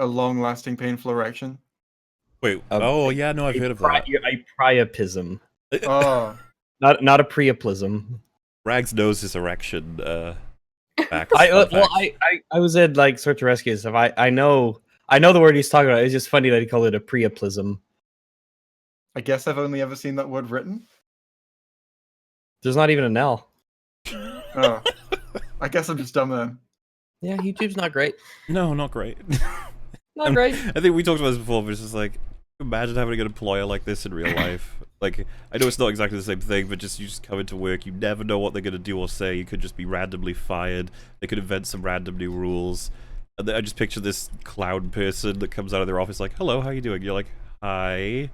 a long-lasting painful erection? Wait. Oh yeah, no, I've heard of that. A priapism. Oh, Not a priaplism. Rags knows his erection. Facts, I fun facts. was in like search and rescue stuff. I know the word he's talking about. It's just funny that he called it a priaplism. I guess I've only ever seen that word written. There's not even an L. Oh, I guess I'm just dumb then. Yeah, YouTube's not great. No, not great. Not great. I think we talked about this before, but it's just like, imagine having an employer like this in real life. Like, I know it's not exactly the same thing, but you just come into work, you never know what they're going to do or say. You could just be randomly fired. They could invent some random new rules. And then I just picture this clown person that comes out of their office like, hello, how you doing? You're like, hi.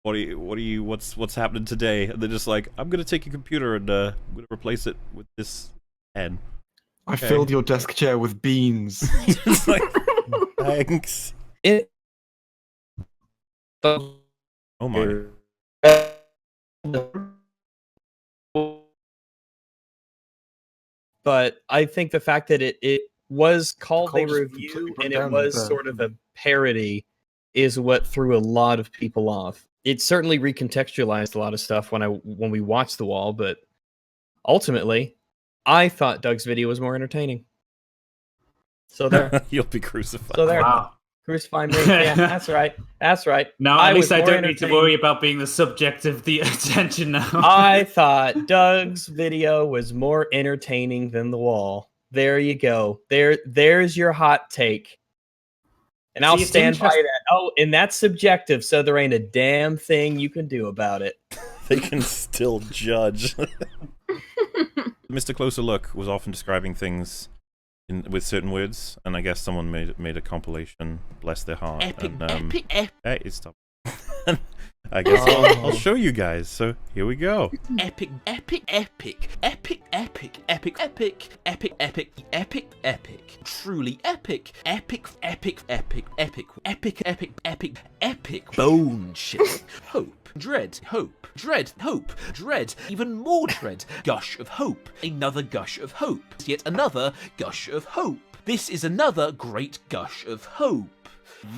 What's happening today? And they're just like, I'm going to take your computer and I'm going to replace it with this pen. I filled your desk chair with beans. It's like, thanks. Oh my. But I think the fact that it was called a Cole just review completely broke and it down was there. sort of a parody is what threw a lot of people off. It certainly recontextualized a lot of stuff when we watched The Wall, but ultimately, I thought Doug's video was more entertaining. So there. You'll be crucified. So there. Wow. Crucify me. Yeah, that's right. That's right. Now at least was I more don't need to entertained. worry about being the subject of the attention now. I thought Doug's video was more entertaining than The Wall. There you go. There's your hot take. And I'll See, it's stand by interest- that. Oh, and that's subjective, so there ain't a damn thing you can do about it. They can still judge. Mr. Closer Look was often describing things with certain words, and I guess someone made a compilation. Bless their heart. Epic, and, epic. Hey, stop. I guess I'll show you guys. So here we go. Epic, epic, epic, epic, epic, epic, epic, epic, epic, epic, epic, truly epic, epic, epic, epic, epic, epic, epic, epic, epic, bone shit, hope, dread, hope, dread, hope, dread, even more dread, gush of hope, another gush of hope, yet another gush of hope. This is another great gush of hope.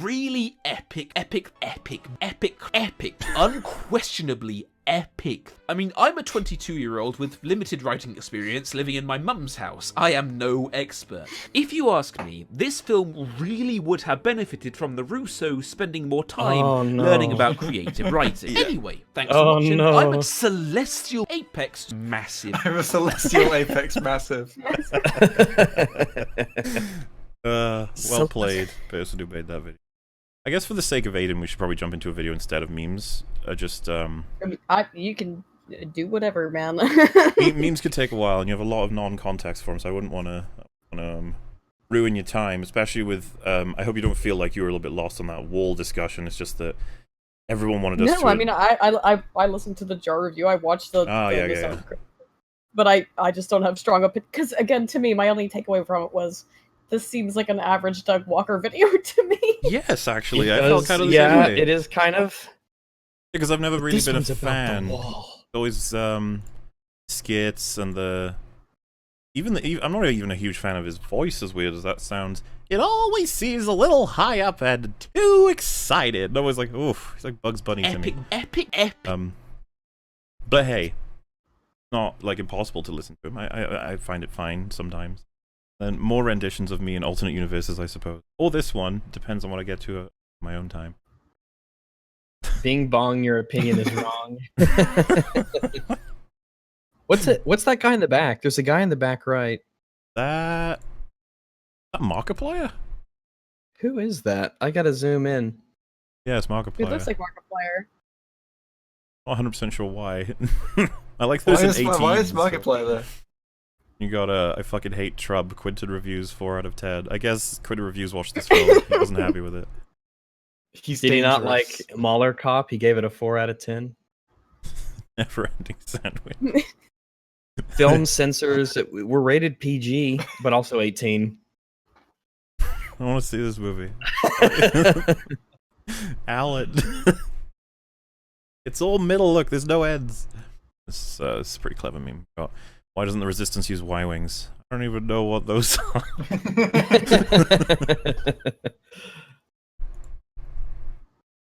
Really epic, epic, epic, epic, epic, unquestionably epic. I mean, I'm a 22-year-old with limited writing experience living in my mum's house. I am no expert. If you ask me, this film really would have benefited from the Russos spending more time learning about creative writing. Anyway, thanks for watching. no. I'm a Celestial Apex Massive. I'm a Celestial Apex Massive. Well played, person who made that video. I guess for the sake of Ayden, we should probably jump into a video instead of memes. I mean, you can do whatever, man. Memes could take a while, and you have a lot of non-context for them, so I wouldn't want to ruin your time, especially with. I hope you don't feel like you were a little bit lost on that wall discussion. It's just that everyone wanted us to. No, I mean, I listened to the jar review. I watched the. Yeah. But I just don't have strong opinion because again, to me, my only takeaway from it was this seems like an average Doug Walker video to me. Yes, actually, I Because, felt kind of the same yeah, way. it is kind of. Because I've never really This been a one's about the fan. wall. Always skits and the I'm not even a huge fan of his voice, as weird as that sounds. It always seems a little high up and too excited. And I was like, oof, he's like Bugs Bunny to me. Epic, epic, epic. But hey, not like impossible to listen to him. I find it fine sometimes. And more renditions of me in alternate universes, I suppose. Or this one, depends on what I get to at my own time. Bing bong, your opinion is wrong. What's that guy in the back? There's a guy in the back right. That Markiplier? Who is that? I gotta zoom in. Yeah, it's Markiplier. It looks like Markiplier. Not 100% sure why. I like those in 18. Why is Markiplier there? You got I fucking hate Trub. Quinton reviews 4 out of 10. I guess Quinton reviews watched this film. He wasn't happy with it. Did he not like Mahler Cop? He gave it a 4 out of 10. Never-ending sandwich. Film censors were rated PG, but also 18. I want to see this movie. Alan. It's all middle. Look, there's no ends. This is a pretty clever meme. Oh, why doesn't the Resistance use Y-Wings? I don't even know what those are.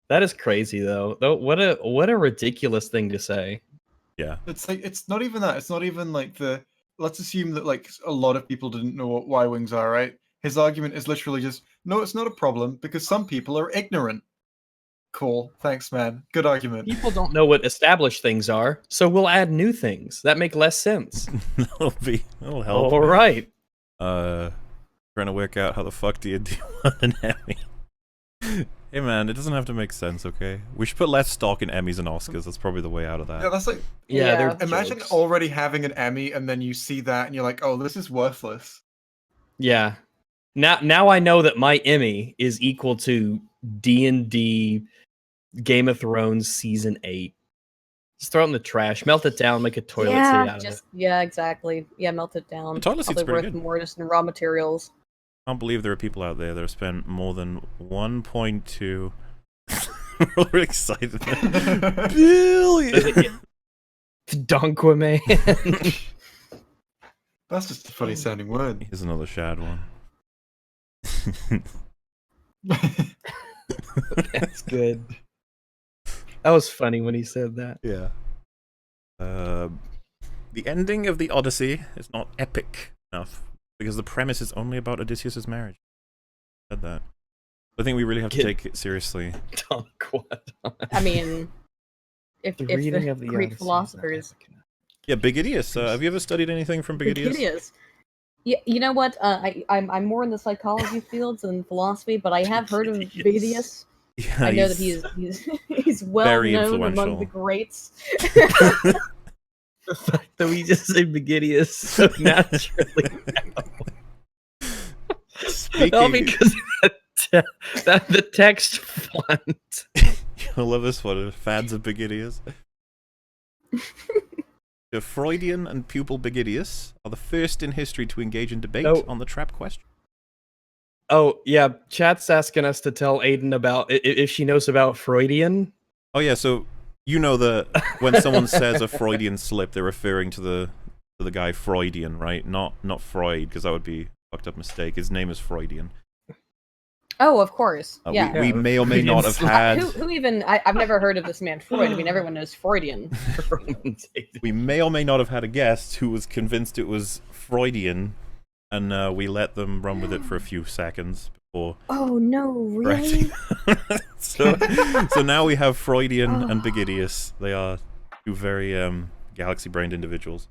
That is crazy, though. What a ridiculous thing to say. Yeah. It's like it's not even that. It's not even like the. Let's assume that like a lot of people didn't know what Y-wings are, right? His argument is literally just, no, it's not a problem because some people are ignorant. Cool, thanks, man. Good argument. People don't know what established things are, so we'll add new things that make less sense. That'll help. All right. Trying to work out how the fuck do you do an Emmy? Hey man, it doesn't have to make sense, okay? We should put less stock in Emmys and Oscars. That's probably the way out of that. Yeah, that's like Yeah, they're imagine jokes. already having an Emmy and then you see that and you're like, oh, this is worthless. Yeah. Now I know that my Emmy is equal to D&D Game of Thrones Season 8. Just throw it in the trash, melt it down, make a toilet seat out of it. Yeah, exactly. Yeah, melt it down. The toilet seat's Probably pretty worth good. more just in raw materials. I can't believe there are people out there that have spent more than 1.2 we're excited. Billion. Donquaman. That's just a funny sounding word. Here's another shad one. That's good. That was funny when he said that. Yeah. The ending of the Odyssey is not epic enough because the premise is only about Odysseus' marriage. I said that. I think we really have to take it seriously. I mean, if the reading of the Greek Odyssey is not philosophers. epic enough. Yeah, Bigidius. Have you ever studied anything from Bigidius? Bigidius. Yeah, you know what? I'm more in the psychology fields than philosophy, but I have heard of Bigidius. Yeah, I know that he's well very known influential. among the greats. The fact that we just say Bigidius so naturally now. Speaking, All because of that the text font. you'll love this one. Fans of Bigidius. The Freudian and pupil Bigidius are the first in history to engage in debate on the trap question. Oh yeah, chat's asking us to tell Ayden about if she knows about Freudian. Oh yeah, so you know that when someone says a Freudian slip, they're referring to the guy Freudian, right? Not Freud, because that would be a fucked up mistake. His name is Freudian. Oh, of course. Yeah. We may or may not have had. Who even? I've never heard of this man Freud. I mean, everyone knows Freudian. We may or may not have had a guest who was convinced it was Freudian, and we let them run with it for a few seconds before. Oh no! Really? so now we have Freudian and Bigidius. They are two very galaxy-brained individuals.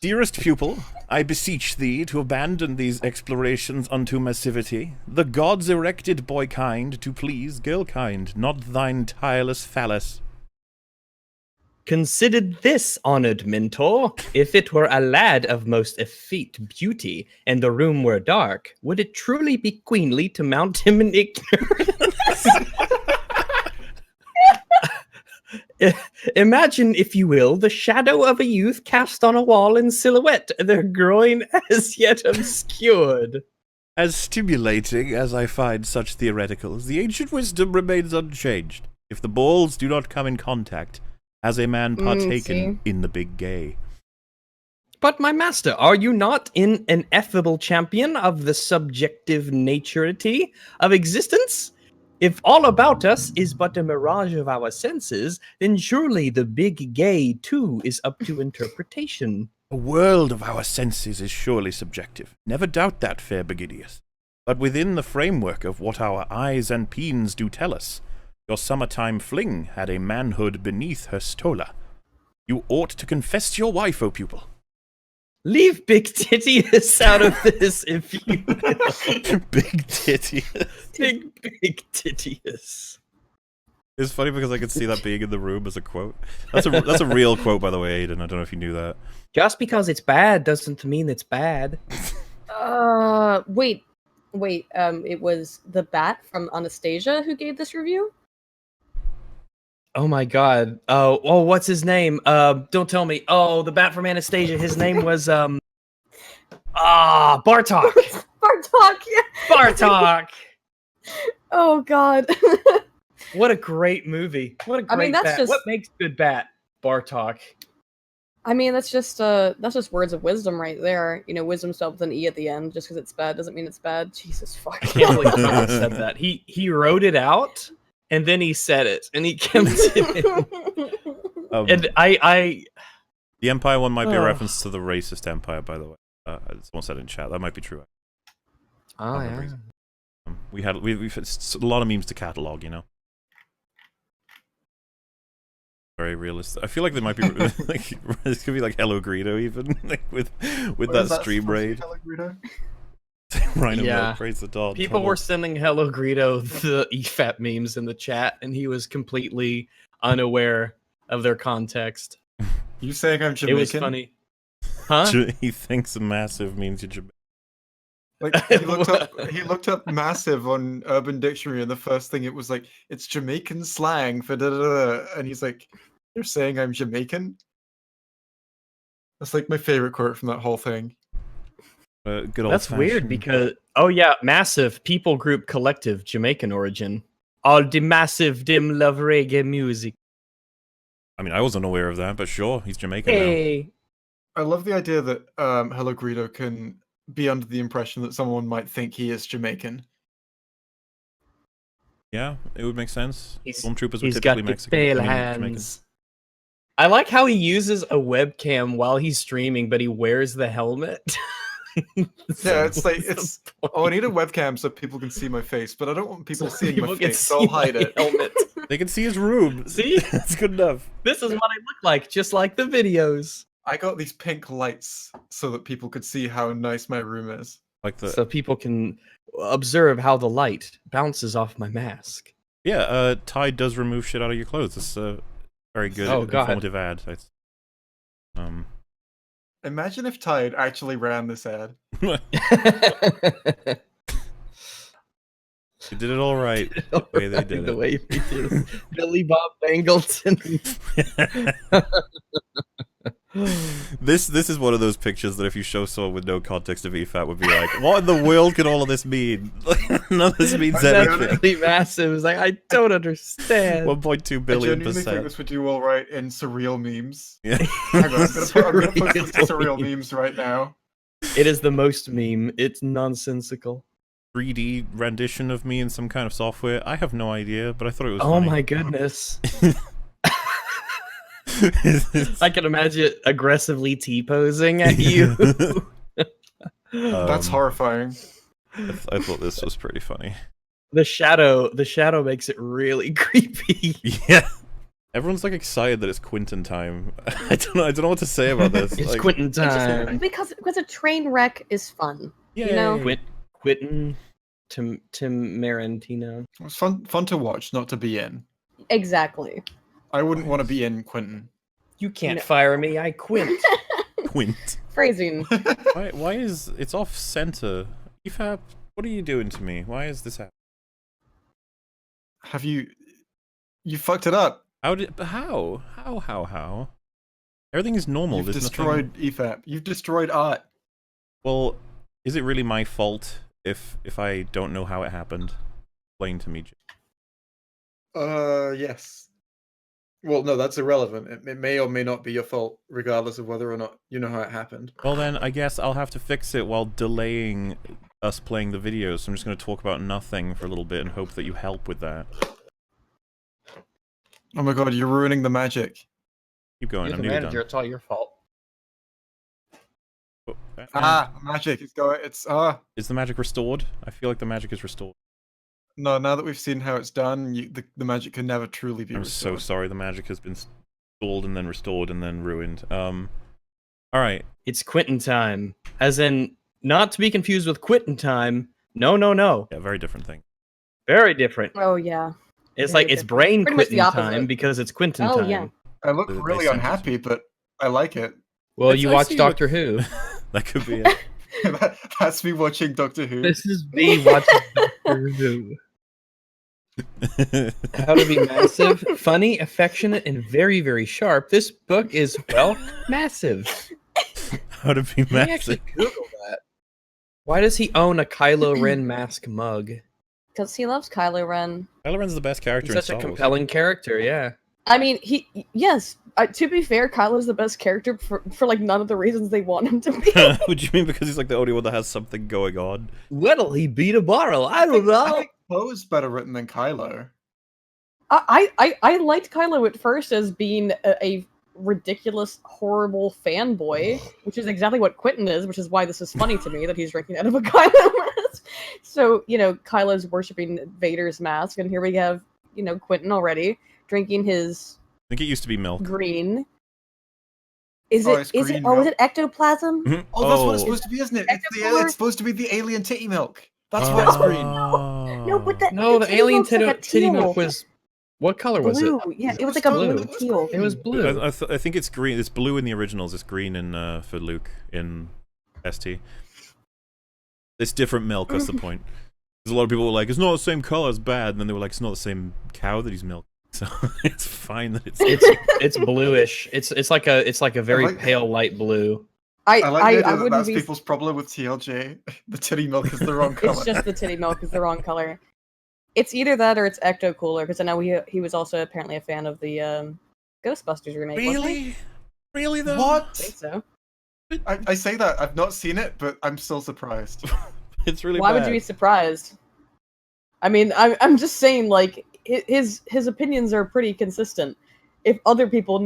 Dearest pupil, I beseech thee to abandon these explorations unto massivity. The gods erected boy-kind to please girl-kind, not thine tireless phallus. Considered this, honored mentor, if it were a lad of most effete beauty, and the room were dark, would it truly be queenly to mount him in ignorance? Imagine, if you will, the shadow of a youth cast on a wall in silhouette, their groin as yet obscured. As stimulating as I find such theoreticals, the ancient wisdom remains unchanged. If the balls do not come in contact, has a man partaken in the big gay? But my master, are you not an ineffable champion of the subjective naturity of existence? If all about us is but a mirage of our senses, then surely the big gay, too, is up to interpretation. The world of our senses is surely subjective. Never doubt that, fair Bigidius. But within the framework of what our eyes and peens do tell us, your summertime fling had a manhood beneath her stola. You ought to confess to your wife, O pupil. Leave Big Titius out of this, if you will. Big Titius. Big Titius. It's funny because I could see that being in the room as a quote. That's a real quote, by the way, Ayden. I don't know if you knew that. Just because it's bad doesn't mean it's bad. Wait. It was the Bat from Anastasia who gave this review? Oh my god. Oh, what's his name? Don't tell me. Oh, the Bat from Anastasia. His name was Bartok. Bartok, yeah. Bartok. Oh god. What a great movie. What a great Bat. What makes good Bat? Bartok. I mean, that's just words of wisdom right there. You know, wisdom spelled with an E at the end. Just because it's bad doesn't mean it's bad. Jesus fuck. I can't believe someone said that. He wrote it out, and then he said it, and he kept it in. And The Empire one might be a Oh. reference to the racist Empire, by the way. Someone said in chat. That might be true. Oh, yeah. yeah. We've had a lot of memes to catalog, you know. Very realistic. I feel like there might be like this could be like Hello Greedo even like with that stream raid. Rhino Yeah. Milk, praise the dawn. People were sending Hello Greedo the EFAP memes in the chat, and he was completely unaware of their context. You saying I'm Jamaican? It was funny. Huh? He thinks massive means you're Jamaican. Like he looked up massive on Urban Dictionary, and the first thing it was like, it's Jamaican slang for da da da, and he's like, "You're saying I'm Jamaican?" That's like my favorite quote from that whole thing. Good That's weird because massive people group collective Jamaican origin. All the massive dim love reggae music. I mean, I wasn't aware of that, but sure, he's Jamaican now. I love the idea that Hello Greedo can be under the impression that someone might think he is Jamaican. Yeah, it would make sense. Stormtroopers were He's typically got the Mexican. pale Jamaican. hands. I like how he uses a webcam while he's streaming, but he wears the helmet. Yeah, it's like I need a webcam so people can see my face, but I don't want people seeing my People can face, so I'll see hide my it. helmet. They can see his room. See? That's good enough. This is what I look like, just like the videos. I got these pink lights so that people could see how nice my room is. Like the So people can observe how the light bounces off my mask. yeah, Tide does remove shit out of your clothes. It's a very good informative ad. Imagine if Tide actually ran this ad. You did it all right. The way they did The it. way they did it. Billy Bob Bangleton. This is one of those pictures that if you show someone with no context of EFAP would be like, what in the world can all of this mean? None of this means anything. Definitely massive. It's like, I don't understand. 1.2 I billion genuinely think percent. this would do all right in surreal memes. Yeah. Hang on, I'm gonna post this to surreal Surreal memes right now. It is the most meme. It's nonsensical. 3D rendition of me in some kind of software. I have no idea, but I thought it was Oh funny. my goodness. I can imagine it aggressively T-posing at you. That's horrifying. I thought this was pretty funny. The shadow makes it really creepy. Yeah. Everyone's like excited that it's Quinton time. I don't know what to say about this. It's like, Quinton It's just time. because a train wreck is fun. Yay. You know? Quinton Tim Marantino. It's fun to watch, not to be in. Exactly. I wouldn't want to be in Quinton. You can't No. fire me, I quit. Quint. Phrasing. Why is it's off center? EFAP, what are you doing to me? Why is this happening? Have you fucked it up? How? Everything is normal. You've There's destroyed EFAP. You've destroyed art. Well, is it really my fault if I don't know how it happened? Explain to me. Yes. Well, no, that's irrelevant. It may or may not be your fault, regardless of whether or not you know how it happened. Well then, I guess I'll have to fix it while delaying us playing the videos. So I'm just going to talk about nothing for a little bit and hope that you help with that. Oh my god, you're ruining the magic. Keep going. You're I'm the nearly manager, done. it's all your fault. Oh, Magic. It's is the magic restored? I feel like the magic is restored. No, now that we've seen how it's done, the magic can never truly be I'm restored. so sorry. The magic has been stalled and then restored and then ruined. All right. It's Quinton time. As in, not to be confused with Quinton time. No. Yeah, very different thing. Very different. Oh yeah. It's Very like it's different. brain Pretty much the Quinton opposite. time because it's Quinton Oh, time. yeah. I look They really sent it to unhappy, but I like it. Well, It's- you I watch see what- Doctor Who. That could be it. That's me watching Doctor Who. This is me watching Doctor Who. How to be massive, funny, affectionate, and very, very sharp. This book is, well, massive. How to be Let me actually massive. Google that. Why does he own a Kylo Ren mask mug? Because he loves Kylo Ren. Kylo Ren's the best character He's in such a Star Wars. compelling character, yeah. I mean, yes. To be fair, Kylo's the best character for like none of the reasons they want him to be. What do you mean? Because he's like the only one that has something going on? What'll he be tomorrow? I don't I know. think Poe is better written than Kylo. I liked Kylo at first as being a ridiculous, horrible fanboy, which is exactly what Quinton is, which is why this is funny to me that he's drinking out of a Kylo mask. So, Kylo's worshipping Vader's mask, and here we have, Quinton already drinking his I think it used to be milk. green. Is Oh, it? it's Is green it? Oh, is milk. it ectoplasm? Mhm. Oh, that's what it's supposed to be, isn't it? It's supposed to be the alien titty milk. That's why it's green. No, but No, the titty alien milk's like a titty milk teal. was... What color was it? Blue. Yeah, it was like a blue. blue teal. It was blue. I think it's green. It's blue in the originals. It's green in for Luke in ST. It's different milk. That's the point. Because a lot of people were like, "It's not the same color. It's bad." And then they were like, "It's not the same cow that he's milking." So it's fine that it's. It's bluish. It's like a very like- pale light blue. I like the idea that wouldn't that's be. people's problem with TLJ. The titty milk is the wrong color. It's just the titty milk is the wrong color. It's either that or it's Ecto Cooler, because I know he was also apparently a fan of the Ghostbusters remake. wasn't he? Really though? I What? think so. I say that I've not seen it, but I'm still surprised. It's really. Why bad. would you be surprised? I mean, I'm just saying, like, his opinions are pretty consistent. If other people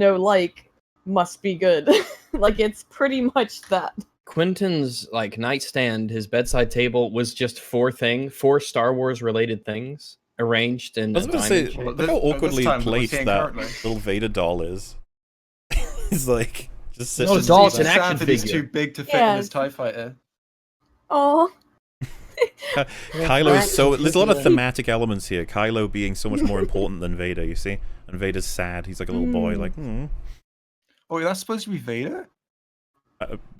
must be good. Like, it's pretty much that. Quinton's nightstand, his bedside table was just four Star Wars related things arranged in. I was a going to say, diamond shape. look how awkwardly time that we're placed seeing that currently. little Vader doll is. It's like just sitting. No, in it's doll, the it's an back. action Sad that he's figure. too big to fit Yeah. in his TIE fighter. Oh, Kylo is so. There's a lot of He- thematic elements here. Kylo being so much more important than Vader. You see, and Vader's sad. He's like a little boy. Like, Oh, that's supposed to be Vader?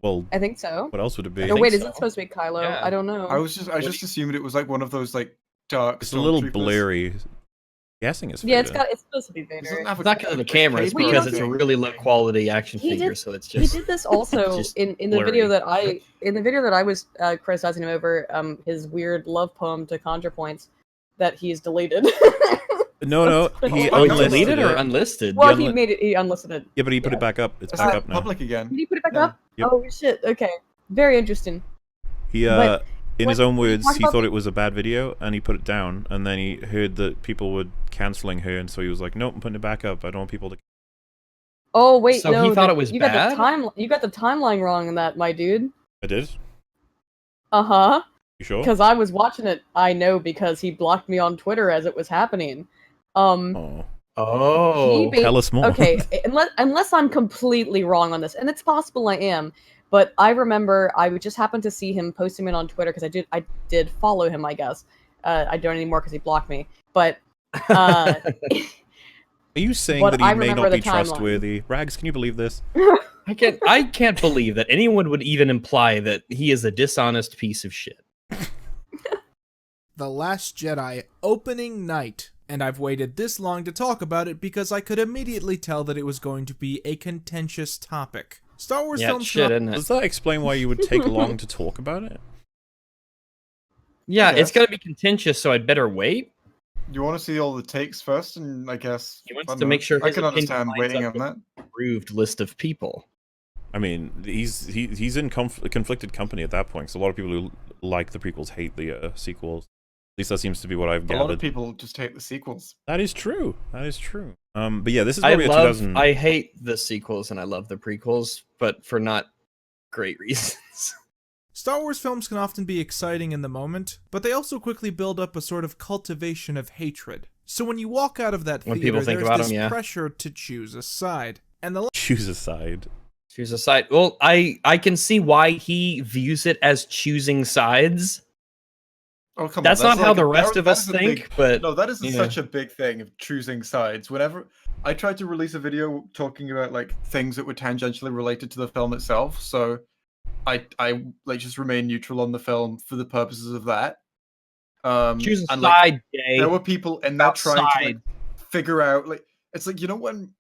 well, I think so. what else would it be? No, wait, is so. it supposed to be Kylo? Yeah. I don't know. I just assumed it was like one of those like dark. It's a little stormtroopers. blurry. Guessing it's Vader. Yeah, it's supposed to be Doesn't Vader. have It's not because of the camera, it's Well, you because know, it's a really low quality action he figure, did- so it's He just did this also just in the video blurry. that I was criticizing him over his weird love poem to ContraPoints that he's deleted. No, he Oh, unlisted deleted or it. unlisted. Well, He he unlisted it. Yeah, but he put yeah. it back up. It's Is back that up now. public again? Did he put it back Yeah. up? Yep. Oh shit! Okay, very interesting. He But in his what- own words, talk he about thought the- it was a bad video, and he put it down. And then he heard that people were canceling her, and so he was like, "Nope, I'm putting it back up. I don't want people to." Oh wait, So no, he thought it was you got bad? you got the timeline wrong in that, my dude. I did. Uh huh. You sure? Because I was watching it. I know because he blocked me on Twitter as it was happening. Oh, Oh, He tell us more. Okay, unless I'm completely wrong on this, and it's possible I am, but I remember I would just happen to see him posting it on Twitter because I did follow him, I guess. I don't anymore because he blocked me. But Are you saying But that he I may remember not the be timeline. trustworthy? Rags, can you believe this? I can't believe that anyone would even imply that he is a dishonest piece of shit. The Last Jedi opening night, and I've waited this long to talk about it because I could immediately tell that it was going to be a contentious topic. Star Wars Yeah, films shit, isn't it? Does that explain why you would take long to talk about it? Yeah, Yes. it's gonna be contentious, so I'd better wait. You want to see all the takes first, and I guess He wants I don't to make know. sure I his can opinion understand lines waiting up on that. Approved list of people. I mean, he's in conflicted company at that point. So a lot of people who like the prequels hate the sequels. At least that seems to be what I've A lot of gathered. people just hate the sequels. That is true. That is true. But yeah, this is I probably a 2000. hate the sequels and I love the prequels, but for not great reasons. Star Wars films can often be exciting in the moment, but they also quickly build up a sort of cultivation of hatred. So when you walk out of that When theater, people think there's about this 'em, yeah. pressure to choose a side. And the Choose a side. Choose a side. Well, I can see why he views it as choosing sides. Oh come That's on! not how like the a- rest that- of that us is a think, big- but No, that is yeah. such a big thing of choosing sides. Whenever I tried to release a video talking about like things that were tangentially related to the film itself, so I like just remain neutral on the film for the purposes of that. choose a and, like, side, Jay. there were people and they're trying to like, Outside. figure out like it's like when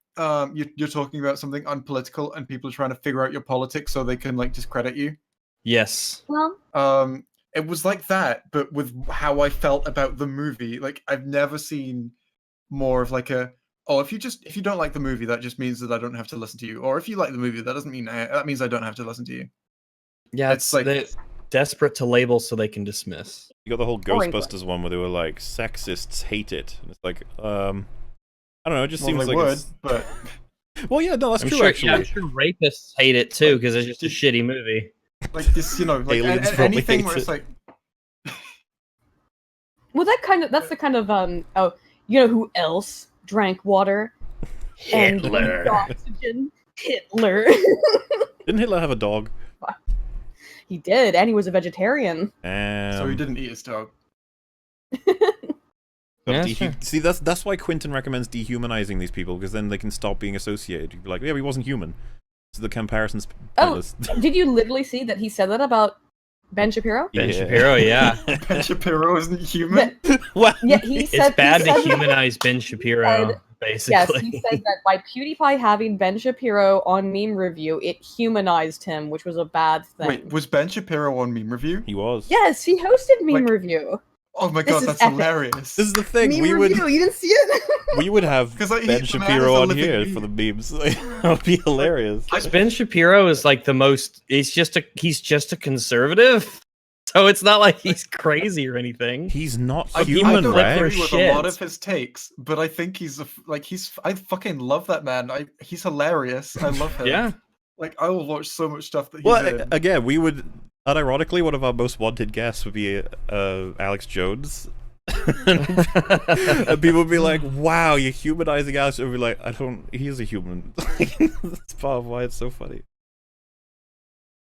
you're talking about something unpolitical and people are trying to figure out your politics so they can like discredit you. Yes. Well, It was like that, but with how I felt about the movie. Like I've never seen more of like a if you don't like the movie, that just means that I don't have to listen to you. Or if you like the movie, that doesn't mean that means I don't have to listen to you. Yeah, It's it's like- they're desperate to label so they can dismiss. You got the whole Or England. Ghostbusters one where they were like, sexists hate it. And it's like, I don't know. It just Well, seems they like would, it's... but Well, yeah, no, that's I'm true. sure, Actually, yeah, I'm sure rapists hate it too because it's just a shitty movie. like this, you know, like Aliens probably anything hate where it's it. like, Well, that's the kind of oh, you know who else drank water and breathed oxygen? Hitler. Didn't Hitler have a dog? He did, and he was a vegetarian. so he didn't eat his dog. Yeah, sure. See, that's why Quinton recommends dehumanizing these people, because then they can stop being associated. You'd be like, yeah, he wasn't human. So the comparison's pointless. Did you literally see that he said that about Ben Shapiro? Ben Shapiro, yeah. Ben Shapiro isn't human. What? Yeah, he said It's bad he to said humanize Ben Shapiro, basically. Yes, he said that by PewDiePie having Ben Shapiro on Meme Review, it humanized him, which was a bad thing. Wait, was Ben Shapiro on Meme Review? He was. Yes, he hosted Meme Like- Review. Oh my This god, is that's epic. hilarious. This is the thing. Meme we would Review, you didn't see it? we would have 'Cause, like, Ben the man Shapiro is a on living here meme. for the memes. That would be hilarious. Ben Shapiro is like the most. He's just a conservative, so it's not like he's crazy or anything. He's not I human, don't right? agree with Shit. a lot of his takes, but I think he's I fucking love that man. He's hilarious. I love him. Yeah, Like I will watch so much stuff that he's Well, in. again, we would. Unironically, one of our most wanted guests would be Alex Jones. And people would be like, "Wow, you're humanizing Alex." And we'd be like, "I don't. He is a human." That's part of why it's so funny.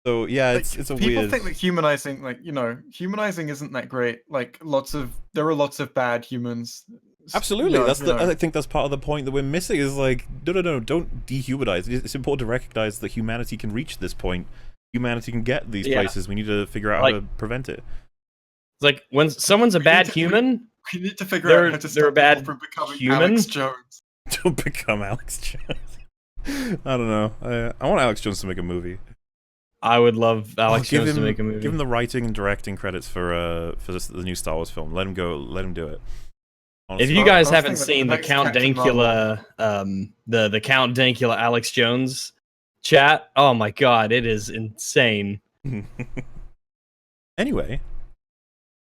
So yeah, Like, it's a people weird. think that humanizing, like, you know, humanizing isn't that great. Like there are lots of bad humans. Absolutely, No, that's you the. know. I think that's part of the point that we're missing. Is like, no, don't dehumanize. It's important to recognize that humanity can reach this point. Humanity can get these Yeah. places. We need to figure out Like- how to prevent it. it's like when someone's a We bad need to- human. We need to figure They're- out how to they're a stop bad people from becoming human? Alex Jones. Don't become Alex Jones. I don't know. I want Alex Jones to make a movie. I would love Alex give Jones him, to make a movie. Give him the writing and directing credits for the new Star Wars film. Let him go. Let him do it. If Honestly. you guys I was haven't thinking seen the the next Count Captain Dankula, the Count Dankula Alex Jones chat, oh my god, it is insane. Anyway,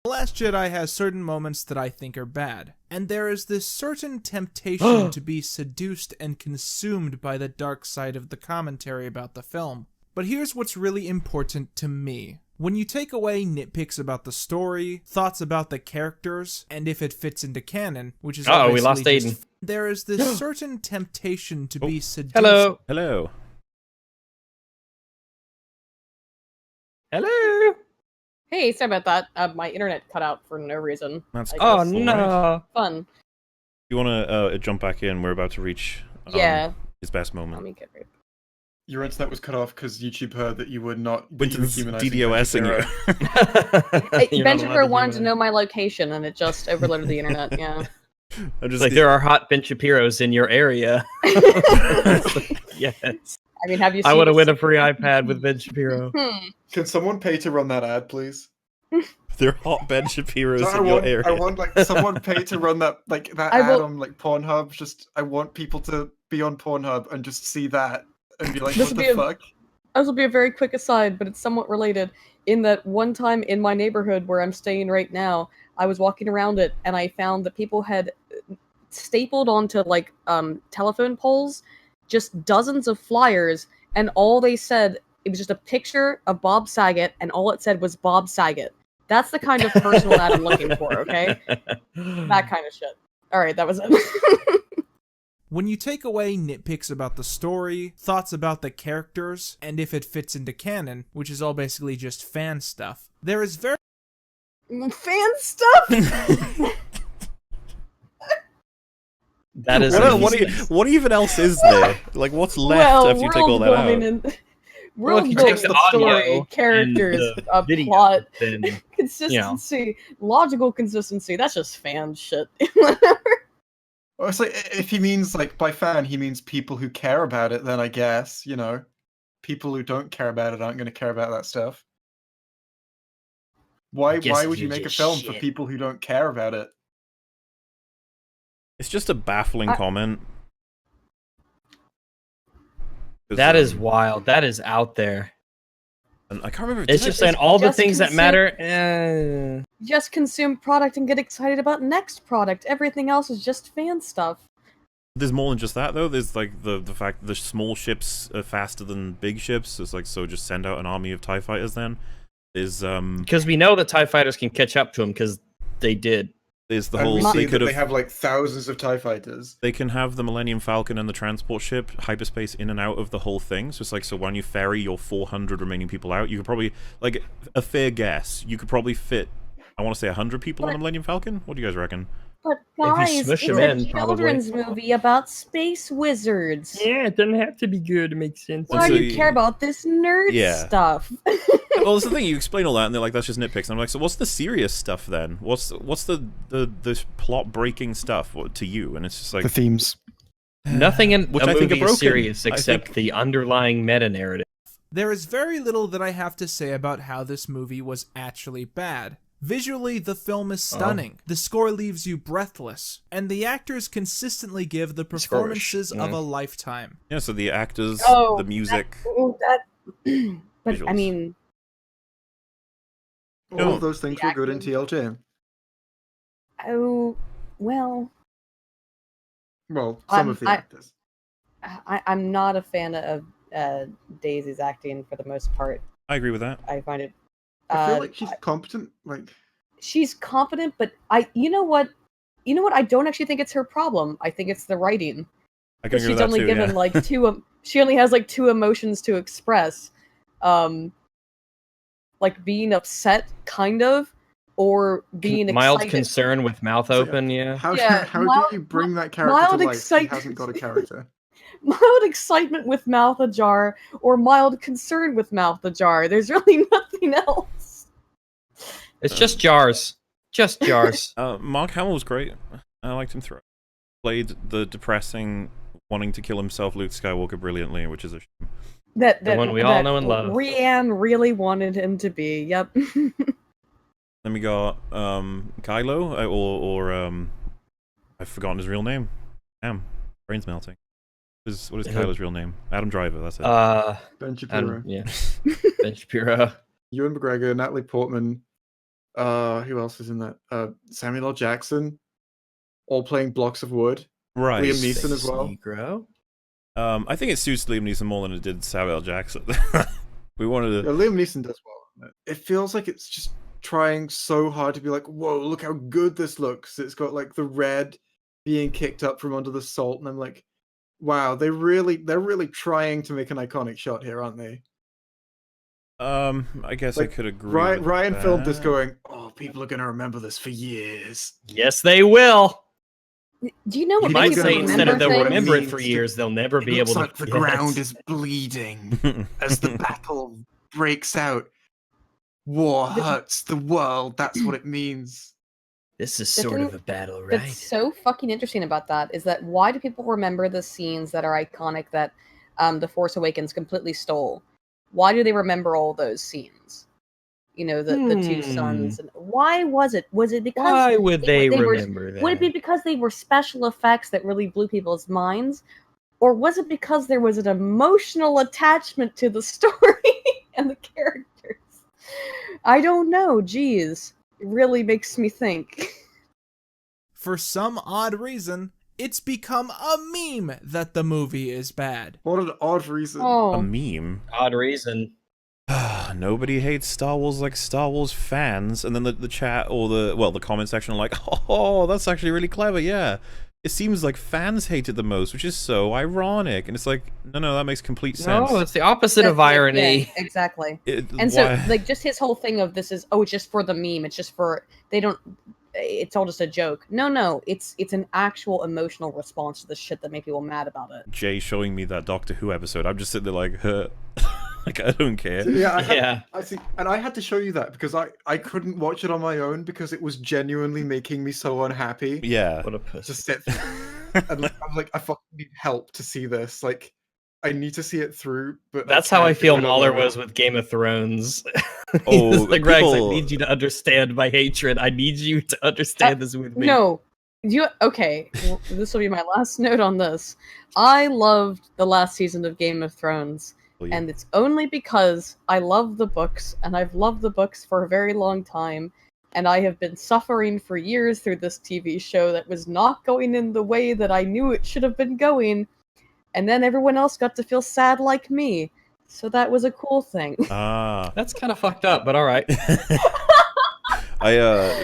The Last Jedi has certain moments that I think are bad, and there is this certain temptation to be seduced and consumed by the dark side of the commentary about the film. But here's what's really important to me. When you take away nitpicks about the story, thoughts about the characters, and if it fits into canon, which is Uh-oh, we obviously lost just- Ayden. there is this certain temptation to be seduced. Hello. hello. Hello. Hey, sorry about that. My internet cut out for no reason. That's I Oh Alright. no. Fun. You want to jump back in? We're about to reach Yeah. his best Let moment. me get rid. Your internet was cut off because YouTube heard that you would not. that you were Winton's humanizing DDoSing Ben you. You're Ben not allowed Shapiro to wanted do to know my location, and it just overloaded the internet. Yeah. I'm It's just like there are hot Ben Shapiros in your area. Yes. I mean, have you? I seen want to this- win a free iPad with Ben Shapiro. Can someone pay to run that ad, please? there are hot Ben Shapiros I in your want, area. I want like someone pay to run that that I ad will- on like Pornhub. Just I want people to be on Pornhub and just see that and be like, This what would the be a- fuck? This will be a very quick aside, but it's somewhat related. In that one time in my neighborhood where I'm staying right now, I was walking around it and I found that people had stapled onto like telephone poles just dozens of flyers, and all they said, it was just a picture of Bob Saget, and all it said was Bob Saget. That's the kind of personal ad I'm looking for, okay? That kind of shit. Alright, that was it. When you take away nitpicks about the story, thoughts about the characters, and if it fits into canon, which is all basically just fan stuff, there is very Fan stuff? That is what even else is there? Like, what's left well, after you take all that out? Well, if World you building, take the audio story, and characters, the a video, plot, then consistency, logical consistency. That's just fan shit. Or it's like if he means like by fan, he means people who care about it. Then I guess people who don't care about it aren't going to care about that stuff. Why guess would you you make a just film for shit. people who don't care about it? It's just a baffling I- comment. 'Cause, that is wild. That is out there. and I can't remember. It's did just I- saying all the just things that consume- matter. Just consume product and get excited about next product. Everything else is just fan stuff. There's more than just that, though. There's like the fact that the small ships are faster than big ships. It's like, so just send out an army of TIE fighters then. There's Because we know that TIE fighters can catch up to them because they did. There's the And we whole see that they have like thousands of TIE fighters. They can have the Millennium Falcon and the transport ship hyperspace in and out of the whole thing. So it's like, so when you ferry your 400 remaining people out, you could probably, like, a fair guess, you could probably fit, I want to say 100 people on a Millennium Falcon? What do you guys reckon? But If you guys, smush it's them a in, children's movie about space wizards. Yeah, it doesn't have to be good. It makes sense. Why So do you care about this nerd Yeah. stuff? Well, that's the thing, you explain all that, and they're like, that's just nitpicks. And I'm like, so what's the serious stuff then? What's the plot-breaking stuff to you? And it's just like... The themes. Nothing in Which a I think movie are broken. is serious I except think- the underlying meta-narrative. There is very little that I have to say about how this movie was actually bad. Visually, the film is stunning. The score leaves you breathless, and the actors consistently give the performances of a lifetime. Yeah, so the actors, Oh, the music... But I Visuals. mean, All of those things were good in TLJ. oh well. Well, some of the actors. I'm not a fan of Daisy's acting for the most part. I agree with that. I find it. I feel like she's competent. Like She's competent, but you know what? I don't actually think it's her problem. I think it's the writing. I can agree She's with that only too, given yeah. like two. She only has like two emotions to express, like being upset, kind of, or being Mild excited. concern with mouth So, open, yeah. how Yeah, how mild- do you bring that character mild to life? She excite- hasn't got a character. Mild excitement with mouth ajar, or mild concern with mouth ajar. There's really nothing else. It's just jars. Just jars. Mark Hamill was great. I liked him throughout. Played the depressing, wanting to kill himself Luke Skywalker brilliantly, which is a shame. That one we all know and love. Rianne really wanted him to be. Yep. Then we got Kylo, or I've forgotten his real name. Damn, brain's melting. What is Kylo's real name? Adam Driver, that's it. Ben Shapiro, Yeah. Ben Shapiro. Ewan McGregor, Natalie Portman. Who else is in that? Samuel L. Jackson, all playing blocks of wood. Right. Liam Neeson as well. Negro. I think it suits Liam Neeson more than it did Samuel L. Jackson. We wanted Yeah, to... Liam Neeson does well. It feels like it's just trying so hard to be like, whoa, look how good this looks. It's got like the red being kicked up from under the salt, and I'm like, wow, they're really trying to make an iconic shot here, aren't they? I guess Like, I could agree with Ryan filmed this that. going, oh, people are gonna remember this for years. Yes, they will. Do you know what You People might makes are say gonna instead of they'll what it remember it means for to- years, they'll never It be looks able like to. the Yes. ground is bleeding as the battle breaks out. War hurts the world. That's what it means. This is The sort thing of a battle, That's right? so fucking interesting about that is that why do people remember the scenes that are iconic that The Force Awakens completely stole? Why do they remember all those scenes? You know, the two sons. And why was it? Was it because Why would they were- remember that? Would it be because they were special effects that really blew people's minds? Or was it because there was an emotional attachment to the story and the characters? I don't know. Jeez. It really makes me think. For some odd reason, it's become a meme that the movie is bad. What an odd reason. A Oh. meme. Odd reason. Nobody hates Star Wars like Star Wars fans, and then the chat or the comment section are like, oh, that's actually really clever, yeah. It seems like fans hate it the most, which is so ironic. And it's like, no, that makes complete sense. No, it's the opposite of That's it, irony. yeah, exactly. It- And so, why- like, just his whole thing of this is, oh, it's just for the meme. It's just for it's all just a joke. No, it's an actual emotional response to the shit that make people mad about it. Jay showing me that Doctor Who episode, I'm just sitting there like, like I don't care. Yeah, Yeah. I see, and I had to show you that because I couldn't watch it on my own because it was genuinely making me so unhappy Yeah. What a puss. to sit and like, I'm like, I fucking need help to see this. Like, I need to see it through. But That's how I can't feel because Mahler don't know. was with Game of Thrones. Oh, He's like, Rex, I people- need you to understand my hatred. I need you to understand this with me. No, okay. This will be my last note on this. I loved the last season of Game of Thrones, and it's only because I love the books, and I've loved the books for a very long time. and I have been suffering for years through this TV show that was not going in the way that I knew it should have been going, and then everyone else got to feel sad like me. So that was a cool thing. Ah. That's kind of fucked up, but all right.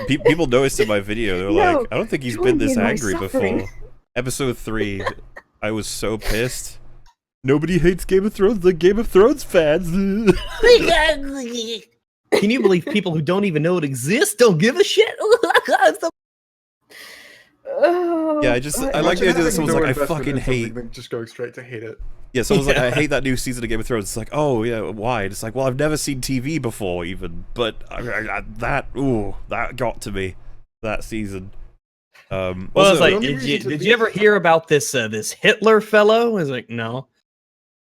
People noticed in my video, they were No, like, I don't think he's join been me this in my angry suffering. before. Episode 3, I was so pissed. Nobody hates Game of Thrones like Game of Thrones fans. Can you believe people who don't even know it exists don't give a shit? Oh, Yeah, I like the idea that someone's like, I fucking hate. Just going straight to hate it. Yeah, someone's like, I hate that new season of Game of Thrones. It's like, oh yeah, why? And it's like, well, I've never seen TV before, even, but that got to me, that season. Well, Also, it's like, only did reason you to ever hear about this this Hitler fellow? I was like, no.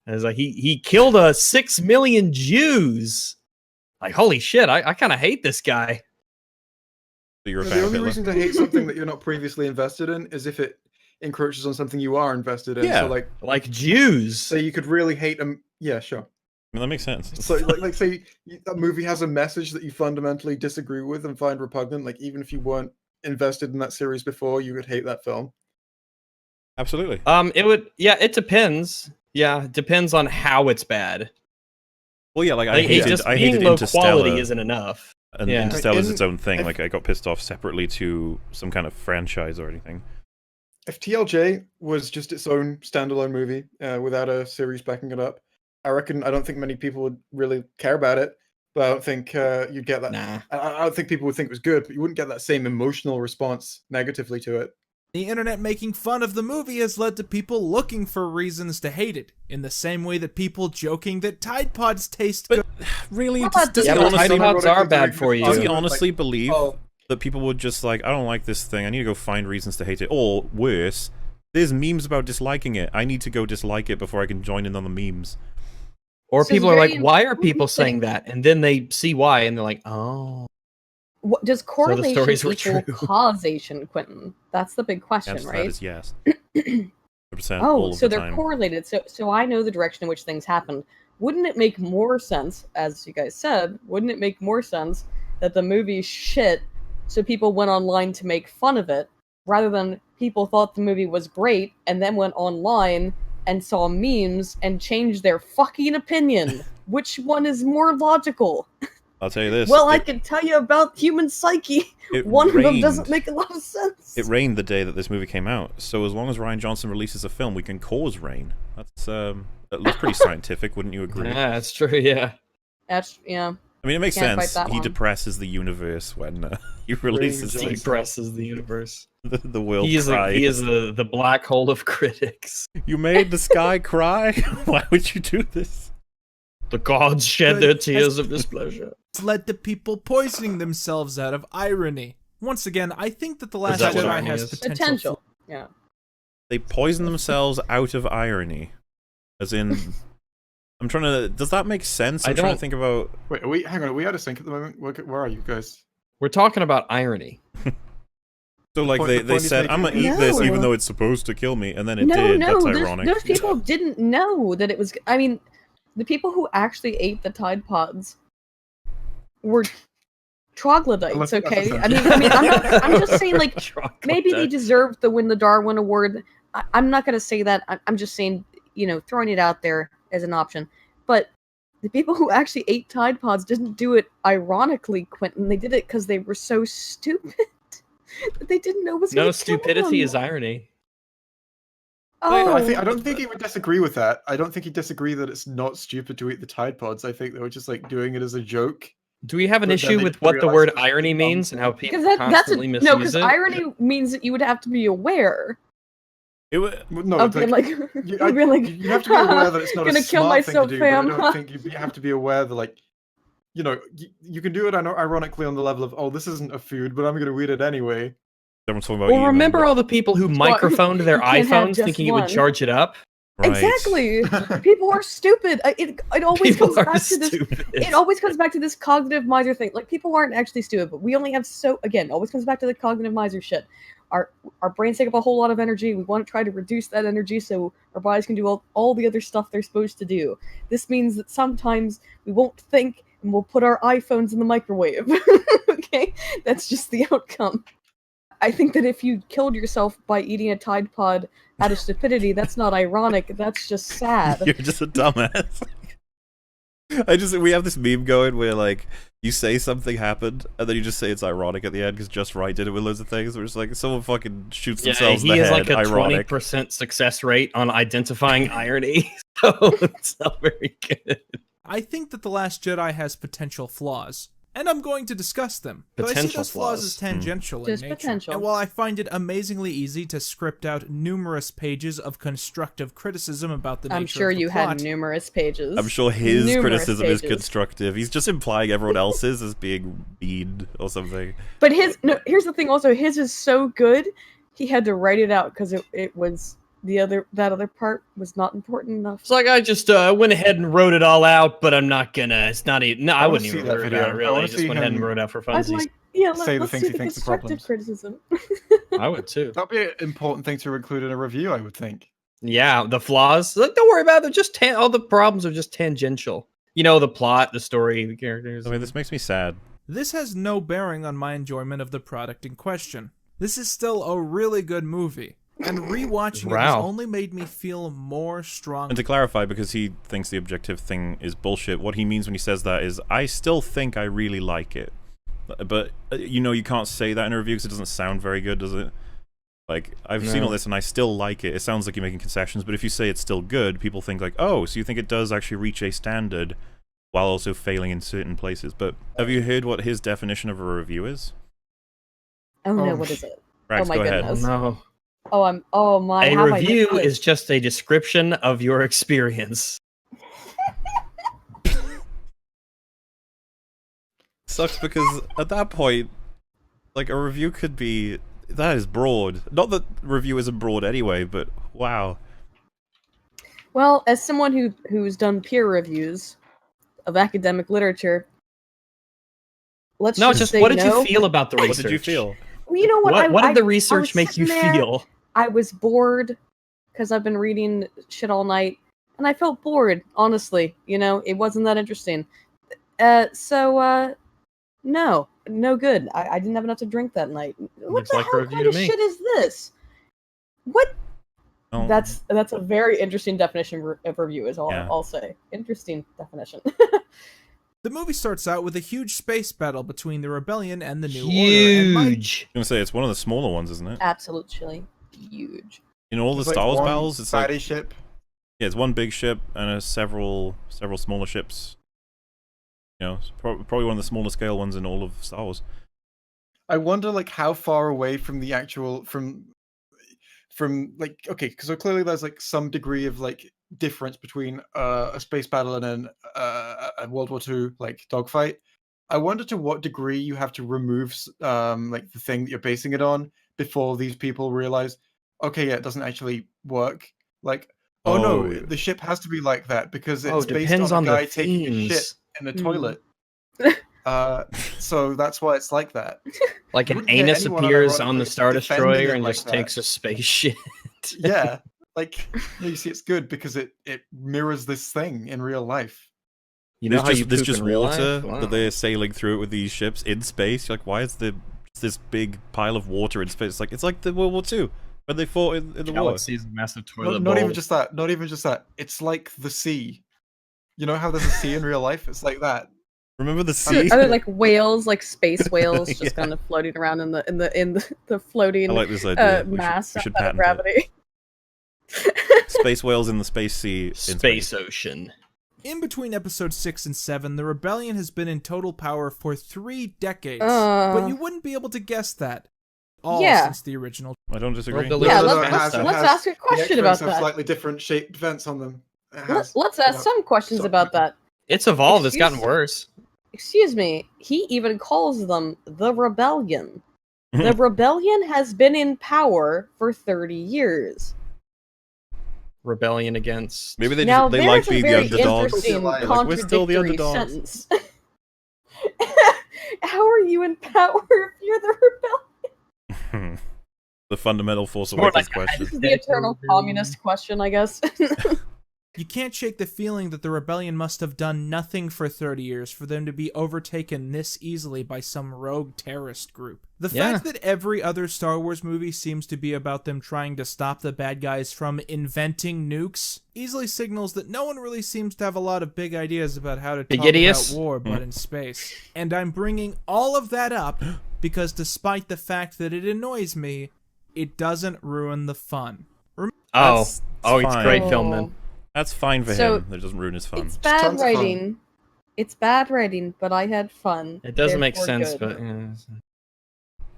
I was like, he killed 6 million Jews. Like, holy shit, I kind of hate this guy. you're a fan The of only Hitler? reason to hate something that you're not previously invested in is if it encroaches on something you are invested in. Yeah. So Like Jews. so you could really hate them. Yeah, sure. I mean, that makes sense. So like say a movie has a message that you fundamentally disagree with and find repugnant. Like even if you weren't invested in that series before, you would hate that film. Absolutely. It would, yeah, it depends. Yeah, it depends on how it's bad. Well, yeah, like I Like, hated, just I being hated low Interstellar. quality isn't enough. And Yeah. Interstellar's Like, its own thing. if- Like I got pissed off separately to some kind of franchise or anything. If TLJ was just its own standalone movie without a series backing it up, I don't think many people would really care about it. But I don't think you'd get that. Nah. I don't think people would think it was good, but you wouldn't get that same emotional response negatively to it. The internet making fun of the movie has led to people looking for reasons to hate it, in the same way that people joking that Tide Pods taste good. Really, How about does Yeah, he but honestly, Tide Pods are bad for you. does he Like, honestly believe oh, that people would just like, I don't like this thing, I need to go find reasons to hate it? Or worse, there's memes about disliking it, I need to go dislike it before I can join in on the memes. Or This is people are like, very why are people important saying thing. that? And then they see why, and they're like, oh. What, does correlation stories were equal true. causation, Quinton? That's the big The question, answer to that right? is yes. 100% all Oh, of so the they're time. correlated. So I know the direction in which things happen. Wouldn't it make more sense, as you guys said, wouldn't it make more sense that the movie's shit so people went online to make fun of it, rather than people thought the movie was great and then went online and saw memes and changed their fucking opinion? Which one is more logical? I'll tell you this. Well, I it, can tell you about human psyche. it One of them rained. doesn't make a lot of sense. It rained the day that this movie came out, so as long as Rian Johnson releases a film, we can cause rain. That's pretty scientific, wouldn't you agree? Yeah, that's true, yeah. That's, yeah. I mean, it makes Can't fight sense. that He one. depresses the universe when he releases Rain like, Depresses the universe. the world He is cries. the black hole of critics. You made the sky cry? Why would you do this? The gods shed Good. their tears of displeasure. It's led to people poisoning themselves out of irony. Once again, I think that The Last that what Jedi irony has is? potential. Yeah. They poison themselves out of irony. As in, I'm trying to. Does that make sense? I'm trying to think about. Wait, hang on. Are we out of sync at the moment? Where are you guys? We're talking about irony. So, like, point- they the point he's said, making I'm gonna is- eat this No. even though it's supposed to kill me, and then it No, did. no, That's ironic. those people didn't know that it was. I mean, the people who actually ate the Tide Pods were troglodytes. That's Okay, offensive. I mean, I'm just saying, like, maybe they deserved to win the Darwin Award. I'm not gonna say that. I'm just saying, throwing it out there as an option. But the people who actually ate Tide Pods didn't do it ironically, Quinton. They did it because they were so stupid that they didn't know what's No, gonna kill stupidity them. is irony. Oh, I don't think he would disagree with that. I don't think he'd disagree that it's not stupid to eat the Tide Pods. I think they were just like doing it as a joke. Do we have an But then issue they with what the realized word it was irony dumb. means and how people because constantly misuse no, because it? irony means that you would have to be aware It wa- No, of being like, you, of being like, you have to be aware that it's not gonna a kill smart myself, thing to do. fam. But I don't think you have to be aware that, like, you can do it ironically on the level of, oh, this isn't a food, but I'm going to eat it anyway. Everyone's talking about Well, eating remember them, all the people who Well, microphoned their you can't have iPhones just thinking it one. would charge it up? but- Right. Exactly. People are stupid. It always People comes are back to this. stupid. It always comes back to this cognitive miser thing. Like, people aren't actually stupid, but we only have always comes back to the cognitive miser shit. Our brains take up a whole lot of energy. We want to try to reduce that energy so our bodies can do all the other stuff they're supposed to do. This means that sometimes we won't think and we'll put our iPhones in the microwave. Okay? That's just the outcome. I think that if you killed yourself by eating a Tide Pod out of stupidity, that's not ironic, that's just sad. You're just a dumbass. We have this meme going where, like, you say something happened, and then you just say it's ironic at the end, because Just Right did it with loads of things, where it's like, someone fucking shoots themselves in the he has head, like a ironic. 20% success rate on identifying irony, so it's not very good. I think that The Last Jedi has potential flaws, and I'm going to discuss them. But I see Potential those flaws flaws. as tangential in Just nature. potential. And while I find it amazingly easy to script out numerous pages of constructive criticism about the nature I'm sure of the you plot, had numerous pages. I'm sure his Numerous criticism is pages. constructive. He's just implying everyone else's as being mean or something. But here's the thing also, his is so good, he had to write it out because it was that other part was not important enough. It's like I just went ahead and wrote it all out, but I'm not gonna. It's not even. No, I wanna wouldn't see even that worry video. about it. I Really, wanna I just see went ahead and him- wrote it out for I was funsies. like, yeah, Say the let's things see he the thinks the constructive problems. criticism. I would too. That'd be an important thing to include in a review, I would think. Yeah, the flaws. Like, don't worry about it. They're just all the problems are just tangential. You know, the plot, the story, the characters. I mean, this makes me sad. this has no bearing on my enjoyment of the product in question. This is still a really good movie, and rewatching it has Wow. only made me feel more strong. And to clarify, because he thinks the objective thing is bullshit, what he means when he says that is, I still think I really like it. But, you know, you can't say that in a review because it doesn't sound very good, does it? Like, I've seen No. all this and I still like it. It sounds like you're making concessions, but if you say it's still good, people think like, oh, so you think it does actually reach a standard while also failing in certain places. But have you heard what his definition of a review is? Oh no, Oh, what is it? Rax, my go ahead. goodness. No. Oh my. A have I review missed is just a description of your experience. Sucks because at that point, like, a review could be... That is broad. Not that review isn't broad anyway, but wow. Well, as someone who's done peer reviews of academic literature, let's No, just just say what did no. you feel about the What research? did you feel? Well, you know what? What I did the was research make you sitting there, feel? I was bored because I've been reading shit all night, and I felt bored. Honestly, you know, it wasn't that interesting. No good. I didn't have enough to drink that night. What Looks the like a hell review kind to of me. shit is this? What? Oh, That's a very interesting definition of review. Is all Yeah. I'll say. Interesting definition. The movie starts out with a huge space battle between the rebellion and the New Order. And my Huge. I'm gonna say it's one of the smaller ones, isn't it? Absolutely huge. In all the It's like Star Wars one battles, it's like fatty ship. yeah, it's one big ship and several smaller ships. You know, it's probably one of the smaller scale ones in all of Star Wars. I wonder, like, how far away from the actual from like, okay, because so clearly there's like some degree of like difference between a space battle and then a World War II like dogfight. I wonder to what degree you have to remove like the thing that you're basing it on before these people realize, okay, yeah, it doesn't actually work. Like, oh no, Oh. the ship has to be like that because Oh, it's based depends on on a guy the taking a shit themes. in the Hmm. toilet. So that's why it's like that. Like You an wouldn't hear anus anyone appears on the unironically Star defending Destroyer it and like just that. takes a space shit. Yeah, like you see, it's good because it mirrors this thing in real life. You know how you there's poop just in real water life? Wow. that they're sailing through it with these ships in space. You're like, why is this big pile of water in space? It's like the World War II when they fought in the war. Galaxy is a massive toilet Not bowl. even just that. Not even just that. It's like the sea. You know how there's a sea in real life? It's like that. Remember the Are sea? there like whales, like space whales, just Yeah. kind of floating around in the floating I like this idea. mass we should out of patent it. gravity? Space whales in the space sea. In Space ocean. In between episodes 6 and 7, the rebellion has been in total power for 3 decades. But you wouldn't be able to guess that. All Yeah. since the original. I don't disagree. Well, Yeah, No, no, let's it ask a question the about X-Wings have that. slightly different shaped vents on them. It has, Let's ask you know, some questions so- about that. It's evolved. It's gotten Excuse- worse. Excuse me. He even calls them the rebellion. The rebellion has been in power for 30 years. Rebellion against. Maybe they Now, they like there's a being the very underdogs. interesting Like, we're still the contradictory underdogs. sentence. How are you in power if you're the rebellion? The fundamental Force More Awakens like- question. This is the eternal communist question, I guess. You can't shake the feeling that the rebellion must have done nothing for 30 years for them to be overtaken this easily by some rogue terrorist group. The fact that every other Star Wars movie seems to be about them trying to stop the bad guys from inventing nukes easily signals that no one really seems to have a lot of big ideas about how to talk about war but in space. And I'm bringing all of that up because despite the fact that it annoys me, it doesn't ruin the fun. It's a great film then. That's fine for him. That doesn't ruin his fun. It's bad writing. It's bad writing, but I had fun. It doesn't make sense, but...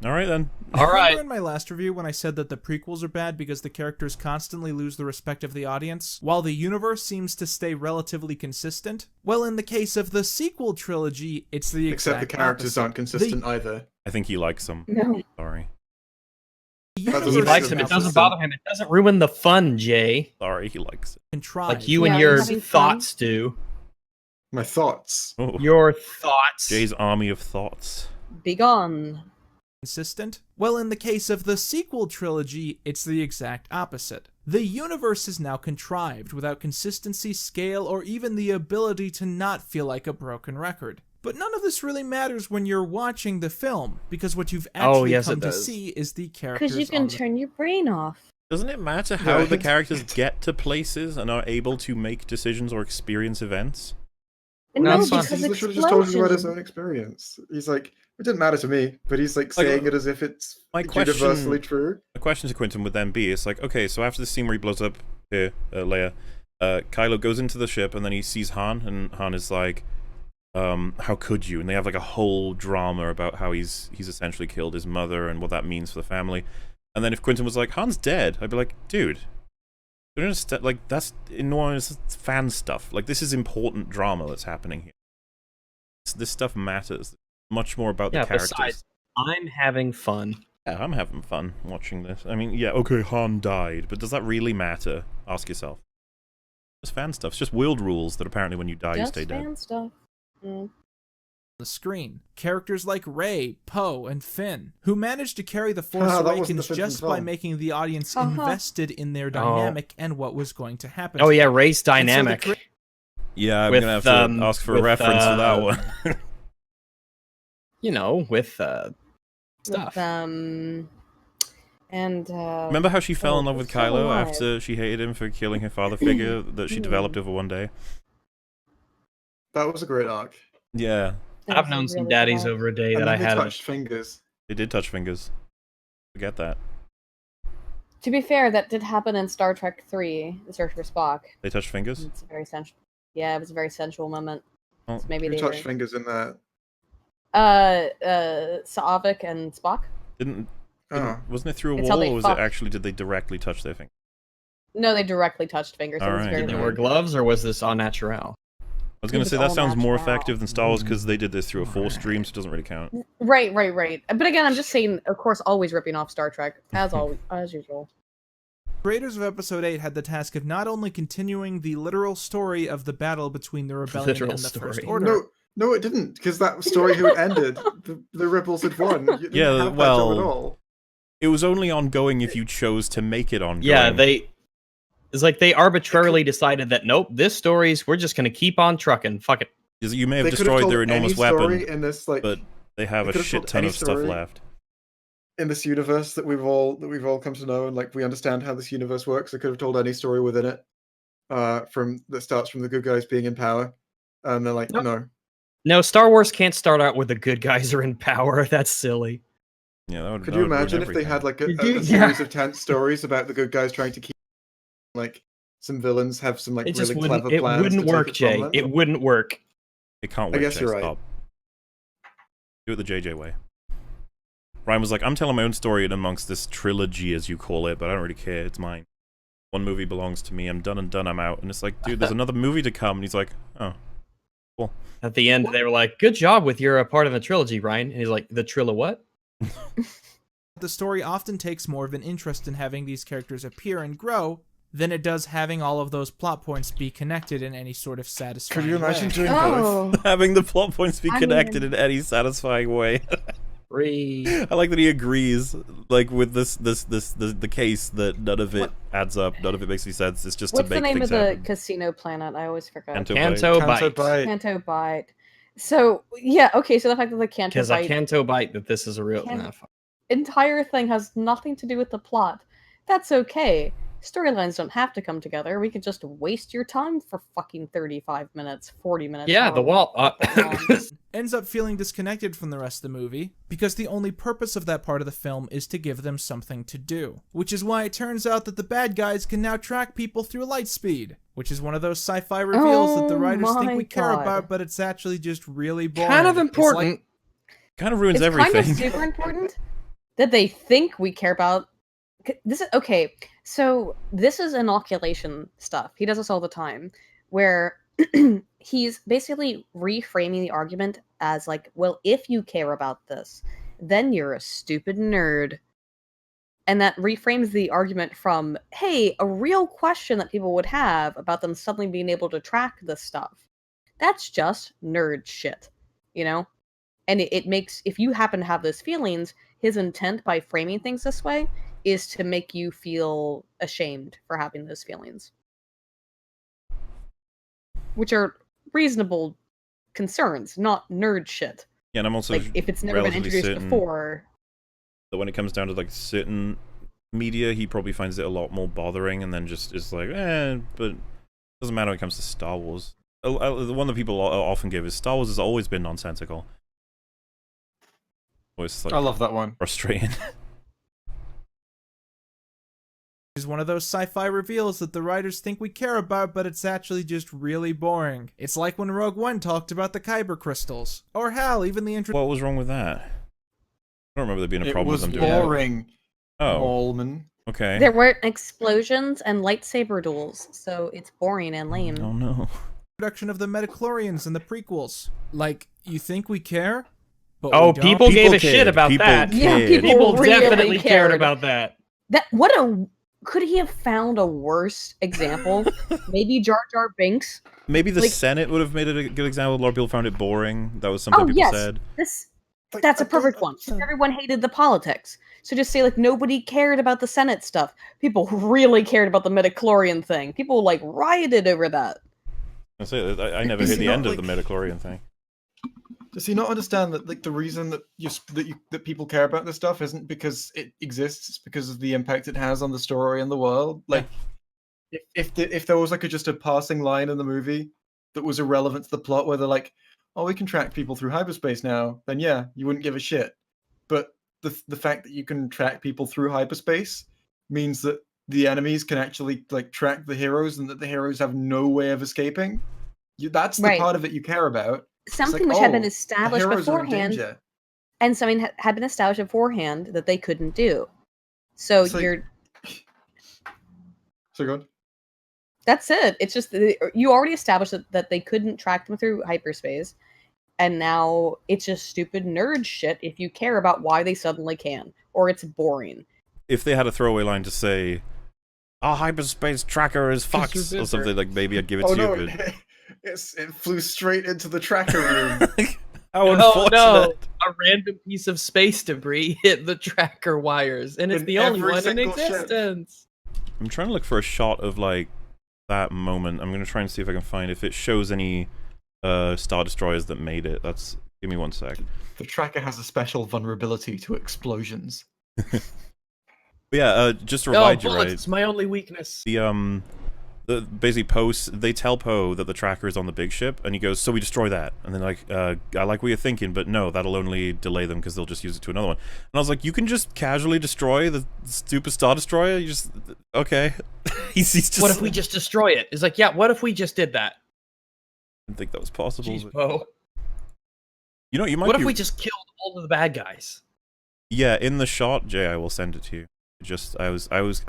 All right, then. All right. Remember in my last review when I said that the prequels are bad because the characters constantly lose the respect of the audience, while the universe seems to stay relatively consistent? Well, in the case of the sequel trilogy, it's the exact Except the characters aren't consistent either. I think he likes them. No. Sorry. He likes them. It doesn't bother him. It doesn't ruin the fun, Jay. Sorry, he likes it. Like you and your thoughts do. My thoughts. Oh. Your thoughts. Jay's army of thoughts. Be gone. Consistent? Well, in the case of the sequel trilogy, it's the exact opposite. The universe is now contrived, without consistency, scale, or even the ability to not feel like a broken record. But none of this really matters when you're watching the film, because what you've actually come to see is the characters. Because you can turn your brain off. Doesn't it matter how the characters get to places and are able to make decisions or experience events? No, he's literally just talking about his own experience. He's like, it didn't matter to me, but he's like saying it as if it's universally true. The question to Quinton would then be, it's like, okay, so after the scene where he blows up Leia, Kylo goes into the ship and then he sees Han, and Han is like, how could you? And they have like a whole drama about how he's essentially killed his mother and what that means for the family. And then if Quinton was like, Han's dead, I'd be like, dude, like that's enormous fan stuff. Like this is important drama that's happening here. This stuff matters much more about the characters. Besides, I'm having fun. Yeah, I'm having fun watching this. I mean, yeah, okay, Han died, but does that really matter? Ask yourself. It's fan stuff. It's just world rules that apparently when you die, you stay dead. Just fan stuff. The screen. Characters like Rey, Poe, and Finn, who managed to carry the Force Awakens just by making the audience invested in their dynamic and what was going to happen. Oh yeah, Rey's dynamic. Yeah, I'm gonna have to ask for a reference for that one. You know, with stuff. And remember how she fell in love with Kylo after she hated him for killing her father figure that she developed over one day? That was a great arc. Yeah. I've known some daddies over a day that I had. They touched fingers. They did touch fingers. Forget that. To be fair, that did happen in Star Trek 3, The Search for Spock. They touched fingers? It's a very sensual. Yeah, it was a very sensual moment. Oh. So maybe Who they touched fingers in that? Saavik and Spock. Wasn't it through a wall, or was it actually, did they directly touch their fingers? No, they directly touched fingers. All right. Did they wear gloves, or was this all natural? I was going to say, that sounds more effective than Star Wars because they did this through a Force stream, so it doesn't really count. Right. But again, I'm just saying, of course, always ripping off Star Trek, as usual. Creators of Episode 8 had the task of not only continuing the literal story of the battle between the Rebellion and the First Order. No, it didn't, because that story had ended. The rebels had won. You didn't have that job at all. It was only ongoing if you chose to make it ongoing. Yeah, it's like they arbitrarily decided that, nope, this story's, we're just going to keep on trucking. Fuck it. You may have destroyed their enormous weapon, in this, like, but they have a shit ton of stuff left. In this universe that we've all come to know, and like we understand how this universe works, they could have told any story within it, that starts from the good guys being in power, and they're like, no. No, Star Wars can't start out with the good guys are in power. That's silly. Yeah, could you imagine if they had like a series of tense stories about the good guys trying to keep like some villains have some like really clever plans? It wouldn't work, Jay. It wouldn't work. It can't work. I guess Jay. you're right. Stop. Do it the JJ way. Ryan was like, I'm telling my own story in amongst this trilogy, as you call it, but I don't really care. It's mine. One movie belongs to me. I'm done and done. I'm out. And it's like, dude, there's another movie to come. And he's like, oh, cool. At the end, they were like, good job with your part of the trilogy, Ryan. And he's like, the Trilla what? The story often takes more of an interest in having these characters appear and grow than it does having all of those plot points be connected in any sort of satisfying way. Could you imagine doing both? Having the plot points be connected in any satisfying way. Agree. I like that he agrees, like with the case that none of it adds up, none of it makes any sense. It's just What's to the make name things of the happen. casino planet? I always forget. Canto Canto Canto bite. bite. Canto Bite. So yeah, okay. So the fact that the Canto Because I Bite canto bite that this is a real. Can- Nah, fuck. entire thing has nothing to do with the plot. That's okay. Storylines don't have to come together. We could just waste your time for fucking 35 minutes, 40 minutes. Yeah, the however wall. long. Ends up feeling disconnected from the rest of the movie because the only purpose of that part of the film is to give them something to do. Which is why it turns out that the bad guys can now track people through light speed, which is one of those sci-fi reveals that the Oh writers think my we care God. about, but it's actually just really boring. kind of It's important. like- Kind of ruins It's everything. kind of super important that they think we care about. This is okay. So this is inoculation stuff. He does this all the time, where he's basically reframing the argument as like, well, if you care about this, then you're a stupid nerd. And that reframes the argument from, hey, a real question that people would have about them suddenly being able to track this stuff. That's just nerd shit, you know? And it makes, if you happen to have those feelings, his intent by framing things this way is to make you feel ashamed for having those feelings. Which are reasonable concerns, not nerd shit. Yeah, and I'm also Like, if it's never been relatively introduced certain before. that when it comes down to like certain media, he probably finds it a lot more bothering, and then just is like, but it doesn't matter when it comes to Star Wars. The one that people often give is Star Wars has always been nonsensical. Always like I love that one. frustrating. is one of those sci-fi reveals that the writers think we care about, but it's actually just really boring. It's like when Rogue One talked about the Kyber crystals. Or hell, even the intro. What was wrong with that? I don't remember there being a It problem was with them doing that. boring, Oh, Allman. okay. There weren't explosions and lightsaber duels, so it's boring and lame. Oh no. Production of the Metachlorians and the prequels. Like, you think we care? But Oh, we don't. people gave a cared. shit about People that. Yeah, cared. People really definitely cared cared. about that. That could he have found a worse example? Maybe Jar Jar Binks. Maybe the Like- Senate would have made it a good example. A lot of people found it boring. That was something Oh people yes, said. that's a perfect one. Everyone hated the politics, so just say like nobody cared about the Senate stuff. People really cared about the midichlorian thing. People like rioted over that. I never Is heard he the not, end of like- the midichlorian thing. Does he not understand that like the reason that that people care about this stuff isn't because it exists, it's because of the impact it has on the story and the world? Like, if there was like just a passing line in the movie that was irrelevant to the plot, where they're like, "Oh, we can track people through hyperspace now," then yeah, you wouldn't give a shit. But the fact that you can track people through hyperspace means that the enemies can actually like track the heroes, and that the heroes have no way of escaping. That's the Right. part of it you care about. Something like, which had been oh, the established heroes are in beforehand, danger. and something had been established beforehand that they couldn't do. So It's like- you're So good. that's it. It's just you already established that they couldn't track them through hyperspace, and now it's just stupid nerd shit if you care about why they suddenly can, or it's boring. If they had a throwaway line to say, "Our hyperspace tracker is fucked," or something, like maybe I'd give it Oh to no! you. But It flew straight into the tracker room. how Oh unfortunate! no! A random piece of space debris hit the tracker wires, and it's In the only every one in single ship. existence. I'm trying to look for a shot of like that moment. I'm gonna try and see if I can find if it shows any Star Destroyers that made it. That's give me 1 sec. The tracker has a special vulnerability to explosions. But yeah, just to Oh, remind you, bullets! right? It's my only weakness. The basically they tell Poe that the tracker is on the big ship, and he goes, "So we destroy that." And then like, I like what you're thinking, but no, that'll only delay them because they'll just use it to another one. And I was like, you can just casually destroy the stupid Star Destroyer. You just okay. he's just. What if we just destroy it? It's like, yeah. What if we just did that? I didn't think that was possible. Jeez, but- Poe. You know, you might. What if be- we just killed all of the bad guys? Yeah, in the shot, Jay, I will send it to you. Just I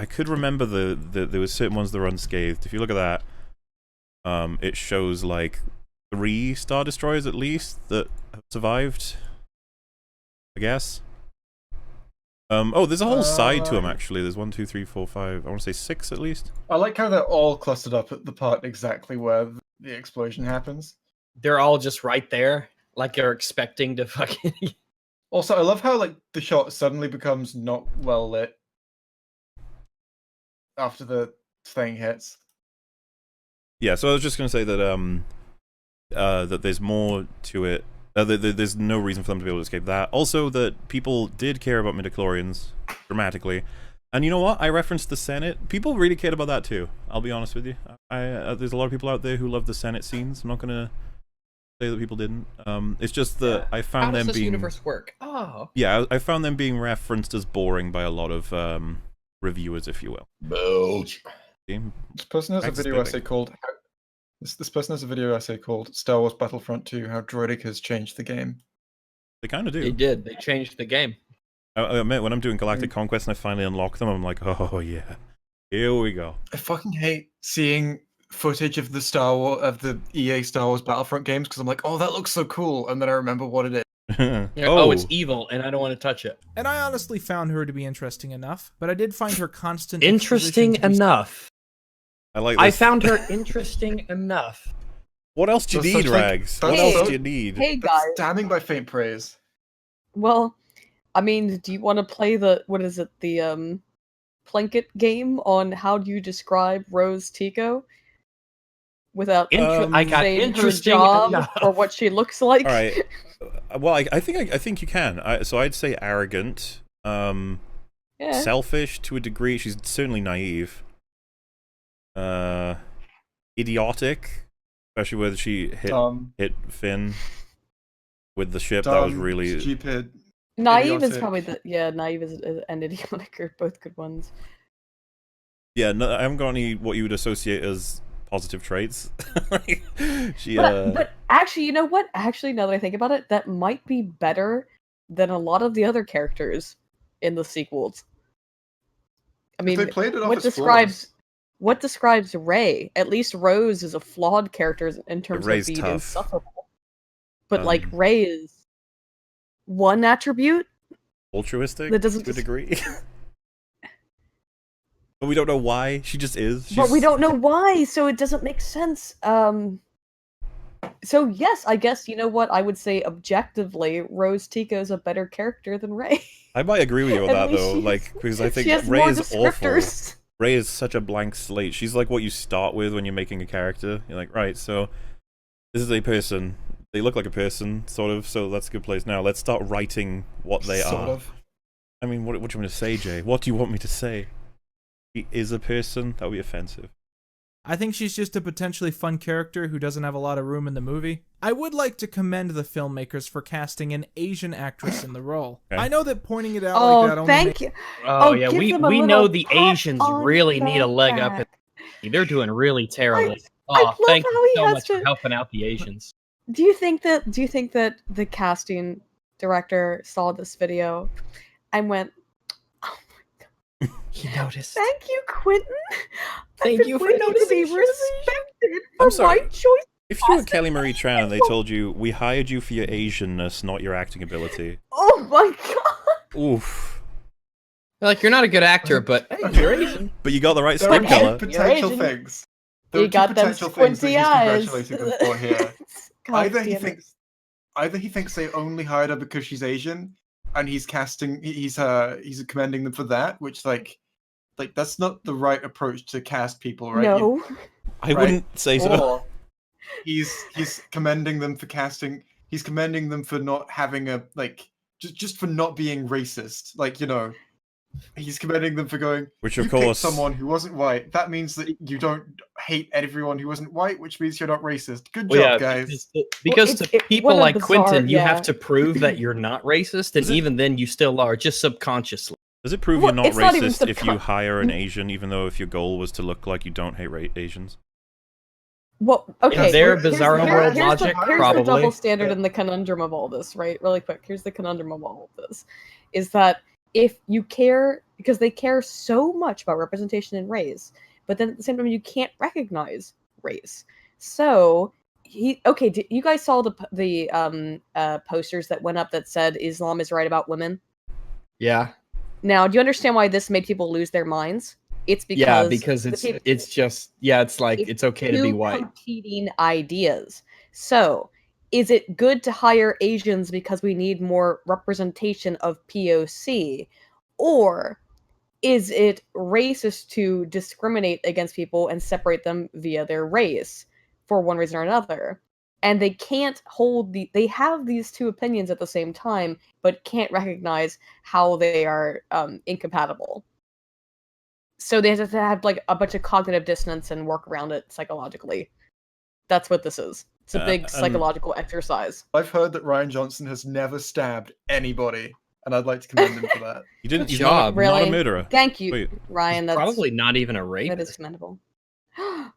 could remember there was certain ones that were unscathed. If you look at that, it shows like 3 Star Destroyers at least that have survived. I guess. Oh, there's a whole side to them actually. There's 1, 2, 3, 4, 5. I want to say 6 at least. I like how they're all clustered up at the part exactly where the explosion happens. They're all just right there, like they're expecting to fucking. Also, I love how like the shot suddenly becomes not well lit after the thing hits. Yeah, so I was just gonna say that that there's more to it. There's no reason for them to be able to escape that. Also, that people did care about midichlorians dramatically, and you know what? I referenced the Senate. People really cared about that too. I'll be honest with you. There's a lot of people out there who love the Senate scenes. I'm not gonna say that people didn't. It's just that I found How does them this being universe work? Oh, yeah, I found them being referenced as boring by a lot of reviewers, if you will. This person has a video essay called. This person has a video essay called "Star Wars Battlefront 2: How Droidic Has Changed the Game." They kind of do. they did. They changed the game. I admit, when I'm doing Galactic Conquest and I finally unlock them, I'm like, oh yeah, here we go. I fucking hate seeing footage of the EA Star Wars Battlefront games because I'm like, oh, that looks so cool, and then I remember what it is. Oh, it's evil, and I don't want to touch it. And I honestly found her to be interesting enough, but I did find her constant Interesting exposition to be- enough. I like this. I found her interesting enough. What else do you That's need, such, like, Rags? that's What else so- do you need? Hey That's guys. damning by faint praise. Well, I mean, do you want to play the the Plinkett game on how do you describe Rose Tico without I got saying her interesting job enough. or what she looks like? All right. Well, I think you can. So I'd say arrogant, Yeah. selfish to a degree. She's certainly naive. Idiotic, especially when she hit Finn with the ship. That was Dumb, really stupid. Naive is idiotic. probably naive and idiotic are both good ones. Yeah. No, I haven't got any what you would associate as positive traits. She But actually, you know what? Actually, now that I think about it, that might be better than a lot of the other characters in the sequels. I mean, They played it off what as describes Rey? At least Rose is a flawed character in terms Rey's of being tough. insufferable. But like Um, Rey is one attribute altruistic that doesn't to a just- degree. But we don't know why. She just is. but we She's- don't know why, so it doesn't make sense. So yes, I guess you know what I would say objectively, Rose Tico is a better character than Rey. I might agree with you on At that least though. she's- Like, because I think she has Rey more is awful. descriptors. Rey is such a blank slate. She's like what you start with when you're making a character. You're like, right, so this is a person. They look like a person, sort of. So that's a good place. Now let's start writing what they Sort are. of. I mean, what do you want me to say, Jay? What do you want me to say? He is a person. That would be offensive. I think she's just a potentially fun character who doesn't have a lot of room in the movie. I would like to commend the filmmakers for casting an Asian actress in the role. Okay. I know that pointing it out like that Oh, only thank you. Oh, Oh, yeah, give we them a know little the pat Asians on really the need a leg up. back. They're doing really terribly. I Oh, love thank how you he so has much for to- helping out the Asians. Do you think that the casting director saw this video and went, "Oh my god, He noticed. thank you, Quinton. Thank I've you been for waiting to be noticing. respected I'm for sorry. my choice." If you were Kelly Marie Tran and they told you, we hired you for your Asianness, not your acting ability. Oh my god. Oof. They're like, you're not a good actor, but hey, you're Asian. But you got the right There skin are color. two potential Asian. things. There You are two got them potential things that squinty he's eyes. congratulating them for here. God Either he damn it. thinks they only hired her because she's Asian, and he's commending them for that, which like that's not the right approach to cast people, right? No. I Right. wouldn't say so. Or he's commending them for casting. He's commending them for not having a just for not being racist. Like, you know, he's commending them for going. Which, You of picked course, someone who wasn't white. That means that you don't hate everyone who wasn't white, which means you're not racist. Good job, guys. Because Well, to what people a like bizarre- Quinton, you yeah. have to prove that you're not racist, and Is it- even then, you still are, just subconsciously. does it prove Well, you're not it's not even racist if you subcon- hire an Asian, even though if your goal was to look like you don't hate Asians? Well, okay. In their here's- bizarre here's- world here's logic, here's probably. the double standard Yeah. and the conundrum of all this, right? Really quick. Here's the conundrum of all of this: is that if you care, because they care so much about representation in race, but then at the same time you can't recognize race. So you guys saw the posters that went up that said Islam is right about women? Yeah, Now, do you understand why this made people lose their minds? It's because yeah, because the it's just it's like it's it's okay to be two white. competing ideas. So is it good to hire Asians because we need more representation of POC? Or is it racist to discriminate against people and separate them via their race for one reason or another? And they can't they have these two opinions at the same time, but can't recognize how they are incompatible. So they have to have like a bunch of cognitive dissonance and work around it psychologically. That's what this is. It's a big psychological exercise. I've heard that Ryan Johnson has never stabbed anybody, and I'd like to commend him for that. He didn't. He's job. not Really? a murderer. Thank you, Wait. Ryan. That's Probably not even a that is rapist. commendable.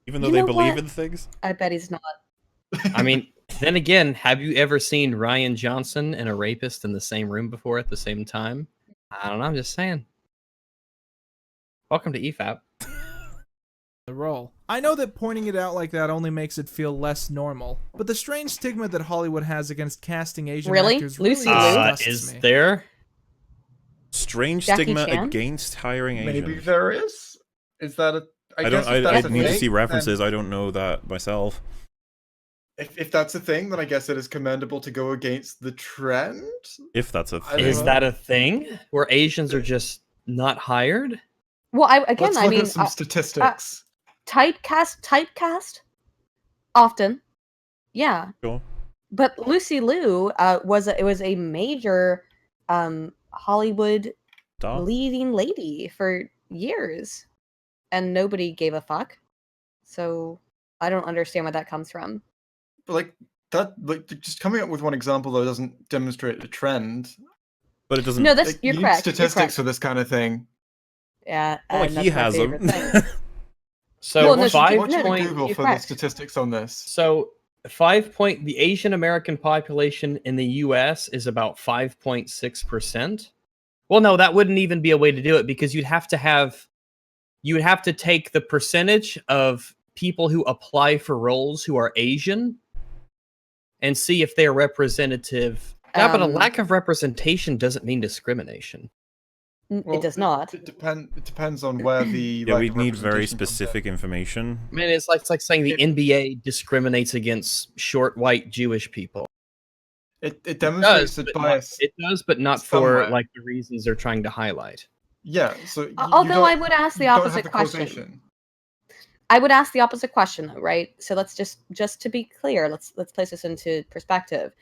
Even though You they know believe what? in things. I bet he's not. I mean, then again, have you ever seen Ryan Johnson and a rapist in the same room before at the same time? I don't know. I'm just saying. Welcome to E EFAP. The role. I know that pointing it out like that only makes it feel less normal, but the strange stigma that Hollywood has against casting Asian Really? actors Lucy really Liu? disgusts Is me. there? Strange Jackie stigma Chan? against hiring Asians. Maybe there is. Is that a? I guess don't. if I that's a need to thing, see references. then- I don't know that myself. If that's a thing, then I guess it is commendable to go against the trend. If that's a I thing. don't Is know. that a thing where Asians are just not hired? Well, Let's I look mean, at some statistics. typecast often, yeah. Sure. But Lucy Liu was a major Hollywood Duh. leading lady for years, and nobody gave a fuck. So I don't understand where that comes from. But just coming up with one example though doesn't demonstrate the trend. But it doesn't. No, that's Like, you're you correct. need You're statistics correct. for this kind of thing. Yeah, Not like and he that's my has them. favorite thing. So Well, no, Watch five watch the point. Google you're for the correct. statistics on this. So 5 point. The Asian American population in the U.S. is about 5.6%. Well, no, that wouldn't even be a way to do it because you would have to take the percentage of people who apply for roles who are Asian and see if they're representative. Yeah, but a lack of representation doesn't mean discrimination. It does not. It depends on where the. Yeah, lack we of need very representation comes in. specific information. I mean, it's like saying the NBA discriminates against short white Jewish people. It It demonstrates does, the but bias. it does, but not somewhere. for like the reasons they're trying to highlight. Yeah, so Although I would ask the you don't have opposite the question. causation. I would ask the opposite question, though, right? So let's just to be clear, let's place this into perspective.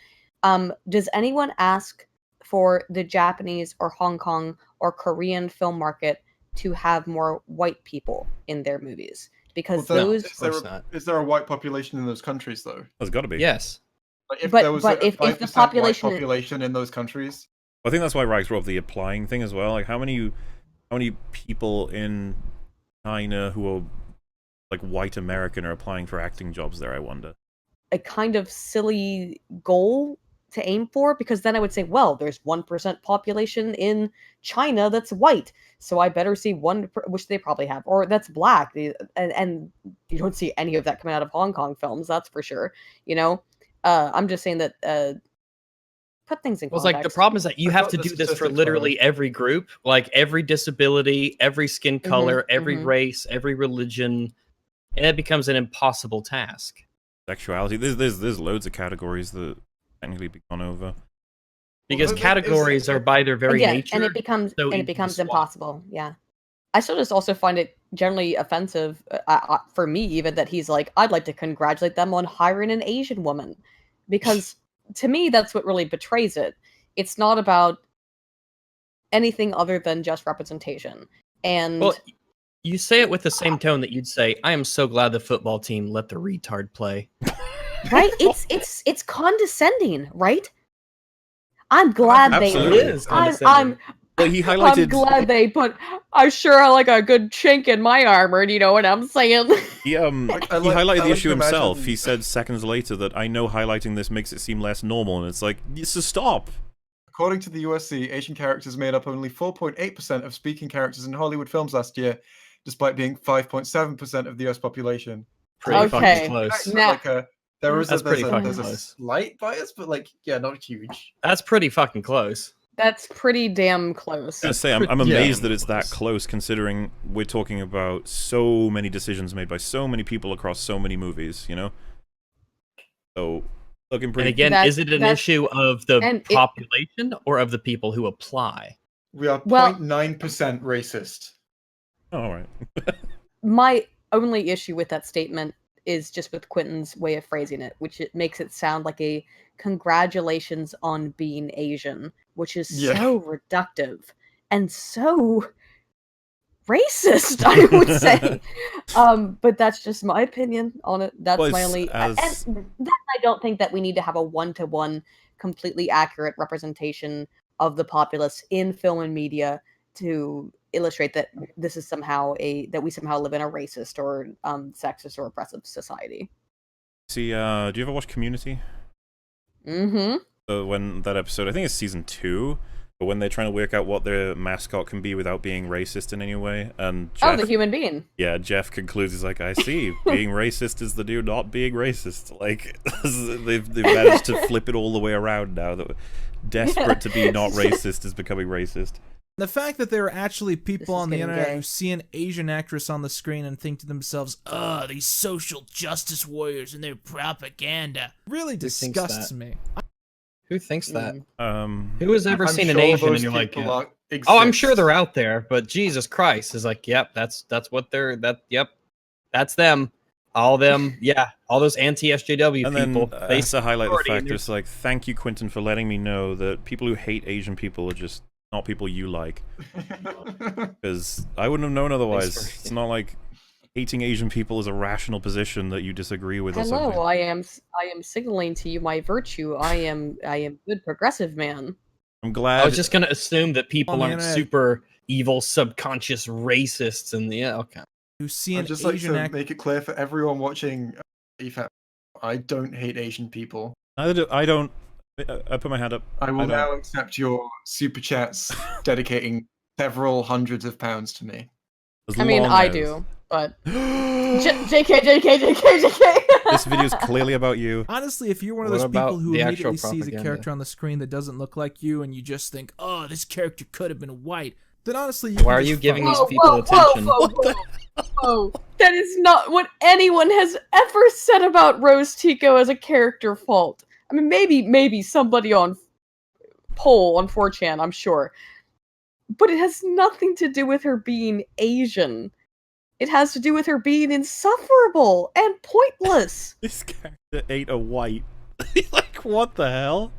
Does anyone ask for the Japanese or Hong Kong or Korean film market to have more white people in their movies? Because Well, then, those, is there a white population in those countries though? There's got to be. Yes. Like, if But- there was but a if the 5% population- white population in those countries, I think that's why Rags brought up the applying thing as well. Like, how many people in China who are like white American are applying for acting jobs there? I wonder. a kind of silly goal to aim for, because then I would say, well, there's 1% population in China that's white, so I better see which they probably have, or that's black, and you don't see any of that coming out of Hong Kong films, that's for sure. You know, I'm just saying that put things in Well, context. it's like the problem is that you I have thought to the do this for statistics literally every group, like every disability, every skin color, every mhm. race, every religion, and it becomes an impossible task. Sexuality. There's loads of categories that technically be gone over. Because but is- categories are by their very Again, nature. and it becomes so easy to swap. impossible. Yeah, I still just also find it generally offensive for me, even that he's like, I'd like to congratulate them on hiring an Asian woman, because to me that's what really betrays it. It's not about anything other than just representation. And Well, you say it with the same tone that you'd say, "I am so glad the football team let the retard play." right, it's condescending, right? I'm glad they Absolutely. It is I'm condescending. Well, he I'm highlighted. glad they put. I sure like a good chink in my armor. You know what I'm saying? He I he like- highlighted I the like issue to himself. imagine- He said seconds later that I know highlighting this makes it seem less normal, and it's like, so stop. according to the USC, Asian characters made up only 4.8% of speaking characters in Hollywood films last year, despite being 5.7% of the US population. Pretty Okay. fucking close. Now- Like there's That's pretty fucking there's a close. slight bias, but like, yeah, not huge. That's pretty fucking close. That's pretty damn close. I was gonna say, I'm Yeah. amazed that it's that close, considering we're talking about so many decisions made by so many people across so many movies, you know? So, Looking And pretty. again, is it an That's- issue of the and it- population or of the people who apply? We are Well- 0.9% racist. Oh, all right. My only issue with that statement is just with Quinton's way of phrasing it, which it makes it sound like a congratulations on being Asian, which is Yeah. so reductive and so racist, I would say. But that's just my opinion on it. That's Well, my it's only. as- And then I don't think that we need to have a one-to-one, completely accurate representation of the populace in film and media to illustrate that this is somehow that we somehow live in a racist or sexist or oppressive society. See, do you ever watch Community? Mm-hmm. When that episode, I think it's season 2, but when they're trying to work out what their mascot can be without being racist in any way, and Jeff, The human being. yeah, Jeff concludes, he's like, I see, being racist is the new not being racist. Like, they've managed to flip it all the way around now, that desperate to be not racist is becoming racist. The fact that there are actually people is on the getting internet gay. who see an Asian actress on the screen and think to themselves, "Ugh, these social justice warriors and their propaganda," really thinks disgusts that? me. Who thinks that? Who has ever I'm seen an sure Asian those and you're like, people yeah. are- Oh, I'm sure exist. they're out there, but Jesus Christ is like, yep, that's what they're yep, that's them, all them, yeah, all those anti-SJW And people. then I have to highlight the authority fact and there's like, thank you, Quinton, for letting me know that people who hate Asian people are just not people you like. Because I wouldn't have known otherwise. Thanks for- It's not like hating Asian people is a rational position that you disagree with or something. Hello, I am signaling to you my virtue. I am good progressive man. I'm glad. I was just gonna assume that people On the aren't internet. super evil, subconscious racists, and yeah, okay. Who see I'd an just like Asian to actress. make it clear for everyone watching EFAP, I don't hate Asian people. Neither do I. Don't. I put my hand up. I will don't. now accept your super chats dedicating several hundreds of pounds to me. As I mean, long I as- do, but JK. This video is clearly about you. Honestly, if you're one of What those people about who the immediately actual sees a propaganda? character on the screen that doesn't look like you and you just think, "Oh, this character could have been white," then honestly, you Why can are just you giving fuck these off. people attention? Whoa. That is not what anyone has ever said about Rose Tico as a character fault. I mean, maybe somebody on poll on 4chan, I'm sure. But it has nothing to do with her being Asian. It has to do with her being insufferable and pointless. This character ain't a white. Like, what the hell?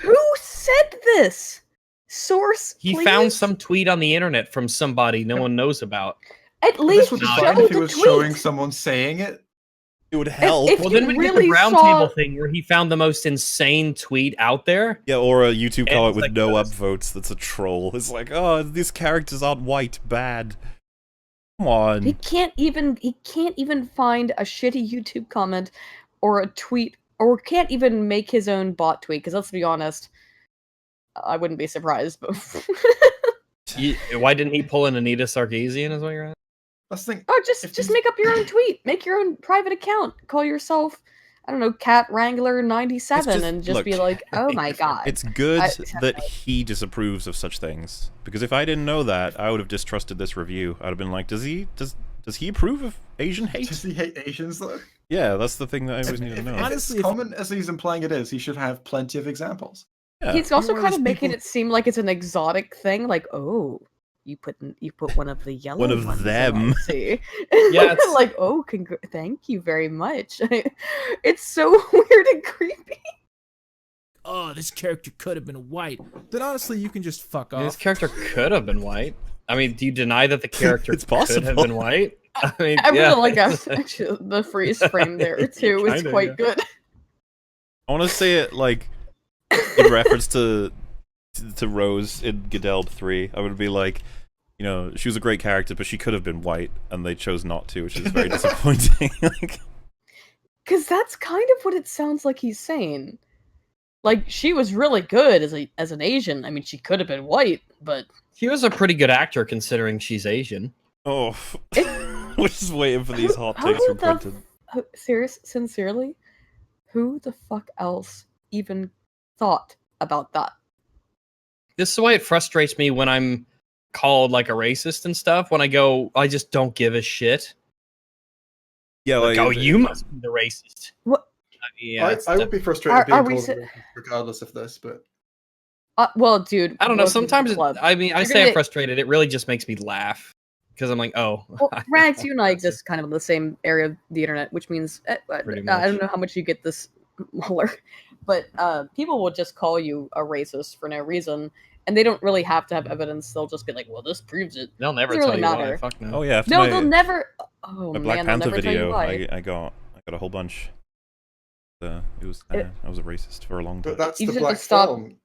Who said this? Source, He please? found some tweet on the internet from somebody no one knows about. At This least would be show fine if he the was tweet. showing someone saying it. It would help. if Well, you then we get really the saw- roundtable thing where he found the most insane tweet out there. Yeah, or a YouTube And comment it's with like no this. upvotes that's a troll. It's like, oh, these characters aren't white, bad. Come on. He can't even find a shitty YouTube comment or a tweet, or can't even make his own bot tweet. Because let's be honest, I wouldn't be surprised. But Why didn't he pull in Anita Sarkeesian? Is what you're at? That's the thing. oh, If just he's- make up your own tweet, make your own private account, call yourself, I don't know, Cat Wrangler 97, just- and just look, be like, oh my god. It's good I- that he disapproves of such things. Because if I didn't know that, I would have distrusted this review. I'd have been like, does he approve of Asian hate? Does he hate Asians though? Yeah, that's the thing that I always need to know. If Honestly, it's if- common as he's implying it is, he should have plenty of examples. Yeah. He's also one of kind those of making people- it seem like it's an exotic thing, like, oh, you put one of the yellow One of ones in, them. I see. Yeah, it's- like, oh, thank you very much. It's so weird and creepy. "Oh, this character could have been white," then honestly, you can just fuck This off. character could have been white. I mean, do you deny that the character It's could have possible. been white? I mean, I yeah. really like actually the freeze frame there too is Kinda, quite yeah. good. I want to say it like in reference to Rose in Godelb 3. I would be like, you know, she was a great character, but she could have been white, and they chose not to, which is very disappointing. Like, Because that's kind of what it sounds like he's saying. Like, she was really good as an Asian. I mean, she could have been white, but She was a pretty good actor considering she's Asian. oh, we're just waiting for these hot takes from Quinton. Sincerely, who the fuck else even thought about that? This is why it frustrates me when I'm called like a racist and stuff. When I go, I just don't give a shit. Yeah, Like, like oh, you must be the racist. What? Yeah, I would be frustrated being Are we called s- a racist regardless of this, but well, dude, I don't know. welcome to the Sometimes club. I mean, I You're say I'm gonna- frustrated. It really just makes me laugh because I'm like, oh, Well, Rags, you and I exist kind of in the same area of the internet, which means Pretty I don't much. know how much you get this, Muller, but people will just call you a racist for no reason, and they don't really have to have evidence. They'll just be like, "Well, this proves it." they'll never Doesn't tell really you why. matter. Fuck no. Oh yeah, after No, my, they'll never. Oh my Black man, Panther they'll never tell you video, why. I got a whole bunch. It was I was a racist for a long time. but that's You the just have to black stop- film.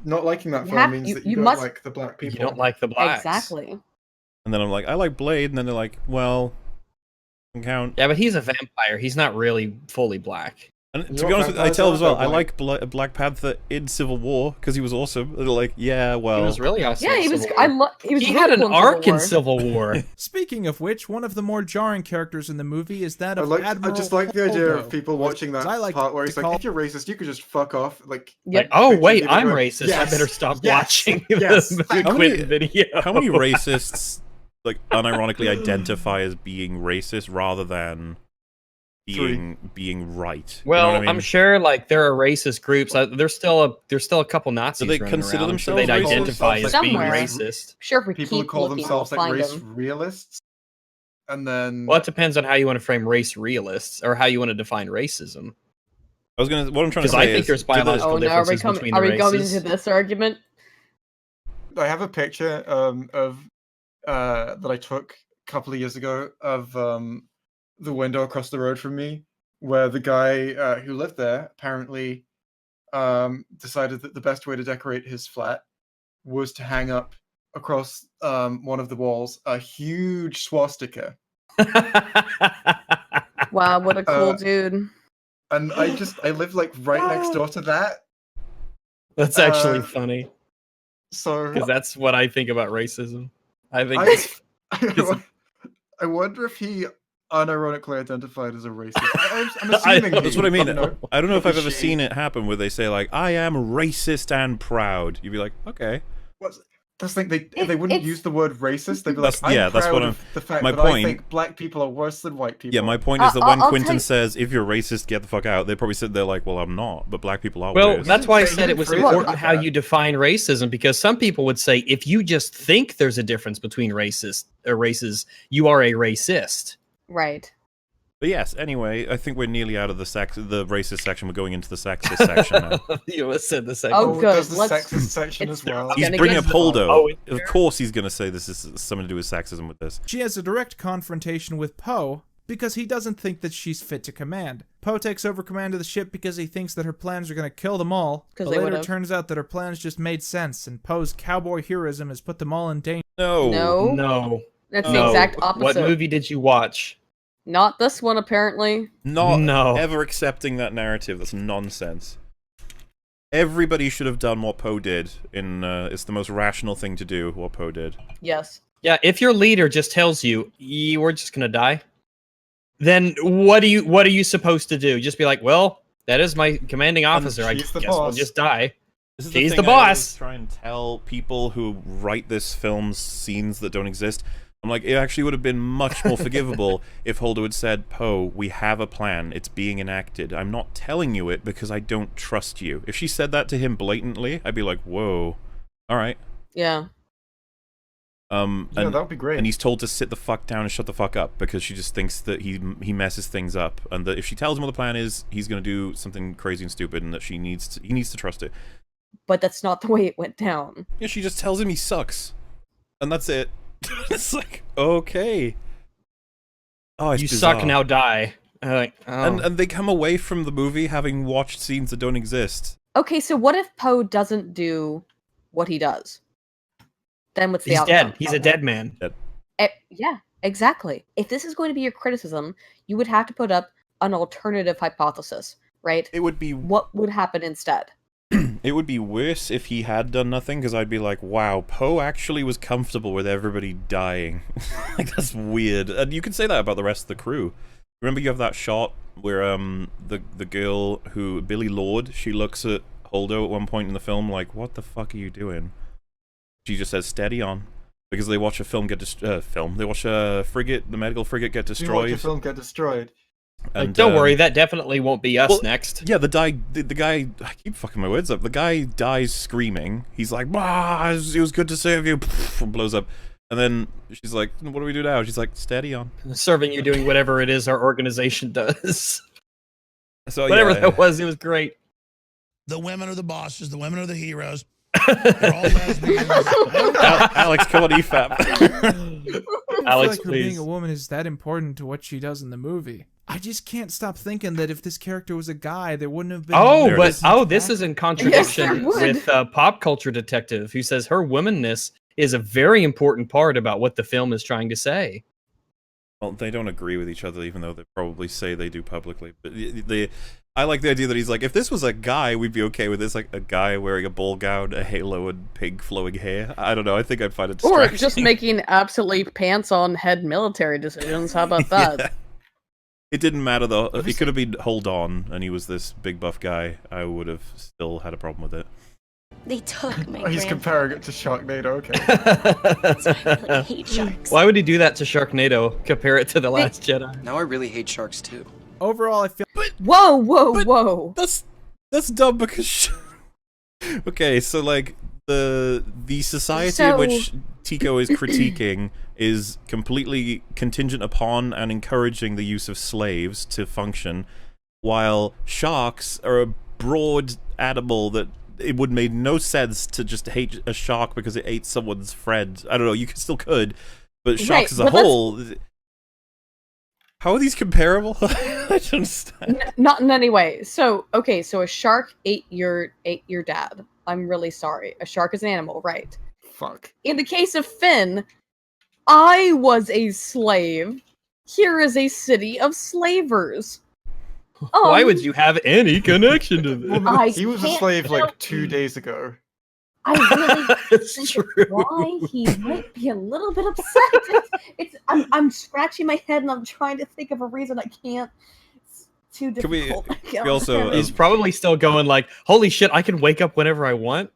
Not liking that You film have- means you- that you you don't must- like the black people. You don't like the blacks. Exactly. And then I'm like, I like Blade, and then they're like, well, doesn't count. Yeah, but he's a vampire. He's not really fully black. And You to know be what honest with you, I vampires tell them are? as well, They're I white. like Black Panther in Civil War because he was awesome. And they're like, yeah, well, He was really awesome. Yeah, in he was. Civil I War. love. He was. He really had an cool arc in War. Civil War. Speaking of which, one of the more jarring characters in the movie is that of I Admiral just like the idea Holdo, of people or watching that as I like part where to he's like, call- if you're racist, you could just fuck off. Like, Yep. Like, oh Picture wait, people I'm going, racist. "Yes, I better stop yes, watching yes." the How many- Quinton video. how many racists like unironically identify as being racist rather than being right? Well, you know what I mean? I'm sure like there are racist groups. There's still a couple Nazis. they running consider around, themselves so they'd racist? identify as being Somewhere. racist. Sure, if we people who keep call looking, themselves we'll like find race them. realists, and then Well, it depends on how you want to frame race realists or how you want to define racism. what I'm trying to Because say I think is, there's do the- biological Oh no, are we differences coming? between Are the we going races. into this argument? I have a picture of that I took a couple of years ago of the window across the road from me, where the guy who lived there apparently decided that the best way to decorate his flat was to hang up across one of the walls a huge swastika. Wow, what a cool Uh, dude. And I live like right next door to that. That's actually Uh, funny So because that's what I think about racism. I think I wonder if he unironically identified as a racist. I'm assuming that's what I mean. you know. I don't know if I've ever She- seen it happen where they say like, I am racist and proud. You'd be like, okay. That's the thing, they wouldn't it's- use the word racist. They'd be like, That's- yeah, I'm that's proud what of the fact my that point- I think black people are worse than white people. Yeah, my point is that when I'll Quinton tell you- says, if you're racist, get the fuck out, they probably sit there like, well, I'm not, but black people are well, worse. that's why I He said it didn't was phrase it important like how that. you define racism because some people would say if you just think there's a difference between races, you are a racist. Right. But yes, anyway, I think we're nearly out of the racist section. We're going into the sexist section now. You almost said the second. Oh, Oh, good. there's the Let's- sexist section it's- as well. I'm He's gonna bringing get up Holdo. Oh, is Of course he's going to say this is something to do with sexism with this. She has a direct confrontation with Poe because he doesn't think that she's fit to command. Poe takes over command of the ship because he thinks that her plans are going to kill them all. 'Cause But they later it would've. turns out that her plans just made sense, and Poe's cowboy heroism has put them all in danger. No. No, No. that's No. the exact What opposite. movie did you watch? Not this one, apparently. Not No. ever accepting that narrative. That's nonsense. Everybody should have done what Poe did. It's the most rational thing to do, what Poe did. Yes. Yeah, if your leader just tells you, we're just gonna die, then what are you supposed to do? Just be like, well, that is my commanding officer. I she's guess the we'll boss. just die. This is He's thing the I always boss. try and tell people who write this film's scenes that don't exist. I'm like, it actually would have been much more forgivable if Holdo had said, Poe, we have a plan. It's being enacted. I'm not telling you it because I don't trust you. If she said that to him blatantly, I'd be like, whoa. All right. Yeah. Yeah, And, that would be great. and he's told to sit the fuck down and shut the fuck up because she just thinks that he messes things up, and that if she tells him what the plan is, he's gonna do something crazy and stupid, and that he needs to trust it. But that's not the way it went down. Yeah, she just tells him he sucks, and that's it. It's like, okay. Oh, it's You bizarre. suck, now die. Like, oh. And they come away from the movie having watched scenes that don't exist. Okay, so what if Poe doesn't do what he does? Then what's the he's outcome? dead. He's a dead man. Yeah, exactly. If this is going to be your criticism, you would have to put up an alternative hypothesis, right? It would be What would happen instead? It would be worse if he had done nothing, because I'd be like, wow, Poe actually was comfortable with everybody dying. Like, that's weird. And you can say that about the rest of the crew. Remember you have that shot where the girl who, Billy Lord, she looks at Holdo at one point in the film like, what the fuck are you doing? She just says, steady on. Because they watch a film get they watch a frigate, the medical frigate get Do you watch destroyed. your film get destroyed? And Don't worry, that definitely won't be us well, next. Yeah, the guy. I keep fucking my words up. The guy dies screaming. He's like, "Ah, it was good to serve you." And blows up. And then she's like, "What do we do now?" She's like, "Steady on." Serving you doing whatever it is our organization does. So Whatever yeah, that was, it was great. The women are the bosses. The women are the heroes. They're all lesbians. Alex, come on, EFAP. I don't Alex, feel like her being please. a woman is that important to what she does in the movie. I just can't stop thinking that if this character was a guy, there wouldn't have been. Oh, There it but is. this is in contradiction there would. with Pop Culture Detective, who says her womanness is a very important part about what the film is trying to say. Well, they don't agree with each other, even though they probably say they do publicly. But I like the idea that he's like, if this was a guy, we'd be okay with this. Like a guy wearing a ball gown, a halo, and pink flowing hair. I don't know. I think I'd find it Or distracting. just making absolutely pants on head military decisions. How about that? Yeah. It didn't matter though. He could have been hold on, and he was this big buff guy. I would have still had a problem with it. They took my Oh, he's grandfather. comparing it to Sharknado. Okay. I really hate sharks. Why would he do that to Sharknado? Compare it to The Last Jedi. Now I really hate sharks too. Overall, I feel. Whoa, whoa, But- whoa. That's dumb because. Okay, so like the society in So- which Tico is critiquing is completely contingent upon and encouraging the use of slaves to function, while sharks are a broad animal that it would make no sense to just hate a shark because it ate someone's friend. I don't know, you still could, but sharks Right, as a but let's- whole. How are these comparable? I don't understand. Not in any way. So, okay, so a shark ate your dad. I'm really sorry. A shark is an animal, right? Fuck. In the case of Finn, I was a slave. Here is a city of slavers. Why would you have any connection to this? Well, I he was a can't slave like help 2 you. days ago. I really It's think true. it's why he might be a little bit upset. I'm scratching my head and I'm trying to think of a reason. I can't. It's too Can we- difficult. I can't we also, understand. He's probably still going like, holy shit, I can wake up whenever I want.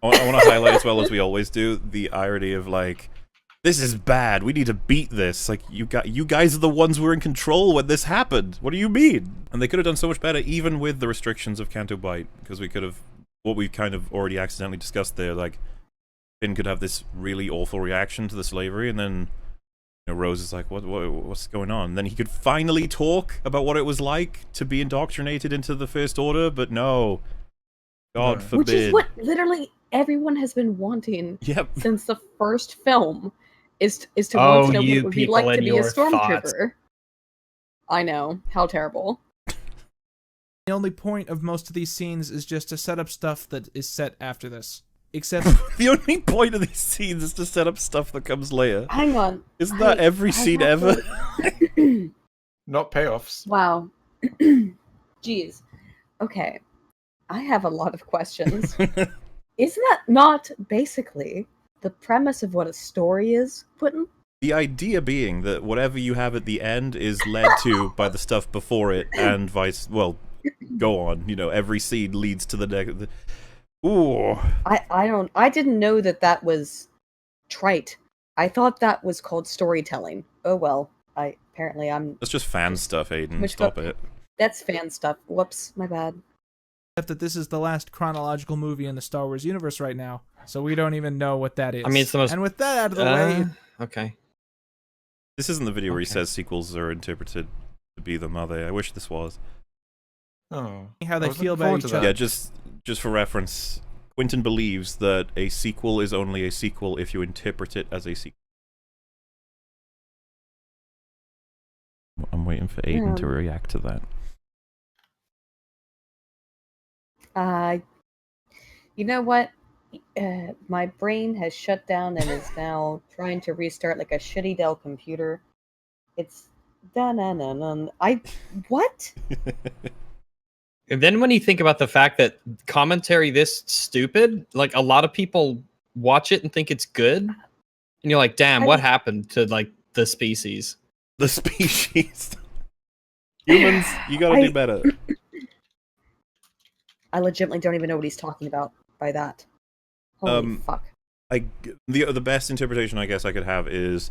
I want to highlight as well as we always do the irony of like, this is bad. We need to beat this. Like you guys are the ones who were in control when this happened. What do you mean? And they could have done so much better, even with the restrictions of Canto Bight, because we could have what we kind of already accidentally discussed there. Like Finn could have this really awful reaction to the slavery, and then Rose is like, what's going on? And then he could finally talk about what it was like to be indoctrinated into the First Order, but no. God No. forbid. Which is what literally everyone has been wanting Yep. since the first film is to Oh, want to know what you it would be people like to and be a your stormtrooper. thoughts. I know, how terrible. The only point of most of these scenes is just to set up stuff that is set after this. Except The only point of these scenes is to set up stuff that comes later. Hang on. Isn't that every I scene have ever? to- Not payoffs. Wow. Jeez. Okay. I have a lot of questions. Isn't that not basically the premise of what a story is, Quinton? The idea being that whatever you have at the end is led to by the stuff before it, and go on. Every scene leads to the next. Ooh. I didn't know that was trite. I thought that was called storytelling. Oh well. Apparently I'm That's just fan stuff, Ayden. Which Stop book? it. that's fan stuff. Whoops, my bad. that this is the last chronological movie in the Star Wars universe right now, so we don't even know what that is. I mean, it's the most- And with that out of the way, Okay. This isn't the video where he Okay. says sequels are interpreted to be them, are they? I wish this was. Oh. how I they was feel looking about forward each to other. Yeah, just for reference, Quinton believes that a sequel is only a sequel if you interpret it as a sequel. I'm waiting for Ayden to react to that. You know what? My brain has shut down and is now trying to restart like a shitty Dell computer. It's dun. What? And then when you think about the fact that commentary this stupid, like a lot of people watch it and think it's good, and you're like, damn, what happened to like the species? The species. Humans, you gotta do better. I legitimately don't even know what he's talking about by that. Holy fuck. The best interpretation I guess I could have is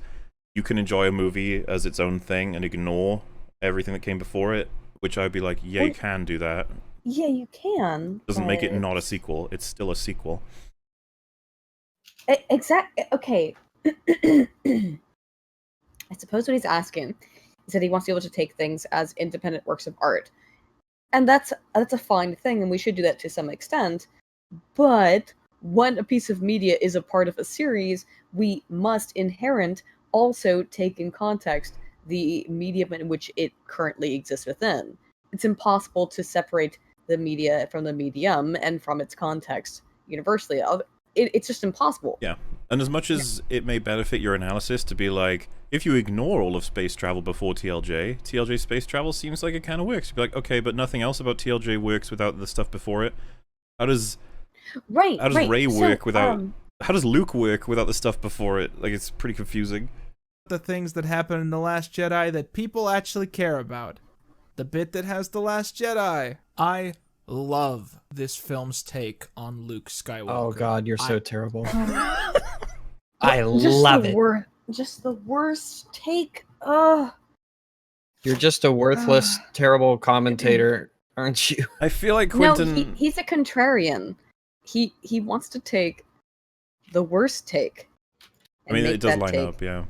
you can enjoy a movie as its own thing and ignore everything that came before it, which I'd be like, yeah, you can do that. Yeah, you can. Doesn't make it but- not a sequel. It's still a sequel. Exactly. Okay. I suppose what he's asking is that he wants to be able to take things as independent works of art, and that's a fine thing, and we should do that to some extent. But when a piece of media is a part of a series, we must inherent also take in context the medium in which it currently exists within. It's impossible to separate the media from the medium and from its context universally. It's just impossible. Yeah. And as much as it may benefit your analysis to be like, if you ignore all of space travel before TLJ space travel seems like it kind of works. You'd be like, okay, but nothing else about TLJ works without the stuff before it. How does Rey work without... How does Luke work without the stuff before it? Like, it's pretty confusing. The things that happen in The Last Jedi that people actually care about. The bit that has The Last Jedi. I love this film's take on Luke Skywalker. Oh god, you're so terrible. I love it. Just the worst take. You're just a worthless, terrible commentator, aren't you? I feel like Quinton... No, he's a contrarian. He wants to take the worst take. I mean, it does line up, yeah.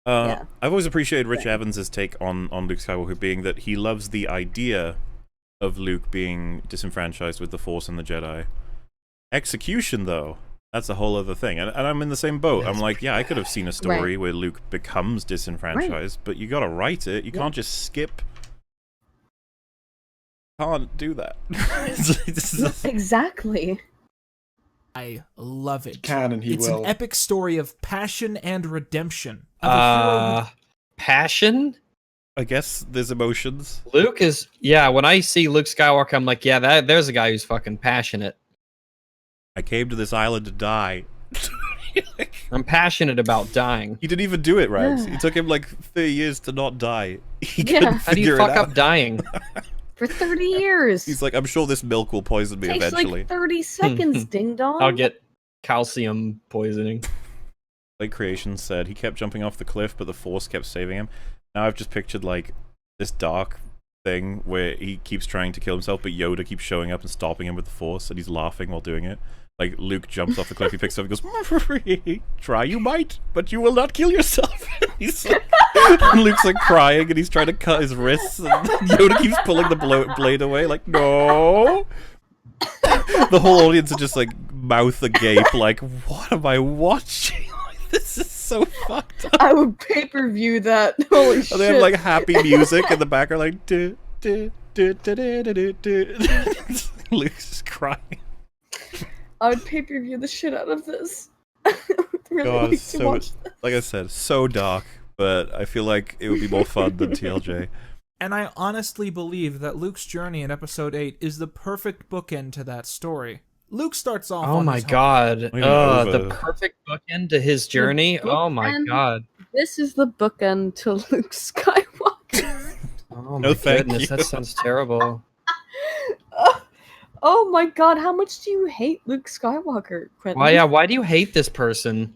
I've always appreciated Rich Evans' take on Luke Skywalker being that he loves the idea of Luke being disenfranchised with the Force and the Jedi. Execution, though, that's a whole other thing. And I'm in the same boat. I'm like, yeah, I could have seen a story where Luke becomes disenfranchised, but you gotta write it. You can't just skip. Can't do that. Exactly. I love it. He can and he it's will. An epic story of passion and redemption. Of a hero who... Passion? I guess there's emotions. Luke is... Yeah, when I see Luke Skywalker, I'm like, yeah, there's a guy who's fucking passionate. I came to this island to die. I'm passionate about dying. He didn't even do it, Rags. It took him like 30 years to not die. He Yeah. How do you fuck up dying? For 30 years. He's like, I'm sure this milk will poison me Takes eventually. like 30 seconds, ding dong. I'll get calcium poisoning. Like Creation said, he kept jumping off the cliff, but the Force kept saving him. Now I've just pictured like this dark thing where he keeps trying to kill himself, but Yoda keeps showing up and stopping him with the Force, and he's laughing while doing it. Like, Luke jumps off the cliff, he picks up and goes, try you might, but you will not kill yourself. He's like, and Luke's like crying, and he's trying to cut his wrists, and Yoda keeps pulling the blade away, like, no. The whole audience are just like, mouth agape, like, what am I watching? Like, this is so fucked up. I would pay-per-view that, holy shit. And they have like happy music in the background, like, do, do, do, do, do, do, do. Luke's just crying. I would pay-per-view the shit out of this. I would really God, like to watch this. like I said, so dark, but I feel like it would be more fun than TLJ. And I honestly believe that Luke's journey in Episode 8 is the perfect bookend to that story. Luke starts off Oh on my his god. Over. The perfect bookend to his journey. Oh my bookend. god. This is the bookend to Luke Skywalker. Oh No, my thank goodness, you. that sounds terrible. Oh my god, how much do you hate Luke Skywalker, Quinton? Why do you hate this person?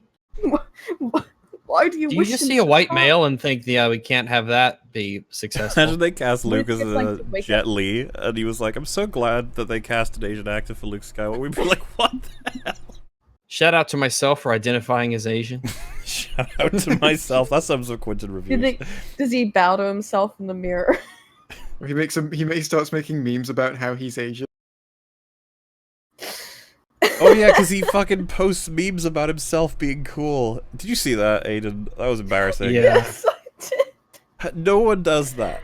Why do you Do you wish just him see a so white bad? male and think, yeah, we can't have that be successful? Imagine they cast What Luke if as it's like a to wake Jet up- Li, and he was like, I'm so glad that they cast an Asian actor for Luke Skywalker. We'd be like, what the hell? Shout out to myself for identifying as Asian. Shout out to myself. That's some of Quinton reviews. Does he bow to himself in the mirror? He starts making memes about how he's Asian. Oh yeah, because he fucking posts memes about himself being cool. Did you see that, Ayden? That was embarrassing. Yeah. Yes, I did. No one does that.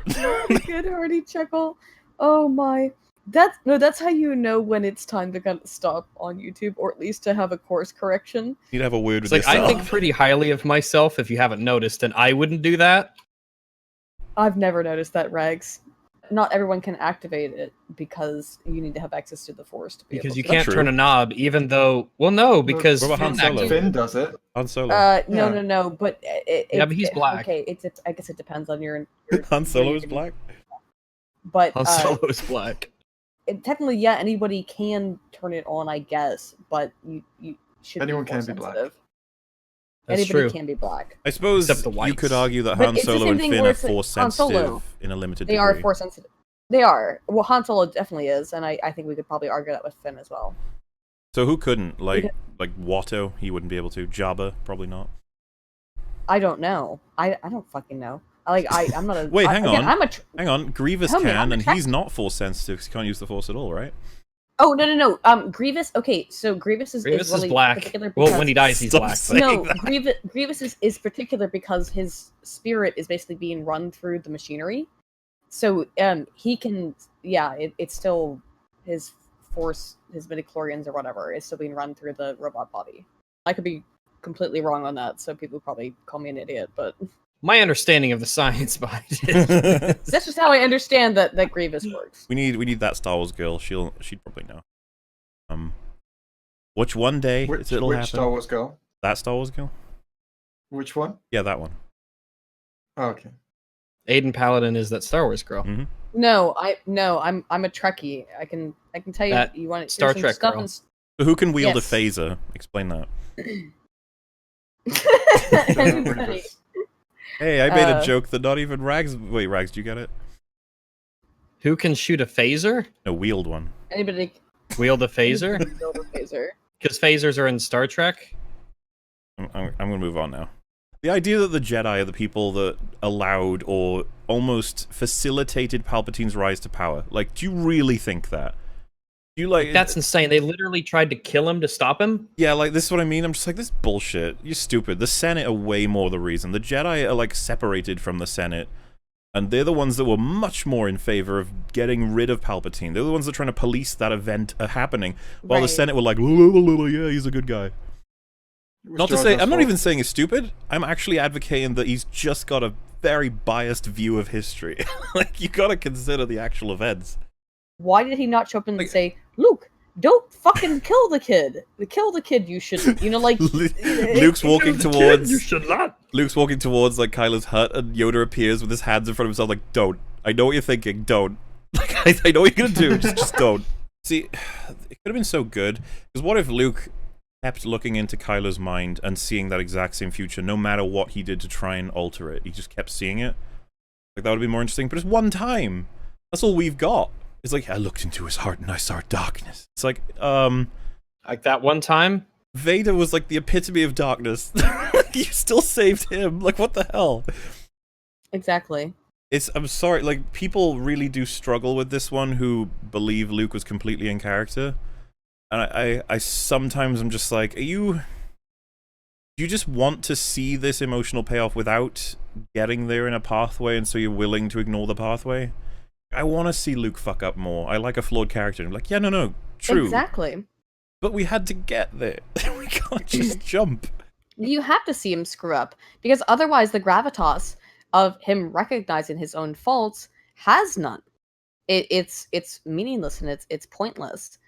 Good hearty chuckle. Oh my. That's how you know when it's time to kind of stop on YouTube, or at least to have a course correction. You'd have a word It's with like, yourself. I think pretty highly of myself, if you haven't noticed, and I wouldn't do that. I've never noticed that, Rags. Not everyone can activate it because you need to have access to the Force to be Because able you to. can't True. turn a knob, even though... Well, no, because... What about Han Finn Solo? actually- Finn does it. Han Solo. No, Yeah. but Yeah, but he's black. Okay, I guess it depends on your Han Solo your- is black. But Han Solo is black. technically, yeah, anybody can turn it on, I guess. But you should. Anyone be more can be black. sensitive. That's Anybody true. can be black. I suppose Except the you could whites. argue that But Han it's the Solo same and thing Finn where are it's like force Han Solo. sensitive in a limited They degree. are force sensitive. They are. Well, Han Solo definitely is, and I think we could probably argue that with Finn as well. So who couldn't? Like Watto, he wouldn't be able to. Jabba, probably not. I don't know. I don't fucking know. I'm not a. Wait, hang again, on. I'm a. Hang on, Grievous Homie, can, I'm and a he's not force sensitive because he can't use the force at all, right? Oh no. Grievous. Okay, so Grievous is really black. particular. Well, because- when he dies, he's Stop black. saying But No, that. Grievous is particular because his spirit is basically being run through the machinery. So he can it's still his force, his midichlorians or whatever is still being run through the robot body. I could be completely wrong on that, so people probably call me an idiot, but my understanding of the science behind it. that's just how I understand that Grievous works. We need that Star Wars girl. She'd probably know. Which one day it'll Which happen? Star Wars girl? That Star Wars girl? Which one? Yeah, that one. Oh, okay. Ayden Paladin is that Star Wars girl. Mm-hmm. No, I'm a Trekkie. I can tell you That you want Star some Trek stuff girl. and So who can wield Yes. a phaser? Explain that. Anybody. Hey, I made a joke that not even Rags. Wait, Rags, do you get it? Who can shoot a phaser? No, wield one. Anybody Wield a phaser? can build a phaser. Because phasers are in Star Trek. I'm gonna move on now. The idea that the Jedi are the people that allowed or almost facilitated Palpatine's rise to power. Like, do you really think that? Do you like That's insane. They literally tried to kill him to stop him. Yeah, like, this is what I mean. I'm just like, this bullshit. You're stupid. The Senate are way more the reason. The Jedi are, like, separated from the Senate, and they're the ones that were much more in favor of getting rid of Palpatine. They're the ones that are trying to police that event happening, while the Right. Senate were like, yeah, he's a good guy. It was Not to Jar say, Jar's I'm not fault. even saying he's stupid. I'm actually advocating that he's just got a very biased view of history. Like, you gotta consider the actual events. Why did he not show up and Like- say, Luke, don't fucking kill the kid. Kill the kid, you shouldn't. You know, like Luke's walking towards... You should not. Luke's walking towards, like, Kylo's hut, and Yoda appears with his hands in front of himself, like, don't. I know what you're thinking, don't. Like, I know what you're gonna do, just don't. See, it could have been so good, because what if Luke kept looking into Kylo's mind and seeing that exact same future, no matter what he did to try and alter it? He just kept seeing it. Like, that would be more interesting, but it's one time. That's all we've got. It's like, I looked into his heart and I saw darkness. It's like, Like that one time. Vader was like the epitome of darkness. You still saved him. Like, what the hell? exactly. I'm sorry, like, people really do struggle with this one who believe Luke was completely in character. And I sometimes I'm just like, do you just want to see this emotional payoff without getting there in a pathway, and so you're willing to ignore the pathway? I want to see Luke fuck up more. I like a flawed character. I'm like, yeah, no, true. Exactly. But we had to get there. We can't just jump. You have to see him screw up because otherwise the gravitas of him recognizing his own faults has none. It's meaningless and it's pointless.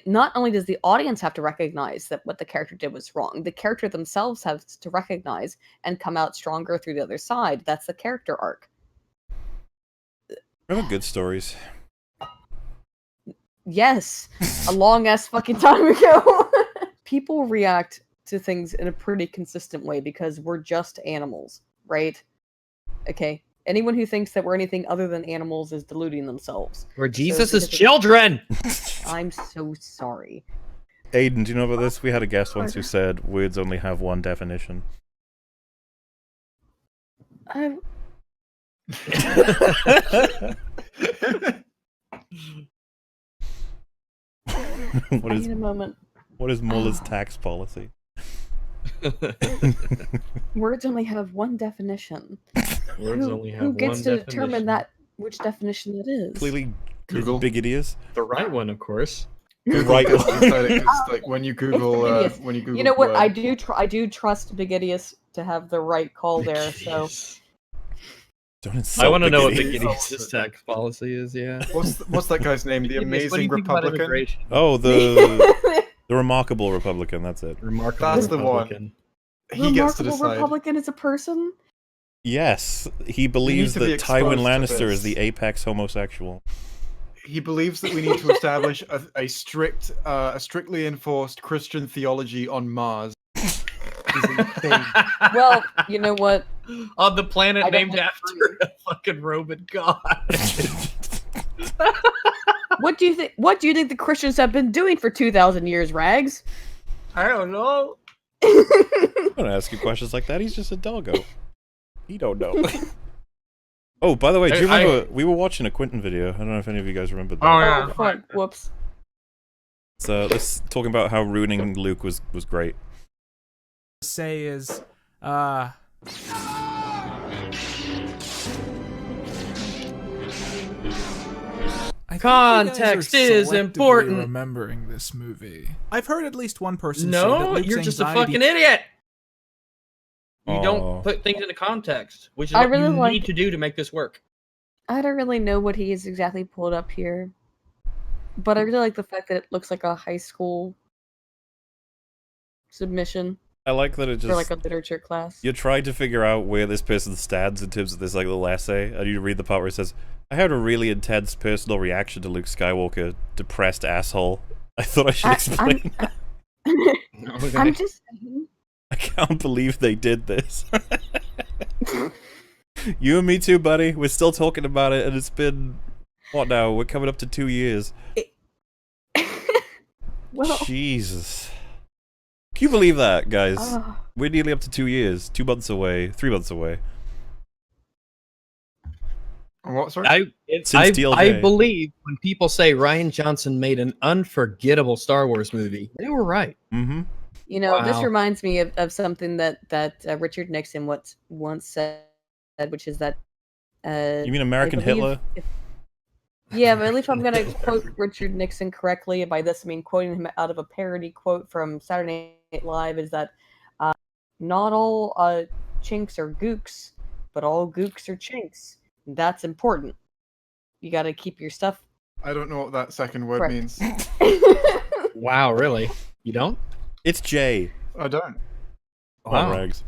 Not only does the audience have to recognize that what the character did was wrong, the character themselves have to recognize and come out stronger through the other side. That's the character arc. Remember good stories? Yes, a long ass fucking time ago. People react to things in a pretty consistent way because we're just animals, right? Okay. Anyone who thinks that we're anything other than animals is deluding themselves. We're Jesus' because of- children. I'm so sorry. Ayden, do you know about this? We had a guest once who said words only have one definition. I need a moment. What is Muller's tax policy? Words only have one definition. Words only have Who gets one to determine definition. that which definition it is? Clearly, Google. big idiots. The right one, of course. Google Right. gets to decide it, 'cause, like when you It's Google, Bigidius. when you Google, You know what? word, I do trust Bigidius to have the right call there. So Don't insult I want to know what big the idiots. Gideon's tax policy is. Yeah. what's that guy's name? The Gideon's, what do amazing you think about Republican. immigration? Oh, the remarkable Republican. That's it. Remarkable That's the one. Republican. He gets to Remarkable decide. Republican is a person. Yes, he believes to be that Tywin exposed to Lannister is this. the apex homosexual. He believes that we need to establish a strictly enforced Christian theology on Mars. is insane. Well, you know what? On the planet I don't named after a fucking Roman god. What do you think? What do you think the Christians have been doing for 2,000 years, Rags? I don't know. I don't ask you questions like that. He's just a doggo. He don't know. Oh, by the way, do you remember we were watching a Quinton video? I don't know if any of you guys remember that. Oh yeah. Fuck. Whoops. So let's talking about how ruining Luke was great. Say is, Context is important. Remembering this movie, I've heard at least one person say No, that Luke's you're just a anxiety- fucking idiot. You Aw. don't put things into context, which is I what really you like- need to do to make this work. I don't really know what he has exactly pulled up here, but I really like the fact that it looks like a high school submission I like that it for just like a literature class. you're trying to figure out where this person stands in terms of this like little essay, and you read the part where it says, "I had a really intense personal reaction to Luke Skywalker, depressed asshole. I thought I should explain." I'm just saying. I can't believe they did this. You and me too, buddy. We're still talking about it, and it's been what now? We're coming up to 2 years. Well, Jesus. Can you believe that, guys? uh, We're nearly up to 2 years. 2 months away. 3 months away. What, sorry? Since DLJ. I believe when people say Ryan Johnson made an unforgettable Star Wars movie, they were right. Mm-hmm. you know, this Wow. reminds me of something that Richard Nixon once said, which is that. You mean American I believe Hitler? Yeah, but at least I'm going to quote Richard Nixon correctly. And by this, I mean quoting him out of a parody quote from Saturday Night Live is that not all chinks are gooks, but all gooks are chinks. That's important. You got to keep your stuff. I don't know what that second word Correct. means. Wow, really? You don't? It's Jay. I don't. Wow. Wow. Rags.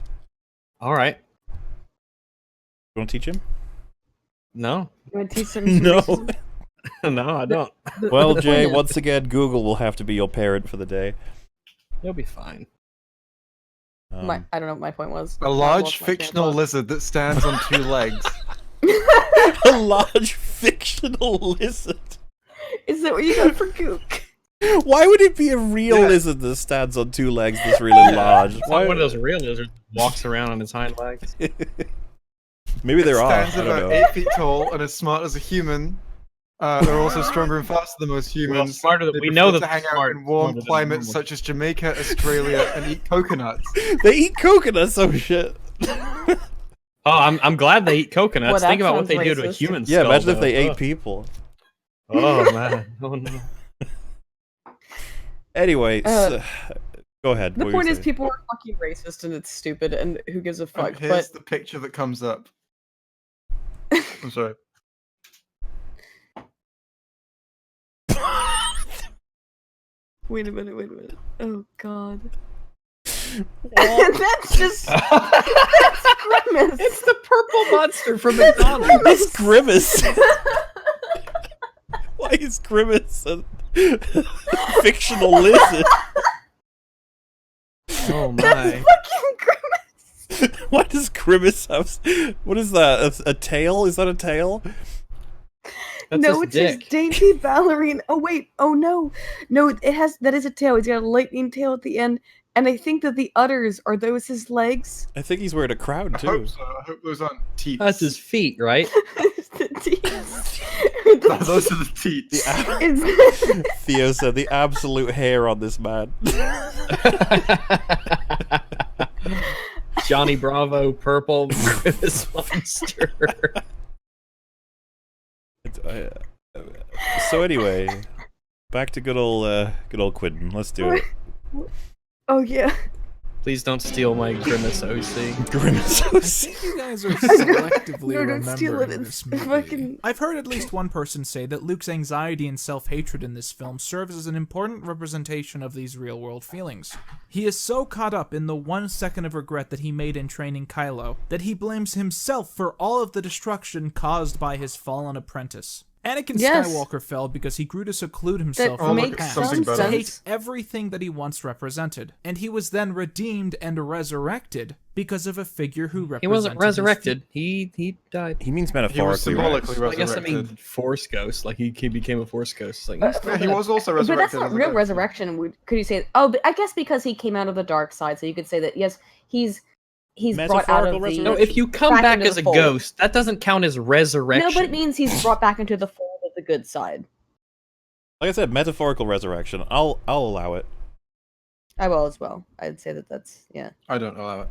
All right. You want to teach him? No. You want to teach some No. racism? No, I don't. Well, The Jay, point is- once again, Google will have to be your parent for the day. You'll be fine. I don't know what my point was. A I large lost my train of fictional thought. lizard that stands on 2 legs. A large fictional lizard. Is that what you got for gook? Why would it be a real Yeah. lizard that stands on 2 legs that's really large? It's Why not one of those real lizards that walks around on its hind legs. Maybe there are. Stands I don't about know. 8 feet tall and as smart as a human. They're also stronger and faster than most humans. smarter than- They we know prefer that to hang they're out smart- in warm smarter than climates normal. such as Jamaica, Australia, and eat coconuts. They eat coconuts, oh shit. Oh, I'm glad they eat coconuts. Well, that Think about what they sounds do to a racist. human Yeah, skull, imagine if though. they ate Ugh. people. Oh, man. Oh, no. Anyway, Uh, go ahead. The what were point you is, saying? people are fucking racist and it's stupid, and who gives a And fuck? here's But the picture that comes up. I'm sorry. wait a minute. Oh god. What? That's just that's Grimace. It's the purple monster from McDonald's. It's Grimace. Why is Grimace a fictional lizard? Oh, my. Fucking Grimace. Why does Grimace have... What is that? A tail? Is that a tail? That's No, his it's his dick. dainty ballerina. Oh wait. Oh no. No, that is a tail. He's got a lightning tail at the end, and I think that the udders are those his legs. I think he's wearing a crown, I too. hope so. I hope those aren't teeth. That's his feet, right? The teeth. No, those are the teeth. Theo said the absolute hair on this man. Johnny Bravo, purple, Grimace monster. So anyway, back to good old Quinton. Let's do it. Oh yeah. Please don't steal my Grimace OC. Grimace. I think you guys are selectively No, don't steal it. remembering It's this movie. fucking- I've heard at least one person say that Luke's anxiety and self-hatred in this film serves as an important representation of these real-world feelings. He is so caught up in the 1 second of regret that he made in training Kylo that he blames himself for all of the destruction caused by his fallen apprentice. Anakin Yes. Skywalker fell because he grew to seclude himself That from the makes past. something some better. To hate sense. everything that he once represented, and he was then redeemed and resurrected because of a figure who represented He wasn't his resurrected. He died. He means He was metaphorically, symbolically Rex. I guess I resurrected. mean Force Ghost. Like he became a Force Ghost. Like Yeah, he was also But resurrected. that's not as a real ghost. resurrection. Could you say? Oh, but I guess because he came out of the dark side, so you could say that yes, he's brought out Metaphorical of the. resurrection? no, if you come back back into as the a fold. ghost, that doesn't count as resurrection. No, but it means he's brought back into the fold of the good side. Like I said, metaphorical resurrection. I'll allow it. I will as well. I'd say that that's yeah. I don't allow it.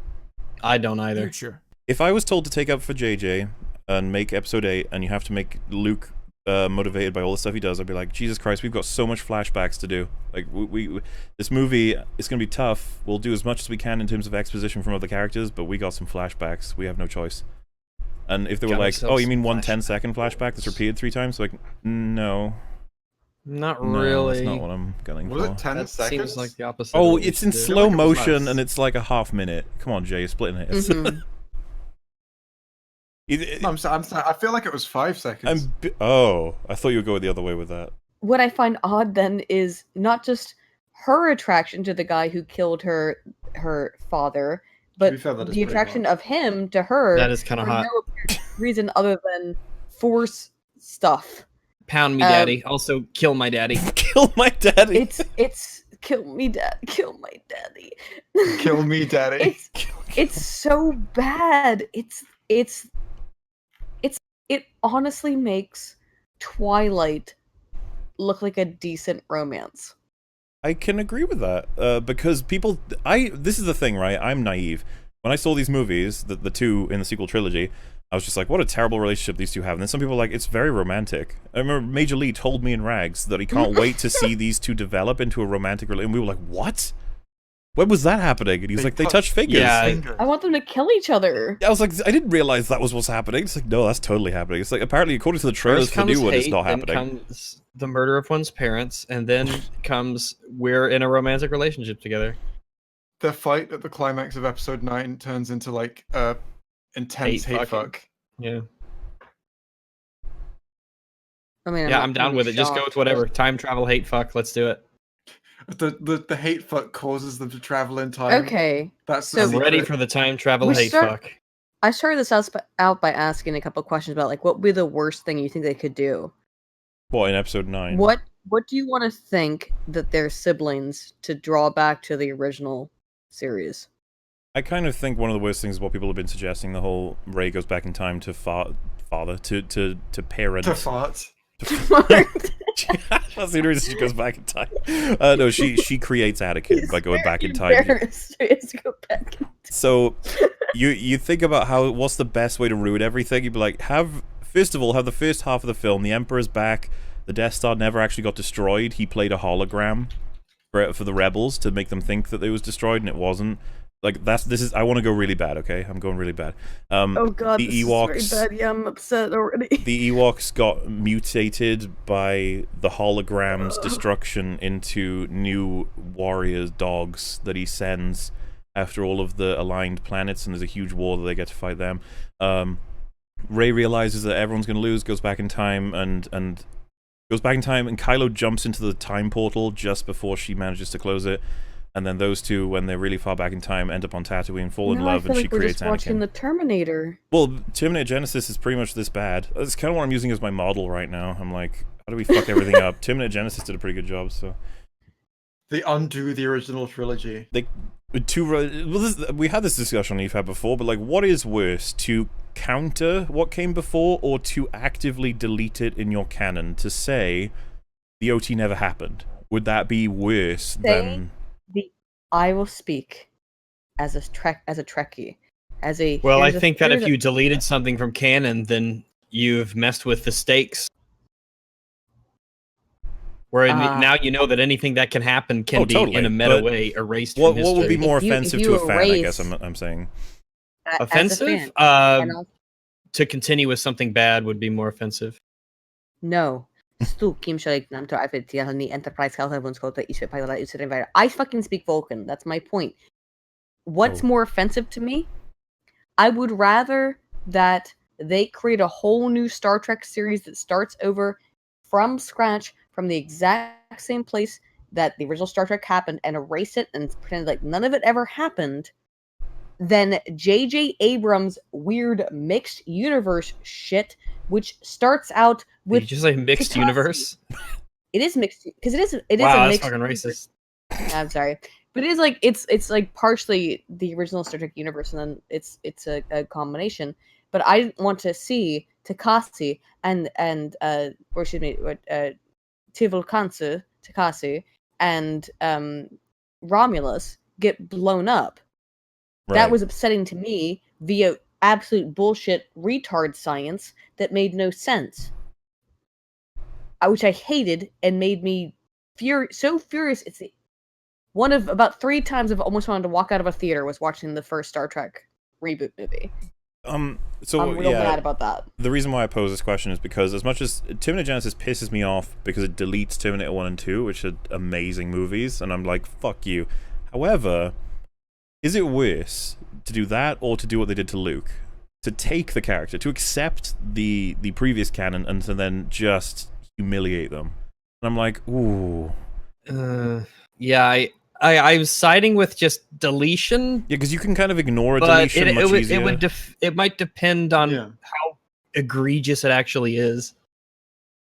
I don't either. future. If I was told to take up for JJ and make episode 8, and you have to make Luke motivated by all the stuff he does, I'd be like, Jesus Christ, we've got so much flashbacks to do. Like, we this movie is going to be tough. We'll do as much as we can in terms of exposition from other characters, but we got some flashbacks. We have no choice. And if they were Got like, ourselves oh, you mean some one 10-second flashback that's repeated 3 times? Like, no. Not No, really. that's not what I'm gunning Was for. it 10 That seconds? seems like the opposite. Oh, of what we it's in should do. slow like it was motion, less. and it's like a half minute. Come on, Jay, you're splitting hairs. Mhm. No, I feel like it was 5 seconds. Oh, I thought you would go the other way with that. What I find odd then is not just her attraction to the guy who killed her father, but be fair, that is the pretty attraction hot. of him to her That is kind for of hot. no apparent reason other than force stuff. Pound me, daddy. Also, kill my daddy. Kill my daddy. It's kill me, dad, kill my daddy. Kill me, daddy. It's so bad. It honestly makes Twilight look like a decent romance. I can agree with that because people. This is the thing, right? I'm naive. When I saw these movies, the two in the sequel trilogy, I was just like, what a terrible relationship these two have. And then some people were like, it's very romantic. I remember Major Lee told me in Rags that he can't wait to see these two develop into a romantic relationship. And we were like, what? When was that happening? And he was like, they touched fingers. Yeah. I want them to kill each other. I was like, I didn't realize that was what's happening. It's like, no, that's totally happening. It's like, apparently, according to the trailers First for the comes new one, it's hate, not then happening. comes the murder of one's parents, and then comes we're in a romantic relationship together. The fight at the climax of episode 9 turns into like intense Hate hate fucking. fuck. Yeah. I mean, I'm down with it. Just go with whatever. Time travel, hate, fuck. Let's do it. The hate fuck causes them to travel in time. Okay, That's So- I'm the ready secret. for the time travel, We hate, start- fuck. I started this out by asking a couple questions about like what would be the worst thing you think they could do. What, in episode 9? What do you want to think that they're siblings to draw back to the original series? I kind of think one of the worst things is what people have been suggesting, the whole Rey goes back in time to father, to parent. To fart. That's the only reason she goes back in time. No, she creates Anakin by going back in time. Embarrassed. He has to go back. So you think about what's the best way to ruin everything. You'd be like, first of all, have the first half of the film, the Emperor's back, the Death Star never actually got destroyed. He played a hologram for the rebels to make them think that it was destroyed, and it wasn't. Like I want to go really bad. Okay, I'm going really bad. Oh god, the this Ewoks, is very bad. Yeah, I'm upset already. The Ewoks got mutated by the hologram's destruction into new warriors, dogs that he sends after all of the aligned planets, and there's a huge war that they get to fight them. Rey realizes that everyone's going to lose, goes back in time, and Kylo jumps into the time portal just before she manages to close it. And then those two, when they're really far back in time, end up on Tatooine, fall in Now love, I feel and she like we're creates just watching Anakin. the Terminator. Well, Terminator Genesis is pretty much this bad. That's kind of what I'm using as my model right now. I'm like, how do we fuck everything up? Terminator Genesis did a pretty good job, so... They undo the original trilogy. We had this discussion on EFAP before, but like, what is worse? To counter what came before, or to actively delete it in your canon? To say, the OT never happened. Would that be worse than... I will speak as a Trekkie. Well, I here's think that here's if you deleted something from canon, then you've messed with the stakes. Where now you know that anything that can happen can be, totally, in a meta but way, erased What from would be history. more If you- offensive if to you a fan, I guess erase- I'm saying. as a Offensive? fan, and I'll- To continue with something bad would be more offensive. No. I fucking speak Vulcan. That's my point. What's Oh. more offensive to me? I would rather that they create a whole new Star Trek series that starts over from scratch, from the exact same place that the original Star Trek happened, and erase it and pretend like none of it ever happened, then J.J. Abrams' weird mixed universe shit, which starts out with... Did you just say mixed Takashi. Universe? It is mixed, because it is Wow, a that's mixed fucking universe. racist. I'm sorry, but it is like it's like partially the original Star Trek universe, and then it's a combination. But I want to see Takasi and or excuse me, Takasi and Romulus get blown up. That Right. was upsetting to me via absolute bullshit retard science that made no sense. Which I hated and made me so furious. It's one of about 3 times I've almost wanted to walk out of a theater was watching the first Star Trek reboot movie. So I'm real yeah, mad about that. the reason why I pose this question is because as much as Terminator Genesis pisses me off because it deletes Terminator 1 and 2, which are amazing movies, and I'm like, fuck you. However, is it worse to do that or to do what they did to Luke? To take the character, to accept the previous canon and to then just humiliate them. And I'm like, ooh. Yeah, I was siding with just deletion. Yeah, because you can kind of ignore a but deletion much easier. it might depend on Yeah. how egregious it actually is.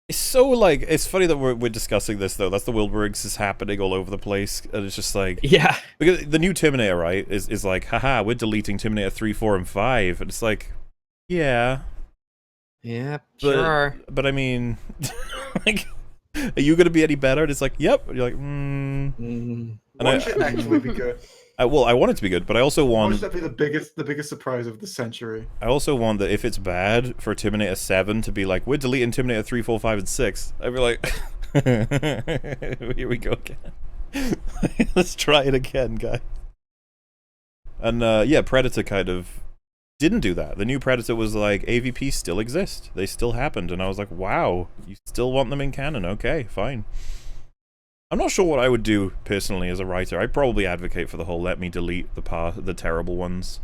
It's so, like, it's funny that we're discussing this, though. That's the Wilburys is happening all over the place, and it's just like... Yeah. Because the new Terminator, right, is like, haha, we're deleting Terminator 3, 4, and 5, and it's like, yeah. Yeah, But, sure. But, I mean, like, are you going to be any better? And it's like, yep. And you're like, And Why should it actually be good? well, I want it to be good, but I also Why want... should that be the biggest surprise of the century? I also want that if it's bad for Terminator 7 to be like, we're deleting Terminator 3, 4, 5, and 6. I'd be like, here we go again. Let's try it again, guys. And yeah, Predator kind of didn't do that. The new Predator was like, AVP still exist. They still happened. And I was like, wow, you still want them in canon? Okay, fine. I'm not sure what I would do personally as a writer. I'd probably advocate for the whole let me delete the terrible ones.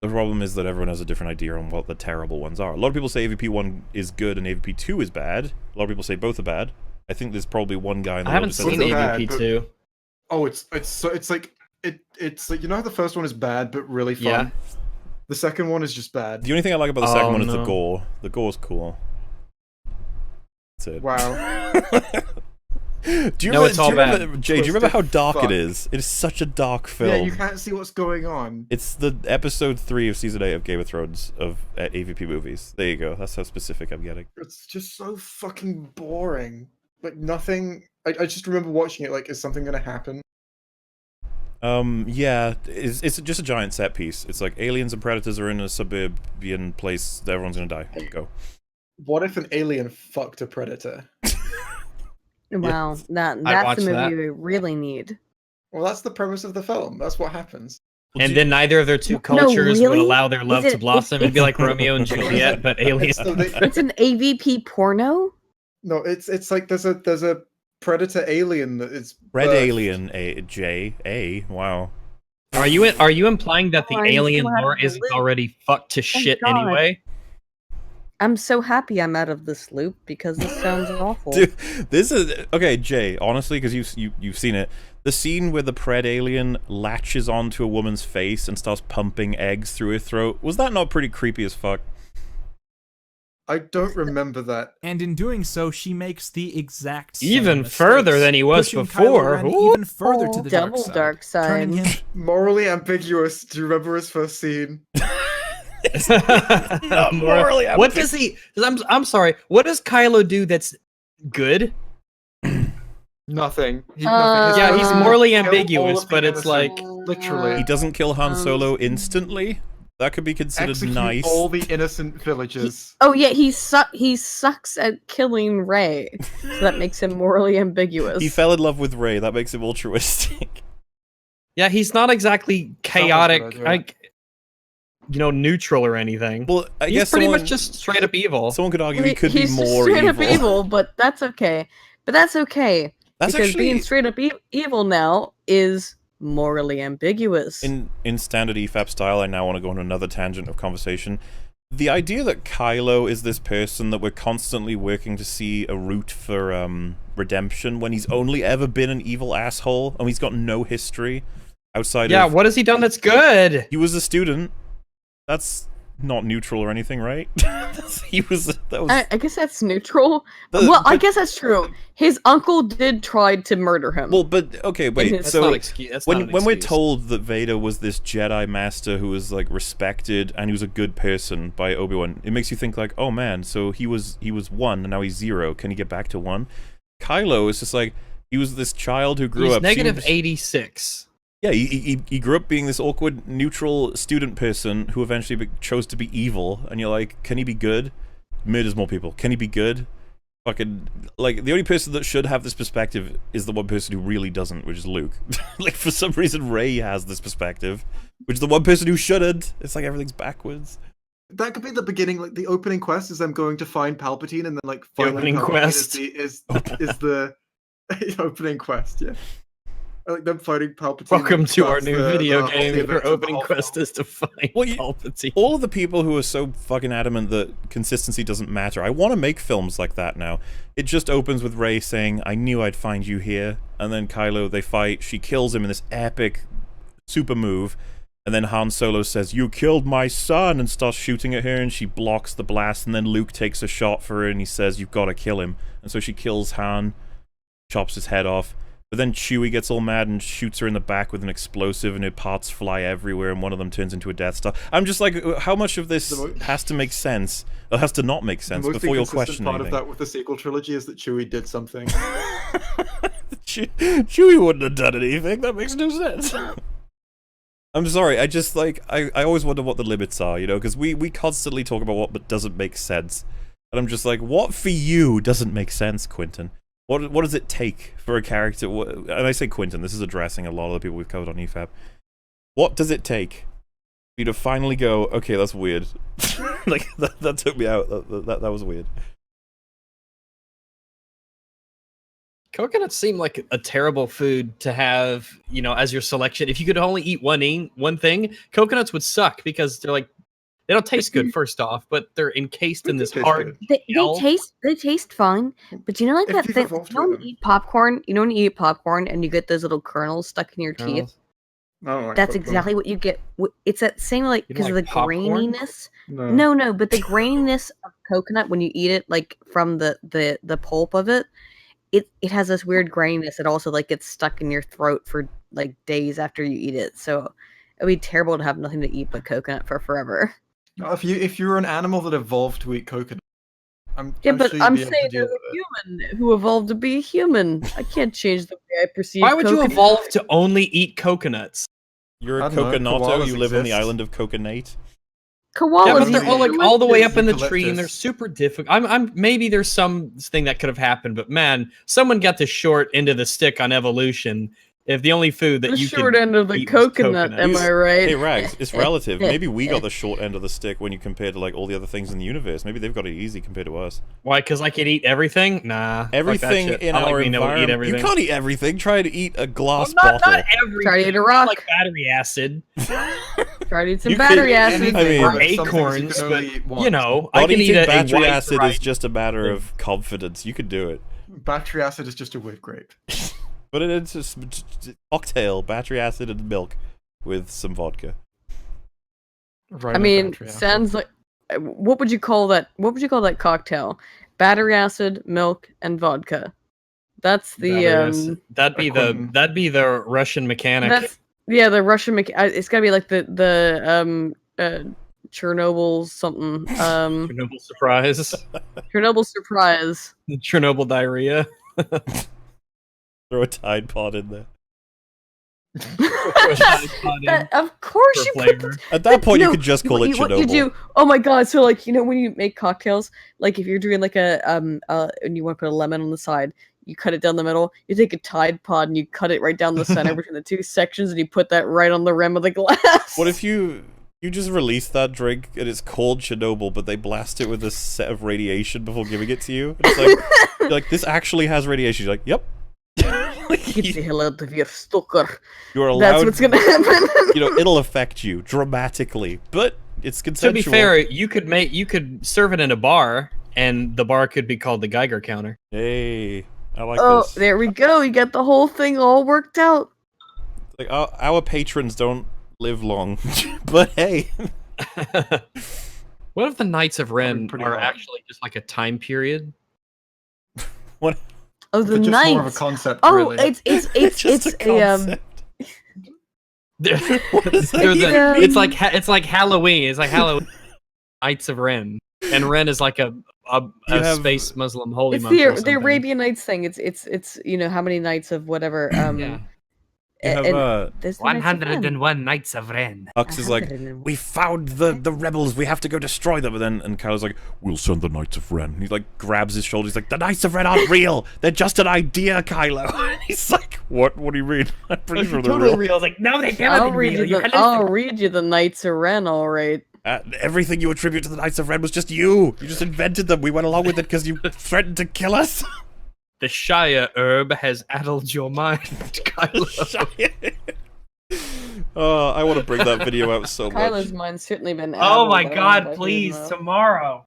The problem is that everyone has a different idea on what the terrible ones are. A lot of people say AVP 1 is good and AVP 2 is bad. A lot of people say both are bad. I think there's probably one guy in the I world haven't who says seen bad, AVP but- 2. Oh, it's like you know how the first one is bad but really fun. Yeah. The second one is just bad. The only thing I like about the second Oh, one is the no. gore. The gore's cool. That's it. Wow. Do you No, remember, it's all do you remember, bad. Jay, do you remember how dark Fuck. it is? It is such a dark film. Yeah, you can't see what's going on. It's the episode 3 of season 8 of Game of Thrones of AVP movies. There you go. That's how specific I'm getting. It's just so fucking boring. Like nothing. I just remember watching it. Like, is something gonna happen? Yeah, it's just a giant set piece. It's like aliens and predators are in a suburban place. Everyone's gonna die. Go. What if an alien fucked a predator? Wow, that's watch the movie that. we really need. Well, that's the premise of the film. That's what happens. And then neither of their two No, cultures would really? allow their love Is to it- blossom. It'd be like Romeo and Juliet, but aliens. So they- It's an AVP porno. No, it's like there's a predator alien that is Red birthed. Alien A. Wow. Are you implying that the I'm alien so happy lore to isn't live. already fucked to shit God. anyway? I'm so happy I'm out of this loop because this sounds awful. Dude, this is okay, Jay. Honestly, because you've seen it, the scene where the pred alien latches onto a woman's face and starts pumping eggs through her throat, was that not pretty creepy as fuck? I don't remember that. And in doing so, she makes the exact same Even mistakes, further than he was pushing before. Kylo Ren Ooh. even further to the Double dark side. turning him Morally ambiguous. Do you remember his first scene? morally What does he? I'm sorry. What does Kylo do that's good? Nothing. Yeah, he's morally Kill all ambiguous, of the but it's like innocent. Literally. He doesn't kill Han Solo instantly? That could be considered Execute nice. all the innocent villagers. Oh yeah, he sucks at killing Rey, so that makes him morally ambiguous. He fell in love with Rey. That makes him altruistic. yeah, he's not exactly chaotic, Someone's gonna do it. like neutral or anything. Well, I He's guess pretty someone, much just straight up evil. someone could argue He- he could be he's just more straight evil. up evil, but that's okay. That's That's because actually being straight up evil now is morally ambiguous. in standard EFAP style. I now want to go on another tangent of conversation. the idea that Kylo is this person that we're constantly working to see a route for redemption when he's only ever been an evil asshole and he's got no history outside of... what has he done that's good? He was a student. That's not neutral or anything, right? I guess that's neutral. I guess that's true. His uncle did try to murder him. Well, but okay, wait. That's So not that's not an when we're excuse. told that Vader was this Jedi master who was like respected and he was a good person by Obi-Wan, it makes you think like, oh man, so he was 1 and now he's 0. Can he get back to 1? Kylo is just like, he was this child who grew He's up negative seems- 86. Yeah, he grew up being this awkward, neutral student person who eventually chose to be evil, and you're like, can he be good? Murders more people. Can he be good? Fucking, like, the only person that should have this perspective is the one person who really doesn't, which is Luke. Like, for some reason, Rey has this perspective, which is the one person who shouldn't. It's like everything's backwards. That could be the beginning, like the opening quest is them going to find Palpatine, and then like The finding opening Palpatine quest. is the opening quest. Yeah, I like them fighting Palpatine. Welcome to our That's new the video whole game. event Your of the opening whole quest film. is to find Well, Palpatine. All of the people who are so fucking adamant that consistency doesn't matter, I want to make films like that now. It just opens with Rey saying, I knew I'd find you here, and then Kylo, they fight, she kills him in this epic super move, and then Han Solo says, you killed my son, and starts shooting at her, and she blocks the blast, and then Luke takes a shot for her, and he says, you've got to kill him. And so she kills Han, chops his head off, but then Chewie gets all mad and shoots her in the back with an explosive, and her parts fly everywhere, and one of them turns into a Death Star. I'm just like, how much of this has to make sense, or has to not make sense The most before you'll inconsistent question part anything? of that with the sequel trilogy is that Chewie did something. Chewie wouldn't have done anything. That makes no sense. I'm sorry. I just like I always wonder what the limits are, you know, because we constantly talk about what doesn't make sense, and I'm just like, what for you doesn't make sense, Quinton? What does it take for a character? And I say Quinton. This is addressing a lot of the people we've covered on EFAP. What does it take for you to finally go, okay, that's weird? Like that took me out. That was weird. Coconuts seem like a terrible food to have, you know, as your selection. If you could only eat one thing, coconuts would suck because they're like, they don't taste good, first off, but they're encased in this Taste hard. good. They taste fine, but you know, like If that you've thing. evolved You know when with you eat popcorn? You know when you eat popcorn and you get those little kernels stuck in your teeth? I don't like That's popcorn. exactly what you get. It's that same like You don't because of like the popcorn? graininess. No. No, but the graininess of coconut when you eat it, like from the pulp of it, it has this weird graininess. It also like gets stuck in your throat for like days after you eat it. So it'd be terrible to have nothing to eat but coconut for forever. If you're an animal that evolved to eat coconut, I'm Yeah, I'm but sure you'd I'm be able to saying deal there's with a it. human who evolved to be a human. I can't change the way I perceive. Why would you coconut. evolve to only eat coconuts? You're a I don't know, coconato. koalas You live on the exist. island of Coconate. Koalas? Yeah, but eat they're all like eucalyptus. all the way up in the tree, and they're Eucalyptus. super difficult. I'm maybe there's something that could have happened, but man, someone got the short end of the stick on evolution. If the only food that The you short could end of the eat was coconut, am coconuts. I right? Hey, Rags, it's relative. Maybe we got the short end of the stick when you compare to like all the other things in the universe. Maybe they've got it easy compared to us. Why? Because I can eat everything? Nah. fuck that Everything shit. in I like our being able to eat environment. everything. You can't eat everything. Try to eat a glass Well, not bottle. everything. Try to eat a Not rock. like battery acid Try to eat some You battery could- acid. I mean, Or or some things you acorns, can but only eat once. you know, I Not can eat eating a battery wide acid variety. is just a matter of confidence. You could do it. Battery acid is just a weird grape. But it's just cocktail, battery acid and milk with some vodka. Right I on mean, battery acid. sounds like. What would you call that? What would you call that cocktail? Battery acid, milk, and vodka. That's the Battery acid. That'd be Quinton. the Russian mechanic. That's the Russian. It's gotta be like the Chernobyl something. Chernobyl surprise. Chernobyl surprise. Chernobyl diarrhea. Throw a Tide Pod in there. Of course For you flavor. put. At that point, you No, could just call it what you Chernobyl. do? Oh my god! So like when you make cocktails, like if you're doing like a and you want to put a lemon on the side, you cut it down the middle. You take a Tide Pod and you cut it right down the center between the two sections, and you put that right on the rim of the glass. What if you just release that drink and it's called Chernobyl, but they blast it with a set of radiation before giving it to you? And it's like, you're like, this actually has radiation. You're like, yep. Get the hell out of here, stalker. You're allowed. That's what's gonna happen. You know, it'll affect you dramatically, but it's consensual. To be fair, you could serve it in a bar, and the bar could be called the Geiger counter. Hey, I like Oh, this. there we go. You get the whole thing all worked out. Like our patrons don't live long, but hey. What if the Knights of Ren Pretty are hard. actually just like a time period? What? Oh, the They're just knights. more of a concept, Oh, really. it's Just a concept. What does that They're even mean? it's like Halloween. It's like Halloween. Knights of Ren, and Ren is like a have- space Muslim holy It's monk. or the something. Arabian Nights thing. It's how many nights of whatever. Yeah. You have there's the Knights of Ren. 101 Knights of Ren. Hux is like, 101. we found the rebels, we have to go destroy them. And Kylo's like, we'll send the Knights of Ren. He like grabs his shoulder. He's like, the Knights of Ren aren't real. They're just an idea, Kylo. And he's like, what? What do you mean? I'm pretty sure they're Totally real. real. Like, no, they can't I'll be read real. you the I'll read you the Knights of Ren. All right. Everything you attribute to the Knights of Ren was just you. You just invented them. We went along with it because you threatened to kill us. The Shire herb has addled your mind, Kylo. Oh, I want to bring that video out so much. Kylo's mind's certainly been. Oh my addled by god, him, please, though. tomorrow.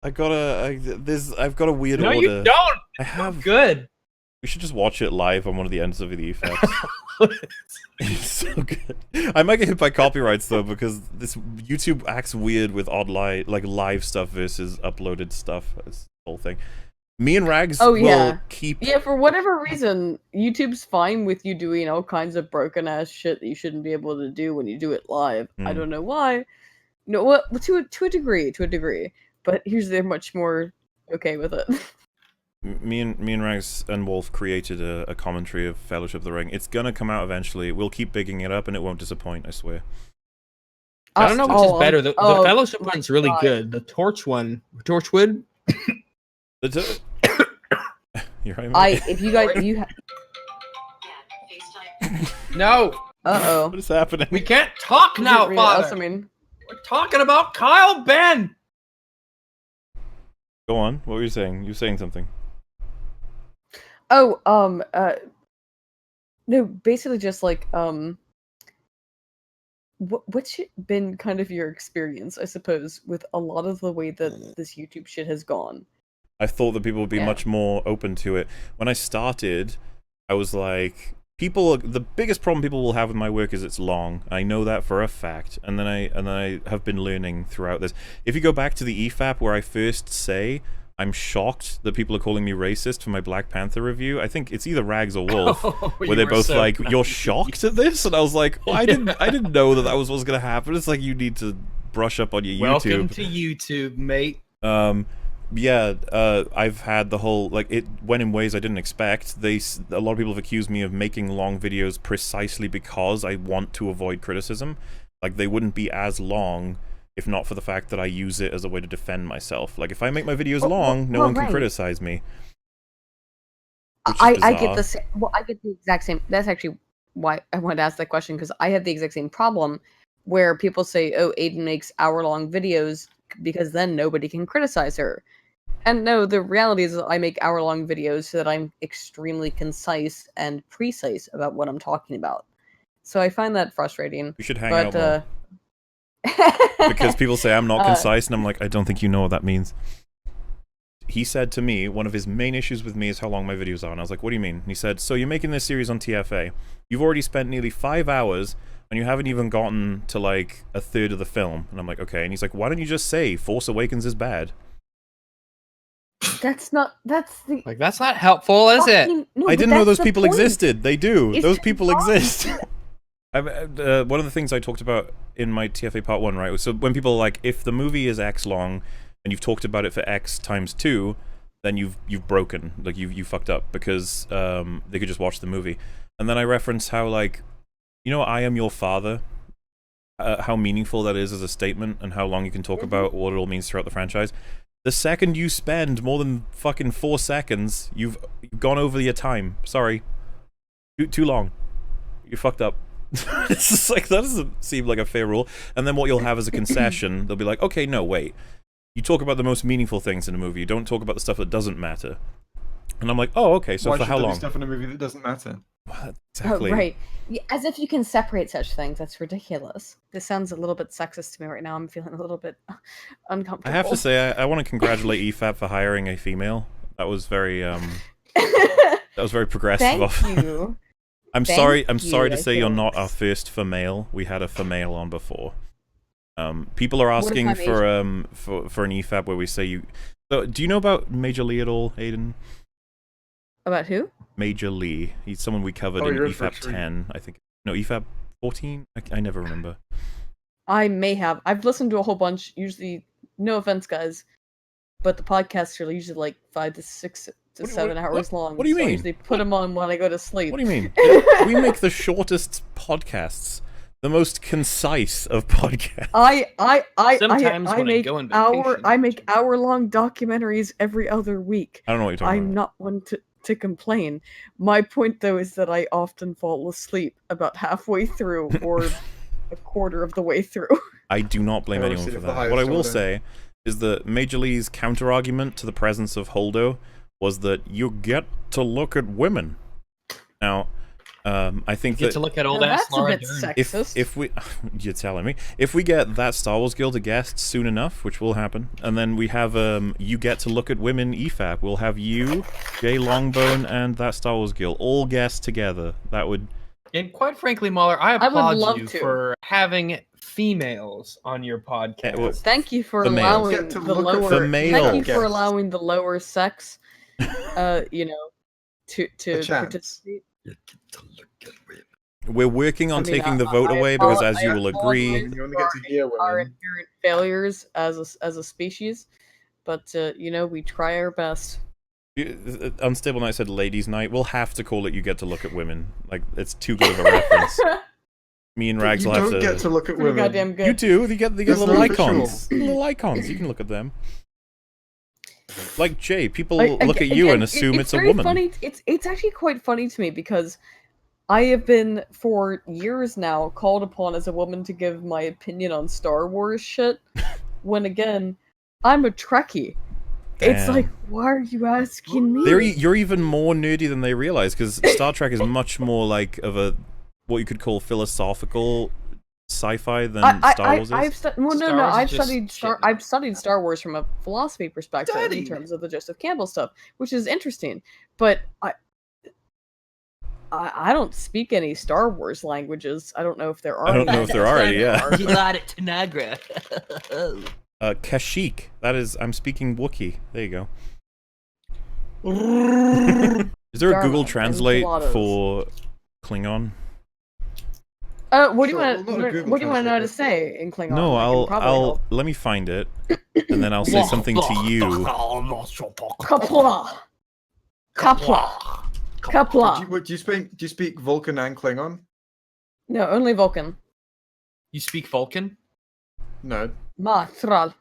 I've got a weird No, order. you don't. I have. Good. We should just watch it live on one of the ends of the EFAPs. It's so good. I might get hit by copyrights though because this YouTube acts weird with odd live stuff versus uploaded stuff. It's the whole thing. Me and Rags Oh, will yeah. keep. Yeah, for whatever reason, YouTube's fine with you doing all kinds of broken ass shit that you shouldn't be able to do when you do it live. I Hmm. don't know why. No, well, to a degree. But here's they're much more okay with it. Me and Rags and Wolf created a commentary of Fellowship of the Ring. It's gonna come out eventually. We'll keep bigging it up and it won't disappoint, I swear. I don't know which is better. The Fellowship my one's really God. good. The Torchwood. You're right, mate. If you guys No, What is happening? we can't talk now, Father. I mean, We're talking about Kyle Ben. Go on. What were you saying? You were saying something. no, basically just like what's been kind of your experience, I suppose, with a lot of the way that this YouTube shit has gone? I thought that people would be Yeah. much more open to it. When I started, I was like, the biggest problem people will have with my work is it's long. I know that for a fact. And then I have been learning throughout this. If you go back to the EFAP where I first say I'm shocked that people are calling me racist for my Black Panther review, I think it's either Rags or Wolf, where they're both like, "You're shocked at this?" And I was like, well, I didn't know that was what was gonna happen. It's like you need to brush up on your YouTube. Welcome to YouTube, mate. Yeah, I've had the whole, like, it went in ways I didn't expect. A lot of people have accused me of making long videos precisely because I want to avoid criticism. Like, they wouldn't be as long if not for the fact that I use it as a way to defend myself. Like, if I make my videos long, no one can criticize me. I get the I get the exact same. That's actually why I wanted to ask that question, because I have the exact same problem where people say, "Oh, Ayden makes hour-long videos because then nobody can criticize her." And no, the reality is that I make hour-long videos so that I'm extremely concise and precise about what I'm talking about. So I find that frustrating. We should hang out more. But Because people say I'm not concise, and I'm like, I don't think you know what that means. He said to me, one of his main issues with me is how long my videos are. And I was like, what do you mean? And he said, so you're making this series on TFA. You've already spent nearly 5 hours, and you haven't even gotten to, like, a third of the film. And I'm like, okay. And he's like, why don't you just say Force Awakens is bad? that's not helpful, is it? No, I but didn't know that's those the people point. existed. They do. It's Those people not- exist. One of the things I talked about in my TFA part 1, right, was so when people are like, if the movie is X long, and you've talked about it for X times 2, then you've broken. Like, you fucked up, because they could just watch the movie. And then I reference how, like, you know, I am your father, how meaningful that is as a statement, and how long you can talk about what it all means throughout the franchise. The second you spend more than fucking 4 seconds, you've gone over your time. Sorry. Too long. You fucked up. It's just like, that doesn't seem like a fair rule. And then what you'll have as a concession, they'll be like, okay, no, wait. You talk about the most meaningful things in a movie. You don't talk about the stuff that doesn't matter. And I'm like, oh, okay, so Why for should how there be long? stuff in a movie that doesn't matter? What? Exactly. Oh, right. Yeah, as if you can separate such things. That's ridiculous. This sounds a little bit sexist to me right now. I'm feeling a little bit uncomfortable. I have to say, I want to congratulate EFAP for hiring a female. That was very progressive of Thank you. I'm Thank sorry you, to I say you're not our guess. first female. We had a female on before. People are What if asking I'm for an EFAP where we say you. So, do you know about Major Lee at all, Ayden? About who? Major Lee. He's someone we covered Oh, in you're in for a EFAP treat. 10, I think. No, EFAP 14? I never remember. I may have. I've listened to a whole bunch. Usually, no offense, guys, but the podcasts are usually like 5 to 6 to What- 7 hours long. what do you so I mean? usually put them on when I go to sleep. What do you mean? We make the shortest podcasts. The most concise of podcasts. Sometimes I when I make go on vacation, I make hour-long documentaries every a week. I don't know what you're talking I'm about. not one to complain. My point, though, is that I often fall asleep about halfway through or a quarter of the way through. I do not blame I anyone always for say the that. What I highest will order. say is that Major Lee's counter-argument to the presence of Holdo was that you get to look at women. Now, I think Get that to look at old Now, ass that's a Laura bit Dern. sexist. if we you're telling me, if we get that Star Wars Guild a guest soon enough, which will happen, and then we have you get to look at women EFAP, we'll have you, Jay Longbone, and that Star Wars Guild all guests together. That would And quite frankly, Mahler, I I would applaud love you to. for having females on your podcast. well, Thank you for The males. allowing Get to the look at lower. The Thank males. you for allowing the lower sex, you know, to A chance. participate. we're working on I mean, taking the vote away because, as you will agree, apologize You only for get to hear our women. inherent failures as a species, but you know, we try our best. Unstable Night said ladies' night. We'll have to call it. You get to look at women. Like it's too good of a reference. Me and Rags You will have don't to. get to look at Pretty women. goddamn good. You do. They get That's little not official. icons. Little icons. You can look at them. Like Jay, people I- look at you again, and assume it's a very woman. Funny. It's actually quite funny to me because I have been for years now called upon as a woman to give my opinion on Star Wars shit. When again, I'm a Trekkie. It's Damn. like, why are you asking me? You're even more nerdy than they realize because Star Trek is much more like of a what you could call philosophical sci-fi than Star Wars is. I've well, Star no, Wars is I've just studied shit. I've studied Star Wars from a philosophy perspective in Studied. terms of the Joseph Campbell stuff, which is interesting. But I don't speak any Star Wars languages. I don't know if there are. I don't any. know if there are any. Yeah. Gilad Tanagra. Kashyyyk. That is. I'm speaking Wookiee. There you go. Is there a Dharma Google and Translate gelatos. for Klingon? What do you Sure, want? well, not a Google What do you want to know how to Translate, say in Klingon? No, I can probably I'll help. let me find it, and then I'll say something to you. Kapla. Kapla. Kapla. Do you speak Vulcan and Klingon? No, only Vulcan. You speak Vulcan? No. Ma Thrall.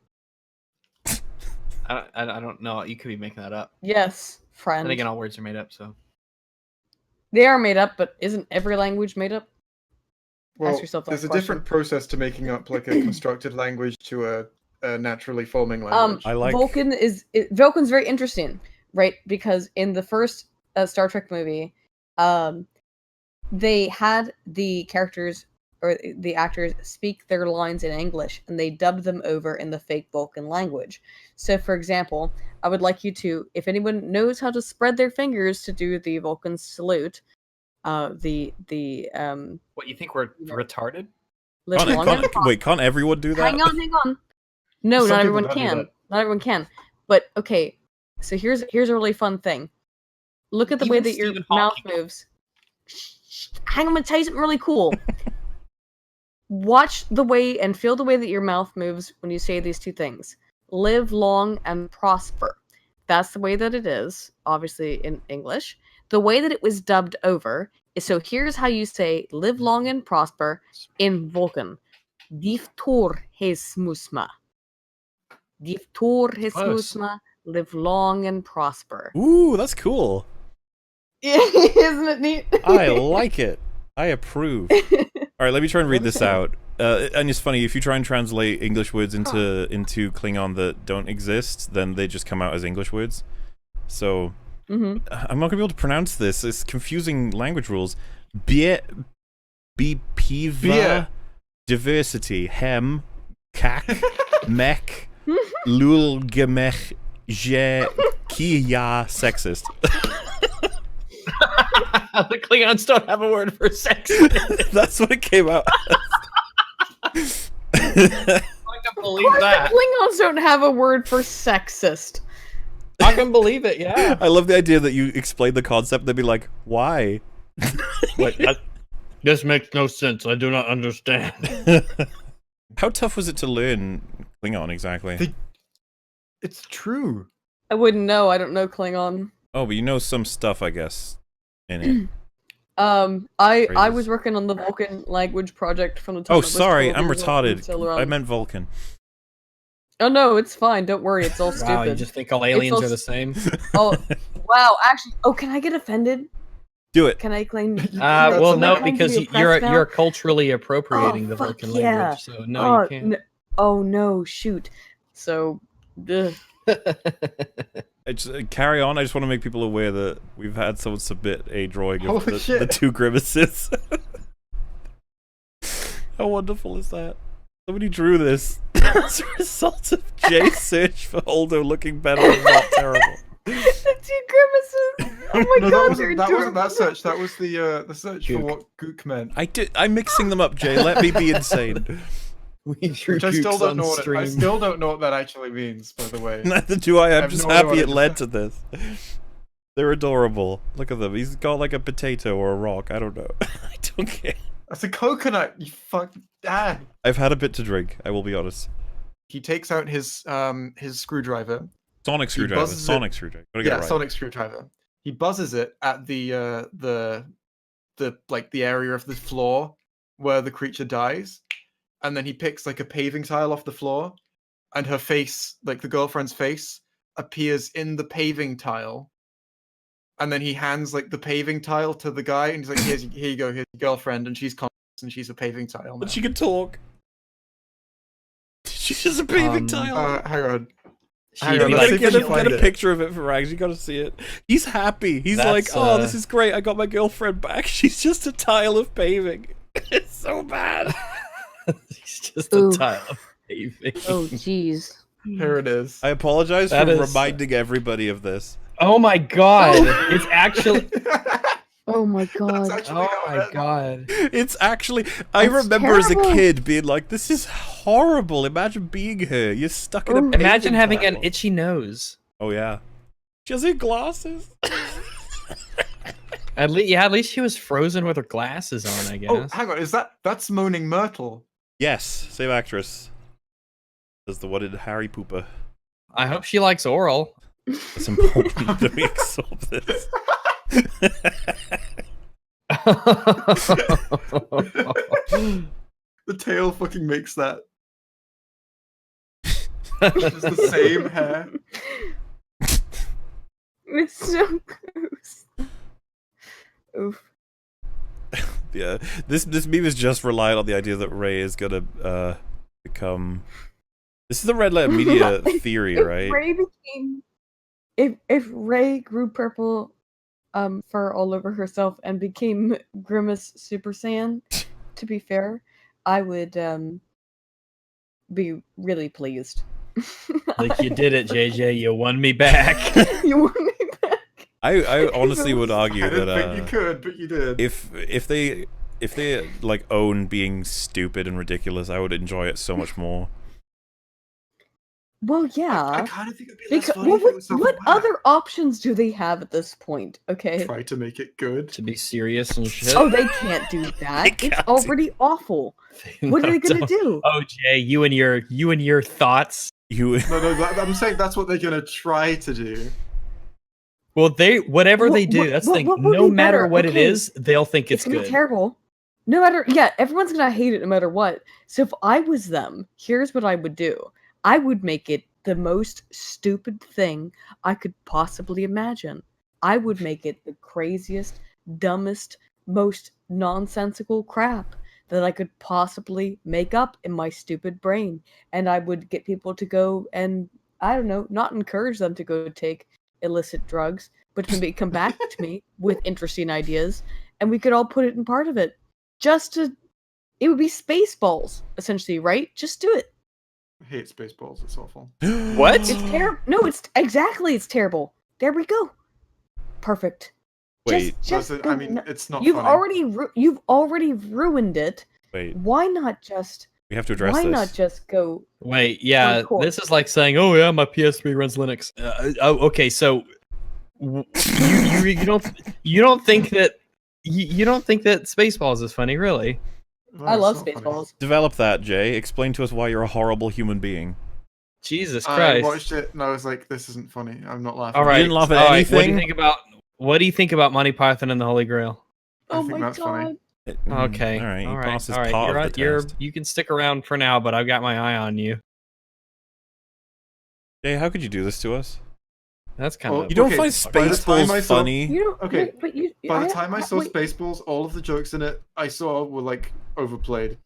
I don't know. You could be making that up. Yes, friend. And again, all words are made up, so. They are made up, but isn't every language made up? Well, yourself that there's a question. different process to making up like a constructed language to a naturally forming language. I like- Vulcan's very interesting, right? Because in the first Star Trek movie, they had the characters or the actors speak their lines in English, and they dubbed them over in the fake Vulcan language. So, for example, I would like you to, if anyone knows how to spread their fingers to do the Vulcan salute, What, you think we're Yeah. retarded? live long and Wait, can't everyone do that? Hang on. No, Some not people everyone don't do can. that. Not everyone can. But okay, so here's a really fun thing. Look at the way Even that your Stephen mouth Hawking. moves. Hang on, I'm gonna tell you something really cool. Watch the way and feel the way that your mouth moves when you say these two things. Live long and prosper. That's the way that it is, obviously in English. The way that it was dubbed over is so here's how you say live long and prosper in Vulcan. Diftor hes musma. Diftor hes Close. musma. Live long and prosper. Ooh, that's cool. Isn't it neat? I like it. I approve. All right, let me try and read this out. And it's funny if you try and translate English words into Klingon that don't exist, then they just come out as English words. So Mm-hmm. I'm not gonna be able to pronounce this. It's confusing language rules. Bipiva Beer. diversity hem kak mek lulgemech je kia sexist. The Klingons don't have a word for sex. That's what it came out. I can believe that. Klingons don't have a word for sexist. I can believe it. Yeah. I love the idea that you explain the concept. They'd be like, "Why?" Wait, this makes no sense. I do not understand. How tough was it to learn Klingon exactly? It's true. I wouldn't know. I don't know Klingon. Oh, but you know some stuff, I guess, in it. I Phrases. was working on the Vulcan language project from the time. Oh, I was sorry, 12 I'm years old until retarded. around- I meant Vulcan. Oh no, it's fine. Don't worry. It's all stupid. Wow, you just think all aliens all are the same? Oh, wow. Actually, can I get offended? Do it. Can I claim? Well, Can no, I claim to because be you're oppressed now? you're culturally appropriating the fuck Vulcan yeah. language, so no, you can't. Oh no, shoot. So, ugh. Carry on. I just want to make people aware that we've had someone submit a drawing of Holy the shit. two grimaces. How wonderful is that? Somebody drew this as a result of Jay's search for Holdo looking better and not terrible. The two grimaces. Oh my No, god, that wasn't that search. That was the search for what gook meant. I'm mixing them up, Jay. Let me be insane. We drew Which I still gooks don't on know. I stream. still don't know what that actually means. By the way. Neither do I. I'm have just no idea happy what it it led is. to this. They're adorable. Look at them. He's got like a potato or a rock. I don't know. I don't care. That's a coconut. You fuck. Ah. I've had a bit to drink. I will be honest. He takes out his screwdriver. Sonic screwdriver. buzzes it. Sonic screwdriver. Gotta get Yeah, it right. sonic screwdriver. He buzzes it at the like the area of the floor where the creature dies, and then he picks like a paving tile off the floor, and her face, like the girlfriend's face, appears in the paving tile. And then he hands like the paving tile to the guy, and he's like, "Here you go, here's your girlfriend," and she's conscious, and she's a paving tile now. But she can talk. She's just a paving tile. Hang on. She Hang be on, You let's like, see if we gotta can get find a it. picture of it for Rags. You gotta see it. He's happy. He's like, That's, "Oh, this is great. I got my girlfriend back. She's just a tile of paving." It's so bad. He's just Ooh. a tile of paving. Oh jeez. Here it is. I apologize That for is- reminding everybody of this. Oh my god! It's actually. Oh my That's god. actually Oh how my it- god! It's actually. I That's remember as a terrible. kid being like, "This is horrible. Imagine being her. You're stuck in a." Ooh. Imagine paving having tile." an itchy nose. Oh yeah. She has her glasses. At least she was frozen with her glasses on. I guess. Oh, hang on. That's Moaning Myrtle? Yes, same actress as the one in Harry Pooper. I hope she likes oral. It's important that we absorb this. The tail fucking makes that. Just the same hair. It's so gross. Oof. Yeah, this meme is just relying on the idea that Ray is gonna become. This is the Red Letter Media theory, If right? Ray became, if Ray grew purple, fur all over herself and became Grimace Super Saiyan, to be fair, I would be really pleased. Like you did it, JJ. You won me back. You want me back? I honestly would argue I didn't think that you could, but you did. if they like own being stupid and ridiculous, I would enjoy it so much more. Well, I yeah. kind of think it'd be less Because funny what, if it was what self-aware. other options do they have at this point? Okay. Try to make it good. To be serious and shit. Oh, they can't do that. It's can't do- already awful. What are they gonna Don't- do? Oh, Jay, you and your thoughts. You No, I'm saying that's what they're gonna try to do. Well, whatever they do, What- that's what- the thing. what would No be matter better? what it Okay, is, they'll think it's gonna good. be terrible. No matter, yeah, everyone's gonna hate it no matter what. So if I was them, here's what I would do. I would make it the most stupid thing I could possibly imagine. I would make it the craziest, dumbest, most nonsensical crap that I could possibly make up in my stupid brain. And I would get people to go and, I don't know, not encourage them to go take illicit drugs, but maybe come back to me with interesting ideas, and we could all put it in part of it. It would be Spaceballs, essentially, right? Just do it. I hate Spaceballs. It's awful. What? It's terrible. No, it's terrible. There we go. Perfect. Wait. I mean, it's not You've funny. you've already ruined it. Wait. Why not just? We have to address Why this. not just go? Wait, yeah, Hardcore. this is like saying, "Oh yeah, my PS3 runs Linux." Okay, so you don't think that you don't think that Spaceballs is funny, really? No, I it's love not funny. Spaceballs. Develop that, Jay. Explain to us why you're a horrible human being. Jesus I Christ! watched it and I was like, "This isn't funny. I'm not laughing." All right, You didn't laugh at all right, anything? What do you think about Monty Python and the Holy Grail? I Oh think my that's funny. god! Okay, All right. all You right, pass as all right. part of the test. You can stick around for now, but I've got my eye on you. Jay, how could you do this to us? That's kind Oh, of You don't Okay, find by the time I Spaceballs saw- funny? You don't. Okay, wait, but you. By the time I saw wait, Spaceballs, all of the jokes in it I saw were like overplayed.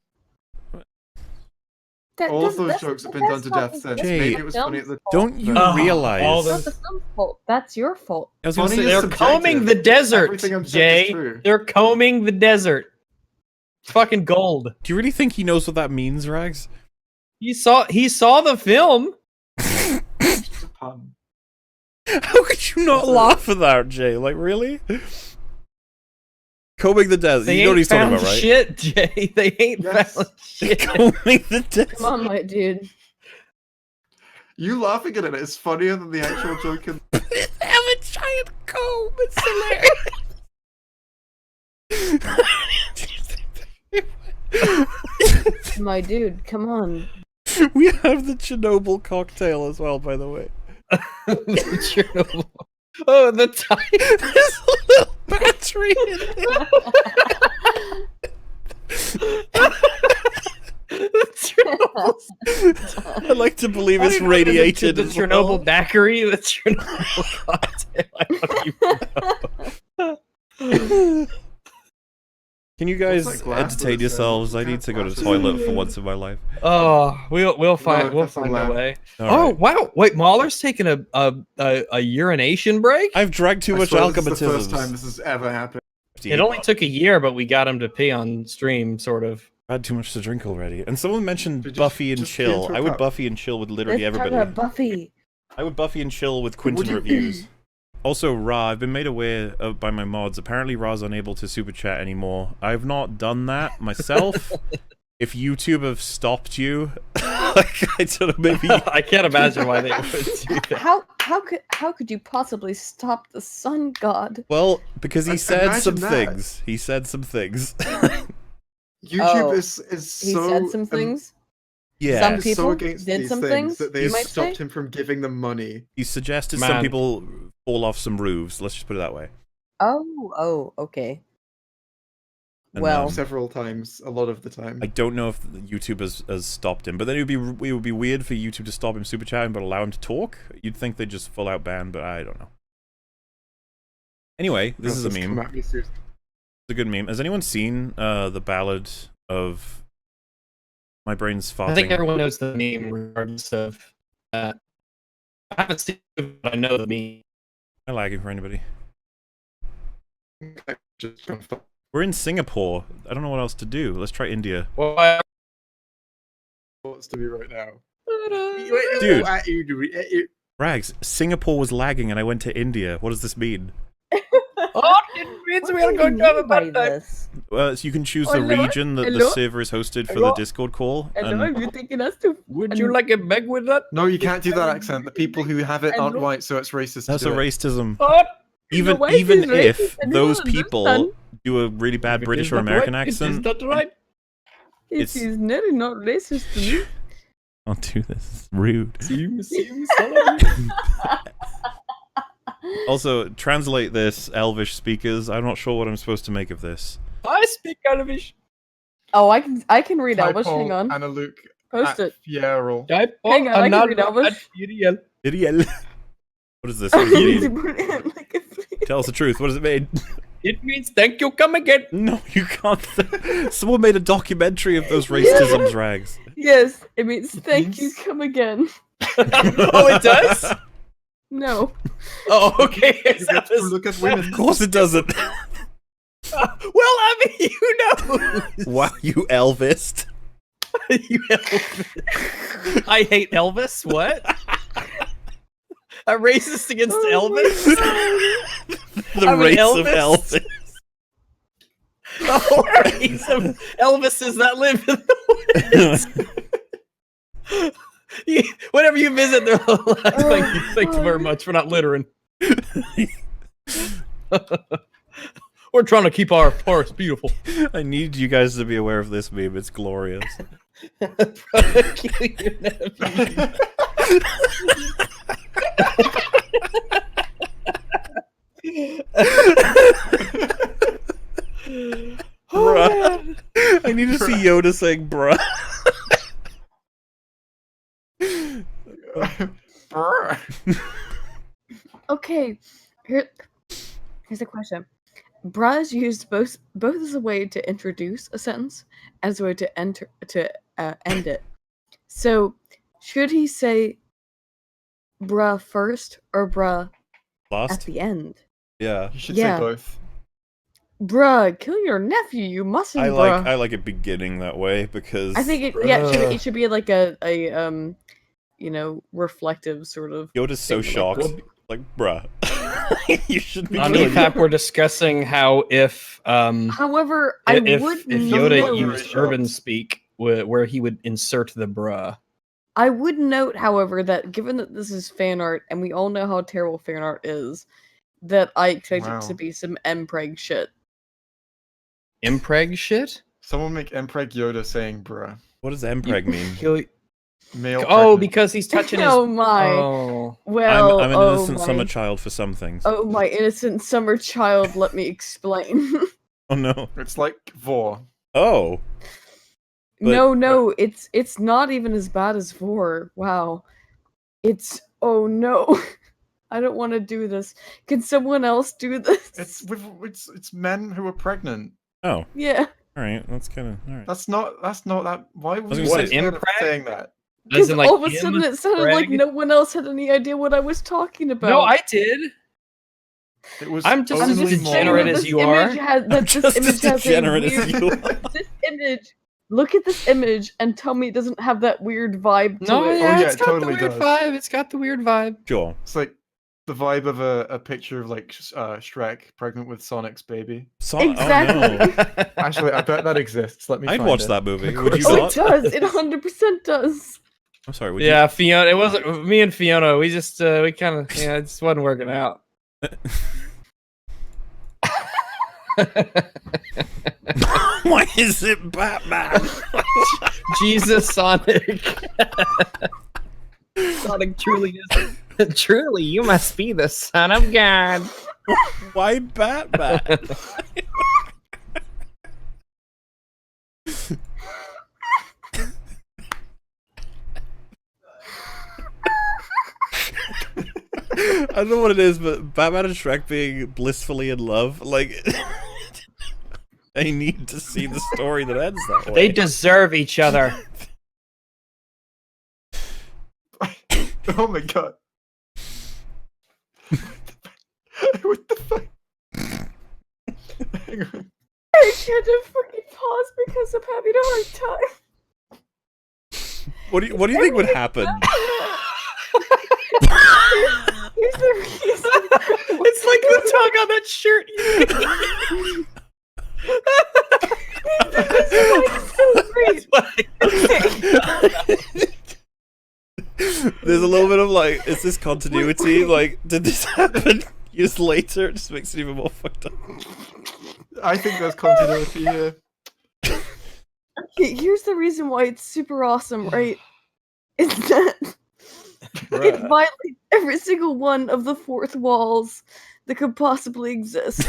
All of those jokes have been done to death since. Jay, Maybe it was funny at the Don't you No. realize? all That's the film's fault. That's your fault. I was gonna Funny say, is They're subjective. combing the desert, Everything I'm saying is Jay. true. They're combing the desert. It's fucking gold. do you really think he knows what that means, Rags? He saw the film. It's just a pun. How could you not laugh at that, Jay? Like, really? Combing the desert. They You know what ain't he's talking found about, right? shit, Jay. They ain't Yes. found shit. Combing the desert. Come on, my dude. You laughing at it is funnier than the actual joke. In... They have a giant comb. It's hilarious. My dude, come on. We have the Chernobyl cocktail as well, by the way. Chernobyl. Oh, the time. There's a little battery in it. I like to believe it's radiated. The as Chernobyl well. daiquiri. The Chernobyl cocktail. I don't even know. Can you guys What's that glass entertain that it says? yourselves? I What need kind to of go to the glass is toilet it? for once in my life. Oh, we'll find that's a a lamp. way. All Oh right. wow! Wait, Mahler's taking a urination break. I've drank too I much swear this is the first time alcoholism. this has ever happened. It only took a year, but we got him to pee on stream, sort of. I had too much to drink already. And someone mentioned Just- Buffy and just pee chill. into a I would cup. Buffy and chill with literally Let's talk everybody. about Buffy. I would Buffy and chill with Quinton you- reviews. Also, Ra, I've been made aware of by my mods. Apparently, Ra's unable to super chat anymore. I've not done that myself. If YouTube have stopped you, like, I don't know, maybe. I can't imagine why they would do that. How could you possibly stop the sun god? Well, because he said Imagine some that. things. He said some things. YouTube Oh, is He so said some things. Yeah. Some is people so against did these some things things, that you they've might stopped say? him from giving them money. He suggested some Man. people fall off some roofs. Let's just put it that way. Oh, okay. And, Well, Several times, a lot of the time. I don't know if YouTube has stopped him, but then it would be weird for YouTube to stop him super chatting but allow him to talk. You'd think they'd just full out ban, but I don't know. Anyway, this is a Just meme. come at me soon. It's a good meme. Has anyone seen the ballad of My Brain's Farting? I think everyone knows the meme, regardless of that. I haven't seen it, but I know the meme. Am I lagging for anybody? Just trying to- We're in Singapore. I don't know what else to do. Let's try India. Well, What's to be right now? Dude. Rags, Singapore was lagging and I went to India. What does this mean? oh, it means we are going to have a bad time. this? Well, so you can choose the Hello? region that the Hello? server is hosted for Hello? the Discord call. And you taking us to? Would you like a bag with that? No, you can't do that accent. The people who have it aren't Hello? white, so it's racist. that's to a do it. racism. Oh, Even white even is if racist and you those don't people understand. do a really bad it British is or not American right. It accent, is not right. It's- nearly not racist to me. I'll do this. It's rude. Seems Also, translate this, Elvish speakers. I'm not sure what I'm supposed to make of this. I speak Elvish. Oh, I can read Elvish. Typo Hang on, Anna Luke post at it. Fierro. Hang on, I can read Elvish. What is this? What does it mean? Like a flea. Tell us the truth. What does it mean? It means thank you, come again. No, you can't. Someone made a documentary of those racisms, Rags. Yes, it means thank you, means- come again. Oh, it does? No. Oh, okay. You get to look at women. Of course it doesn't. Well, I mean, you know. Wow, you Elvis. You Elvis. I hate Elvis. What? A racist against Elvis? The I'm an race of Elvis. Elvis. Oh, race of Elvises that live in the woods. Whenever you visit their life, thank you very much for not littering. We're trying to keep our forests beautiful. I need you guys to be aware of this meme. It's glorious. Kill your nephew. Bruh. I need to see Yoda saying bruh. Okay, here's a question. Bruh is used both as a way to introduce a sentence and as a way to end it. So, should he say bruh first or bruh at Lost? the end? Yeah. You should Yeah. say both. Bruh, kill your nephew. You mustn't. I bruh. like it beginning that way because I think it should be like a reflective sort of. Yoda's so statement shocked. Like, bruh. You should be On killing EFAP, we're discussing how if However, I if would Yoda note, used urban speak, where he would insert the bruh. I would note, however, that given that this is fan art and we all know how terrible fan art is, that I expect Wow. it to be some mpreg shit. Impreg shit? Someone make Mpreg Yoda saying bruh. What does Mpreg mean? Kill- Male Oh, pregnant. because he's touching his. Oh my. Oh. Well, I'm an oh innocent my. summer child for some things. Oh my innocent summer child, let me explain. Oh no. It's like Vor. Oh. But- no, it's not even as bad as 4. Wow. It's oh no. I don't want to do this. Can someone else do this? It's men who are pregnant. Oh. Yeah. Alright, that's kinda alright. That's not that. Why would was you gonna say say, instead of impreg? saying that? Because As in, like, all of a sudden it sounded like Impreg? no one else had any idea what I was talking about. No, I did. It was I'm just only as more- degenerate as this you image are. Has, that Just this image as has degenerate a as weird, you are. This image. Look at this image and tell me it doesn't have that weird vibe to No, it. yeah, yeah, it's it got totally the weird does. vibe. It's got the weird vibe. Sure. It's like the vibe of a picture of like Shrek pregnant with Sonic's baby. Exactly. Oh, no. Actually, I bet that exists. Let me. I'd find watch it. that movie. Of Would you course. Oh, not? it does. It 100% does. I'm sorry, would Yeah, Fiona. It wasn't me and Fiona. We just we kind of it just wasn't working out. you? Why is it Batman? Jesus, Sonic. Sonic truly is. Truly, you must be the son of God. Why Batman? I don't know what it is, but Batman and Shrek being blissfully in love, like, I need to see the story that ends that way. They deserve each other. Oh my god. What the fuck? Hang on. I had to fucking pause because I'm having a hard time. What do you think would happen? Here's the reason. It's like the tongue on that shirt. It's so great. There's a little bit of like, is this continuity? Like, did this happen years later? It just makes it even more fucked up. I think there's continuity here. Here's the reason why it's super awesome, right? Is that it violates every single one of the fourth walls that could possibly exist.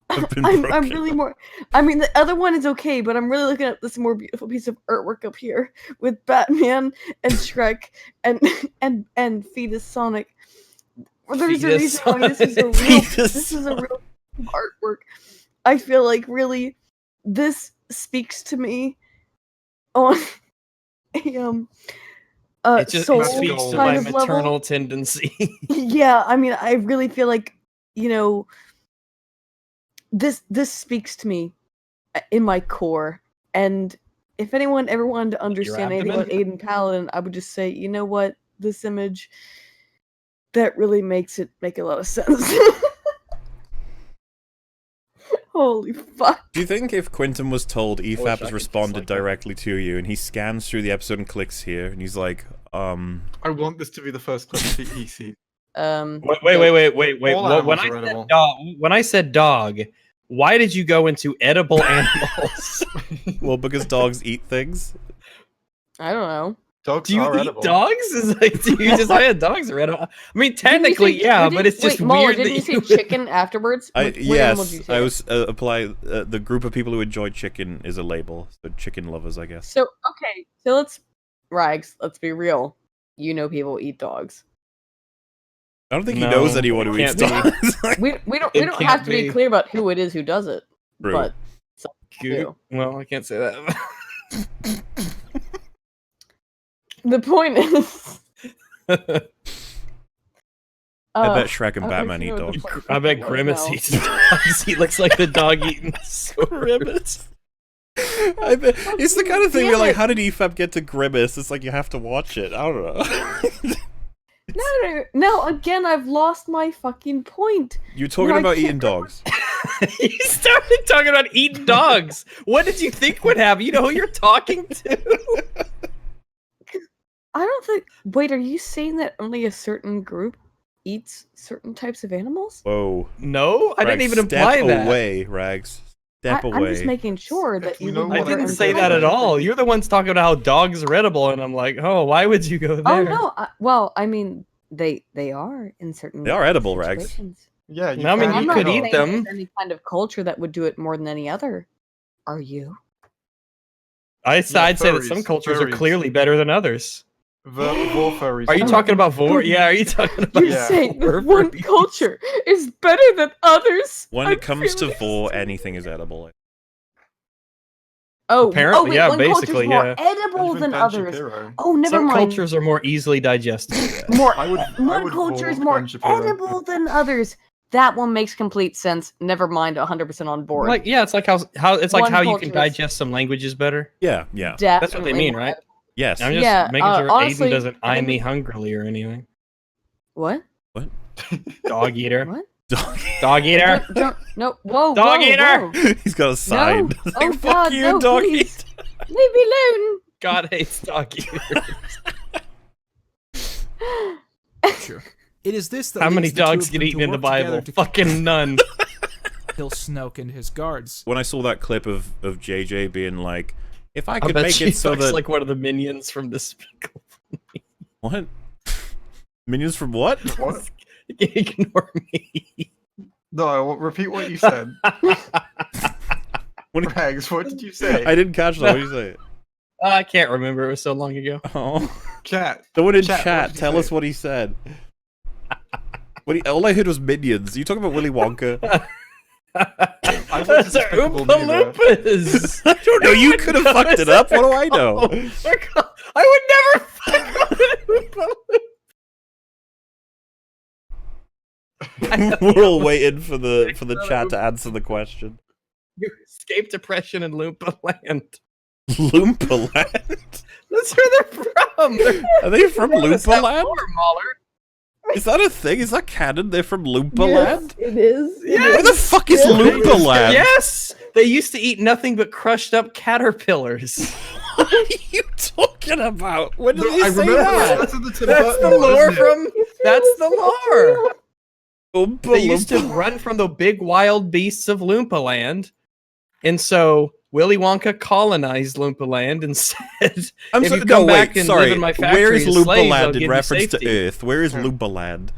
I'm really more. I mean, the other one is okay, but I'm really looking at this more beautiful piece of artwork up here with Batman and Shrek and Fetus Sonic. There's a reason why this is a real. This is a real artwork. I feel like really, this speaks to me on It just soul speaks to kind my of level. maternal tendency. Yeah, I mean, I really feel like, this speaks to me in my core. And if anyone ever wanted to understand anything about Ayden Paladin, I would just say, you know what, this image, that really makes it make a lot of sense. Holy fuck. Do you think if Quinton was told EFAP has could responded just like that. directly to you, and he scans through the episode and clicks here, and he's like, I want this to be the first clip he sees. Wait. All When animals are edible. when I said dog, why did you go into edible animals? well, because dogs eat things. I don't know. Dogs Do you are eat edible. dogs? Is like, do you just dogs are edible? I mean, technically, but it's just Mala, weird. Didn't you say chicken afterwards? What animal did you Yes, say? I was the group of people who enjoy chicken is a label, so chicken lovers, I guess. So okay, so let's be real. You know people eat dogs. I don't think he No, knows anyone who eats can't be. dogs. We don't It have can't to be be. clear about who it is who does it. True. But some do. Well, I can't say that. The point is, I bet Shrek and I Batman don't eat know what dogs. the fuck I bet it was Grimace now. eats dogs. He looks like the dog eating Grimace. I bet it's the kind of thing where damn like, it. how did EFAP get to Grimace? It's like you have to watch it. I don't know. No, again, I've lost my fucking point. You're talking No, I about can't eating dogs. You started talking about eating dogs. What did you think would happen? You know who you're talking to. I don't think. Wait, are you saying that only a certain group eats certain types of animals? Whoa. No, I didn't Rags, even imply step that. away, Rags. Step I'm away. just making sure that We you. know would I what never didn't our say enter that at that. all. You're the ones talking about how dogs are edible, and I'm like, oh, why would you go there? Oh no! Well, I mean, they are in certain. They are edible, Rags. situations. Yeah, you I mean, can you eat I'm could not eat dogs. saying them. there's any kind of culture that would do it more than any other. Are you? I'd say that furries, some cultures are furries. clearly better than others. Vor furries. Are you talking about vor? Yeah, are you talking about You're Yeah. saying that vor one furries? culture is better than others? When I'm it comes to feeling vor, so- anything is edible. Apparently, wait, yeah, one basically, culture's more yeah. edible Even than Ben others. Shapiro. Oh, never Some mind. cultures are more easily digestible. Yeah. More. I would One culture is vor more Ben Shapiro. edible than others. That one makes complete sense. Never mind, 100% on board. Like, yeah, it's like how it's like One how you culture can is- digest some languages better. Yeah, yeah. That's what they Definitely mean, more right? Yes. I'm just Yeah, making sure honestly, Ayden doesn't I eye think me we- hungrily or anything. What? Dog eater. What? Dog eater. No. Whoa. Dog whoa, eater! whoa. He's got a sign. No. Like, Oh, fuck God, you, no, dog please. eat. Leave me alone. God hates dog eaters. Sure. It is this that How many leads the two dogs of get them eaten to in the work together Bible? to Fucking none. kill Snoke and his guards. When I saw that clip of JJ being like, if I I could bet make she it so fucks that like one of the minions from Despicable. what? Minions from what? What? Ignore me. No, I won't repeat what you said. What did- Rags, what did you say? I didn't catch that. What did you say? I can't remember. It was so long ago. Oh, Chat. someone in Chat, chat, what did you tell say? us what he said. All I heard was minions. You talking about Willy Wonka? I was Those are Despicable Oompa Me, Loompas. I don't know. You could have fucked it up. What do I know? I would never fuck with Oompa Loompa. We're all waiting for the chat to answer the question. You escape depression in Loompa Land. Loompa Land? That's where they're from. Are they from That's Loompa not Land? more, Mahler. Is that a thing? Is that canon? They're from Loompa Land? It is. Where the fuck is Loompa Land? Yes, they used to eat nothing but crushed up caterpillars. What are you talking about? When did they I say remember that? that's at the Tim That's Burton the one, lore isn't it? from. That's the lore. Oompa They used to Loompa. run from the big wild beasts of Loompa Land, and so Willy Wonka colonized Loompa Land and said, I'm if sorry, you come no, back wait, and sorry. live in my Where is factory as Loompa slaves, I'll Land give in you reference to safety. Earth? Where is Loompa Land?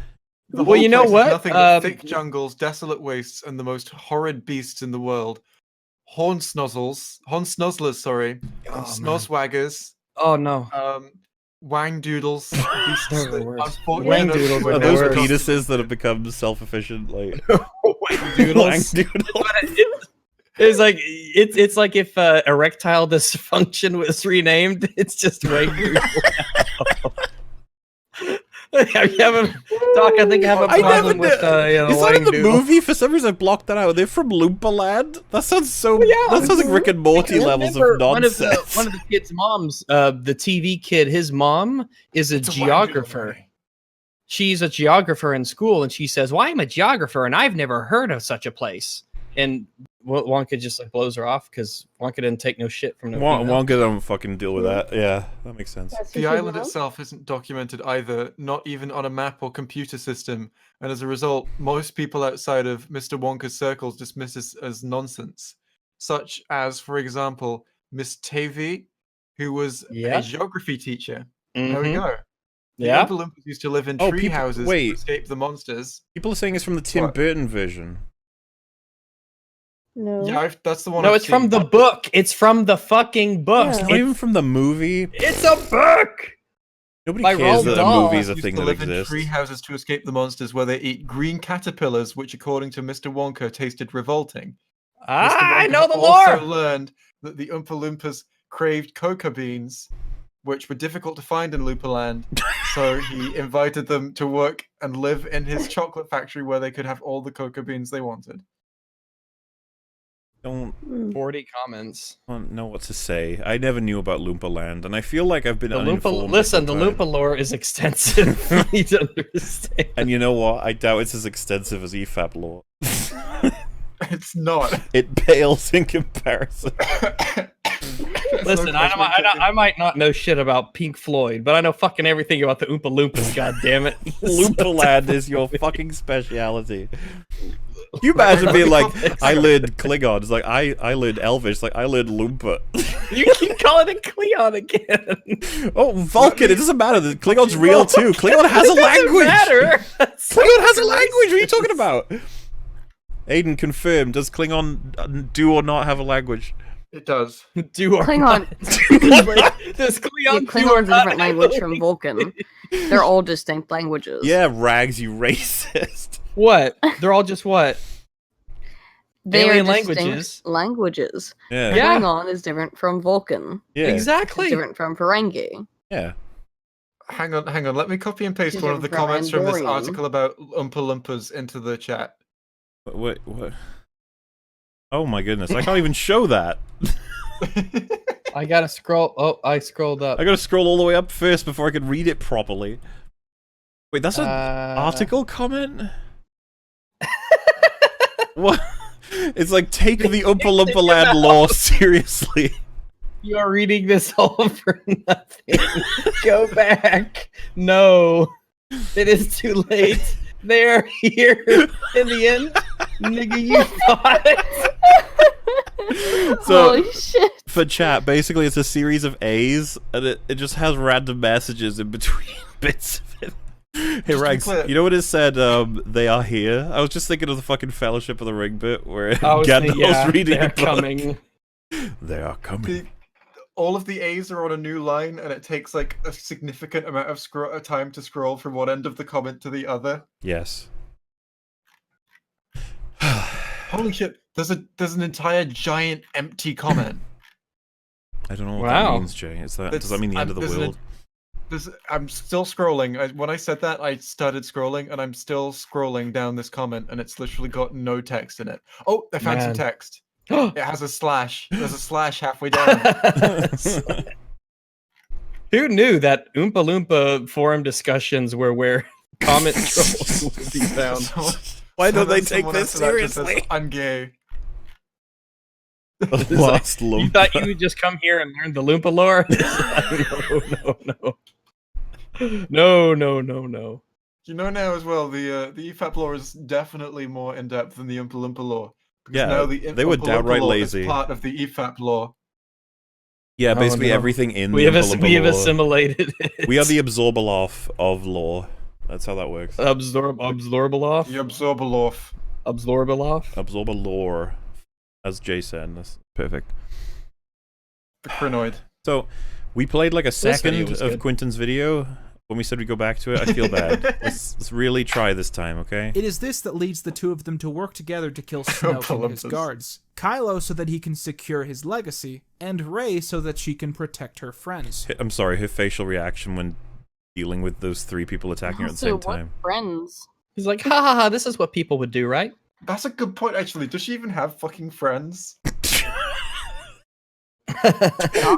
The Well, whole you know place is what? Nothing but thick jungles, desolate wastes, and the most horrid beasts in the world. Hornsnuzzlers, sorry. Snoswaggers, Oh no. wangdoodles, beasts They're the that worst. unfortunately- Wangdoodles are Are the those worst. penises that have become self-efficient, like Doodles. Wangdoodles? It's like it's like if erectile dysfunction was renamed. It's just Wangdoodle. Doc, I think I have a problem with Is that in the Wangdoodle. movie? For some reason, I blocked that out. They're from Loompa Land? That sounds so... Yeah. That sounds like Rick and Morty Because levels of remember, nonsense. One of the kids' moms, the TV kid, his mom is a geographer. She's a geographer in school, and she says, "Well, I'm a geographer, and I've never heard of such a place." And Wonka just like blows her off because Wonka didn't take no shit from no female. Wonka don't fucking deal with that. Yeah, that makes sense. The island itself isn't documented either, not even on a map or computer system, and as a result, most people outside of Mr. Wonka's circles dismiss this as nonsense. Such as, for example, Miss Tavy, who was a geography teacher. There we go. The Yeah. Oompa Loompas used to live in tree people- houses wait. to escape the monsters. People are saying it's from the Tim What? Burton version. No. Yeah, that's the one. No, I've it's from seen. the book. It's from the fucking book. It's not even from the movie. It's a book. Nobody By cares Roald that a Dahl. movie is a Used thing to that live in exists. tree houses to escape the monsters, where they eat green caterpillars, which, according to Mr. Wonka, tasted revolting. Mr. I Wonka know the also lore. learned that the Oompa Loompas craved cocoa beans, which were difficult to find in Loompa Land. So he invited them to work and live in his chocolate factory, where they could have all the cocoa beans they wanted. Don't 40 comments. know what to say. I never knew about Loompa Land, and I feel like I've been The uninformed. Loompa, listen, the this whole time. Loompa lore is extensive. for me to understand. And you know what? I doubt it's as extensive as EFAP lore. It's not. It pales in comparison. Listen, I might not know shit about Pink Floyd, but I know fucking everything about the Oompa Loompas. God damn it, Loompa Land is your fucking speciality. Can you imagine being like, I learned Klingon. It's like, I learned Elvish. It's like, I learned Loompa. You keep calling it Cleon again. Oh, Vulcan. It doesn't matter. The Klingon's real too. Klingon has a language. Matter. Klingon has a language. What are you talking about? Ayden, confirmed. Does Klingon do or not have a language? It does. Do or Klingon. Does Yeah, Cleon Klingon's a different language from Vulcan. They're all distinct languages. Yeah, Rags, you racist. What? They're all just what? They Alien are distinct languages. languages. Yeah. Yeah. Klingon is different from Vulcan. Yeah. It's Exactly. different from Ferengi. Yeah. Hang on. Let me copy and paste She's one of the different from comments from this Andorian. article about Oompa Loompas into the chat. What? Oh my goodness. I can't even show that. I gotta scroll. Oh, I scrolled up. I gotta scroll all the way up first before I can read it properly. Wait, that's an article comment? What? It's like, take the Oompa Loompa Land lore seriously. You are reading this all for nothing. Go back. No. It is too late. They're here in the end. Nigga, you thought. So, Holy shit. for chat, basically it's a series of A's, and it just has random messages in between bits of it. Hey, be Rags, clear. you know what it said, they are here? I was just thinking of the fucking Fellowship of the Ring bit, where I was thinking, Gandalf's reading they're the book. coming. They are coming. All of the A's are on a new line, and it takes like a significant amount of time to scroll from one end of the comment to the other. Yes. Holy shit! There's an entire giant empty comment. I don't know what Wow. that means, Jay. Does that mean the end of the world? I'm still scrolling. When I said that, I started scrolling, and I'm still scrolling down this comment, and it's literally got no text in it. Oh, I found some Man. text. It has a slash. There's a slash halfway down. Who knew that Oompa Loompa forum discussions were where comment trolls would be found? Why don't they then take someone this after that just says, seriously? I'm gay. The lost You Loompa. thought you would just come here and learn the Loompa lore? No. You know now as well, the EFAP lore is definitely more in depth than the Oompa Loompa lore. Because Yeah, now the they were Oompa Loompa downright lore is lazy. part of the EFAP lore. Yeah, basically no. everything in We the have Oompa Loompa we have lore. assimilated it. We are the Absorbaloff of lore. That's how that works. Absorbaloff. You absorb a loaf. Absorbaloff. Absorber lore, as Jay said. That's perfect. The crinoid. So, we played like a video second was of good. Quinton's video. When we said we'd go back to it, I feel bad. let's really try this time, okay? It is this that leads the two of them to work together to kill Snoke and his Olympus. guards. Kylo so that he can secure his legacy, and Rey so that she can protect her friends. I'm sorry, her facial reaction when dealing with those 3 people attacking her at the Also, same what time. friends? He's like, ha ha ha, this is what people would do, right? That's a good point, actually. Does she even have fucking friends?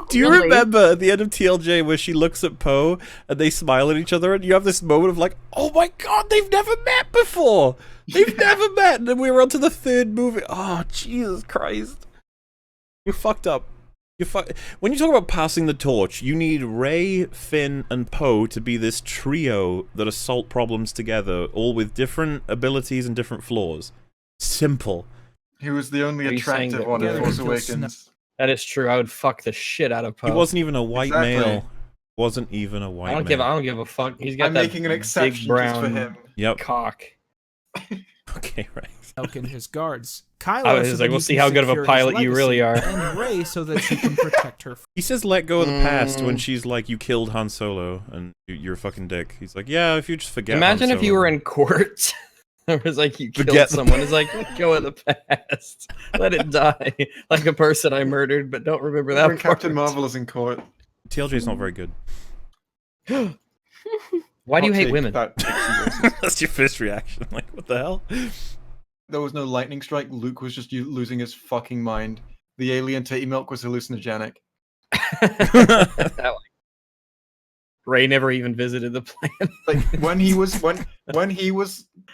Do you really. remember at the end of TLJ where she looks at Poe and they smile at each other and you have this moment of like, oh my god, they've never met before! They've never met! And then we were on to the 3rd movie. Oh, Jesus Christ. You're fucked up. When you talk about passing the torch, you need Rey, Finn, and Poe to be this trio that assault problems together, all with different abilities and different flaws. Simple. He was the only Are you saying attractive that one in together Force until Awakens. That is true. I would fuck the shit out of Poe. He wasn't even a white Exactly. male. Wasn't even a white I don't male. give a fuck. He's got I'm that making an big exception brown just for him. Yep. cock. Okay, right. Milk in his guards. Kylo, I was so like, that we'll he see can how good of a secure his pilot you really legacy, are. and Rey so that she can protect her. He says let go of the past when she's like, you killed Han Solo and you're a fucking dick. He's like, yeah, if you just forget Imagine Han if you Solo. were in court. It was like you killed Forget the someone. It's like, let go of the past. Let it die. Like a person I murdered, but don't remember that When part. Captain Marvel is in court. TLJ's not very good. Why do you Hot hate take, women? that takes you- That's your first reaction. Like, what the hell? There was no lightning strike. Luke was just losing his fucking mind. The alien titty milk was hallucinogenic. Ray never even visited the planet. Like when he was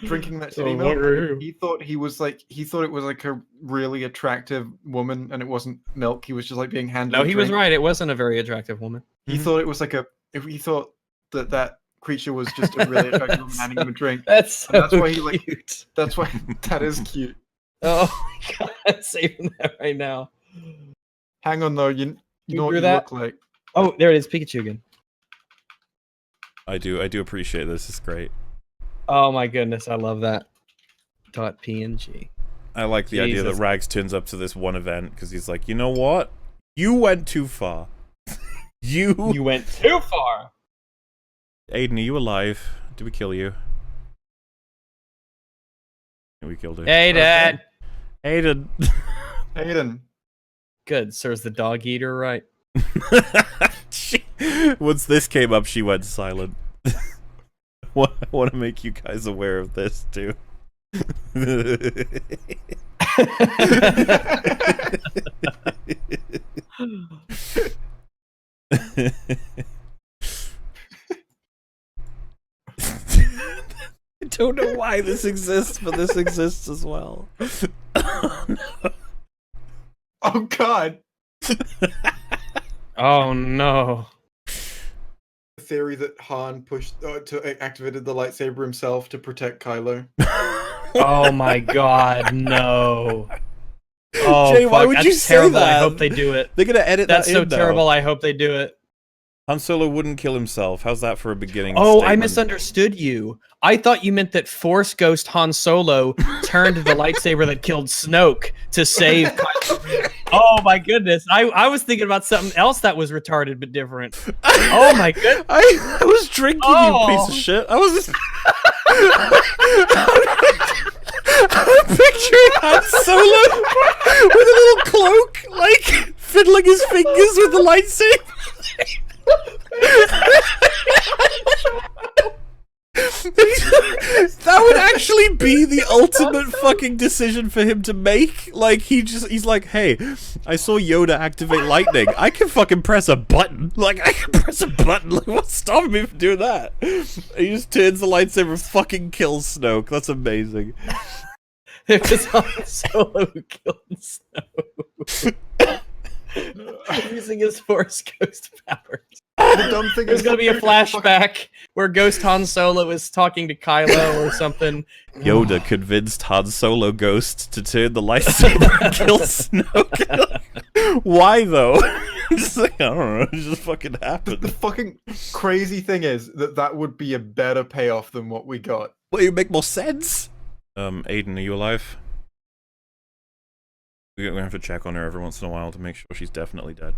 drinking that titty milk, you? he thought it was like a really attractive woman, and it wasn't milk. He was just like being handed. No, a he was drink. right. It wasn't a very attractive woman. He thought it was like he thought that creature was just a really attractive woman handing him a drink. That's so And that's why he like. cute. That's why that is cute. Oh my god, I'm saving that right now. Hang on though, you know what drew you that? look like. Oh, there it is, Pikachu again. I do appreciate this. It's great. Oh my goodness, I love that. .png. I like the idea that Jesus. Rags turns up to this one event because he's like, you know what? You went too far. You went too far. Ayden, are you alive? Did we kill you? Yeah, we killed her. Hey, Dad. Ayden. Ayden. Good, serves the dog eater right. Once this came up, she went silent. I want to make you guys aware of this too. I don't know why this exists, but this exists as well. Oh, no. Oh god. Oh no. The theory that Han activated the lightsaber himself to protect Kylo. Oh my god, no. Oh, Jay, why fuck, would that's you say terrible. that? I hope they do it. They're gonna edit That's that so in, though. terrible. I hope they do it. Han Solo wouldn't kill himself. How's that for a beginning? Oh, I statement? misunderstood you. I thought you meant that Force Ghost Han Solo turned the lightsaber that killed Snoke to save Kylo Ren. Oh my goodness. I was thinking about something else that was retarded but different. Oh my goodness. I was drinking, Oh. you piece of shit. I was just... I'm picturing Han Solo with a little cloak, like, fiddling his fingers with the lightsaber. That would actually be the ultimate fucking decision for him to make. Like, he's like, hey, I saw Yoda activate lightning. I can fucking press a button. Like, I can press a button. Like, what's stopping me from doing that? He just turns the lightsaber and fucking kills Snoke. That's amazing. It was Han Solo who killed Snoke. Using his Force Ghost powers. The dumb thing There's is gonna be a flashback where Ghost Han Solo is talking to Kylo or something. Yoda convinced Han Solo Ghost to turn the lightsaber and kill Snoke. Why though? Just like, I don't know. It just fucking The happened. fucking crazy thing is that would be a better payoff than what we got. Well, it make more sense. Ayden, are you alive? We're gonna have to check on her every once in a while to make sure she's definitely dead.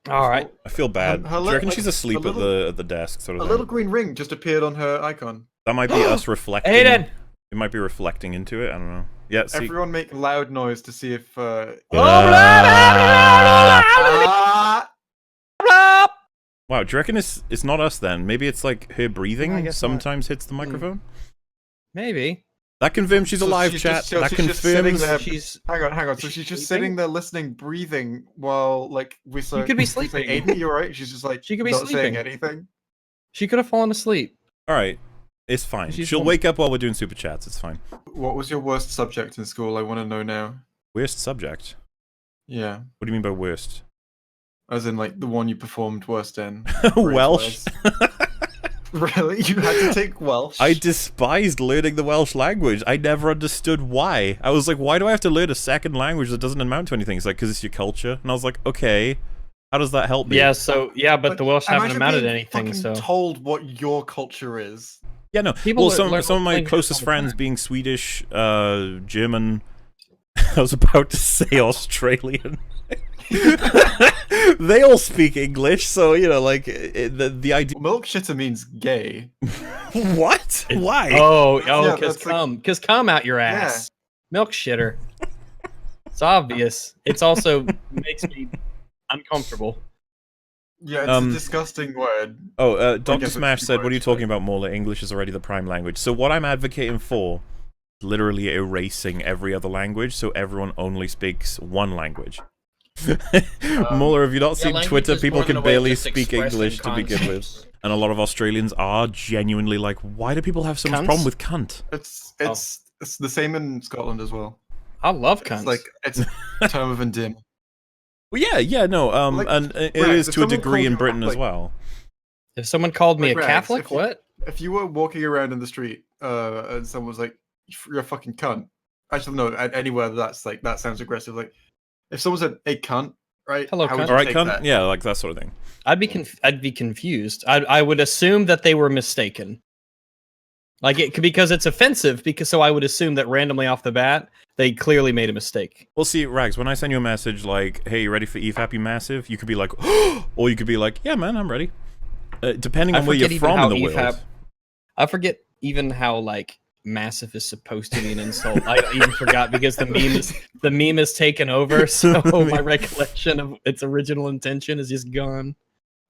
All right. I feel bad. Her Do you reckon like, she's asleep a little- at the desk, sort of A thing? little green ring just appeared on her icon. That might be us reflecting. Ayden! It might be reflecting into it. I don't know. Yeah. See. Everyone make loud noise to see if. Ah! Wow, do you reckon it's not us then? Maybe it's like her breathing I guess not. sometimes hits the microphone? Maybe. That confirms she's So alive, she's chat. just- so that she's just sitting confirms there- She's. Hang on. So she's just sitting there listening, breathing, while like we say. could be we say, sleeping. Ayden, you're right. She's just like She could be not saying sleeping. anything. She could have fallen asleep. Alright, it's fine. She's She'll one- wake up while we're doing super chats, it's fine. What was your worst subject in school? I want to know now. Worst subject? Yeah, What do you mean by worst? as in like the one you performed worst in. Welsh? Really? You had to take Welsh? I despised learning the Welsh language. I never understood why. I was like, why do I have to learn a second language that doesn't amount to anything? It's like, because it's your culture. And I was like, okay, how does that help me? Yeah. So yeah, but the Welsh haven't imagine amounted to being anything. fucking So told what your culture is. Yeah, no. People Well, learn some of my languages closest all the friends time. being Swedish, German. I was about to say Australian. They all speak English, so you know, like the idea. Milk shitter means gay. What? Why? oh, Yeah, because that's like- come out your ass, milk shitter. It's obvious. It's also makes me uncomfortable. Yeah, it's Um, a disgusting word. Oh, Dr. guess Smash it's said, what are you words, talking about, Mauler? English is already the prime language. So what I'm advocating for is literally erasing every other language so everyone only speaks one language. Mauler, have you not seen language Twitter? is People more than can a way of barely just speak expressing English to begin with. concepts. And a lot of Australians are genuinely like, why do people have so much Cunts? problem with cunt? It's the same in Scotland as well. I love It's cunts. like it's a term of endearment. Well, no, Like, and it right, is if to a someone degree called in you, Britain as like- well. if someone called me Like, a Rags, Catholic, if you- what? If you were walking around in the street, and someone was like, "You're a fucking cunt," actually no, anywhere that's like that sounds aggressive. Like, if someone said, "Hey, cunt," right? Hello, how would cunt. you All right, take cunt? that? Yeah, like that sort of thing. I'd be confused. I would assume that they were mistaken. Like because it's offensive. So I would assume that randomly off the bat they clearly made a mistake. Well, see, Rags, when I send you a message like, hey, you ready for EFAP, you massive? You could be like, or you could be like, yeah, man, I'm ready. Depending on where you're forget even from how in the EFAP world. I forget even how like massive is supposed to be an insult. I even forgot because the meme is taken over, so my recollection of its original intention is just gone.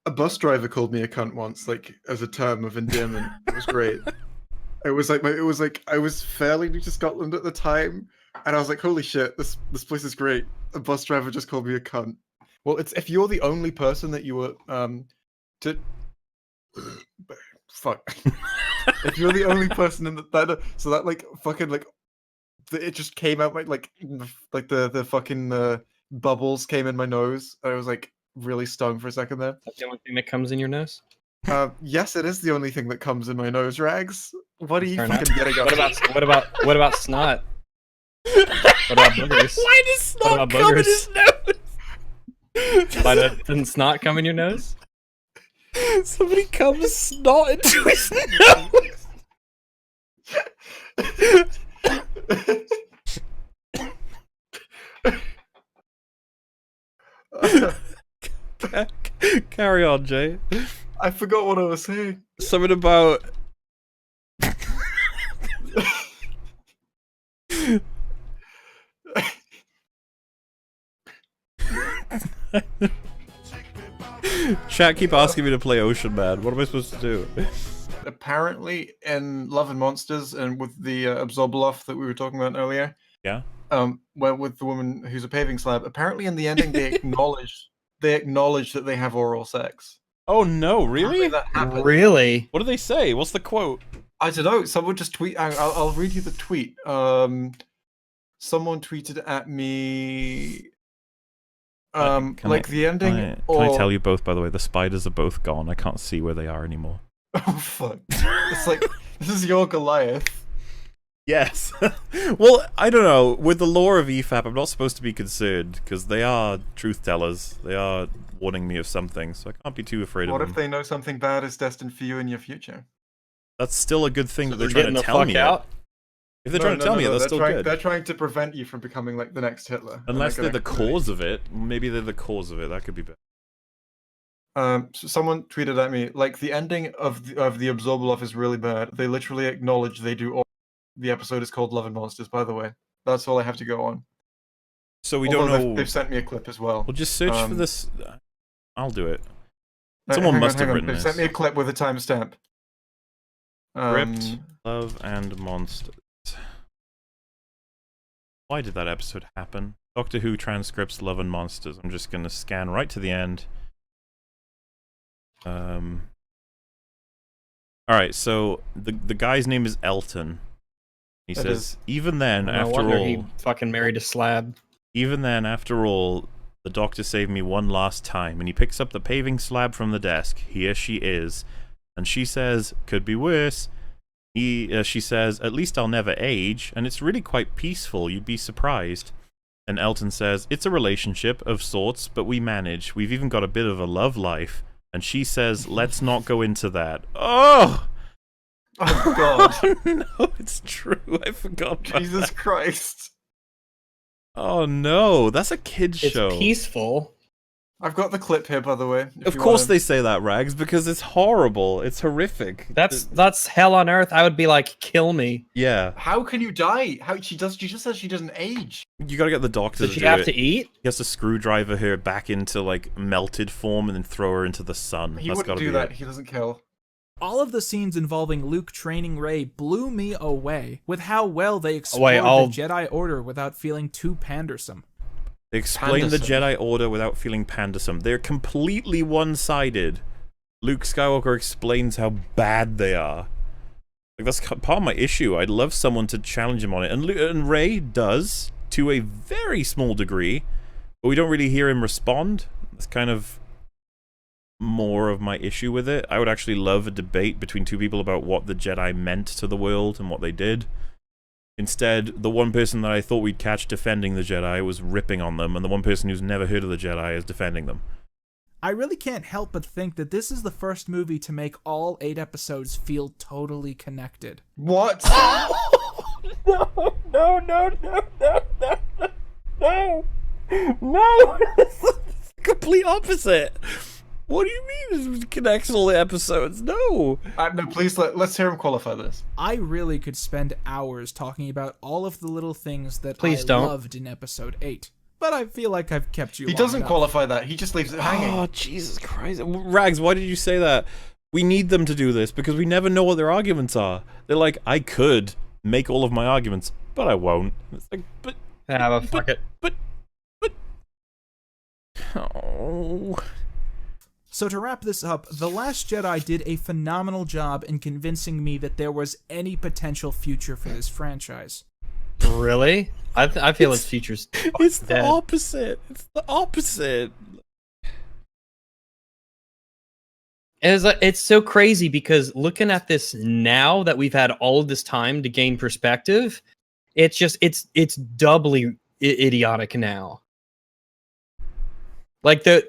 A bus driver called me a cunt once, like as a term of endearment. It was great. It was like I was fairly new to Scotland at the time, and I was like, "Holy shit, this place is great." A bus driver just called me a cunt. Well, it's if you're the only person that you were to fuck. If you're the only person in that so that like fucking like it just came out like the fucking bubbles came in my nose. I was like really stung for a second there. That's the only thing that comes in your nose. Yes, it is the only thing that comes in my nose, Rags. What are you Fair enough. fucking getting at? What about snot? What about boogers? Why does snot about come in boogers? his nose? Why doesn't snot come in your nose? Somebody comes snot into his nose. Carry on, Jay. I forgot what I was saying. Something about. Chat keep asking me to play Ocean Man. What am I supposed to do? Apparently, in Love and Monsters, and with the Absorbloff that we were talking about earlier, Yeah. where with the woman who's a paving slab, apparently in the ending they acknowledge that they have oral sex. Oh no! Really? That happened. Really? What do they say? What's the quote? I don't know. Someone just tweet. I'll read you the tweet. Someone tweeted at me. Can Like the ending. Can I tell you both? By the way, the spiders are both gone. I can't see where they are anymore. Oh fuck! It's like this is your Goliath. Yes. Well, I don't know. With the lore of EFAP, I'm not supposed to be concerned because they are truth tellers. They are warning me of something, so I can't be too afraid What of if them. they know something bad is destined for you in your future? That's still a good thing So that they're they're trying getting to the tell fuck me. out? If they're trying to tell me, that's they're still trying, good. They're trying to prevent you from becoming like the next Hitler. and Unless they're they're the gonna- cause of it. Maybe they're the cause of it. That could be better. So someone tweeted at me like the ending of the Absorbloff is really bad. They literally acknowledge they do all. The episode is called Love and Monsters, by the way. That's all I have to go on. So we Although don't know. They've sent me a clip as well. We'll just search for Um, this. I'll do it. Someone hang must on, have hang on. written They this. sent me a clip with a timestamp. Script, Love and Monsters. Why did that episode happen? Doctor Who transcripts Love and Monsters. I'm just gonna scan right to the end. Alright, so the guy's name is Elton. He says, even then, No after wonder all... he fucking married a slab. Even then, after all, the doctor saved me one last time, and he picks up the paving slab from the desk. Here she is. And she says, could be worse. She says, at least I'll never age, and it's really quite peaceful, you'd be surprised. And Elton says, it's a relationship of sorts, but we manage. We've even got a bit of a love life. And she says, let's not go into that. Oh! Oh, God. No, it's true. I forgot about Jesus that. Christ. Oh, no. That's a kid's It's show. peaceful. I've got the clip here, by the way. Of course they say that, Rags, because it's horrible. It's horrific. That's hell on earth. I would be like, kill me. Yeah. How can you die? She just says she doesn't age. You gotta get the doctor Does to she do have it. to eat? He has to screwdriver her back into, like, melted form and then throw her into the sun. He That's wouldn't gotta do be that. it. He doesn't kill. All of the scenes involving Luke training Rey blew me away with how well they explored the Jedi Order without feeling too pandersome. They explain the Pandersome. Jedi Order without feeling pandersome. They're completely one-sided. Luke Skywalker explains how bad they are. Like, that's part of my issue. I'd love someone to challenge him on it. And Rey does, to a very small degree, but we don't really hear him respond. That's kind of more of my issue with it. I would actually love a debate between two people about what the Jedi meant to the world and what they did. Instead, the one person that I thought we'd catch defending the Jedi was ripping on them, and the one person who's never heard of the Jedi is defending them. I really can't help but think that this is the first movie to make all 8 episodes feel totally connected. What? No! It's the complete opposite! What do you mean it connects all the episodes? No! No, please, let's hear him qualify this. I really could spend hours talking about all of the little things that Please I don't. loved in episode 8. But I feel like I've kept you He long doesn't enough. qualify that. He just leaves it hanging. Oh, Jesus Christ. Rags, why did you say that? We need them to do this because we never know what their arguments are. They're like, I could make all of my arguments, but I won't. It's like, but... Fuck it. But... Oh... So to wrap this up, The Last Jedi did a phenomenal job in convincing me that there was any potential future for this franchise. Really? I feel its future's It's the dead. opposite. It's the opposite. It's so crazy because looking at this now that we've had all of this time to gain perspective, it's just it's doubly idiotic now. Like the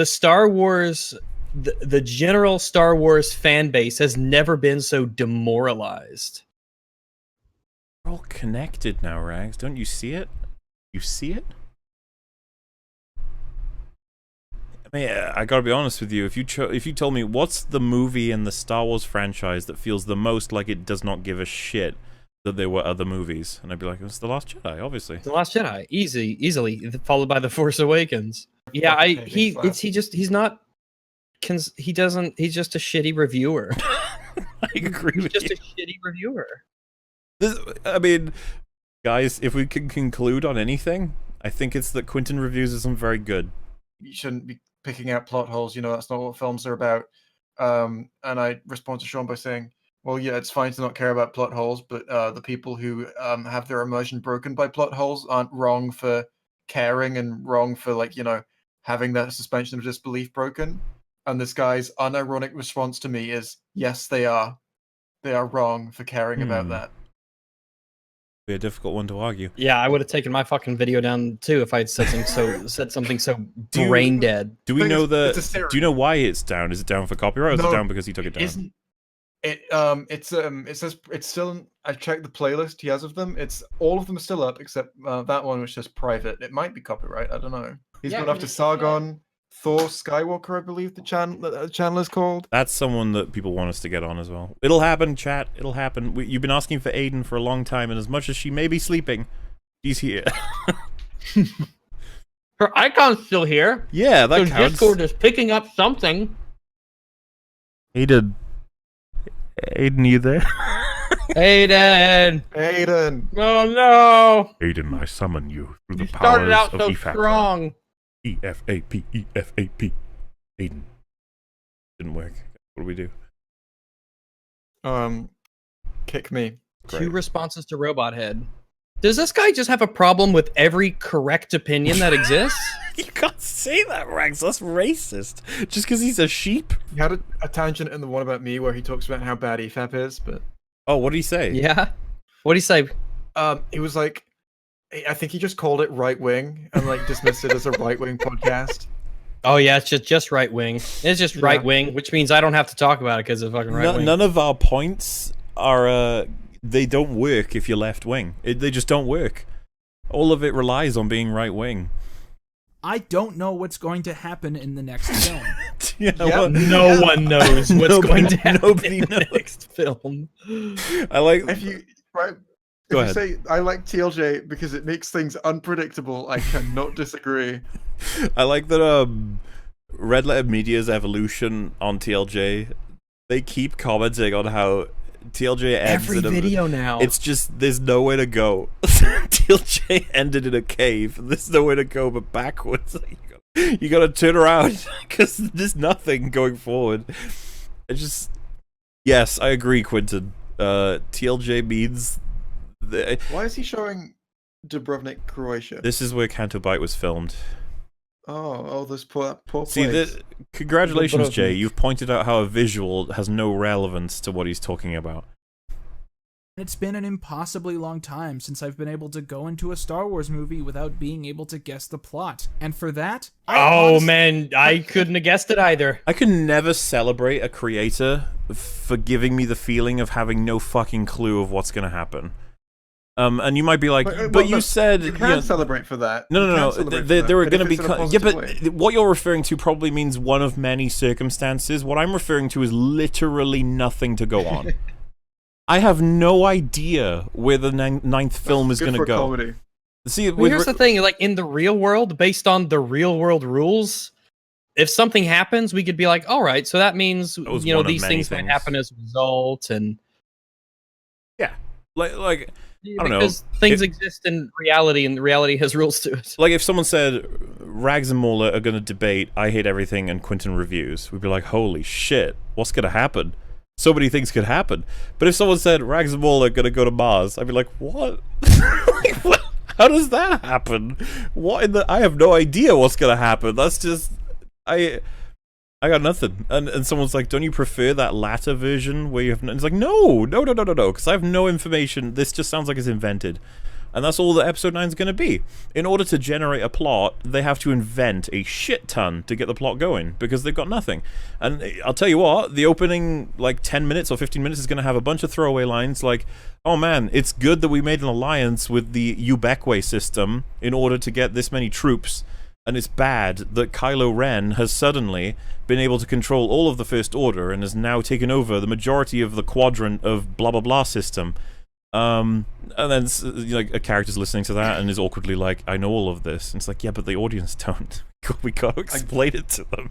Star Wars, the general Star Wars fan base has never been so demoralized. We're all connected now, Rags. Don't you see it? You see it? I mean, I gotta be honest with you. If you told me what's the movie in the Star Wars franchise that feels the most like it does not give a shit that there were other movies, and I'd be like, it's The Last Jedi, obviously. The Last Jedi, easily followed by The Force Awakens. Yeah, he's just a shitty reviewer. I agree He's with just you. a shitty reviewer. I mean, guys, if we can conclude on anything, I think it's that Quinton reviews isn't very good. You shouldn't be picking out plot holes. You know, that's not what films are about. And I respond to Sean by saying, well, yeah, it's fine to not care about plot holes, but the people who have their immersion broken by plot holes aren't wrong for caring and wrong for, like, you know, having that suspension of disbelief broken. And this guy's unironic response to me is, yes, they are. They are wrong for caring about that. Be a difficult one to argue. Yeah, I would have taken my fucking video down too if I'd said something so brain dead. Do we Thing know is, the? it's a Do you know why it's down? Is it down for copyright, or is No, it down because he took it down? Isn't it says it's still I checked the playlist he has of them. It's all of them are still up except that one which says private. It might be copyright, I don't know. He's Yeah, gone after Sargon, Thor, Skywalker, I believe the channel is called. That's someone that people want us to get on as well. It'll happen, chat. It'll happen. You've been asking for Ayden for a long time, and as much as she may be sleeping, she's here. Her icon's still here. Yeah, that So counts. Discord is picking up something. Ayden, you there? Ayden! Ayden. Oh no! Ayden, I summon you through the You started powers out of so EFAP. strong. EFAP, EFAP. Ayden. Didn't work. What do we do? Kick me. Two responses to Robot Head. Does this guy just have a problem with every correct opinion that exists? You can't say that, Rags. That's racist. Just because he's a sheep? He had a tangent in the one about me where he talks about how bad EFAP is, but Oh, what did he say? Yeah. What do you say? he was like, I think he just called it right wing and like dismissed it as a right wing podcast. Oh yeah, it's just right wing. It's just right wing, which means I don't have to talk about it because it's fucking right wing. None of our points are. They don't work if you're left wing. They just don't work. All of it relies on being right wing. I don't know what's going to happen in the next film. Well, no one knows what's going to happen nobody in the knows. next film. I like. If you Go if ahead. you say I like TLJ because it makes things unpredictable, I cannot disagree. I like that. Red Letter Media's evolution on TLJ. They keep commenting on how TLJ ends Every in a video now. It's just there's nowhere to go. TLJ ended in a cave. There's nowhere to go but backwards. You gotta turn around because there's nothing going forward. It's just yes, I agree, Quinton. TLJ means Why is he showing Dubrovnik, Croatia? this is where Canto Bite was filmed. Oh, this poor See, place. congratulations, Jay. Dubrovnik. You've pointed out how a visual has no relevance to what he's talking about. It's been an impossibly long time since I've been able to go into a Star Wars movie without being able to guess the plot. And for that, Man, I couldn't have guessed it either. I can never celebrate a creator for giving me the feeling of having no fucking clue of what's going to happen. And you might be like, but you said you can celebrate for that. No. There are going to be yeah, but way. what you're referring to probably means one of many circumstances. What I'm referring to is literally nothing to go on. I have no idea where the ninth film is going to go. Comedy. See, Well, here's the thing: like in the real world, based on the real world rules, if something happens, we could be like, "All right, so that means was you know one of these many things might things. happen as a result." And like I don't know. because things exist in reality, and reality has rules to it. Like if someone said Rags and Mauler are going to debate I Hate Everything and Quinton Reviews, we'd be like, holy shit, what's going to happen? So many things could happen. But if someone said Rags and Mauler are going to go to Mars, I'd be like, what? Like, what? How does that happen? What in the? I have no idea what's going to happen. That's just I got nothing. And someone's like, don't you prefer that latter version where you have? It's like, no, because I have no information. This just sounds like it's invented. And that's all that episode 9 is going to be. In order to generate a plot, they have to invent a shit ton to get the plot going, because they've got nothing. And I'll tell you what, the opening, like, 10 minutes or 15 minutes is going to have a bunch of throwaway lines like, oh man, it's good that we made an alliance with the Ubekwe system in order to get this many troops, and it's bad that Kylo Ren has suddenly been able to control all of the First Order and has now taken over the majority of the quadrant of blah blah blah system. And then like a character's listening to that and is awkwardly like, I know all of this. And it's like, yeah, but the audience don't. We gotta explain it to them.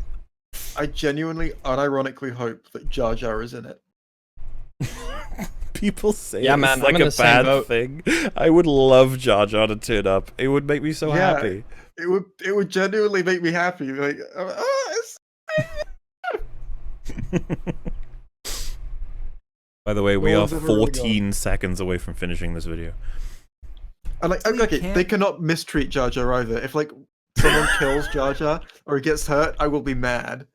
I genuinely, unironically hope that Jar Jar is in it. People say Yeah, it's man, I'm like in a the same bad boat. thing. I would love Jar Jar to turn up. It would make me so Yeah. happy. It would genuinely make me happy. Like, it's... By the way, we No are one's ever really 14 seconds away from finishing this video. And like, We okay, can't- they cannot mistreat Jar Jar either. If like someone kills Jar Jar or he gets hurt, I will be mad.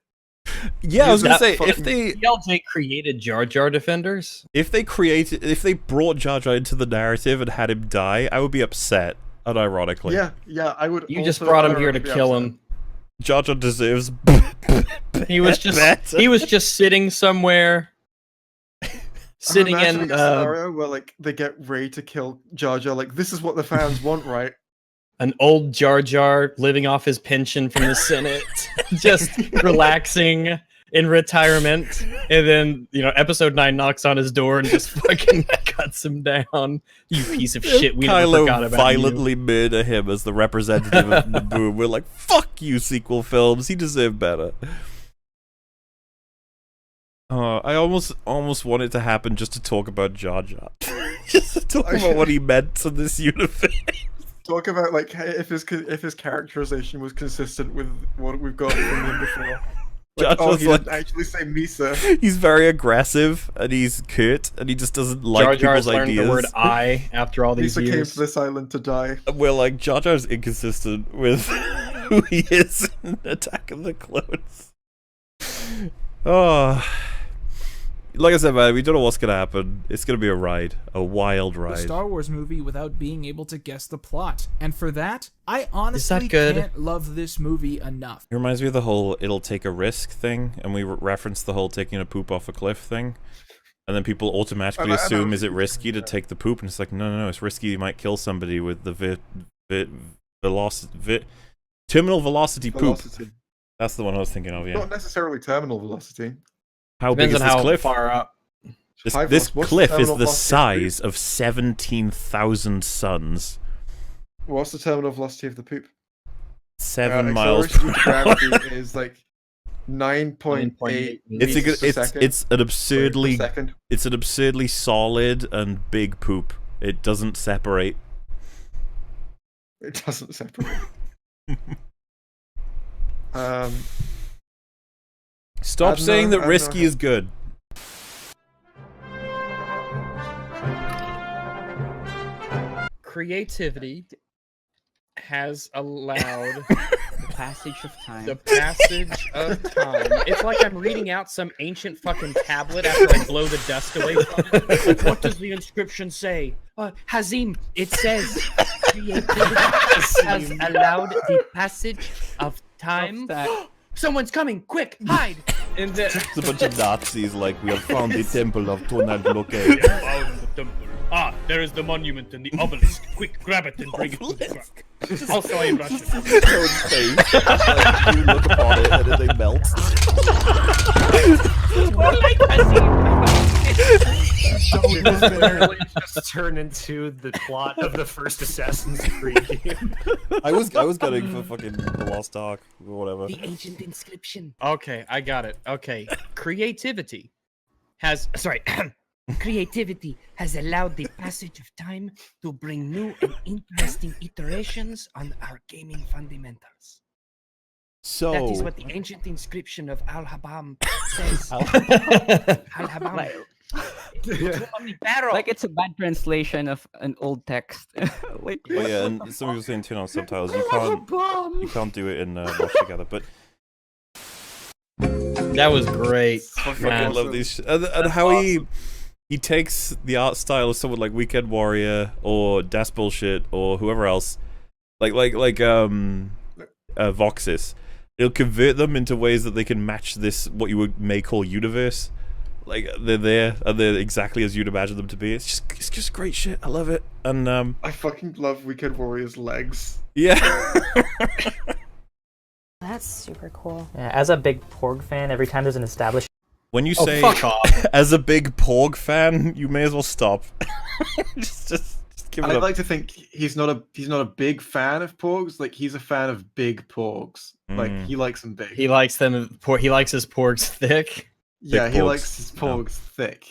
Yeah, I was gonna That say if fucking- they TLJ created Jar Jar Defenders. if they brought Jar Jar into the narrative and had him die, I would be upset. Unironically, Yeah, I would. You just also brought him here to unironically be kill upset. him. Jar Jar deserves. He was just better. he was just sitting somewhere, sitting I'm imagining in. a scenario where like they get Rey to kill Jar Jar. Like, this is what the fans want, right? An old Jar Jar living off his pension from the Senate, just relaxing in retirement. And then, episode 9 knocks on his door and just fucking cuts him down. You piece of shit. We never Kylo forgot about violently murder him as the representative of Naboo. We're like, fuck you, sequel films. He deserved better. I almost want it to happen just to talk about Jar Jar. Just to talk about what he meant to this universe. Talk about like if his characterization was consistent with what we've got from him before. Like, Jar Jar's he didn't actually say Misa. He's very aggressive and he's curt and he just doesn't like Jar Jar's people's learned ideas. the word "I" after all these Misa came years. to this island to die. We're like, Jar Jar's inconsistent with who he is in Attack of the Clones. Oh. Like I said, man, we don't know what's gonna happen. It's gonna be a ride. A wild A ride. Star Wars movie without being able to guess the plot. And for that, I honestly good? can't love this movie enough. It reminds me of the whole "it'll take a risk" thing, and we referenced the whole taking a poop off a cliff thing. And then people automatically assume, is it risky to take the poop? And it's like, no, it's risky. You might kill somebody with the terminal velocity poop. That's the one I was thinking of, yeah. Not necessarily terminal velocity. How Depends big is on this how cliff? far up. This What's cliff is terminal the velocity size of 17,000 suns. What's the terminal velocity of the poop? 7 miles per acceleration hour. due to gravity is like 9.8 meters per second. It's an absurdly per second. it's an absurdly solid and big poop. It doesn't separate. It doesn't separate. Stop saying that risky is good. Creativity has allowed The passage of time. the passage of time. It's like I'm reading out some ancient fucking tablet after I blow the dust away from it. Like, what does the inscription say? Hazim, it says creativity has allowed the passage of time. Someone's coming! Quick, hide! And then It's a bunch of Nazis like, we have found the temple of Tonal Bloque. found the temple. Ah, there is the monument and the obelisk. Quick, grab it and bring it to the truck. Also in Russian. You look upon it and then they melt. More like Hazim. Just turn into the plot of the first Assassin's Creed game. I was gunning for fucking the Lost Ark or whatever. The ancient inscription. Okay, I got it. Okay. Creativity has Creativity has allowed the passage of time to bring new and interesting iterations on our gaming fundamentals. So That is what the ancient inscription of Al-Habam says. Al-Habam. Like it's a bad translation of an old text. Like, Oh yeah, and some people saying turn on subtitles. You can't do it in Watch Together, but that was great. I fucking love these and how he takes the art style of someone like Weekend Warrior or Das Bullshit or whoever else, like Voxis. He'll convert them into ways that they can match this what you may call universe. Like they're there and they're exactly as you'd imagine them to be. It's just great shit. I love it. And I fucking love Weekend Warrior's legs. yeah. That's super cool. Yeah, as a big Porg fan, every time there's an established When you say fuck off. as a big Porg fan, you may as well stop. just give it I'd up. like to think he's not a big fan of porgs. Like he's a fan of big porgs. Like he likes them big. He likes them. He likes his porgs thick. Yeah, he porgs. likes his porgs thick.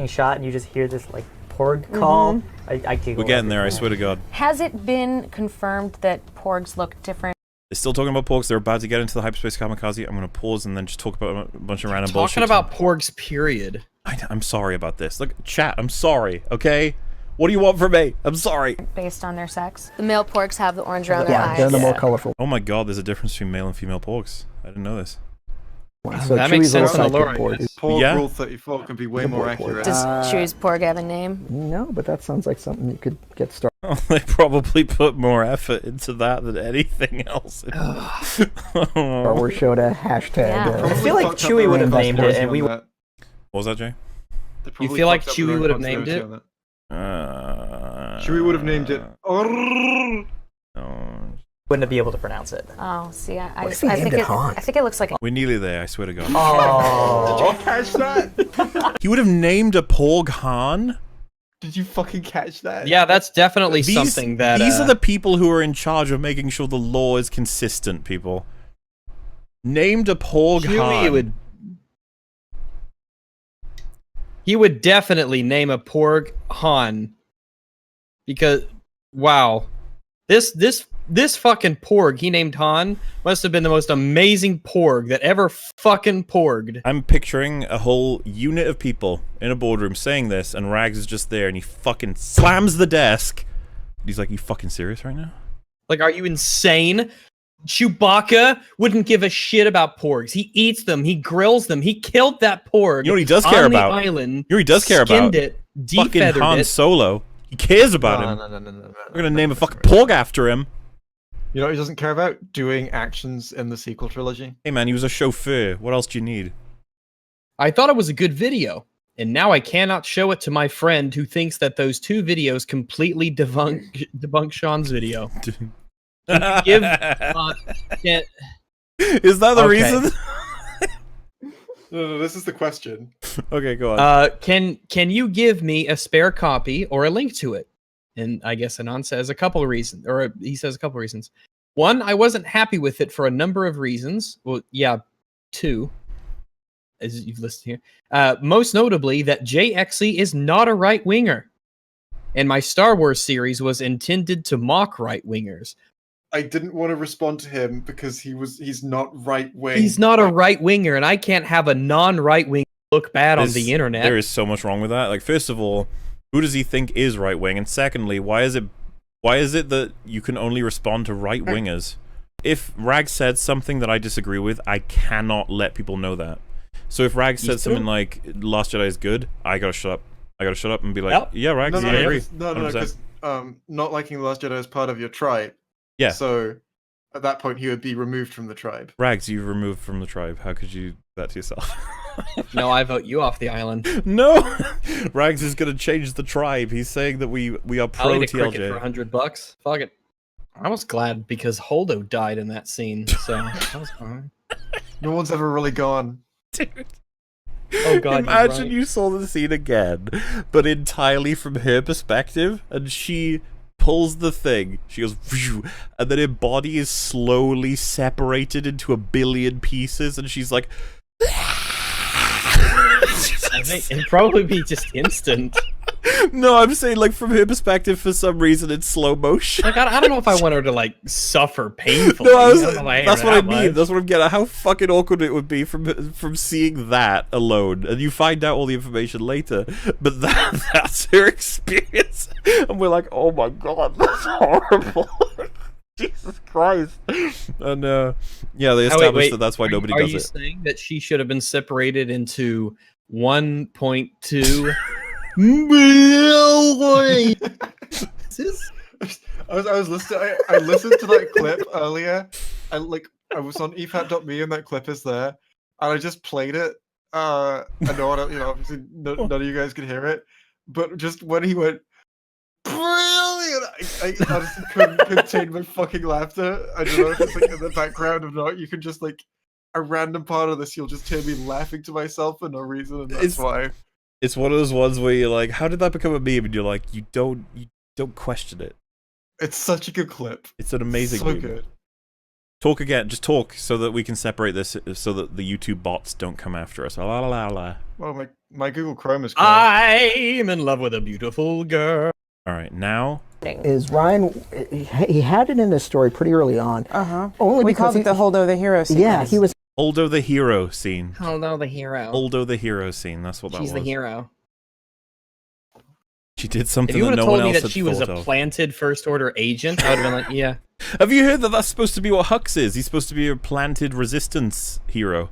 shot, and you just hear this like Porg call. I giggle. We're getting there, I every swear to God. Has it been confirmed that porgs look different? They're still talking about porgs. They're about to get into the hyperspace kamikaze. I'm going to pause and then just talk about a bunch of random bullshit. Talking about porgs, period. I'm sorry about this. Look, chat, I'm sorry, okay? What do you want from me? I'm sorry. Based on their sex? The male porgs have the orange around their eyes. they're the more colorful. Oh my God, there's a difference between male and female porgs. I didn't know this. So That makes Chewie's little sense in the lore, sidekick I Porg guess. is- Porg Yeah. Rule 34 can be way The more boy accurate. Does Chewie's porg have a name? No, but that sounds like something you could get started. Oh, they probably put more effort into that than anything else. Star Wars show to hashtag. Yeah. I feel like Chewie would have named it, and we. What was that, Jay? You feel like Chewie would have named it? Chewie would have named it. No. wouldn't be able to pronounce it. Oh, see, I What if he named it Han? I think it looks like We're nearly there, I swear to God. Oh. Did you catch that? He would have named a Porg Han? Did you fucking catch that? Yeah, that's definitely something that... These are the people who are in charge of making sure the law is consistent, people. Named a Porg Han. He would definitely name a Porg Han. Because, wow. This fucking Porg he named Han must have been the most amazing Porg that ever fucking porged. I'm picturing a whole unit of people in a boardroom saying this, and Rags is just there, and he fucking slams the desk. He's like, you fucking serious right now? Like, are you insane? Chewbacca wouldn't give a shit about porgs. He eats them. He grills them. He killed that porg. You know what he does care on the about? island. You know what he does care about? Skinned it. Fucking Defeathered Han it. Solo. He cares about him. No. We're gonna name a fucking porg after him. You know what he doesn't care about? Doing actions in the sequel trilogy. Hey man, he was a chauffeur. What else do you need? I thought it was a good video, and now I cannot show it to my friend who thinks that those two videos completely debunk Sean's video. Can you give? Is that the reason? No, this is the question. Okay, go on. Can you give me a spare copy or a link to it? And I guess Anon says a couple of reasons, or he says a couple of reasons. One, I wasn't happy with it for a number of reasons. Well, yeah, two, as you've listed here. Most notably, that JXE is not a right-winger. And my Star Wars series was intended to mock right-wingers. I didn't want to respond to him because he's not right-wing. He's not a right-winger, and I can't have a non-right-wing look bad on the internet. There is so much wrong with that. Like, first of all, who does he think is right-wing? And secondly, why is it that you can only respond to right-wingers? If Rag said something that I disagree with, I cannot let people know that. So if Rag said something like, Last Jedi is good, I gotta shut up. I gotta shut up and be like, yeah, Rag, I agree. No, because not liking The Last Jedi is part of your tribe. Yeah. So at that point, he would be removed from the tribe. Rags, you've removed from the tribe. How could you do that to yourself? No, I vote you off the island. No! Rags is gonna change the tribe. He's saying that we are pro I'll eat a TLJ. cricket for $100. Fuck it. I was glad because Holdo died in that scene, so that was fine. No one's ever really gone. Dude. Oh god, Imagine you saw the scene again, but entirely from her perspective, and she pulls the thing, she goes, phew, and then her body is slowly separated into a billion pieces, and she's like, I think it'd probably be just instant. No, I'm saying, like, from her perspective, for some reason, it's slow motion. Like, I don't know if I want her to, like, suffer painfully. No, That's what I mean. That's what I'm getting at. How fucking awkward it would be from seeing that alone, and you find out all the information later, but that's her experience, and we're like, oh my god, that's horrible. Jesus Christ. And yeah, they established that that's why nobody does it. Are you saying that she should have been separated into 1.2 million? I was listening. I listened to that clip earlier. I was on EFAP.me and that clip is there, and I just played it. I know, obviously none of you guys could hear it, but just when he went, brilliant! I honestly couldn't contain my fucking laughter. I don't know if it's like in the background or not. You can just like a random part of this, you'll just hear me laughing to myself for no reason, and that's why. It's one of those ones where you're like, how did that become a meme? And you're like, you don't question it. It's such a good clip. It's an amazing so meme. Good. Talk again. Just talk so that we can separate this, so that the YouTube bots don't come after us. La la la la. Well, my Google Chrome is cool. I'm in love with a beautiful girl. All right, now is Ryan. He had it in his story pretty early on. Only we because called it the Holdo the hero sequence. Yeah, he was. Holdo the hero scene. Holdo the hero. Holdo the hero scene. That's what that was. She's the hero. She did something if you that would no have one told me else that had she was a thought of. planted first order agent, I would have been like, yeah. Have you heard that that's supposed to be what Hux is? He's supposed to be a planted resistance hero.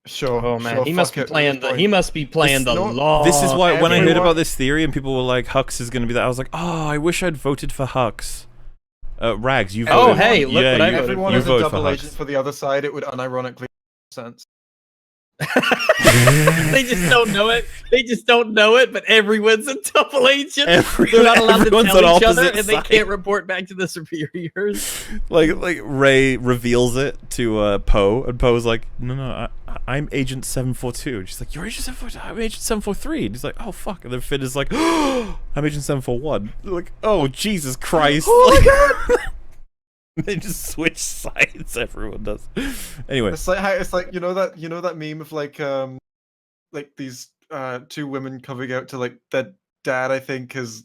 Sure. Oh man, sure, he must be playing the. He must be playing the law. This is why when I heard about this theory and people were like, Hux is going to be that, I was like, oh, I wish I'd voted for Hux. Rags, you voted. Oh hey, look what I voted. Everyone you is a voted double for agent Hux. for the other side. It would unironically make sense. They just don't know it. They just don't know it, but everyone's a double agent. They're not allowed to everyone's tell on each other, opposite and they sides. can't report back to the superiors. Like Ray reveals it to Poe, and Poe's like, no, I'm Agent 742. And she's like, you're Agent 742? I'm Agent 743. And he's like, oh, fuck. And then Finn is like, oh, I'm Agent 741. They're like, oh, Jesus Christ. Oh my god! They just switch sides, everyone does. Anyway. It's like you know that meme of like these two women coming out to like their dad, I think, is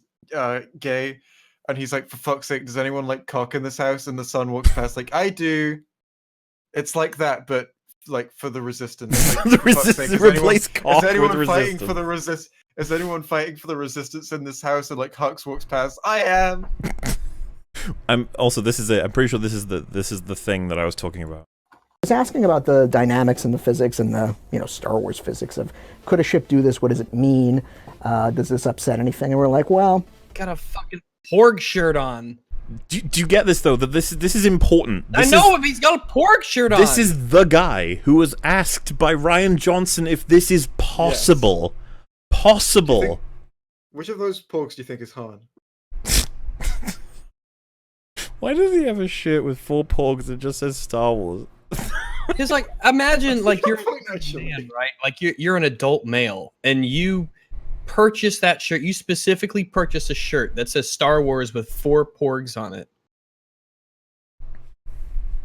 gay, and he's like, for fuck's sake, does anyone like cock in this house? And the son walks past like, I do. It's like that, but like for the resistance. Like, The for fuck's resistance sake, replace cock is anyone with fighting resistance. for the Is anyone fighting for the resistance in this house? And like Hux walks past, I am. I'm also, this is it. I'm pretty sure this is the thing that I was talking about. I was asking about the dynamics and the physics and the Star Wars physics of could a ship do this? What does it mean? Does this upset anything? And we're like, well, Got a fucking Porg shirt on. Do you get this though? That this is important. This I know if he's got a Porg shirt on. This is the guy who was asked by Ryan Johnson if this is possible. Yes. Possible. Which of those porks do you think is Han? Why does he have a shirt with 4 porgs that just says Star Wars? It's like, imagine like you're a man, right? Like you're an adult male, and you purchase that shirt. You specifically purchase a shirt that says Star Wars with 4 porgs on it.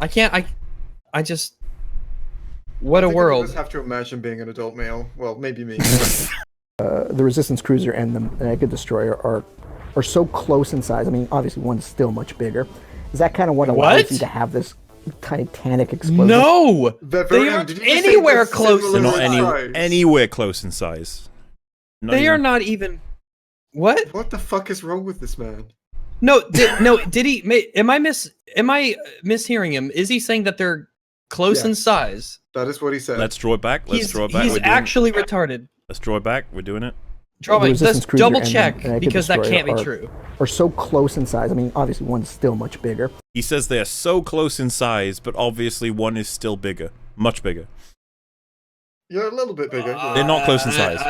I just. What a world! I just have to imagine being an adult male. Well, maybe me. the Resistance Cruiser and the Mega Destroyer are so close in size. I mean, obviously one's still much bigger. Is that kind of what allows you to have this Titanic explosion? No, they aren't anywhere close. They're not anywhere close in size. They are not even. What? What the fuck is wrong with this man? No, did he? Am I mishearing him? Is he saying that they're close in size? That is what he said. Let's draw it back. He's actually retarded. Let's draw it back. We're doing it. Let's double check because that can't be true. Are so close in size. I mean, obviously one's still much bigger. He says they are so close in size, but obviously one is still bigger, much bigger. You're a little bit bigger. They're not close in size.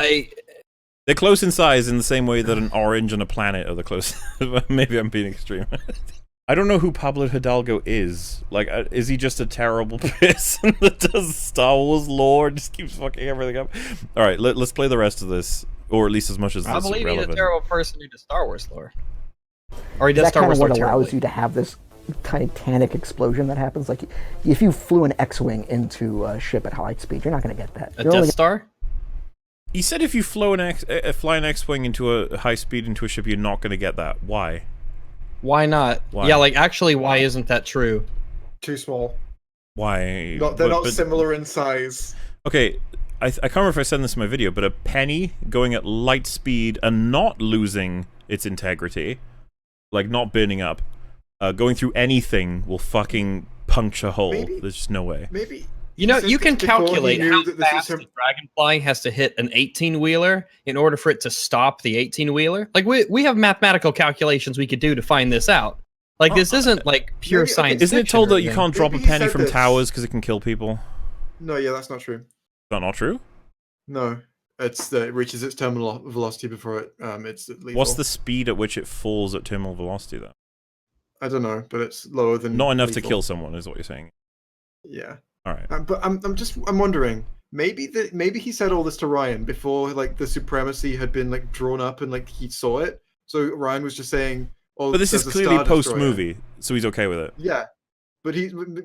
They're close in size in the same way that an orange and a planet are the closest. Maybe I'm being extreme. I don't know who Pablo Hidalgo is. Like, is he just a terrible person that does Star Wars lore and just keeps fucking everything up? All right, let's play the rest of this, or at least as much as this is relevant. I believe he's a terrible person who does Star Wars lore. Or he does Star Wars lore terribly. What allows you to have this Titanic explosion that happens? Like, if you flew an X-wing into a ship at high speed, you're not going to get that. A Death Star? He said if you fly an X-wing into a high speed into a ship, you're not going to get that. Why? Why not? Why? Yeah, like actually, why isn't that true? Too small. Why? They're not similar in size. Okay, I can't remember if I said this in my video, but a penny going at light speed and not losing its integrity, like not burning up, going through anything will fucking puncture a hole. Maybe, there's just no way. Maybe. You know, you can calculate how fast a Dragonfly has to hit an 18-wheeler in order for it to stop the 18-wheeler. Like, we have mathematical calculations we could do to find this out. Like, this isn't, like, pure science. Isn't it told that you can't drop a penny from towers because it can kill people? No, yeah, that's not true. Is that not true? No. It reaches its terminal velocity before it's lethal. What's the speed at which it falls at terminal velocity, though? I don't know, but it's lower than not enough lethal. To kill someone, is what you're saying. Yeah. All right. But I'm wondering, maybe he said all this to Ryan before like the supremacy had been like drawn up and like he saw it. So Ryan was just saying, "Oh, but this is clearly post movie, so he's okay with it." Yeah, but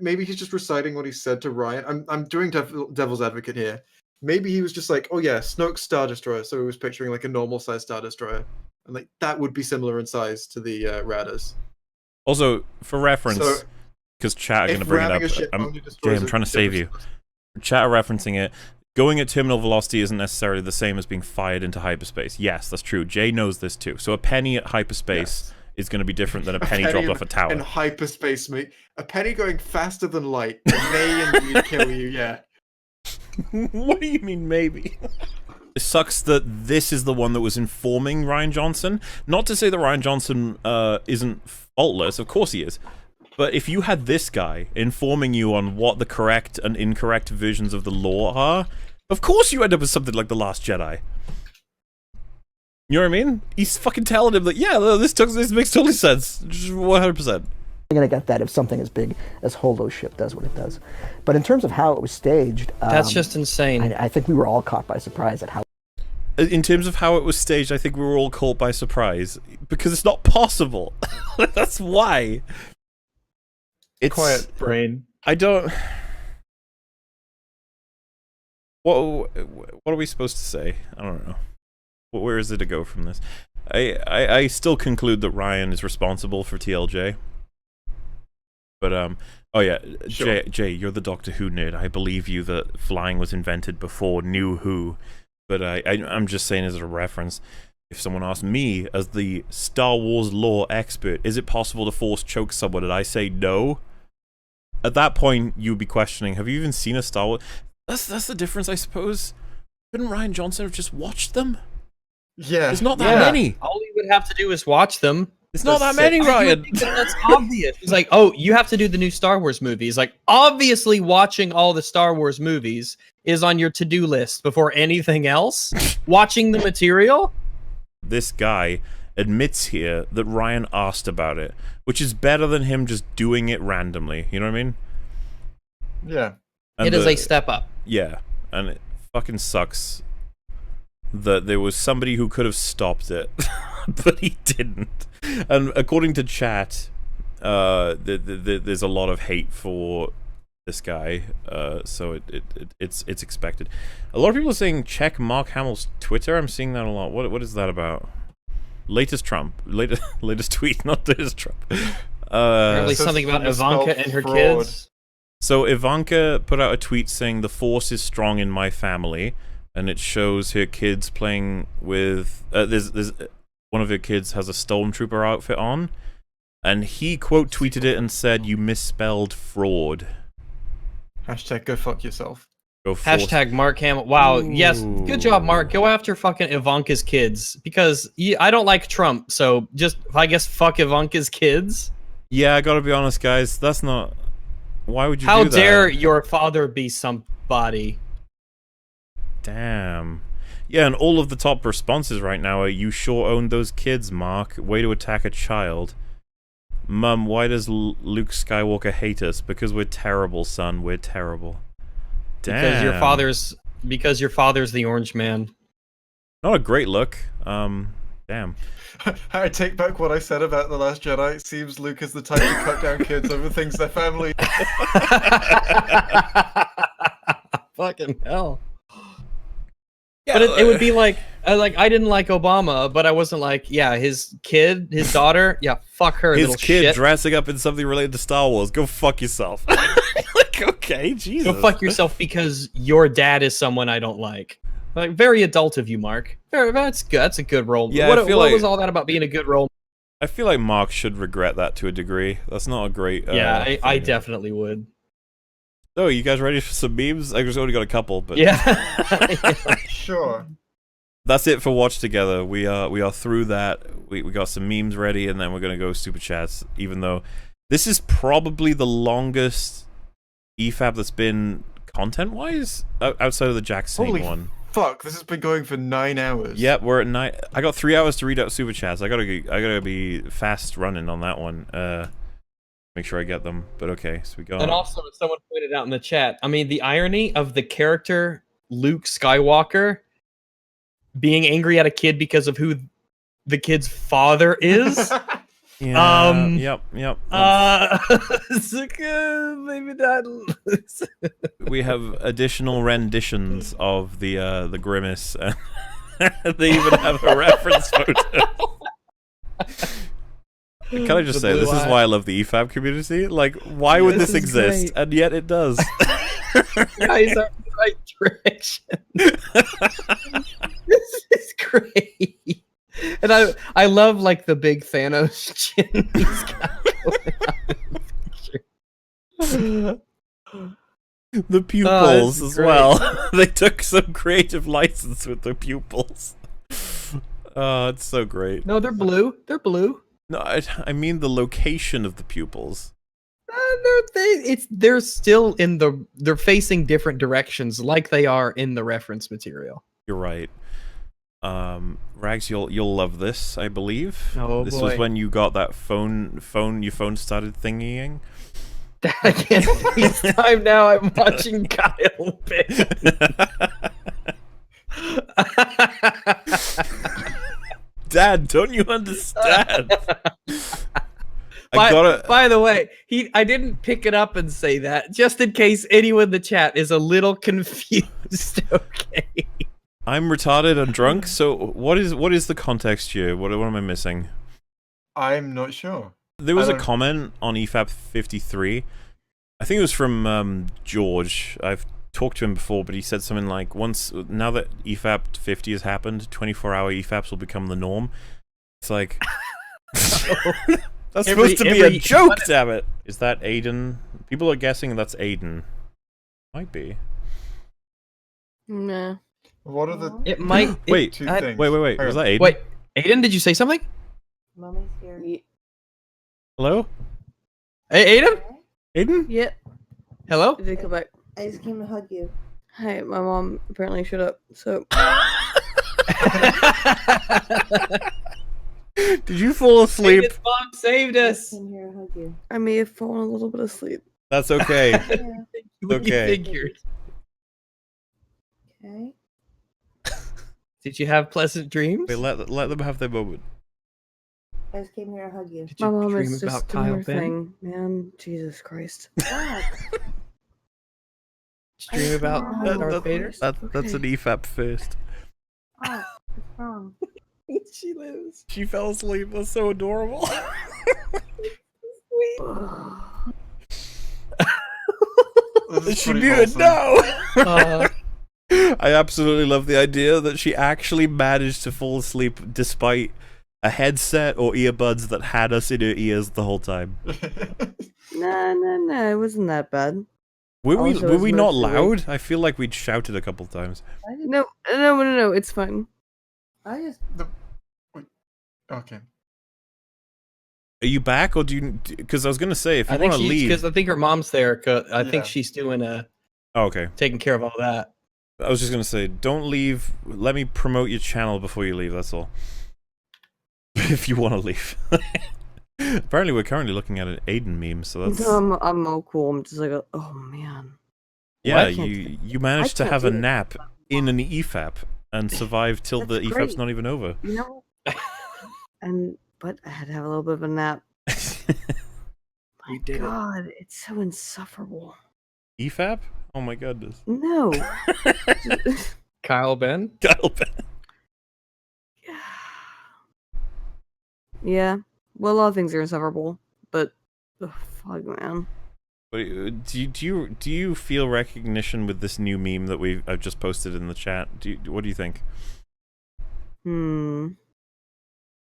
maybe he's just reciting what he said to Ryan. I'm doing devil's advocate here. Maybe he was just like, "Oh yeah, Snoke's Star Destroyer," so he was picturing like a normal size Star Destroyer, and like that would be similar in size to the Radders. Also, for reference. Because chat are going to bring it up. I'm trying to save you. Chat are referencing it. Going at terminal velocity isn't necessarily the same as being fired into hyperspace. Yes, that's true. Jay knows this too. So a penny at hyperspace is going to be different than a penny dropped off a tower. In hyperspace, mate. A penny going faster than light may indeed kill you, yeah. What do you mean, maybe? It sucks that this is the one that was informing Ryan Johnson. Not to say that Ryan Johnson isn't faultless. Of course he is. But if you had this guy informing you on what the correct and incorrect versions of the law are, Of course you end up with something like The Last Jedi. You know what I mean? He's fucking telling him that, yeah, this makes totally sense. 100%. I'm gonna get that if something as big as Holo Ship does what it does. But in terms of how it was staged, That's just insane. I think we were all caught by surprise at how. In terms of how it was staged, I think we were all caught by surprise because it's not possible. That's why. It's Quiet brain. I don't. What are we supposed to say? I don't know. Where is it to go from this? I still conclude that Ryan is responsible for TLJ. But oh yeah, Sure. Jay, you're the Doctor Who nerd. I believe you that flying was invented before New Who. But I'm just saying as a reference, if someone asked me as the Star Wars lore expert, is it possible to force choke someone, and I say no, at that point you'd be questioning, have you even seen a Star Wars? That's the difference, I suppose. Couldn't Ryan Johnson have just watched them? Yeah. There's not that many. All he would have to do is watch them. It's not that many, Ryan. That's obvious. He's like, oh, you have to do the new Star Wars movies. Like, obviously watching all the Star Wars movies is on your to-do list before anything else. Watching the material? This guy admits here that Ryan asked about it, which is better than him just doing it randomly. You know what I mean? Yeah. And It is a step up. Yeah, and it fucking sucks that there was somebody who could have stopped it, but he didn't. And according to chat, there's a lot of hate for this guy, so it's expected. A lot of people are saying check Mark Hamill's Twitter. I'm seeing that a lot. What is that about? Latest tweet, not latest Trump. Apparently something about Ivanka and her kids. So Ivanka put out a tweet saying the Force is strong in my family, and it shows her kids playing with. There's one of her kids has a Stormtrooper outfit on, and he quote tweeted it and said, "You misspelled fraud." Hashtag go fuck yourself. Go Force. Hashtag Mark Hamill. Wow. Ooh. Yes. Good job, Mark. Go after fucking Ivanka's kids because I don't like Trump. So just I guess fuck Ivanka's kids. Yeah, I gotta be honest, guys. That's not. Why would you How do that? dare your father be somebody? Damn. Yeah, and all of the top responses right now are, you sure owned those kids, Mark. Way to attack a child. Mum, why does Luke Skywalker hate us? Because we're terrible, son. We're terrible. Damn. Because your father's the orange man. Not a great look. Damn. I take back what I said about The Last Jedi. It seems Luke is the type to cut down kids over things their family. Fucking hell. Yeah, but it would be like I didn't like Obama, but I wasn't like, yeah, his kid, his daughter, yeah, fuck her, his little kid shit. dressing up in something related to Star Wars. Go fuck yourself. Like, okay, Jesus. Go fuck yourself because your dad is someone I don't like. Like, very adult of you, Mark. That's good. That's a good role. Yeah, what I feel like, was all that about being a good role? I feel like Mark should regret that to a degree. That's not a great. Yeah, I definitely would. So, you guys ready for some memes? I just only got a couple, but yeah. Sure. That's it for Watch Together. We are through that. We got some memes ready, and then we're gonna go super chats. Even though this is probably the longest EFAP that's been content-wise outside of the Jack Saint one. Fuck! This has been going for 9 hours. Yep, we're at 9. I got 3 hours to read out super chats. I gotta be fast running on that one. Make sure I get them. But okay, so we got. And also, as someone pointed out in the chat, I mean, the irony of the character Luke Skywalker being angry at a kid because of who the kid's father is. Yeah, yep. Maybe that. We have additional renditions of the grimace. They even have a reference photo. Can I just say, this is why I love the EFAP community? Like, why would this exist? Great. And yet it does. Guys are in the right direction. This is great. And I love, like, the big Thanos chin he's got. The pupils as well. They took some creative license with the pupils. Oh, it's so great. No, they're blue. They're blue. No, I mean the location of the pupils. they're still in they're facing different directions, like they are in the reference material. You're right. Rags, you'll love this, I believe. Oh, this boy. was when you got that your phone started thingying. I can't FaceTime now. I'm watching Kyle Dad, don't you understand? By the way, I didn't pick it up and say that, just in case anyone in the chat is a little confused. Okay. I'm retarded and drunk. So what is the context here? What am I missing? I'm not sure. There was a comment on EFAP 53. I think it was from George. I've talked to him before, but he said something like, now that EFAP 50 has happened, 24-hour EFAPs will become the norm. It's like, that's supposed to be a joke, damn it. Is that Ayden? People are guessing that's Ayden. Might be. Nah. What are the? It might. Wait. Two things. Wait. Was that Ayden? Wait, Ayden, did you say something? Mommy's here. Hello? Hey, Ayden? Ayden? Yeah. Hello? Did they come back? I just came to hug you. Hey, my mom apparently showed up, so. Did you fall asleep? Ayden's mom saved us. I came here to hug you. I may have fallen a little bit asleep. That's okay. We Okay. figured. Okay. Did you have pleasant dreams? Wait, let them have their moment. I just came here to hug you. Did My you mom dream is about just doing Kyle her Ben? thing, man. Jesus Christ. What? Did you dream about Darth Vader? That's an EFAP first. Oh, what's wrong? She lives. She fell asleep. That's so adorable. This is She pretty muted. wholesome. No. I absolutely love the idea that she actually managed to fall asleep despite a headset or earbuds that had us in her ears the whole time. Nah. It wasn't that bad. Were Also, we it's not mostly loud? I feel like we'd shouted a couple times. No. It's fine. I just. Okay. Are you back, or do you? Because I was gonna say if you I think want to leave, because I think her mom's there. 'Cause I think Yeah. she's doing oh, okay. taking care of all that. I was just gonna say, don't leave. Let me promote your channel before you leave. That's all. If you want to leave. Apparently, we're currently looking at an Ayden meme, so that's. No, I'm all cool. I'm just like, oh man. Yeah, I can't you managed to can't have a do it. nap in an EFAP and survive till the That's EFAP's great. not even over. You know. But I had to have a little bit of a nap. We did it. God, it's so insufferable. EFAP? Oh my goodness. No. Kyle Ben? Kyle Ben. Yeah. Well, a lot of things are insufferable, but fuck, man. But do you feel recognition with this new meme that I've just posted in the chat? What do you think?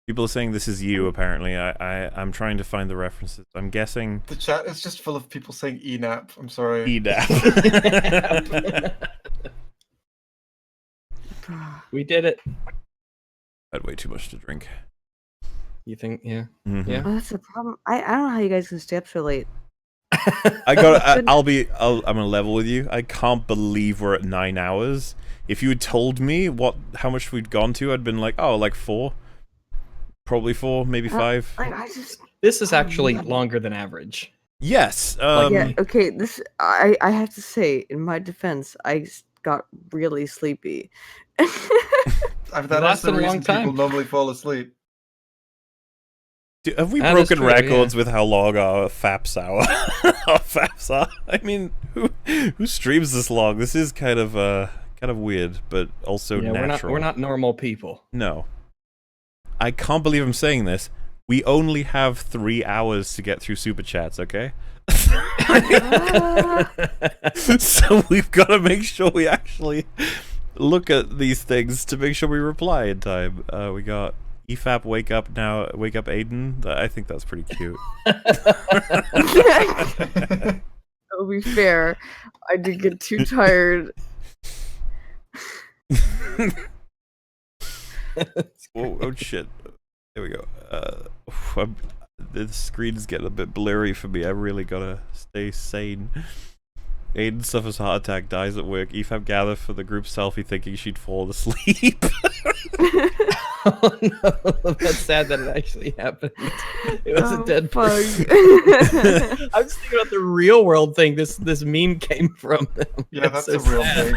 People are saying this is you. Apparently, I'm trying to find the references. I'm guessing The chat is just full of people saying ENAP. I'm sorry. EDAP. We did it. I had way too much to drink. You think? Yeah. Mhm. Yeah. Oh, that's the problem. I don't know how you guys can stay up so late. I'm gonna level with you. I can't believe we're at 9 hours. If you had told me how much we'd gone to, I'd been like, oh, like 4. Probably 4, maybe 5. This is actually longer than average. Yes. Yeah. Okay. I have to say, in my defense, I got really sleepy. That is the reason people normally fall asleep. Have we That is broken true, records with how long our FAPs are? I mean, who streams this long? This is kind of weird, but also Yeah, natural. we're not normal people. No. I can't believe I'm saying this. We only have 3 hours to get through super chats, okay? So we've got to make sure we actually look at these things to make sure we reply in time. We got EFAP wake up now, wake up Ayden. I think that's pretty cute. To be fair, I did get too tired. Oh shit! There we go. the screen's getting a bit blurry for me. I really gotta stay sane. Ayden suffers heart attack, dies at work. EFAP gather for the group selfie thinking she'd fallen asleep. Oh no, that's sad that it actually happened. It was a dead person. I'm just thinking about the real world thing this meme came from. Yeah, that's a real thing.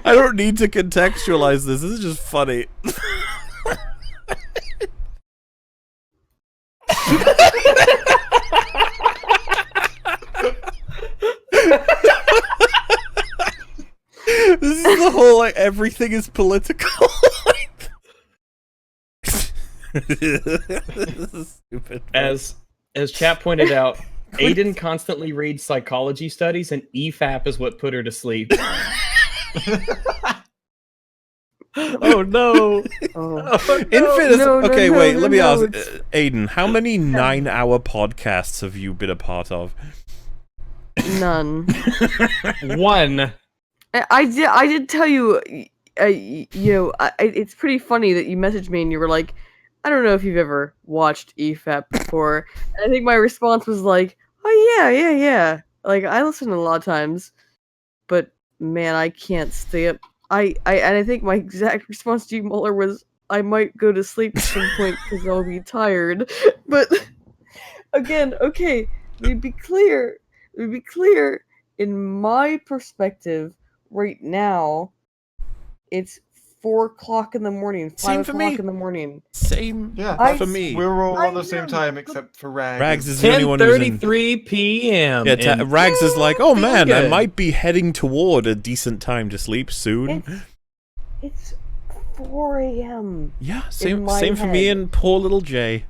I don't need to contextualize this. This is just funny. This is the whole, like, everything is political. This is stupid. As Chap pointed out, Ayden constantly reads psychology studies, and EFAP is what put her to sleep. Oh no! Infinite. Okay, wait. Let me ask, it's- Ayden, how many 9-hour podcasts have you been a part of? None. One. I did tell you, it's pretty funny that you messaged me and you were like, I don't know if you've ever watched EFAP before. And I think my response was like, oh yeah. Like, I listen a lot of times, but man, I can't stay up. And I think my exact response to you, Muller, was, I might go to sleep at some point because I'll be tired. But again, okay, let me be clear. In my perspective, right now, it's 4 o'clock in the morning, 5 o'clock in the morning. Same. Yeah, for me. We're all on the same time except for Rags. Rags is the only one who's in... 10:33 p.m. Yeah, Rags is like, oh man, I good. might be heading toward a decent time to sleep soon. It's 4 a.m. Yeah, same for me and poor little Jay.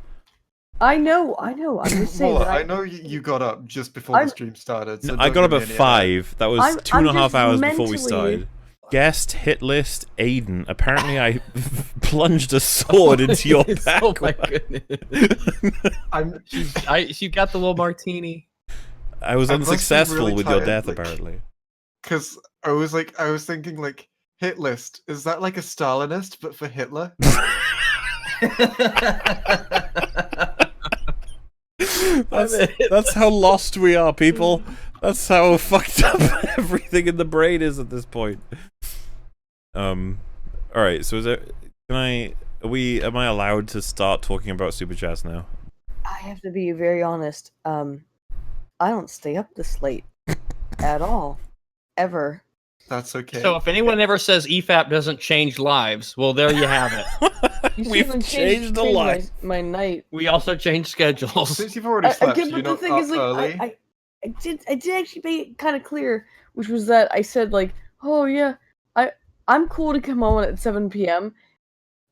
I know. I'm just saying. Muller, that I know you got up just before the stream started. So I don't got up give at me any of 5. That was I'm 2.5 just hours before we mentally- started. Guest hit list Ayden. Apparently, I plunged a sword into your back. Oh my goodness! She got the little martini. I was I must be unsuccessful really with your tired, death, like- apparently. Because I was thinking like, hit list. Is that like a Stalinist, but for Hitler? That's how lost we are, people. That's how fucked up everything in the brain is at this point. Alright, so is there... am I allowed to start talking about Super Chats now? I have to be very honest. I don't stay up this late at all, ever. That's okay. So if anyone ever says EFAP doesn't change lives, well, there you have it. You We've shouldn't changed the change life. my night. We also changed schedules. Since you've already slept, Again, you're but the not thing up is, like, early. I did actually make it kind of clear, which was that I said like, oh yeah, I'm cool to come on at 7 p.m.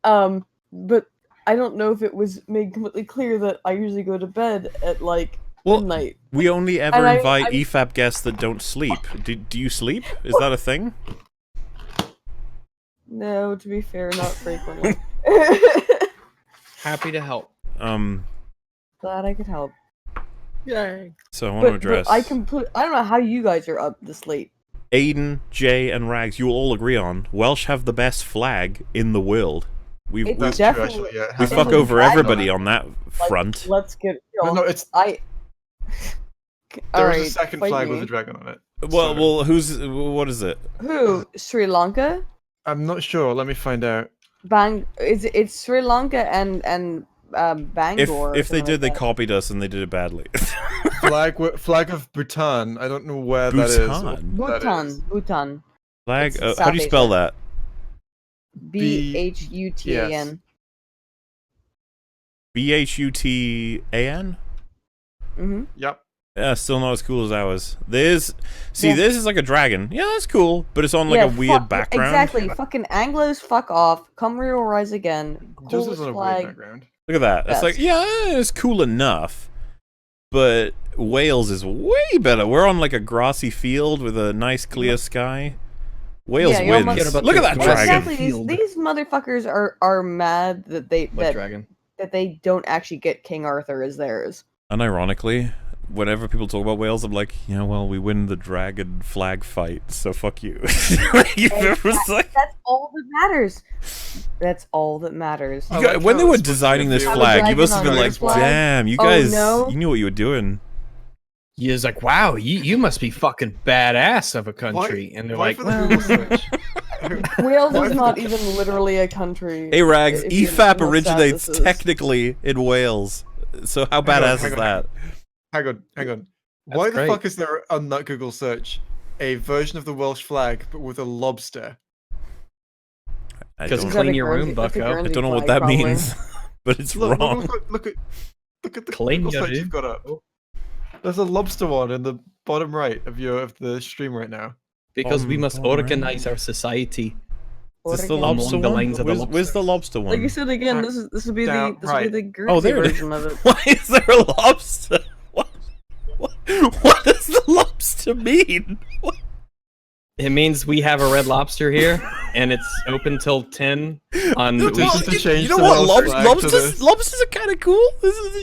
But I don't know if it was made completely clear that I usually go to bed at like midnight. We only ever And invite I'm- EFAP guests that don't sleep. Do you sleep? Is that a thing? No, to be fair, not frequently. Happy to help. Glad I could help. Yay. So I want to address... I don't know how you guys are up this late. Ayden, Jay, and Rags, you will all agree on, Welsh have the best flag in the world. We It's fuck definitely- over everybody on that front. Let's get real. No, it's There There is a second flag with a dragon on it. Well, what is it? Who? Sri Lanka? I'm not sure. Let me find out. It's Sri Lanka and Bangor. If they did, they copied us and they did it badly. Flag of Bhutan. I don't know where that is. Bhutan. Flag. It's How do you South spell Asia. that? Bhutan. Bhutan. Mm-hmm. Yep. Yeah, still not as cool as ours. This is like a dragon. Yeah, that's cool, but it's on like a weird background. Exactly. Fucking Anglos, fuck off. Come real rise again. Just Coolest as on a flag. weird background. Look at that. It's like, Best. yeah, it's cool enough, but Wales is way better. We're on like a grassy field with a nice clear sky. Wales you wins. almost- Look at that Well, dragon. Exactly. These motherfuckers are mad that dragon? that they don't actually get King Arthur as theirs. Unironically, whenever people talk about Wales, I'm like, yeah, well, we win the dragon flag fight, so fuck you. That's all that matters. That's all that matters. When they were designing this flag, you must have been like, damn, you guys, no. you knew what you were doing. He was like, wow, you must be fucking badass of a country. And they're like, well, Wales is not even literally a country. Hey, Rags, EFAP originates technically in Wales. So how badass is that? Hang on. Why the fuck is there on that Google search a version of the Welsh flag but with a lobster? Because clean your room, bucko. I don't know what that means, but it's wrong. Look at the clean Google your search you've room. got up. There's a lobster one in the bottom right of the stream right now. Because we must organize our society. Is this the lobster one? Where's the lobster one? Like you said again, this would be the Guernsey there it is. version of it. Why is there a lobster? What does the lobster mean? It means we have a Red Lobster here, and it's open till 10 on You know what? Lobsters are kind of cool.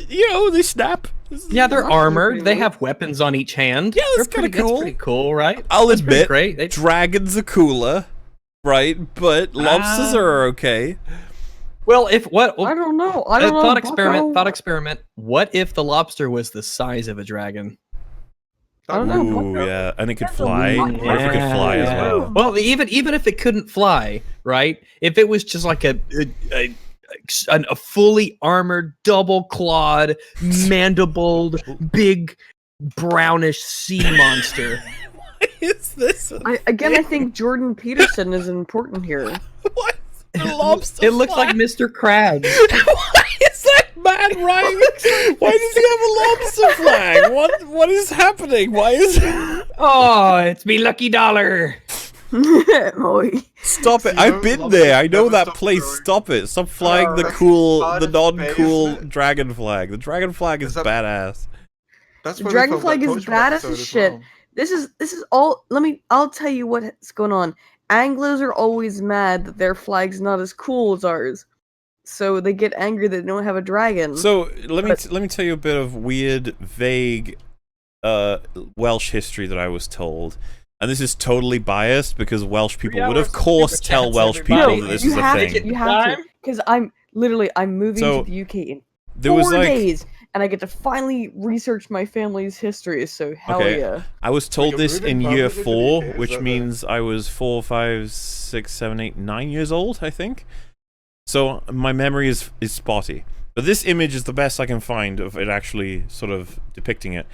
You know, they snap. Yeah, they're armored. They have weapons on each hand. Yeah, that's kind of cool. That's pretty cool, right? I'll That's pretty admit, great. dragons are cooler, right? But lobsters are okay. Well, if what? I don't know. I don't know. Thought experiment. What if the lobster was the size of a dragon? I don't know. Ooh, yeah, and it could fly. What if it could fly as well? Well, even if it couldn't fly, right? If it was just like a fully armored, double-clawed, mandibled, big, brownish sea monster. What is this? I think Jordan Peterson is important here. What? The lobster It looks like Mr. Krabs. Why is that man Ryan? Why does he have a lobster flag? What is happening? Why is Oh, it's me lucky dollar. Stop it. I've been there. I know that place. Stop it. Stop flying the non-cool dragon flag. The dragon flag is badass. The dragon flag is badass as shit. This is all. I'll tell you what's going on. Anglos are always mad that their flag's not as cool as ours, so they get angry that they don't have a dragon. So let me tell you a bit of weird, vague Welsh history that I was told, and this is totally biased because Welsh people would of course tell Welsh people that this is a thing. You have to, because I'm moving to the UK in 4 days. And I get to finally research my family's history, so hell yeah. I was told this in year 4, which means I was 4, 5, 6, 7, 8, 9 years old, I think. So my memory is spotty. But this image is the best I can find of it actually sort of depicting it.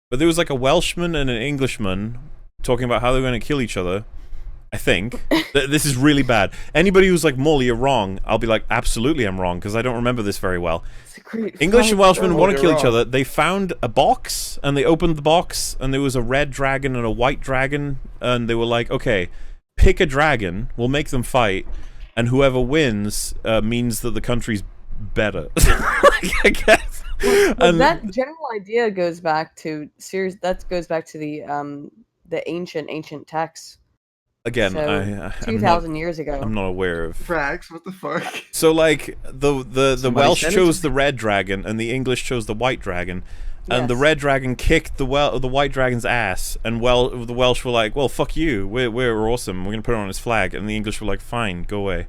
But there was like a Welshman and an Englishman talking about how they're going to kill each other. I think. This is really bad. Anybody who's like, Molly, you're wrong, I'll be like, absolutely I'm wrong, because I don't remember this very well. English and Welshmen want to kill each other. They found a box, and they opened the box, and there was a red dragon and a white dragon, and they were like, okay, pick a dragon, we'll make them fight, and whoever wins means that the country's better. I guess. Well, that general idea goes back to the ancient texts. Again, so, 2,000 years ago. I'm not aware of. Frags, what the fuck? So like the Welsh chose the red dragon and the English chose the white dragon, and the red dragon kicked the white dragon's ass, and the Welsh were like, well, fuck you, we're awesome, we're gonna put it on his flag, and the English were like, fine, go away.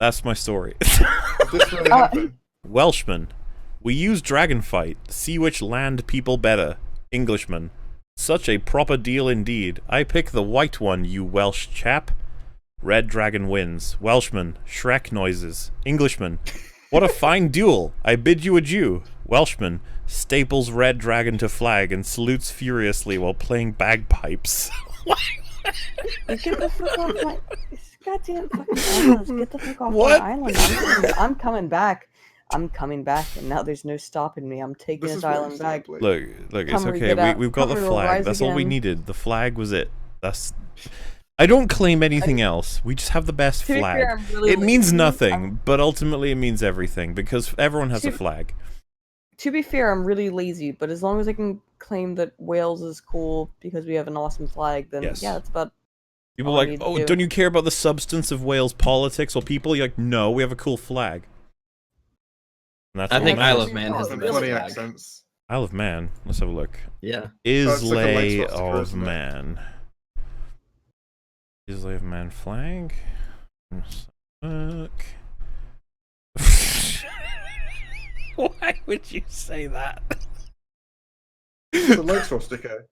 That's my story. Welshman, we use dragon fight. See which land people better. Englishman. Such a proper deal indeed. I pick the white one, you Welsh chap. Red dragon wins. Welshman, Shrek noises. Englishman, what a fine duel. I bid you adieu. Welshman, staples red dragon to flag and salutes furiously while playing bagpipes. Get the fuck off my goddamn fucking islands. Get the fuck off my island. I'm coming back. I'm coming back, and now there's no stopping me. I'm taking this island back. Look, it's okay. We've got the flag. That's all we needed. The flag was it. I don't claim anything else. We just have the best flag. It means nothing, but ultimately it means everything, because everyone has a flag. To be fair, I'm really lazy, but as long as I can claim that Wales is cool because we have an awesome flag, then yeah, that's about. People are like, oh, don't you care about the substance of Wales politics or people? You're like, no, we have a cool flag. I think Isle of Man has the best flag. Isle of Man. Let's have a look. Yeah. it's like a leg Islay swastika, of isn't it? Man. Islay of Man flag. Look. Why would you say that? It's a leg swastika.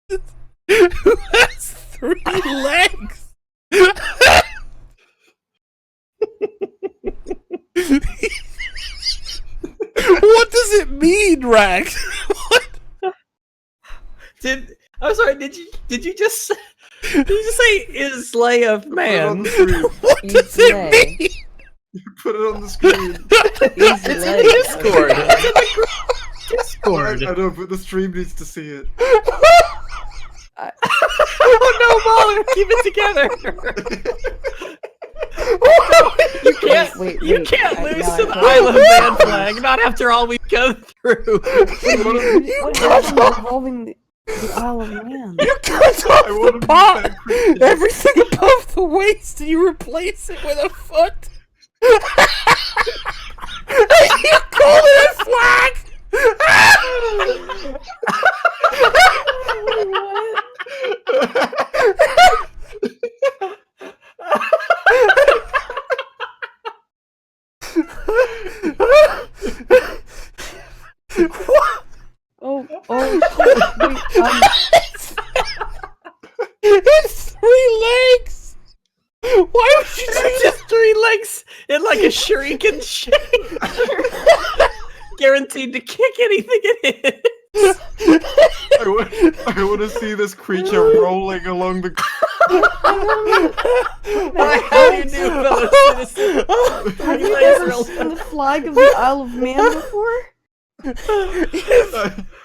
Who has 3 legs? What does it mean, Rags? I'm sorry, did you just say Islay of Man? What does it mean? Put it on the screen. It's in Discord. It's in the Discord. I know, but the stream needs to see it. Oh no, Mahler, keep it together. You can't. You can't lose to the Isle of Man flag. Not after all we've gone through. What happened involving the Isle of Man? You cut off the part, everything above the waist, and you replace it with a foot. You call it a flag? Oh shit! It's 3 legs. Why would you do Just 3 legs in like a shuriken shape. Guaranteed to kick anything it hits. I want to see this creature rolling along the. How do you do, fellow citizen? Have you ever seen the flag of the Isle of Man before?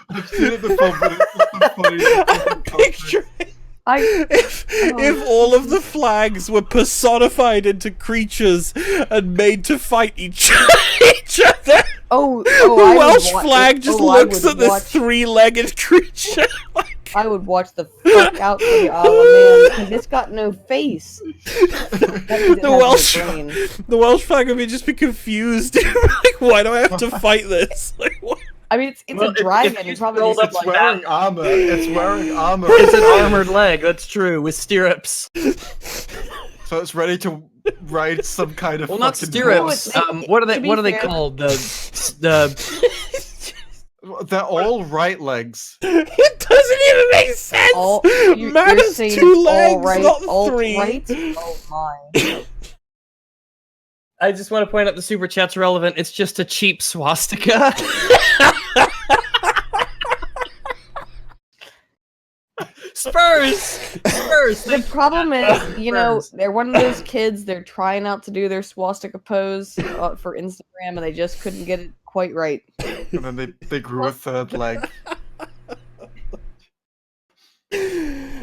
I've seen it before, but it's just so funny. Picture it. If all of the flags were personified into creatures and made to fight each other, the Welsh flag just looks at this 3-legged creature. I would watch the fuck out for the Isle of Man because it's got no face. The Welsh flag would just be confused. Like, why do I have to fight this? Like, what? I mean, it's a dragon. It probably rolled up just like Wearing armor. It's wearing armor. It's an armored leg. That's true, with stirrups. So it's ready to ride some kind of. Well, not fucking stirrups. horse. What are they called? The They're all right legs. It doesn't even make sense. Man has 2 legs, not 3. Right? Oh my. I just want to point out the super chat's relevant. It's just a cheap swastika. Spurs. The problem is, you know, they're one of those kids. They're trying out to do their swastika pose for Instagram, and they just couldn't get it quite right. And then they grew a 3rd leg.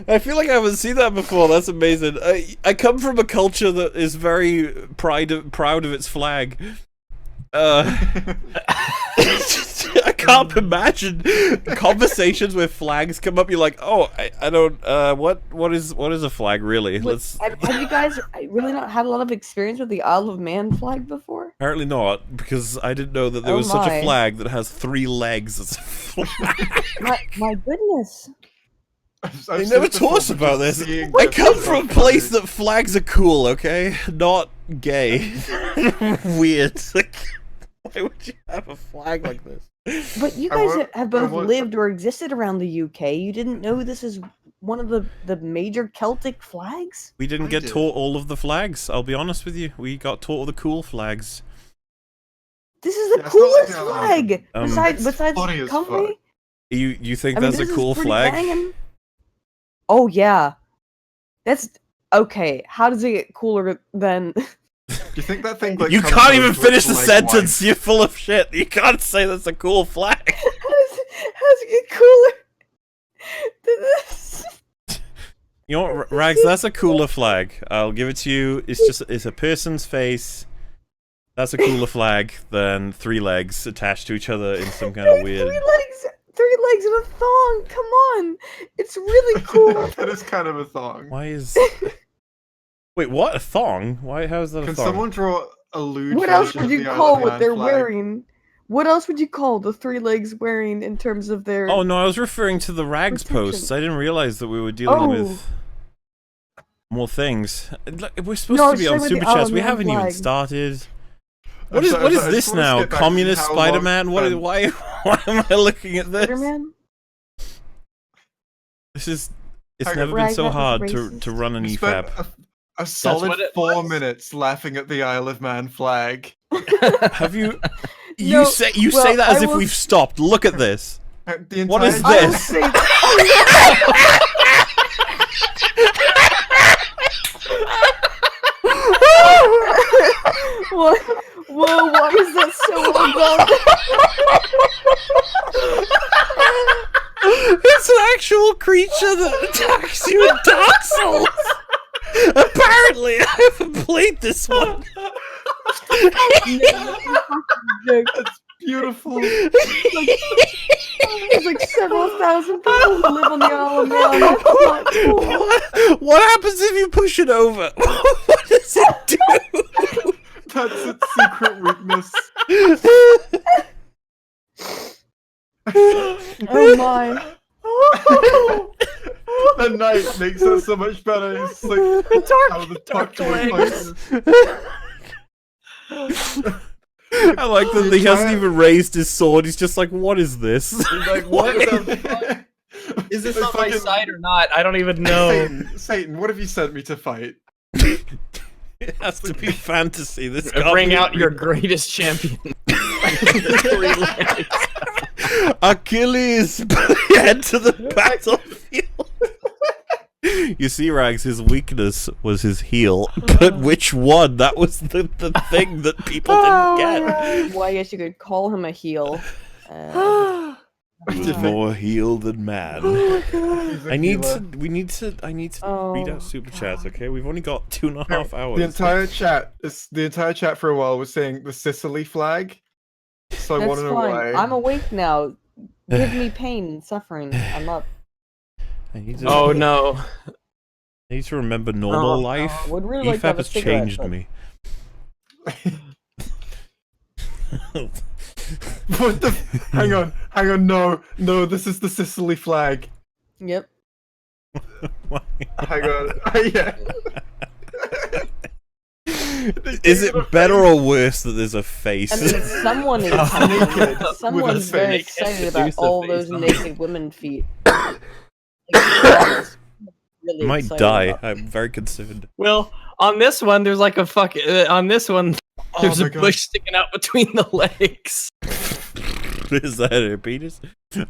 I feel like I haven't seen that before. That's amazing. I come from a culture that is very proud of its flag. I can't imagine conversations where flags come up. You're like, oh, I don't. What is a flag really? Let's. Have you guys really not had a lot of experience with the Isle of Man flag before? Apparently not, because I didn't know that there was such a flag that has 3 legs as a flag. my goodness. They never taught us about this. I come from a place that flags are cool, okay? Not gay. Weird. Like, why would you have a flag like this? But you guys have both lived or existed around the UK. You didn't know this is one of the major Celtic flags? We didn't get taught all of the flags, I'll be honest with you. We got taught all the cool flags. This is the coolest flag! Besides Cymru? You think that's a cool flag? Banging. Oh yeah, that's okay. How does it get cooler than? Do you think that thing? Like, you can't even finish the sentence. You're full of shit. You can't say that's a cool flag. How does it get cooler than this? You know what, Rags? That's a cooler flag. I'll give it to you. It's a person's face. That's a cooler flag than 3 legs attached to each other in some kind of weird. 3 legs and a thong. Come on, it's really cool. That is kind of a thong. Why is? Wait, what? A thong? Why? How is that a thong? Can someone draw a lewd? What else would you call what they're wearing? What else would you call the 3 legs wearing in terms of their? Oh no, I was referring to the rags posts. I didn't realize that we were dealing with more things. Look, we're supposed to be on Super Chats. We haven't even started. What is this now? Communist Spider-Man? Why am I looking at this? Spider-Man? It's never been so hard to run an EFAP. A solid 4 minutes laughing at the Isle of Man flag. Have you? You say that as if we've stopped. Look at this. What is this? What? Whoa, why is that so well done? It's an actual creature that attacks you in Dark Souls. Apparently, I haven't played this one. That's beautiful. There's like several thousand people who live on the Isle of Man. That's not cool. What happens if you push it over? What does it do? That's its secret weakness. Oh my. The night makes it so much better. It's like how the dark legs. I like that he hasn't even raised his sword. He's just like, what is this? He's like, what is this on my side or not? I don't even know. Satan, what have you sent me to fight? It has to be fantasy. This bring out your greatest champion. Achilles, head to the battlefield. You see, Rags, his weakness was his heel, but which one? That was the thing that people didn't get. Well, I guess you could call him a heel. More heel than man. I need to read out super chats, okay? We've only got 2.5 hours. The entire chat for a while was saying the Sicily flag. So I want to know why. I'm awake now. Give me pain and suffering. I'm up. I need to, oh no. I need to remember normal life. Would really like to have EFAP a has cigarette, changed but- me. What the? Hang on. No, this is the Sicily flag. Yep. Hang on. Yeah. Is it better or worse that there's a face? I mean, someone is naked. Someone's very excited about all those naked women feet. Really Might excited die. about. I'm very concerned. Well, on this one, there's like a on this one, there's my a God. bush sticking out between the legs. Is that her penis?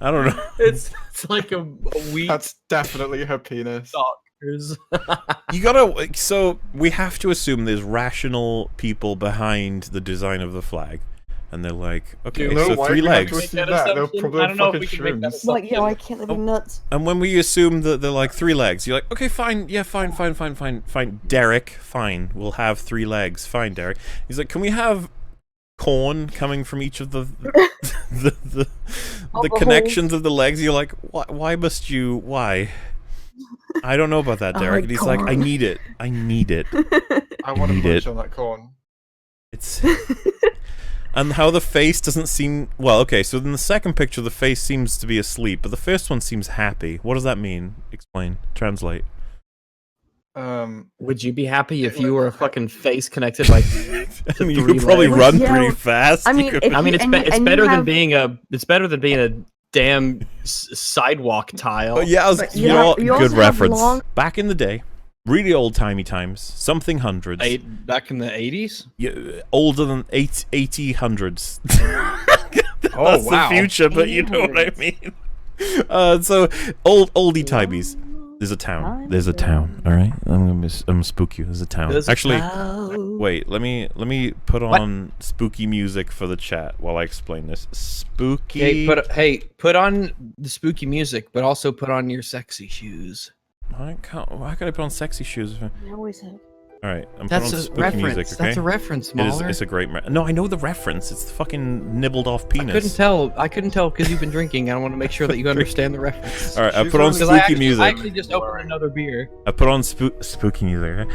I don't know. It's like a weed. That's definitely her penis. Doctors. You gotta. So we have to assume there's rational people behind the design of the flag, and they're like, okay, You know so why 3 we have to legs. assume that? They're probably I don't know if fucking we can make that shrooms. Like, why can't they be nuts? And when we assume that they're like 3 legs, you're like, okay, fine, yeah, fine, Derek, fine, we'll have 3 legs, fine, Derek. He's like, can we have corn coming from each of the the connections of the legs? You're like, why must you? Why? I don't know about that, Derek. And he's like, I need it. I want to munch on that corn. It's and how the face doesn't seem well. Okay, so in the second picture, the face seems to be asleep, but the first one seems happy. What does that mean? Explain. Translate. Would you be happy if you were a fucking face connected like? I mean, you could probably run Yeah, pretty fast. I You mean, could- if I mean, you- it's and you- it's and better you than have- being a damn sidewalk tile. Oh, yeah, But you know what? you Good also have reference. long- Back in the day, really old-timey times, something hundreds. Back in the 80s. Yeah, older than 80 hundreds. Oh, That's wow. the future, but you know what I mean. So oldie timeys. There's a town. All right, I'm gonna spook you. There's a town. Actually, wait. Let me put on spooky music for the chat while I explain this. Spooky. Put on the spooky music, but also put on your sexy shoes. Why can I put on sexy shoes? I always have. All right, I'm That's putting on a spooky reference. music. Okay? That's a reference, It is. Mahler. It's a great. No, I know the reference. It's the fucking nibbled off penis. I couldn't tell because you've been drinking. I want to make sure that you understand the reference. All right, I put on Because spooky music. I actually just opened another beer. I put on spooky music. Okay?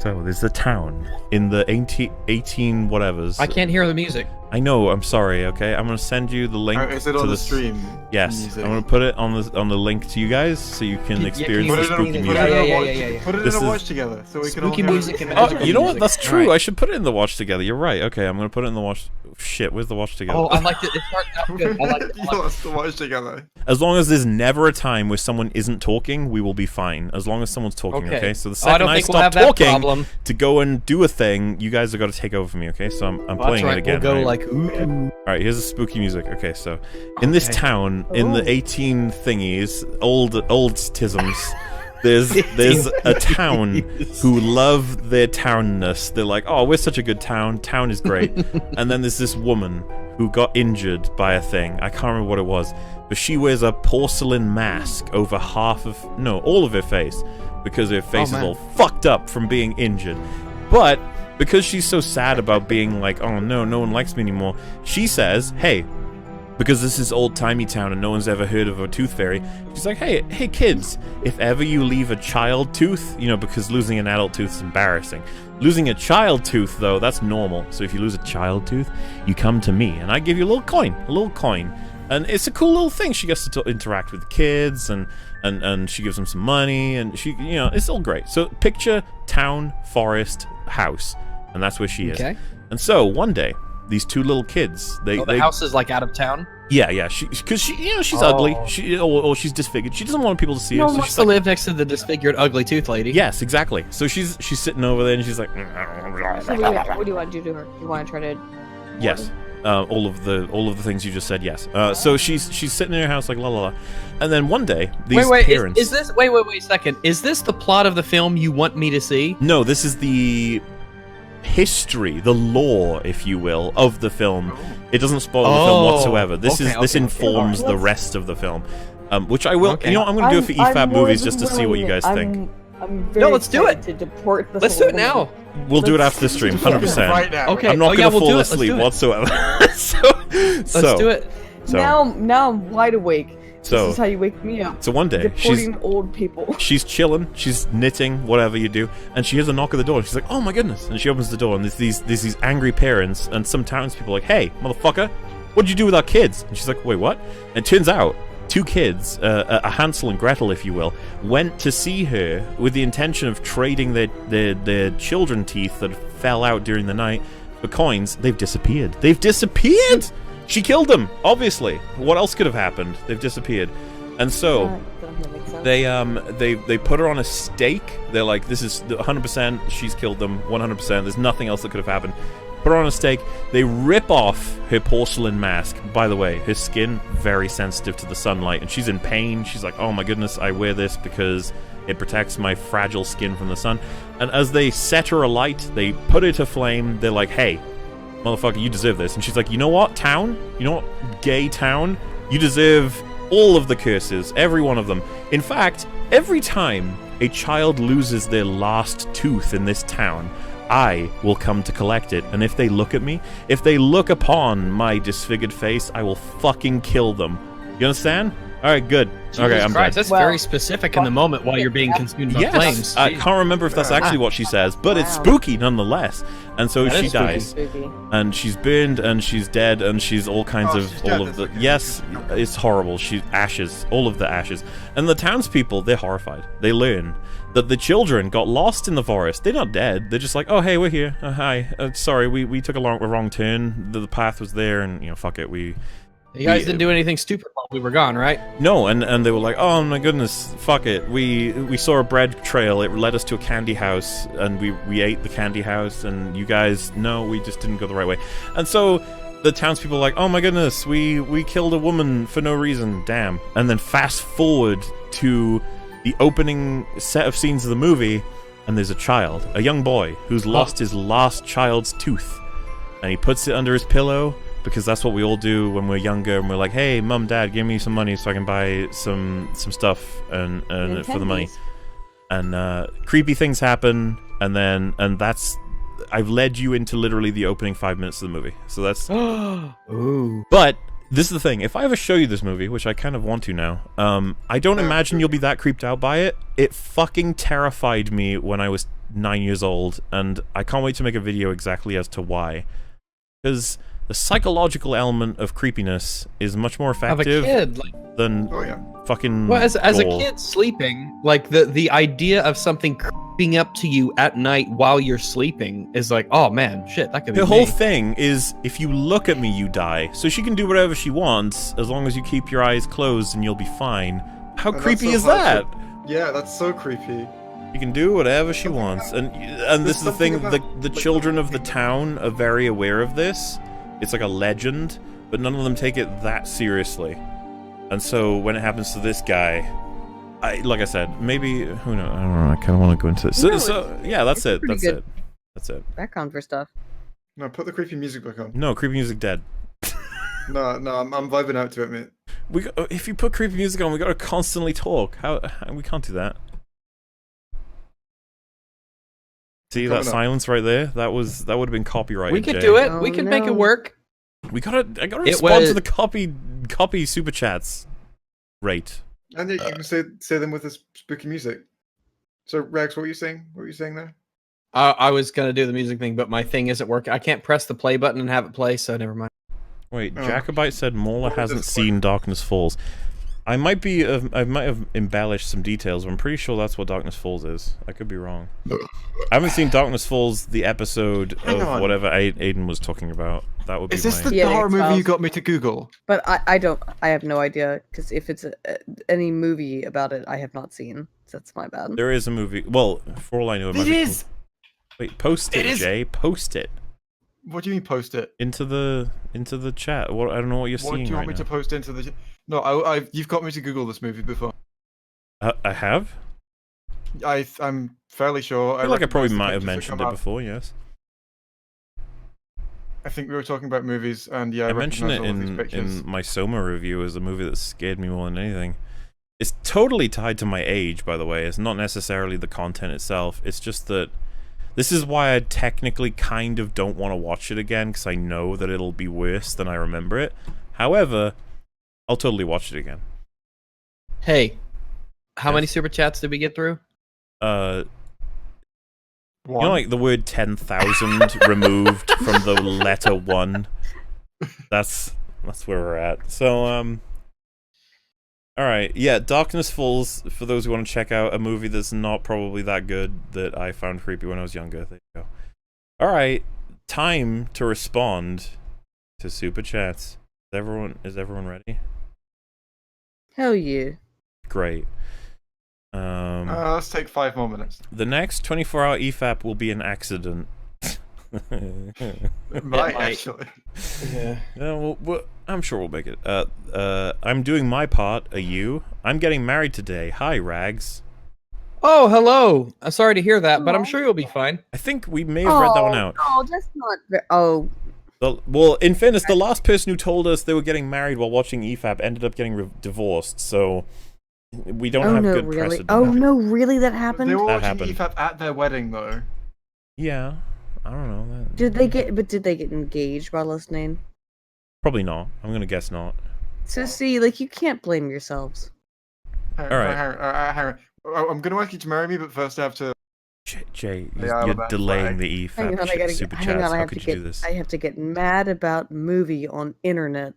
So there's the town in the 18 whatevers. I can't hear the music. I know. I'm sorry. Okay, I'm gonna send you the link. Is it to on the stream? Yes, Music? I'm gonna put it on the link to you guys so you can experience the spooky music. Put it in a watch together so we can all Spooky hear music it. and Oh, magical you know what? music. That's true. Alright. I should put it in the watch together. You're right. Okay, I'm gonna put it in the watch. Shit, where's the watch together? Oh, I liked it. It started out good. I liked it. You want us to watch together. As long as there's never a time where someone isn't talking, we will be fine. As long as somene's talking, okay? So the I second don't I think we'll stop have that talking problem. to go and do a thing, you guys have got to take over for me, okay? So I'm playing it again. We'll go right? like, ooh. All right, here's the spooky music. Okay, so in this town, in the 18 thingies, old-tisms, there's a town who love their townness. They're like, oh, we're such a good town. Town is great. And then there's this woman who got injured by a thing. I can't remember what it was, but she wears a porcelain mask over all of her face, because her face is all fucked up from being injured. But because she's so sad about being like, oh no one likes me anymore, she says, hey, because this is old-timey town and no one's ever heard of a tooth fairy, she's like, hey kids, if ever you leave a child tooth, because losing an adult tooth is embarrassing. Losing a child tooth, though, that's normal. So if you lose a child tooth, you come to me and I give you a little coin. And it's a cool little thing. She gets to interact with the kids and she gives them some money and she, it's all great. So picture town, forest, house, and that's where she is. Okay. And so one day, these two little kids, the house is like out of town? Yeah, because she's ugly, or she's disfigured. She doesn't want people to see her. No one wants to live next to the disfigured, ugly tooth lady. Yes, exactly. So she's sitting over there and she's like, So what do you want to do to her? You want to try to? yes, all of the things you just said. Yes. So she's sitting in her house like la la la, and then one day these parents. Is this? Wait a second. Is this the plot of the film you want me to see? No, this is the history, the lore, if you will, of the film. It doesn't spoil the film whatsoever. This informs the rest of the film, which I will. I'm going to do it for EFAP movies just to see what you guys think. I'm very let's do it. To deport this Let's do it now. We'll do it after the stream, 100%. Right now. Okay. I'm not going to fall Let's asleep do it. whatsoever. Let's do it. Now I'm wide awake. So, this is how you wake me up. So one day, deporting old people. She's chilling, she's knitting, whatever you do, and she hears a knock at the door. She's like, "Oh my goodness!" And she opens the door, and there's these angry parents and some townspeople like, "Hey, motherfucker, what'd you do with our kids?" And she's like, "Wait, what?" And it turns out two kids, a Hansel and Gretel, if you will, went to see her with the intention of trading their children teeth that fell out during the night for coins. They've disappeared. They've disappeared. She killed them, obviously. What else could have happened? They've disappeared. And so they put her on a stake. They're like, this is 100%, she's killed them, 100%, there's nothing else that could have happened. Put her on a stake. They rip off her porcelain mask. By the way, her skin, very sensitive to the sunlight, and she's in pain. She's like, oh my goodness, I wear this because it protects my fragile skin from the sun. And as they set her alight, they put her to flame. They're like, hey, motherfucker, you deserve this. And she's like, you know what, town? You know what, gay town? You deserve all of the curses, every one of them. In fact, every time a child loses their last tooth in this town, I will come to collect it. And if they look at me, if they look upon my disfigured face, I will fucking kill them. You understand? Alright, good. Okay, I'm done. That's very specific in the moment while you're being consumed by flames. I can't remember if that's actually what she says, but it's spooky nonetheless. And so she dies. And she's burned, and she's dead, and she's all kinds of the... Yes, it's horrible. She's ashes. All of the ashes. And the townspeople, they're horrified. They learn that the children got lost in the forest. They're not dead. They're just like, oh, hey, we're here. Hi. Sorry, we took a wrong turn. The path was there, and, fuck it, You guys didn't do anything stupid while we were gone, right? No, and they were like, oh my goodness, fuck it. We saw a bread trail, it led us to a candy house, and we ate the candy house, and you guys, no, we just didn't go the right way. And so the townspeople are like, oh my goodness, we killed a woman for no reason, damn. And then fast forward to the opening set of scenes of the movie, and there's a child, a young boy, who's lost his last child's tooth. And he puts it under his pillow, because that's what we all do when we're younger, and we're like, hey, mum, dad, give me some money so I can buy some stuff and for the money. And creepy things happen, and that's... I've led you into literally the opening 5 minutes of the movie. So that's... Ooh. But this is the thing. If I ever show you this movie, which I kind of want to now, I don't imagine you'll be that creeped out by it. It fucking terrified me when I was 9 years old, and I can't wait to make a video exactly as to why. Because the psychological element of creepiness is much more effective Of a kid, like, than fucking well, as a gore. kid sleeping, like the idea of something creeping up to you at night while you're sleeping is like, oh man, shit, that could be The me. whole thing is, if you look at me, you die. So she can do whatever she wants, as long as you keep your eyes closed and you'll be fine. How And that's creepy so is hard that? Yeah, that's so creepy. You can do whatever she wants, and this is the thing, the children of the town are very aware of this. It's like a legend, but none of them take it that seriously. And so when it happens to this guy, like I said, maybe, who knows, I don't know, I kind of want to go into this. No, So yeah, that's it, pretty that's good. it. That's it. Background for stuff. No, put the creepy music back on. No, creepy music dead. No, I'm vibing out to it, mate. If you put creepy music on, we gotta constantly talk. How we can't do that. See that Coming up. silence right there? That would have been copyrighted. We could Jay. do it. We could make it work. I gotta It respond to was- the copy super chats. Right. And yeah, you can say them with this spooky music. So Rex, what were you saying? What were you saying there? I was gonna do the music thing, but my thing isn't working. I can't press the play button and have it play, so never mind. Wait, Oh. Jacobite said Mola What was hasn't this seen Darkness Falls. I might have embellished some details, but I'm pretty sure that's what Darkness Falls is. I could be wrong. I haven't seen Darkness Falls, the episode Hang of on. whatever Ayden was talking about. That would be Is this my... the Yeah, horror movie you X-Files. got me to Google? But I have no idea because if it's any movie about it, I have not seen. So that's my bad. There is a movie. Well, for all I know, it might It be is! Wait, post it, It is! Jay. Post it What do you mean post it? into the chat. What I don't know what you're What do seeing you want right me to now. post into the? No, you've got me to Google this movie before. I have. I'm fairly sure. I feel like I probably recognise the might have pictures that mentioned come it up. before. Yes. I think we were talking about movies, and yeah, I mentioned recognise it all of these pictures. in my Soma review as a movie that scared me more than anything. It's totally tied to my age, by the way. It's not necessarily the content itself. It's just that this is why I technically kind of don't want to watch it again, because I know that it'll be worse than I remember it. However, I'll totally watch it again. Hey, how Yes. many super chats did we get through? You know, like the word 10,000 removed from the letter 1. That's where we're at. So, all right, yeah, Darkness Falls. For those who want to check out a movie that's not probably that good that I found creepy when I was younger. There you go. All right, time to respond to super chats. Is everyone ready? Hell yeah. Great. Let's take 5 more minutes. The next 24-hour EFAP will be an accident. It might actually. Yeah. Yeah, well, I'm sure we'll make it. I'm doing my part. Are you? I'm getting married today. Hi, Rags. Oh, hello. I'm sorry to hear that, but I'm sure you'll be fine. I think we may have read that one out. No, that's not. Oh, Well, in fairness, the last person who told us they were getting married while watching EFAP ended up getting divorced, so we don't oh have no, good really? precedent. Oh no, really? That happened? They were That watching happened. EFAP at their wedding, though. Yeah, I don't know. Did they get engaged while listening? Probably not. I'm gonna guess not. So see, like you can't blame yourselves. Hang All right. hang on. I'm going to ask you to marry me, but first I have to. Jay, Yeah, you're that's delaying fine. the Hang on, I gotta super hang chats. on. I How have to could you get. do this? I have to get mad about movie on internet.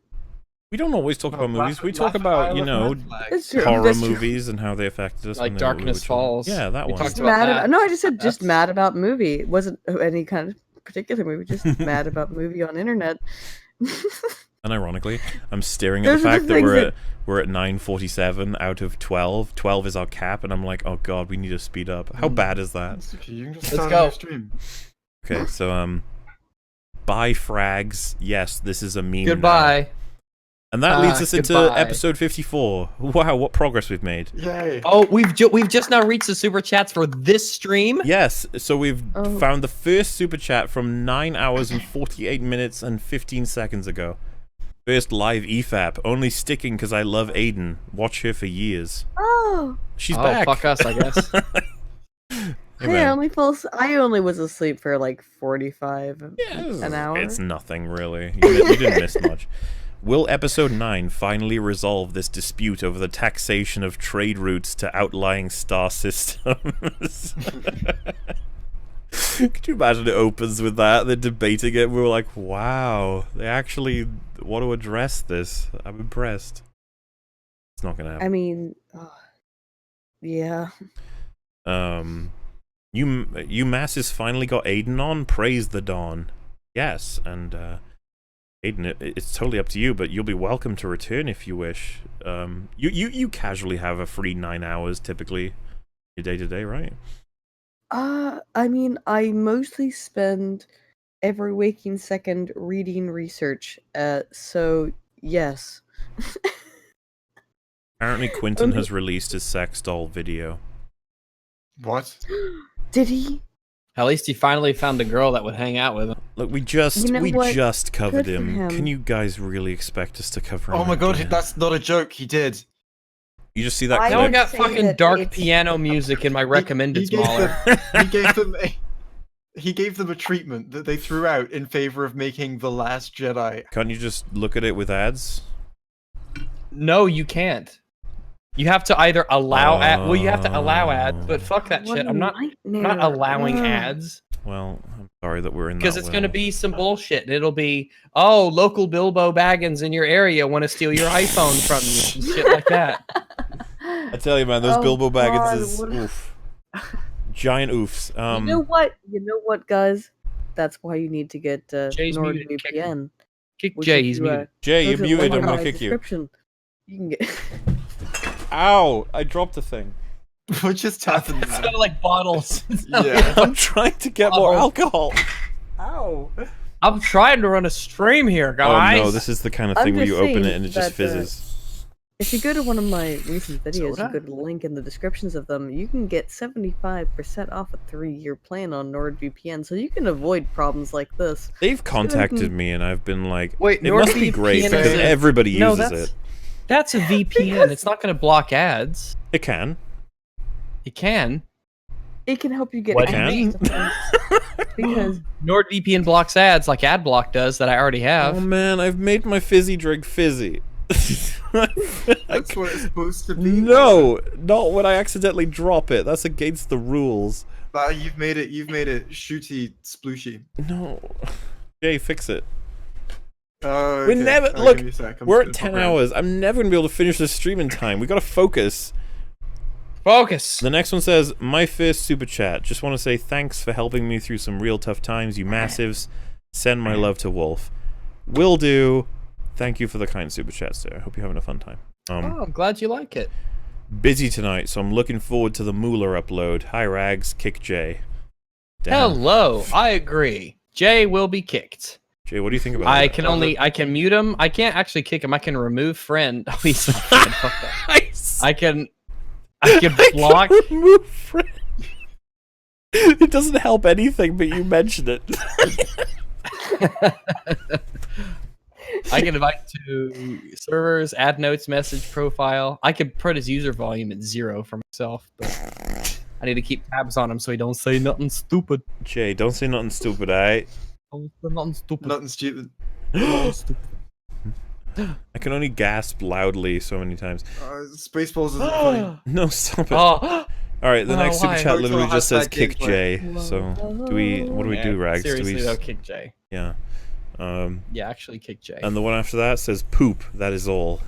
We don't always talk about movies. We talk laugh- about, I you laugh know, at flags. That's true, horror that's true. movies and how they affected us. Like when they were Darkness children. Falls. Yeah, that We one. talked Just about mad that. about. No, I just said just That's- mad about movie. It wasn't any kind of particular movie. Just mad about movie on internet. And ironically, I'm staring at Those the are the fact that things we're at 9:47 out of 12. 12 is our cap, and I'm like, oh god, we need to speed up. How bad is that? You can just Let's start go. your stream. Okay, so bye frags. Yes, this is a meme. now. Goodbye. And that leads us into Goodbye. episode 54. Wow, what progress we've made. Yay! Oh, we've just now reached the super chats for this stream. Yes, so we've Oh. found the first super chat from 9 hours and 48 minutes and 15 seconds ago. First live EFAP, only sticking because I love Ayden. Watch her for years. Oh, She's Oh, back. fuck us, I guess. Hey, man. I only was asleep for like 45 an hour. It's nothing, really. You didn't miss much. Will episode 9 finally resolve this dispute over the taxation of trade routes to outlying star systems? Could you imagine it opens with that? They're debating it. We were like, wow, they actually want to address this. I'm impressed. It's not gonna happen. I mean, yeah. You masses finally got Ayden on. Praise the dawn. Yes, and Ayden, it's totally up to you, but you'll be welcome to return if you wish. You casually have a free 9 hours typically, your day to day, right? I mean, I mostly spend every waking second reading research. So yes. Apparently, Quinton has released his sex doll video. What? Did he? At least he finally found a girl that would hang out with him. Look, we just covered Good for him. him. Can you guys really expect us to cover him? Oh my god, again? that's not a joke. He did. You just see that I clip? don't got say fucking that dark it's- piano music in my recommended smaller. He gave them a treatment that they threw out in favor of making The Last Jedi. Can't you just look at it with ads? No, you can't. You have to either allow well, you have to allow ads, but fuck that What shit. a I'm not allowing Ugh. ads. Well, I'm sorry that we're in that Because it's going to well. be some bullshit. And it'll be, oh, local Bilbo Baggins in your area want to steal your iPhone from you. And shit like that. I tell you, man, those Oh, Bilbo God, Baggins is what- oof. Giant oofs. You know what, guys? That's why you need to get Jay's muted. NordVPN. Kick which Jay, if he's you, muted. Jay, go you're to the muted. link I'm in gonna my kick you. description, you can get. Ow! I dropped the thing. What just happened? It's kind of like bottles. Yeah. I'm trying to get more alcohol. Ow. I'm trying to run a stream here, guys. Oh no, this is the kind of I'm thing where just you open saying it and it just that, fizzes. If you go to one of my recent videos, Soda? you go to the link in the descriptions of them, you can get 75% off a 3-year plan on NordVPN, so you can avoid problems like this. They've contacted me and I've been like, Wait, it must be great NordVPN because is a- everybody No, uses that's- it. That's a VPN. It's not going to block ads. It can. It can. It can help you get What access can? to things, because NordVPN blocks ads like AdBlock does that I already have. Oh man, I've made my fizzy drink fizzy. That's what it's supposed to be. No, not when I accidentally drop it. That's against the rules. You've made it shooty splooshy. No. Jay, fix it. Oh, We're okay. never I'll look. give you a sec. I'm We're just at gonna 10 pop around. hours. I'm never gonna be able to finish this stream in time. We gotta focus. Focus. The next one says, "My first super chat. Just want to say thanks for helping me through some real tough times, you massives. Send my love to Wolf. Will do. Thank you for the kind super chat, sir. Hope you're having a fun time. Oh, I'm glad you like it. Busy tonight, so I'm looking forward to the Moolah upload. Hi, Rags. Kick Jay. Damn. Hello. I agree. Jay will be kicked. Jay, what do you think about I that? can mute him. I can't actually kick him. I can remove friend. Oh, he's my friend. Fuck that. I can block. Remove friend. It doesn't help anything, but you mentioned it. I can invite to servers, add notes, message profile. I could put his user volume at 0 for myself, but I need to keep tabs on him so he don't say nothing stupid. Jay, don't say nothing stupid, alright? Don't say nothing stupid. Nothing stupid. Nothing stupid. I can only gasp loudly so many times. Spaceballs isn't funny. No, stop it. Oh. Alright, the next super why? chat literally just says Hashtag kick gameplay. Jay. So, what do we do, Rags? Seriously, do we though, kick Jay. Yeah. Yeah, actually kick Jay. And the one after that says poop. That is all.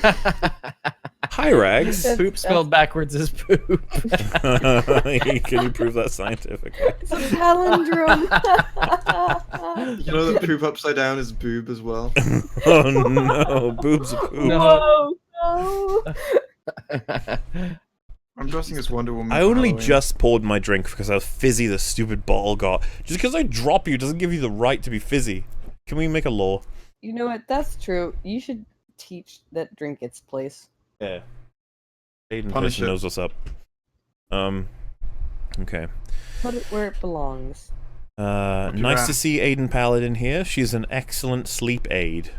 Hi, Rags. Poop spelled backwards is poop. Can you prove that scientifically? it's a palindrome. You know that poop upside down is boob as well. Oh no, boobs are poop. No. Oh, no. I'm dressing as Wonder Woman. I for only Halloween. just poured my drink because how fizzy the stupid bottle got. Just because I drop you doesn't give you the right to be fizzy. Can we make a law? You know what? That's true. You should teach that drink its place. Yeah. Ayden Punish person it. knows what's up. Okay. Put it where it belongs. Nice to see Ayden Paladin here. She's an excellent sleep aid.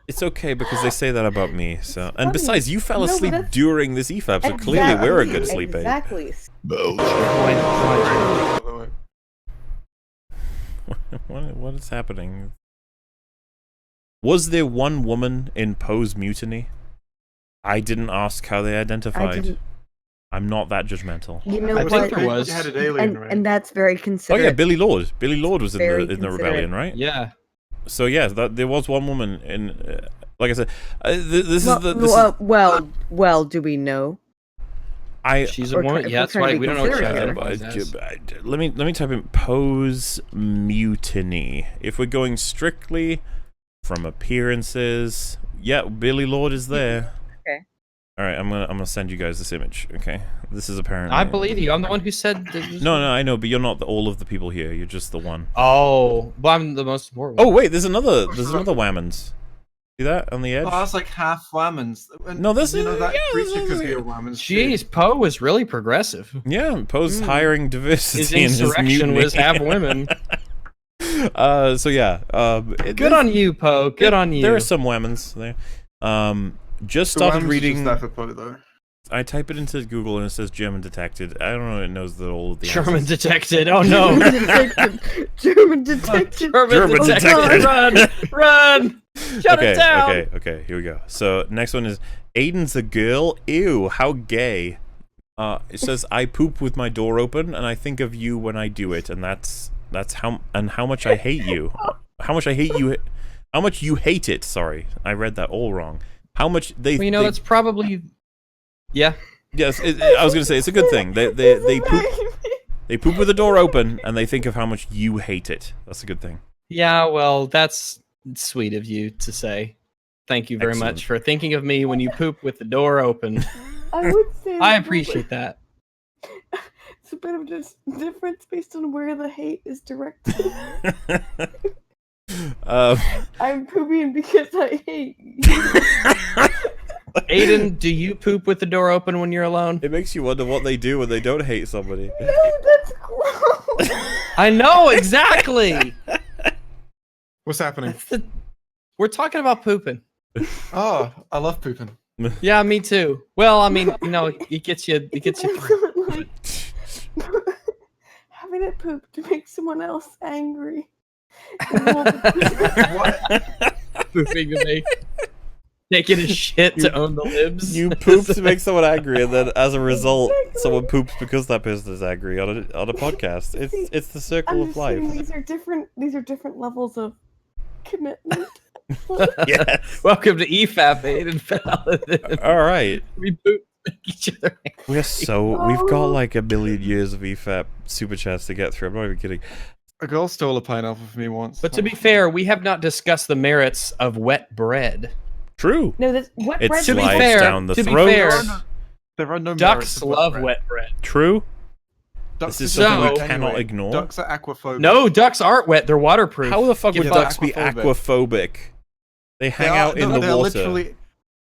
It's okay because they say that about me. So, and funny. besides, you fell No, but asleep that's- during this EFAP, so clearly we're a good sleep aid. Exactly. What is happening? Was there one woman in Poe's mutiny? I didn't ask how they identified. I'm not that judgmental. You know I what? think there was. You had an alien, right? And that's very Oh considerate. yeah, Billy Lord. Billy Lord was in Very the considerate. rebellion, right? Yeah. So yeah, there was one woman in. Like I said, this well, is the. Well, do we know? She's a We're woman. try- Yeah, we're that's trying to right. be We don't know what considerate she Let me type in pose mutiny. If we're going strictly from appearances, yeah, Billy Lord is there. Okay. All right, I'm gonna send you guys this image. Okay, this is apparently. I believe you. I'm the one who said. No, I know, but you're not all of the people here. You're just the one. Oh, well, I'm the most important. Oh wait, there's another Whammons. See that on the edge? Oh, that's like half Whammons. No, this you know is- that yeah, creature this could is- be a Whammons. Jeez, Poe was really progressive. Yeah, Poe's hiring diversity His in his insurrection mutiny. was half women. So yeah, Good on you, Poe. Good on you. There are some Whammons there. Just The started Whammons are reading. just there for Poe, though. I type it into Google and it says German detected. I don't know. It knows that all of the German answers. detected. Oh no. German detective. German detected. Run! Run! Shut it down! Okay, here we go. So next one is Ayden's a girl. Ew, how gay. It says I poop with my door open and I think of you when I do it, and that's how much I hate you. How much I hate you. How much you hate it. Sorry, I read that all wrong. How much they. Well, you know, that's probably. Yeah. Yes, I was gonna say it's a good thing. They poop with the door open and they think of how much you hate it. That's a good thing. Yeah, well, that's sweet of you to say. Thank you very Excellent. much for thinking of me when you poop with the door open. I would say I appreciate that. It's a bit of a difference based on where the hate is directed. I'm pooping because I hate you. Ayden, do you poop with the door open when you're alone? It makes you wonder what they do when they don't hate somebody. No, that's gross. I know, exactly! What's happening? We're talking about pooping. Oh, I love pooping. Yeah, me too. Well, I mean, you know, it gets you through. Like, having it poop to make someone else angry. Pooping to make taking a shit to own the libs. You poop to make someone angry, and then as a result, someone poops because that person is angry on a podcast. It's the circle I'm of just life. saying these are different levels of commitment. Yes. Welcome to EFAP, Ayden. All right. We poop to make each other angry. We've got like a million years of EFAP super chats to get through. I'm not even kidding. A girl stole a pineapple from me once. But to be fair, we have not discussed the merits of wet bread. True. No, that's what It bread. To be slides fair, down the to be throat. fair, There are no merits ducks of wet love bread. wet bread. True. Ducks This is are something we wet cannot anyway. ignore. Ducks are aquaphobic. No, ducks aren't wet. They're waterproof. How the fuck Give would fuck. ducks be aquaphobic. aquaphobic? They hang out in the they're water. Literally,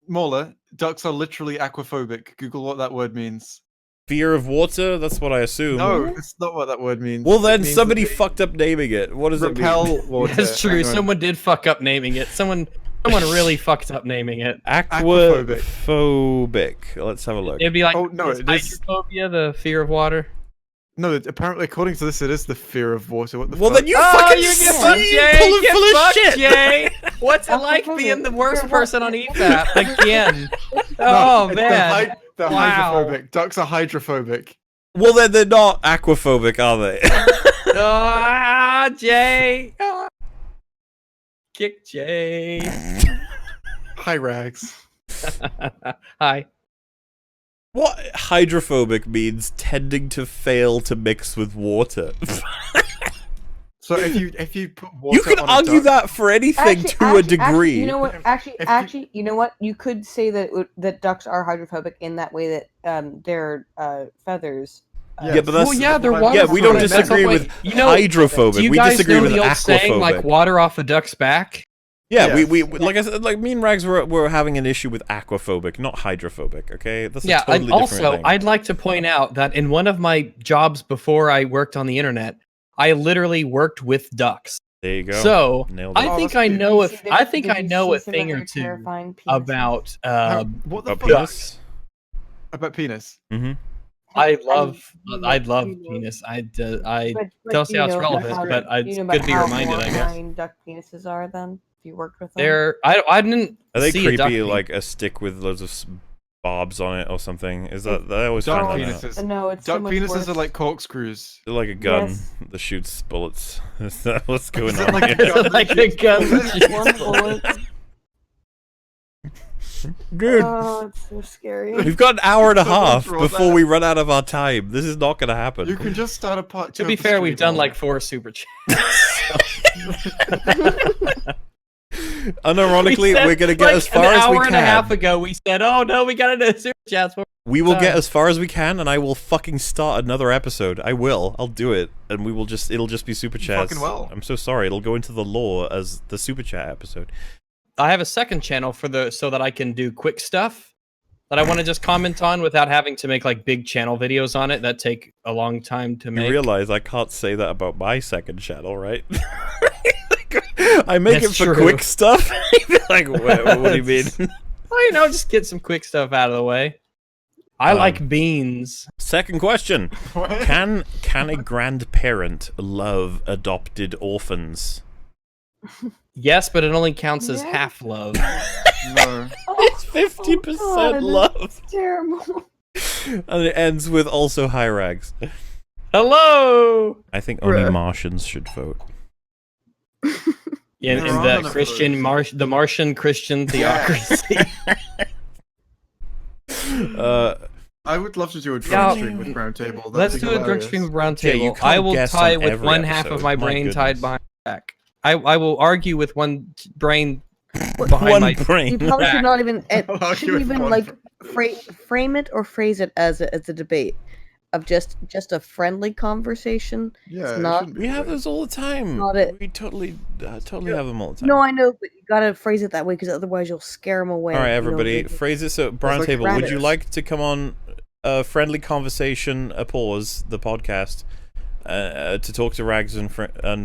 Mola, ducks are literally aquaphobic. Google what that word means. Fear of water? That's what I assume. No, it's not what that word means. Well, It then means somebody that they fucked up naming it. What does it mean? repel water. That's true. Hang on. Someone did fuck up naming it. Someone really fucked up naming it. Aquaphobic. Let's have a look. It'd be like, Oh, no, is it is- hydrophobia, the fear of water? No, apparently, according to this, it is the fear of water. What the Well, fuck? then you fucking you get see, fucked, Jay. pulling Get full of fucked, shit. Jay. What's it like being the worst person on EFAP again? Oh man! They're Wow. hydrophobic. Ducks are hydrophobic. Well, then they're not aquaphobic, are they? Ah, Jay! Ah. Kick Jay. Hi, Rags. Hi. What hydrophobic means tending to fail to mix with water. So if you put water You can on a argue duck- that for anything to a degree. You know what? Actually, you know what? You could say that ducks are hydrophobic in that way that their feathers. Yeah, but that's they're yeah. water. We don't That's disagree the with point. You know, hydrophobic. Do you We guys disagree know with the old aquaphobic. saying, like water off a duck's back? Yeah, Yes. we like I said, like me and Rags were having an issue with aquaphobic, not hydrophobic. Okay, that's a Yeah, totally and different also, thing. I'd like to point out that in one of my jobs before I worked on the internet, I literally worked with ducks. There you go. So Nailed it. I think I know a thing or two about what the About fuck? penis? About penis. Mm-hmm. I'd love penis. I don't see how it's relevant, but it's good to be reminded, I guess. How duck penises are then? If you worked with them. I didn't Are they see a duck creepy? penis. Like a stick with loads of barbs on it or something. Is that I always Duck find that out. penises. No, it's so Duck much penises worse. are like corkscrews. They're like a gun Yes. that shoots bullets. Is that what's going Is it on like a here? gun that Like a shoots gun. bullets? One bullet. Good. Oh, it's so scary. We've got an hour and a So much half for before that. we run out of our time. This is not going to happen. You can just start a part. To be fair, we've done like 4 super chats. Unironically, we're going to get as far an as we hour and a half can. ago, we said, "Oh no, we got to do super chats." We will get as far as we can, and I will fucking start another episode. I will. I'll do it, and we will just. It'll just be super chats. fucking will. I'm so sorry. It'll go into the lore as the super chat episode. I have a second channel so that I can do quick stuff that I want to just comment on without having to make like big channel videos on it that take a long time to make. You realize I can't say that about my second channel, right? I make That's it for true. quick stuff. Like, what do you mean? Well, you know, just get some quick stuff out of the way. I like beans. Second question: Can a grandparent love adopted orphans? Yes, but it only counts as half love. No. It's 50% love. It's terrible. And it ends with also high rags. Hello. I think only Martians should vote. In the Christian the Martian Christian theocracy. I would love to do a drunk Now, stream with Brown Table. Let's do a drunk stream with Brown Yeah, you Table. can't I will guess tie on with every one half of episode. my My brain tied goodness. behind my back. I will argue with one brain behind One my brain. You probably back. should not even I'll shouldn't give even one like frame it or phrase it as a debate of just a friendly conversation. Yeah, It's it not. shouldn't be We have like- those all the time. Not it. We totally have them all the time. No, I know, but you gotta phrase it that way because otherwise you'll scare them away. All right, you know, everybody, they- phrase it so. Brown like Table, would you rabbits. like to come on a friendly conversation, a pause, the podcast, to talk to Rags and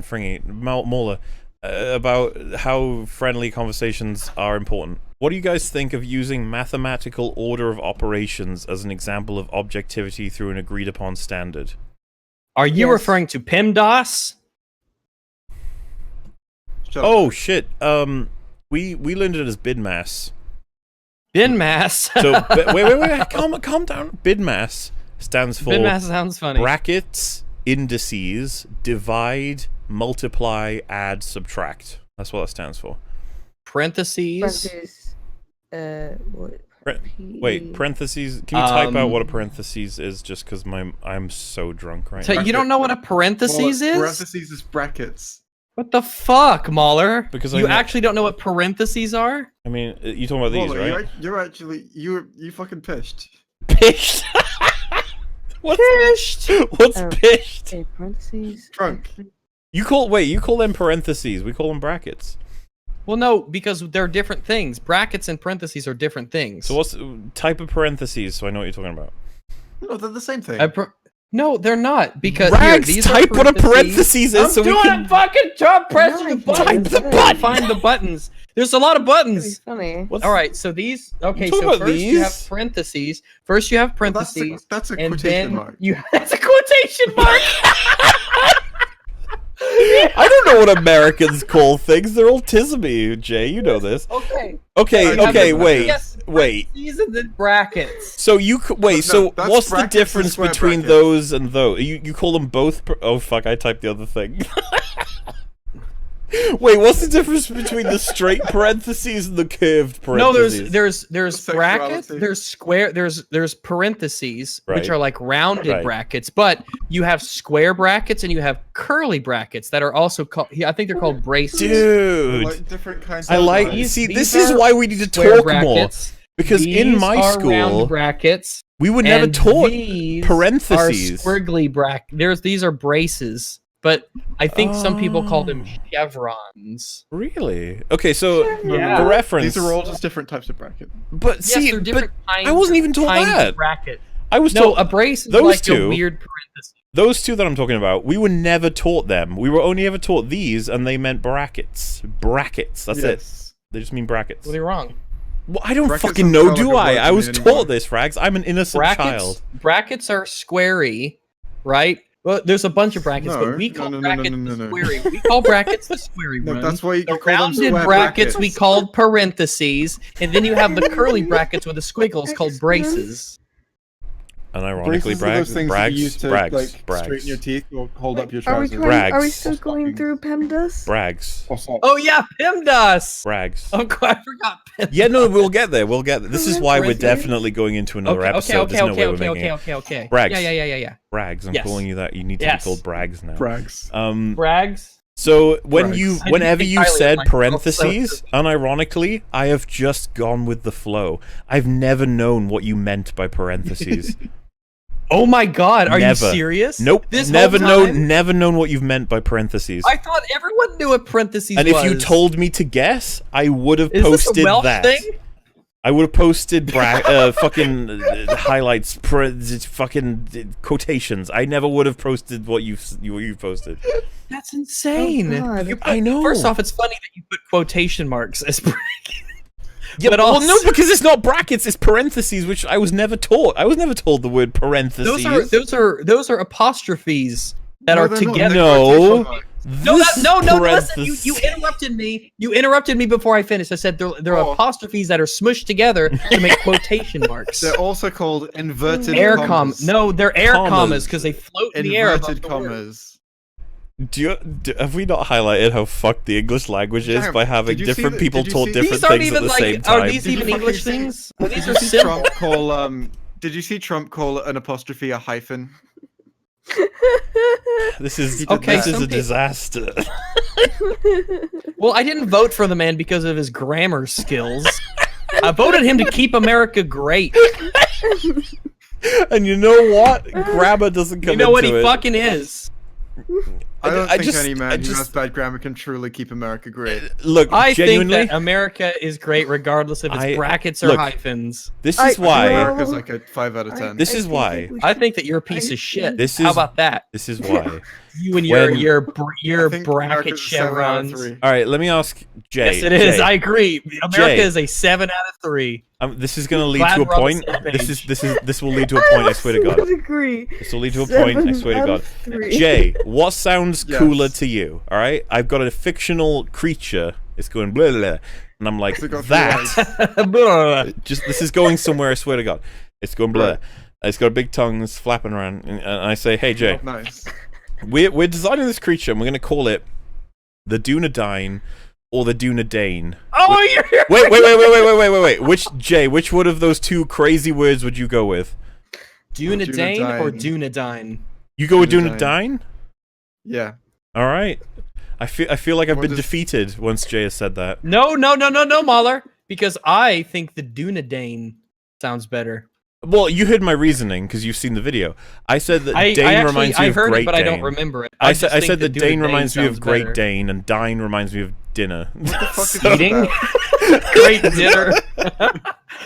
Fringy, Mauler, about how friendly conversations are important? What do you guys think of using mathematical order of operations as an example of objectivity through an agreed upon standard? Are you Yes. referring to PIMDOS? Shut up. Oh shit! We learned it as bidmass. BinMass. So wait, calm down. Bidmass stands for BinMass sounds funny. brackets, indices, divide, multiply, add, subtract. That's what that stands for. Parentheses. what? Wait, parentheses. Can you type out what a parentheses is? Just because I'm so drunk right So now. you don't know what a parentheses is? Parentheses is brackets. What the fuck, Mahler? Because you I know- actually don't know what parentheses are? I mean, you talking about these, Waller, right? you're actually you fucking pished. Pished. What's Pished. What's Oh. pished? Okay, parentheses. Drunk. You call them parentheses. We call them brackets. Well, no, because they're different things. Brackets and parentheses are different things. So what's type of parentheses? So I know what you're talking about. No, they're the same thing. No, they're not. Because Rags, here, these are type what a parentheses is I'm so we doing can a fucking job pressing the buttons. type the I can't button. Find the buttons. There's a lot of buttons. Funny. What's- All right, so these. Okay, talking so about first you have these? parentheses. First you have parentheses. That's a and quotation then mark. you. That's a quotation mark. I don't know what Americans call things. They're all tismy, Jay. You know this. Okay. Okay, You have okay, the- wait, yes, wait. These are the brackets. So you wait. No, So that's what's the brackets and difference square between brackets. those and those? You call them both? Oh fuck! I typed the other thing. Wait, what's the difference between the straight parentheses and the curved No, parentheses? there's brackets, Sexuality. there's square, there's parentheses, Right. which are like rounded Right. brackets, but you have square brackets and you have curly brackets that are also called. I think they're called braces. Dude, Like different kinds I of like. lines. See, These this is are why we need to square talk brackets. more. Because in These my are school, round brackets, we were never and taught these parentheses. Are squiggly brackets. These are braces, but I think some people call them chevrons. Really? Okay, so Yeah. the reference. These are all just different types of brackets. But Yes, see, they're different I wasn't even told kinds of that. bracket. I was No, told a brace is those like two. a weird parenthesis. Those two that I'm talking about, we were never taught them. We were only ever taught these, and they meant brackets. Brackets. That's it. Yes. They just mean brackets. Well, you're wrong. Well, I don't Brackets fucking don't know, sound do like a I? word I to me was anymore. taught this, Frags. I'm an innocent child. Brackets are squarey, right? Well, there's a bunch of brackets, No, but we call no, brackets no. the squarey. We call brackets the squarey No, one. that's why you the call them rounded square brackets we brackets. called parentheses, and then you have the curly brackets with the squiggles called braces. And ironically, Braces are those things that you use to brags, like brags. straighten your teeth or hold up your Are we, trousers. are we Brags. still going through PEMDAS? Brags. Oh yeah, PEMDAS. Brags. Oh god, I forgot PEMDAS. Yeah, no, we'll get there. We'll get there. This is why we're Parentheses. definitely going into another episode. There's no way we're making it. Okay. Brags. Yeah. Brags. I'm Yes. calling you that. You need to Yes. be called Brags now. Brags. Brags. So when Brags. whenever think you highly of said myself, parentheses, unironically, I have just gone with the flow. I've never known what you meant by parentheses. Oh my god, are Never. you serious? Nope. This never whole time? never known what you've meant by parentheses. I thought everyone knew what parentheses And was. if you told me to guess, I would have Is this a posted Welsh that. thing? I would have posted fucking highlights, fucking quotations. I never would have posted what you posted. That's insane. Oh, God. You put- I know. First off, it's funny that you put quotation marks as brackets. Yeah, but well, also, no, because it's not brackets; it's parentheses, which I was never taught. I was never told the word parentheses. those are apostrophes that No, are they're not. together. They're No. quotation marks. No, listen, parentheses- you interrupted me. You interrupted me before I finished. I said there are apostrophes that are smushed together to make quotation marks. They're also called inverted Air commas. No, they're air Commas. commas because they float in the air. Inverted above the word. commas. Have we not highlighted how fucked the English language is Damn, by having did you see different the- people did you taught see- different These aren't things at even the like. same Are time? these even you English fucking things? Did These you are see simple. Trump call Did you see Trump call an apostrophe a hyphen? This is Okay, this is some a people- disaster. Well, I didn't vote for the man because of his grammar skills. I voted him to keep America great. And you know what? Grammar doesn't come You know what he into it. fucking is. I don't I think just- any I man who just- has bad grammar can truly keep America great. Look, I genuinely, think that America is great regardless if it's brackets or look, hyphens. this is why. America's like a 5 out of 10. This is why. I think that you're a piece of shit. This How is- about that? This is why. You and When- your I think bracket America's a 7 out of chevrons. 3. All right, let me ask Jay. Yes, it is. Jay, I agree. America Jay. is a 7 out of 3. this is going to lead Glad to a we're on the point. same This will lead to a point. I swear to God. Agree. This will lead to a point. I swear to God. Jay, what sounds Yes. cooler to you? All right, I've got a fictional creature. It's going blah blah, blah, and I'm like Has it got that. Just this is going somewhere. I swear to God, it's going blah. It's got a big tongue. It's flapping around, and I say, "Hey, Jay, Nice. we're designing this creature, and we're going to call it the Dunedain or the Dunedane." Oh, you're Wait. Which one of those two crazy words would you go with? Dunedane or Dunedain? You go with Dunedain. Dunedain? Yeah. All right. I feel like I've What been does- defeated once Jay has said that. No, Mahler. Because I think the Dunedane sounds better. Well, you heard my reasoning because you've seen the video. I said that I Dane actually- reminds me I of heard Great it, but Dane. I don't remember it. I just said think that Dane Dunedane reminds me of sounds Great better. Dane, and Dine reminds me of dinner. What the fuck is So- Eating? that? Great dinner.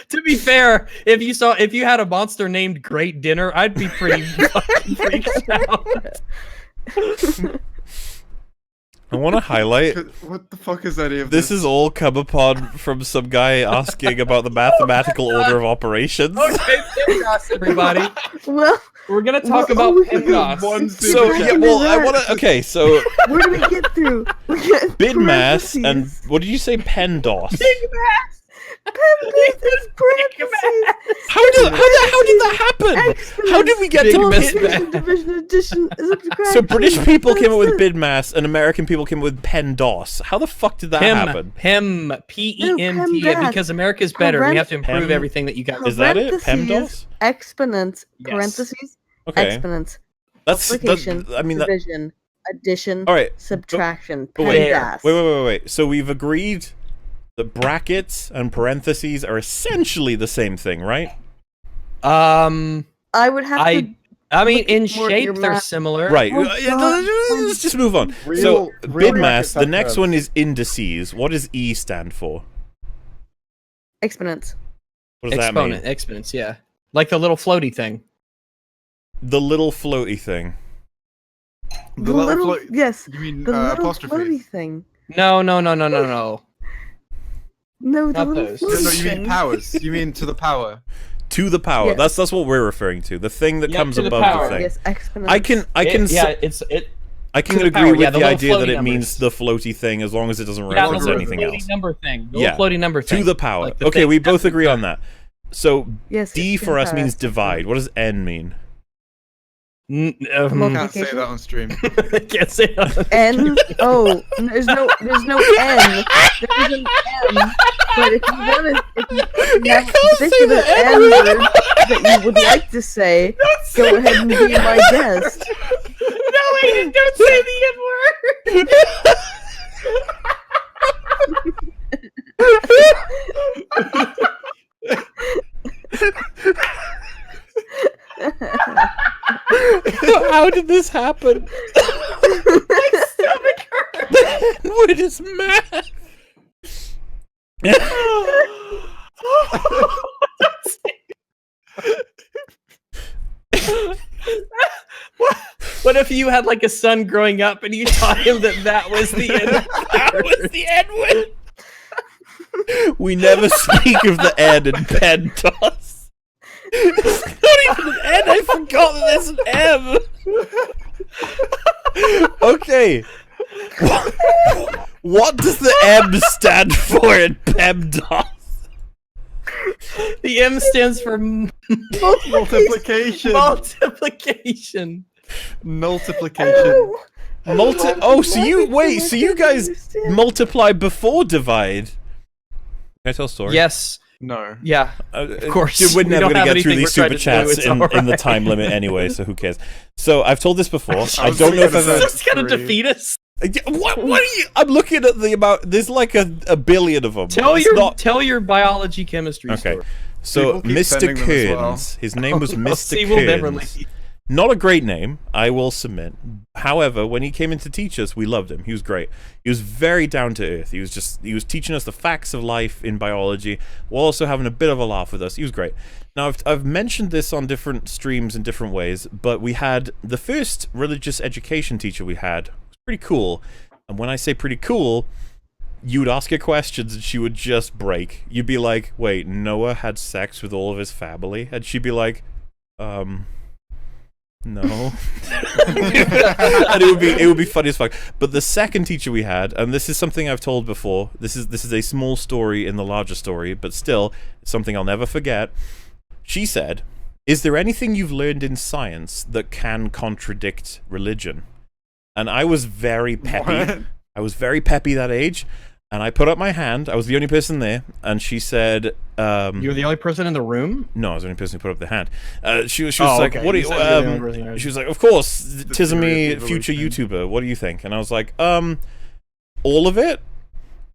To be fair, if you had a monster named Great Dinner, I'd be pretty fucking freaked out. I want to highlight. What the fuck is any of This is all come upon from some guy asking about the mathematical order of operations. Okay, PEMDAS, everybody. Well, We're gonna talk about PEMDAS. So yeah, well, I want to. Okay, so where do we get through? We get Bidmass and parentheses. what did you say? PEMDAS. Parentheses, parentheses. How did that happen? How did we get Big to miss- Division, division, addition, subtraction. So British people came up with Bidmass and American people came up with PEMDAS. How the fuck did that happen? PEM, PEMT, PEMDAS. because America's better. We have to improve Pem- everything that you got. Is that it? Parentheses, PEMDAS? Exponents, Yes. parentheses, Okay, exponents, that's multiplication, I mean, that, division, addition, all right. subtraction, But wait, PEMDAS. wait. So we've agreed that brackets and parentheses are essentially the same thing, right? I would have to. I mean, look in more at shape your they're math. similar. Right. Oh, Yeah, God. let's just move on. Real- So real Bidmass, brackets the have next curves. one is indices. What does E stand for? Exponents. What does Exponent, that mean? exponents, yeah. Like the little floaty thing. The little floaty thing. The little float- yes. You mean The little apostrophe? floaty thing. No. No, the Not little those. No, floaty you mean thing. powers. You mean to the power. To the power. Yes. That's what we're referring to. The thing that comes to the above power. the thing. Yes, exponents. I can I can to the agree power, with yeah, the little idea that floaty it means numbers. the floaty thing, as long as it doesn't Yeah, reference the anything floaty else. number thing. The Yeah, floaty number thing. to the power. Like the Okay, thing we both that's agree on that. So Yes, D it's for us power. means divide. What does N mean? Can't say that on stream. Can't say that. N. Oh, there's no N. There's an M. But if you want to, if you have a particular N word that you would like to say, go ahead and be my guest. No, Ayden, don't say the N word. How did this happen? My stomach hurts. The N word is mad. What if you had like a son growing up and you taught him that was the N word? That was the N word. We never speak of the N in pen toss. It's not even an N. I forgot that there's an M. Okay. What does the M stand for in PEMDAS? The M stands for Multiplication. Multiplication. Multiplication. Oh, so you guys multiply before divide? Can I tell a story? Yes. No. Yeah. Of course. We're We never don't going to have get through anything these we're super trying to do, chats it's in the alright. time limit anyway, so who cares? So I've told this before. I was don't know if thinking I've about It's gonna defeat us. What are you? I'm looking at the amount. There's like a billion of them. Tell It's your biology chemistry Okay. story. So People keep Mr. sending them as well. Kearns, his name was Mr. See, we'll never Kearns. leave. Not a great name, I will submit. However, when he came in to teach us, we loved him. He was great. He was very down to earth. He was teaching us the facts of life in biology, while also having a bit of a laugh with us. He was great. Now, I've mentioned this on different streams in different ways, but we had the first religious education teacher we had. It was pretty cool. And when I say pretty cool, you would ask her questions and she would just break. You'd be like, wait, Noah had sex with all of his family? And she'd be like, no. And it would be funny as fuck. But the second teacher we had, and this is something I've told before, this is a small story in the larger story, but still it's something I'll never forget. She said, "Is there anything you've learned in science that can contradict religion?" And I was very peppy. What? I was very peppy that age, and I put up my hand. I was the only person there, and she said, You were the only person in the room? no, I was the only person who put up the hand. She was Oh, like, okay. what do You you, said you're the only person who- she was like, of course, theory Tismy, of future evolution. YouTuber, what do you think? And I was like, all of it?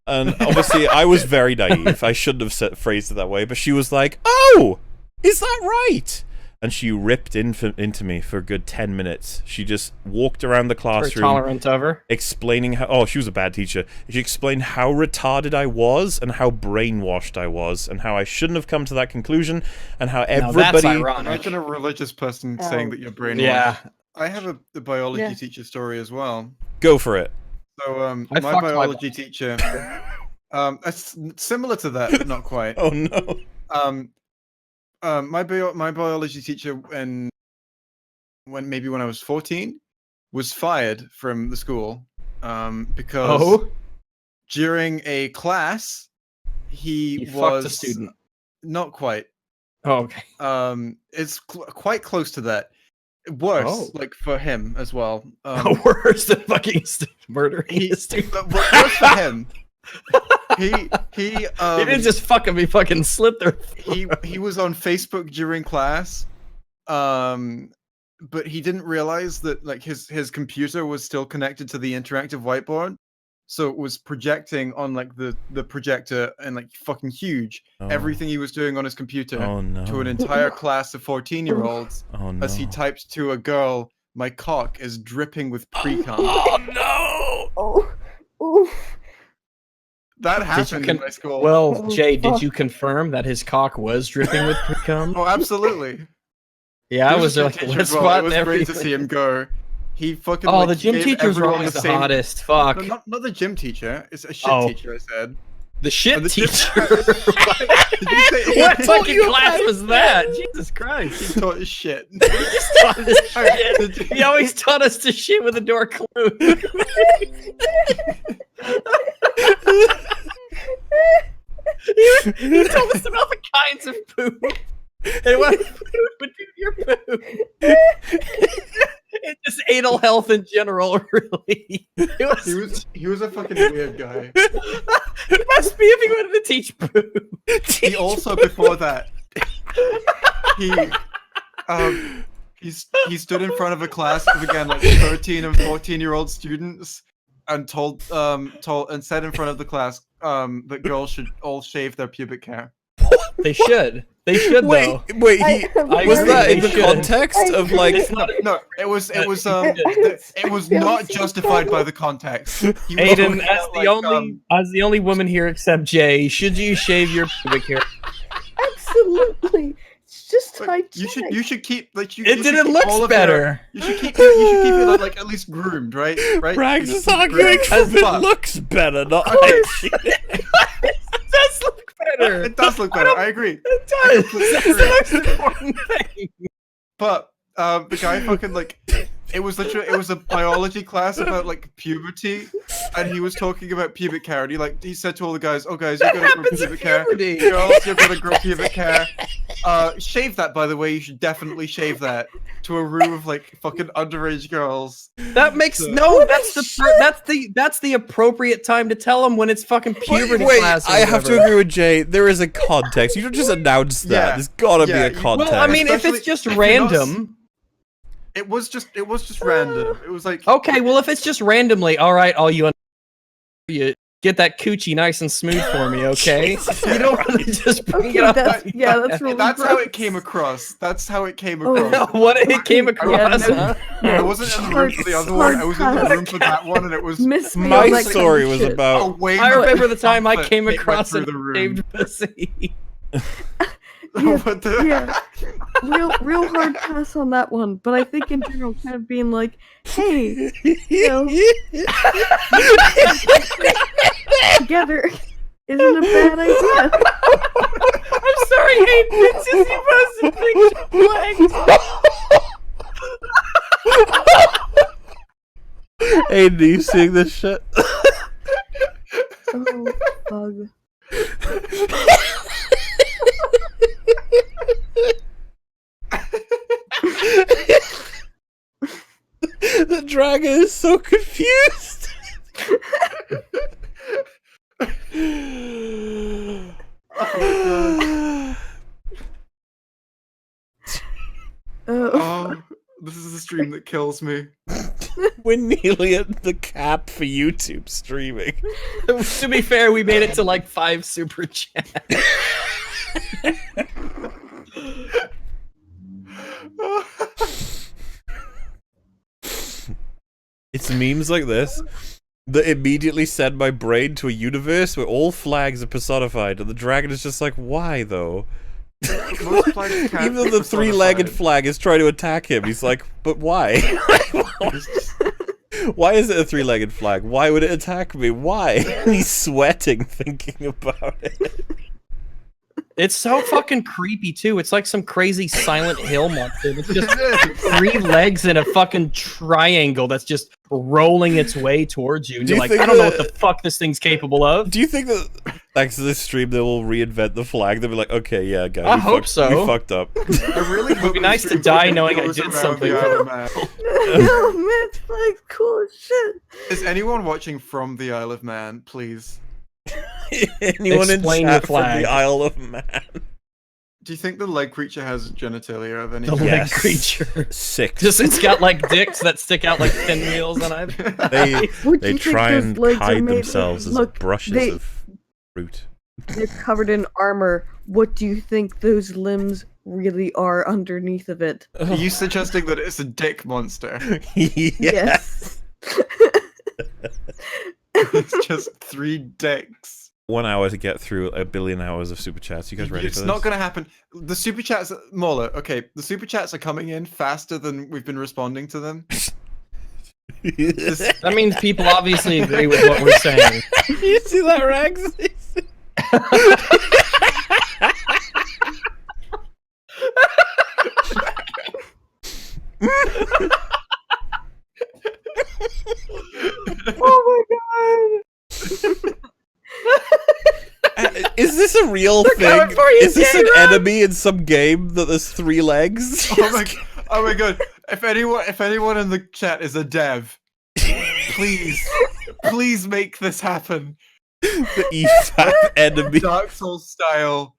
And obviously, I was very naive. I shouldn't have phrased it that way, but she was like, oh, is that right? And she ripped into me for a good 10 minutes. She just walked around the Very classroom, tolerant of her. explaining how... Oh, she was a bad teacher. She explained how retarded I was and how brainwashed I was and how I shouldn't have come to that conclusion and how everybody... That's ironic. Imagine a religious person saying that you're brainwashed. Yeah. I have a biology Yeah. teacher story as well. Go for it. So I my fucked my biology teacher, it's similar to that, but not quite. Oh, no. My biology teacher, when I was 14, was fired from the school because during a class he was fucked a student. Not quite. Oh, okay. It's quite close to that. Worse, Oh. like for him as well. Worse than fucking murdering a student. But worse for him. He didn't just fuck him, he fucking slit their he was on Facebook during class, but he didn't realize that like his computer was still connected to the interactive whiteboard, so it was projecting on like the projector and like fucking huge everything he was doing on his computer to an entire class of 14-year-olds. Oh no. As he typed to a girl, "My cock is dripping with pre-cum." Oh no! Oh. That happened in my school. Well, Jay, did you confirm that his cock was dripping with pre-cum? Oh, absolutely. Yeah, I was a like, teacher what as well. spot It was and great to everything. see him go. He fucking. Oh, like, the gym gave teachers were everyone always the same- hottest. Fuck. No, not the gym teacher. It's a shit Oh. teacher. I said. The shit And the teacher. Did you say What EFAP? fucking class was that? Jesus Christ. He taught us shit. He just taught us Alright, shit. He always taught us to shit with the door closed. he told us about the kinds of poop. And what food would do to your poop. It's just anal health in general, really. He was a fucking weird guy. He must be if he wanted to teach poop. He also, before that, he stood in front of a class of, again, like 13 and 14-year-old students and said in front of the class that girls should all shave their pubic hair. They should. They should, though. Wait, was that in the context of like? No, it was not justified by the context. Ayden, as the only woman here except Jay, should you shave your pubic hair? Absolutely. It's just hygienic. You should keep like you. It didn't look better. You should keep it like at least groomed, right? Right. Rags is arguing because it looks better, not hygienic. It does look better. It does look better. I agree. It does. That's the most important thing. But the guy fucking like, it was a biology class about like puberty, and he was talking about pubic hair. And he said to all the guys, "Oh guys, you're gonna grow pubic hair. Girls, you're gonna grow pubic hair. Shave that, by the way. You should definitely shave that." To a room of like fucking underage girls. That makes that's the appropriate time to tell them when it's fucking puberty class. I have to agree with Jay. There is a context. You don't just announce that. Yeah. There's gotta be a context. Well, I mean, if it's just random. It was just random. It was like, okay, well, if it's just randomly, all right, all you get that coochie nice and smooth for me, okay? You don't want to just bring it up. That's really that's gross. how it came across. That's how it came across. What it came across? I wasn't in the room for the other one. I was in the room for that one, and it was my story was about. I remember the time I came It went across through a the room. shaved pussy. Yeah, real hard pass on that one. But I think in general, kind of being like, hey, you know, together isn't a bad idea. I'm sorry, hey, it's just you posted picture flags. Hey, do you seeing this shit? Oh, bug. The dragon is so confused. Oh, this is the stream that kills me. We're nearly at the cap for YouTube streaming. To be fair, we made it to like 5 super chats. It's memes like this that immediately send my brain to a universe where all flags are personified, and the dragon is just like, why though? Even though the three-legged flag is trying to attack him, he's like, but why? Why is it a three-legged flag? Why would it attack me? Why? He's sweating thinking about it. It's so fucking creepy too. It's like some crazy Silent Hill monster. It's just 3 legs in a fucking triangle that's just rolling its way towards you. And you're like, I don't know what the fuck this thing's capable of. Do you think that thanks to this stream they will reinvent the flag? They'll be like, okay, yeah, guys, I hope so. We fucked up. I really It would be nice to die knowing I did something. Oh man, it's like cool as shit. Is anyone watching from the Isle of Man, please? Anyone Explain in your chat from flag. the Isle of Man? Do you think the leg creature has genitalia of any The kind? leg creature. 6. Just it's got like dicks that stick out like pinwheels on either. They What do you try think and those legs are hide made of? themselves as Look, brushes of fruit. They're covered in armor. What do you think those limbs really are underneath of it? Are you suggesting that it's a dick monster? Yes. It's just 3 dicks. 1 hour to get through 1 billion hours of super chats. You guys ready It's for this? not going to happen. The super chats, Mola, okay, the super chats are coming in faster than we've been responding to them. That means people obviously agree with what we're saying. You see that, Rags? Oh my god! Is this a real thing? Is this an enemy in some game that there's 3 legs? Oh my god! If anyone in the chat is a dev, please make this happen. The EFAP enemy, Dark Souls style.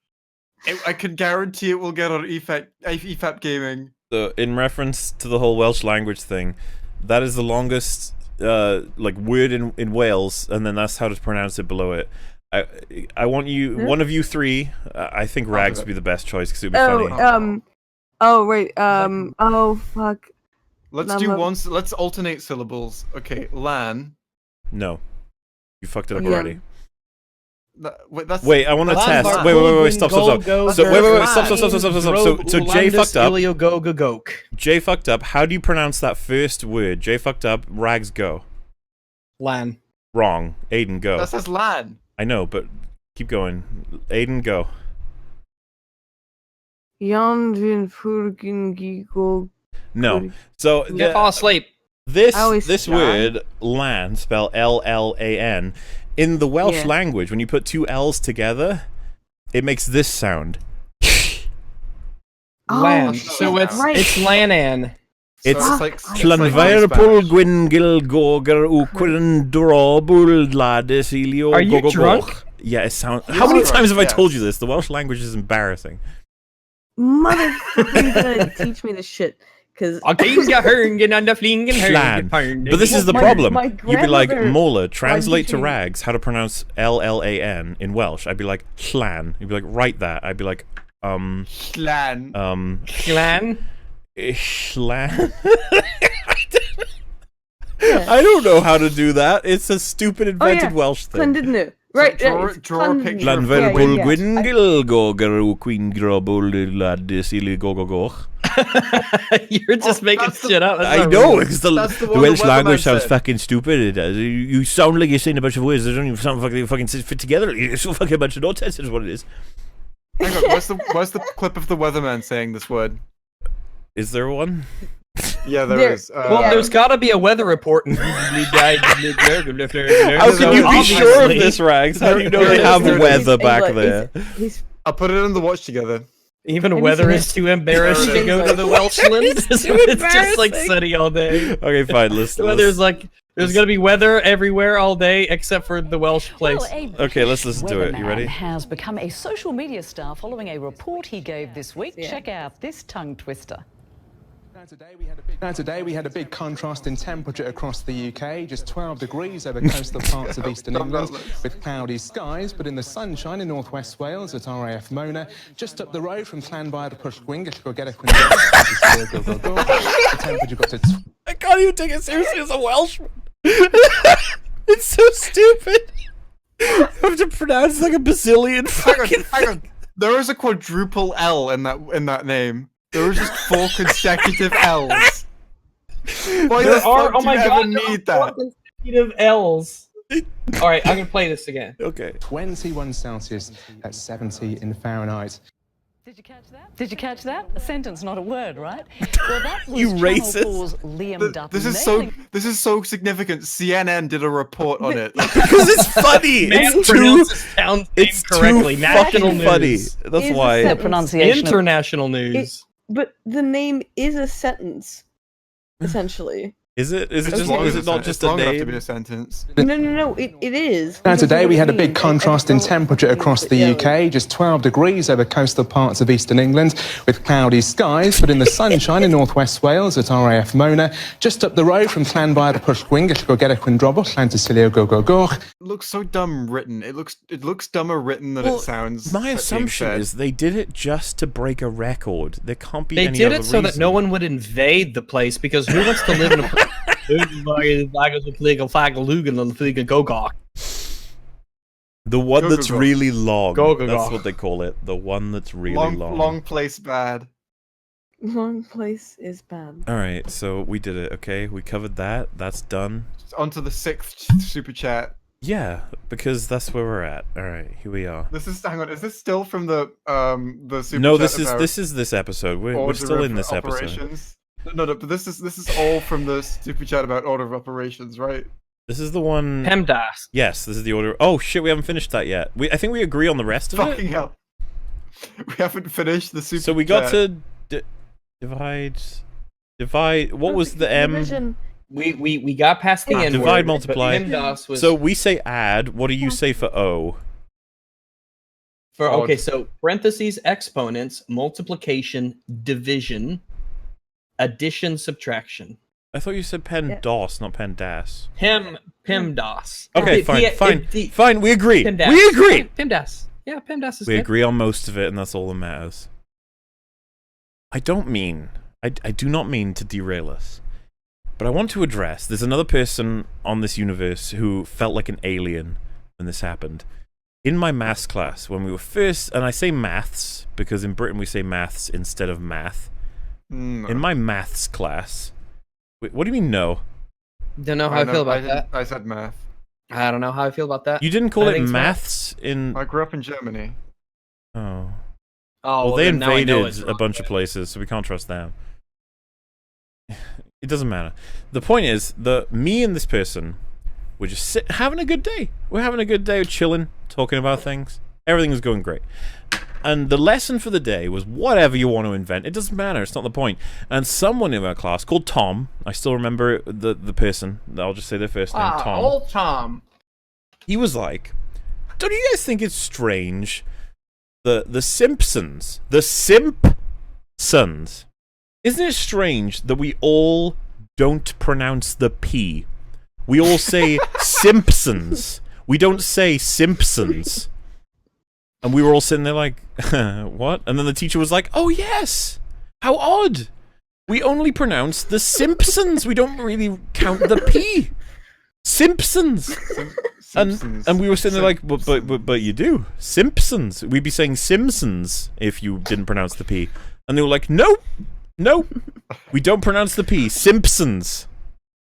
I can guarantee it will get on EFAP gaming. So, in reference to the whole Welsh language thing, that is the longest like word in Wales, and then that's how to pronounce it below it. I want you, one of you 3. I think Rags would be the best choice because it would be funny. Oh wait. Oh fuck. Let's alternate syllables. Okay, lan. No, you fucked it up already. Wait, I want to test. Wait, stop. So Jay fucked up. Jay fucked up. How do you pronounce that first word? Jay fucked up. Rags, go. Lan. Wrong. Ayden, go. That says lan. I know, but keep going. Ayden, go. No. So fall asleep. This word lan, spell LLAN, in the Welsh language, when you put 2 L's together, it makes this sound. Lan. So it's Lanan. It's Llanfair Pwlgwyn Gilgogr Wcwyn Drobwl Ladesilio. Are you drunk? Yeah, it sounds. How many times have I told you this? The Welsh language is embarrassing. Motherfucker, gonna teach me this shit. Because But this is the problem. You'd be like, Mola, translate to Rags how to pronounce LLAN in Welsh. I'd be like, Llan. You'd be like, write that. I'd be like, Llan. Llan? Llan? I don't know how to do that. It's a stupid invented Welsh thing. Right, draw a picture. Llanfair Pwlgwyn Gilgogr Wcwyn Drobwl Ladesilio. You're just making shit up. I know, because the Welsh language sounds fucking stupid. It does. You sound like you're saying a bunch of words that don't even sound fucking fit together. You're so fucking bunch of nonsense is what it is. Hang on, where's the clip of the weatherman saying this word? Is there one? Yeah, there is. Well, there's gotta be a weather report. How can you be sure of this, Rags? How do you know they have weather back there? I'll put it in the watch together. Even weather is too embarrassed to go to the Welshlands. It's just like sunny all day. Okay, fine. There's like there's gonna be weather everywhere all day except for the Welsh place. Okay, let's listen to it. You ready? Has become a social media star following a report he gave this week. Check out this tongue twister. Now today we had a big contrast in temperature across the UK, just 12 degrees over coastal parts of eastern England with cloudy skies, but in the sunshine in northwest Wales at RAF Mona, just up the road from Llanfair Pwlgwyn the temperature got to... I can't even take it seriously as a Welshman. It's so stupid. I have to pronounce like a bazillion fucking hang on. There is a quadruple L in that name. There were just 4 consecutive L's. Why the fuck do you ever need that? 4 consecutive L's. Alright, I'm gonna play this again. Okay. 21 Celsius at 70 in Fahrenheit. Did you catch that? Did you catch that? A sentence, not a word, right? Well, that was You Channel racist. 4's Liam Dutton. This is so significant. CNN did a report on it. Because it's funny. It's too correctly. National funny. news. That's why. The pronunciation. International news. But the name is a sentence, essentially. Is it? Is it not just a name? To be a sentence. No, it is. Now today we had a big contrast in temperature across the UK, just 12 degrees over coastal parts of eastern England with cloudy skies, but in the sunshine in northwest Wales at RAF Mona, just up the road from Llanfair Pwlgwyn It looks so dumb written. It looks dumber written than it sounds. My assumption is they did it just to break a record. There can't be They any did other it so that no one would invade the place because who wants to live in a The one that's really long. That's what they call it. The one that's really long. Long place bad. Long place is bad. Alright, so we did it, okay? We covered that. That's done. On to the 6th super chat. Yeah, because that's where we're at. All right, here we are. This is hang on. Is this still from the super No, chat this is this episode. We're order still in of this episode. operations? No, but this is all from the super chat about order of operations, right? This is the one. PEMDAS. Yes, this is the order. Oh shit, we haven't finished that yet. I think we agree on the rest of Fucking it. hell. We haven't finished the super. So we got chat. to divide. What was the M? Division. We got past the N divide, word, multiply. but PEMDAS was So we say add. What do you say for O? for okay. So parentheses, exponents, multiplication, division, addition, subtraction. I thought you said PEMDAS, not PEMDAS. PEMDAS. Okay, fine. We agree. PEMDAS. We agree. PEMDAS. Yeah, PEMDAS is We good. agree on most of it, and that's all that matters. I do not mean to derail us, but I want to address, there's another person on this universe who felt like an alien when this happened. In my maths class, when we were first, and I say maths, because in Britain we say maths instead of math. No. In my maths class, wait, what do you mean no? Don't know how I feel about that. I said math. I don't know how I feel about that. You didn't call I it think it's maths in... I grew up in Germany. Oh. Oh, well, they then now I know invaded it's a wrong, bunch of places, so we can't trust them. It doesn't matter. The point is, me and this person were just having a good day. We're having a good day, we're chilling, talking about things. Everything was going great. And the lesson for the day was whatever you want to invent. It doesn't matter. It's not the point. And someone in our class called Tom, I still remember the person. I'll just say their first name, Tom. Old Tom. He was like, don't you guys think it's strange the Simpsons, the Simpsons, isn't it strange that we all don't pronounce the P? We all say Simpsons. We don't say Simpsons. And we were all sitting there like, what? And then the teacher was like, oh yes, how odd. We only pronounce the Simpsons. We don't really count the P. Simpsons. And we were sitting there like, but you do. Simpsons. We'd be saying Simpsons if you didn't pronounce the P. And they were like, no, we don't pronounce the P. Simpsons.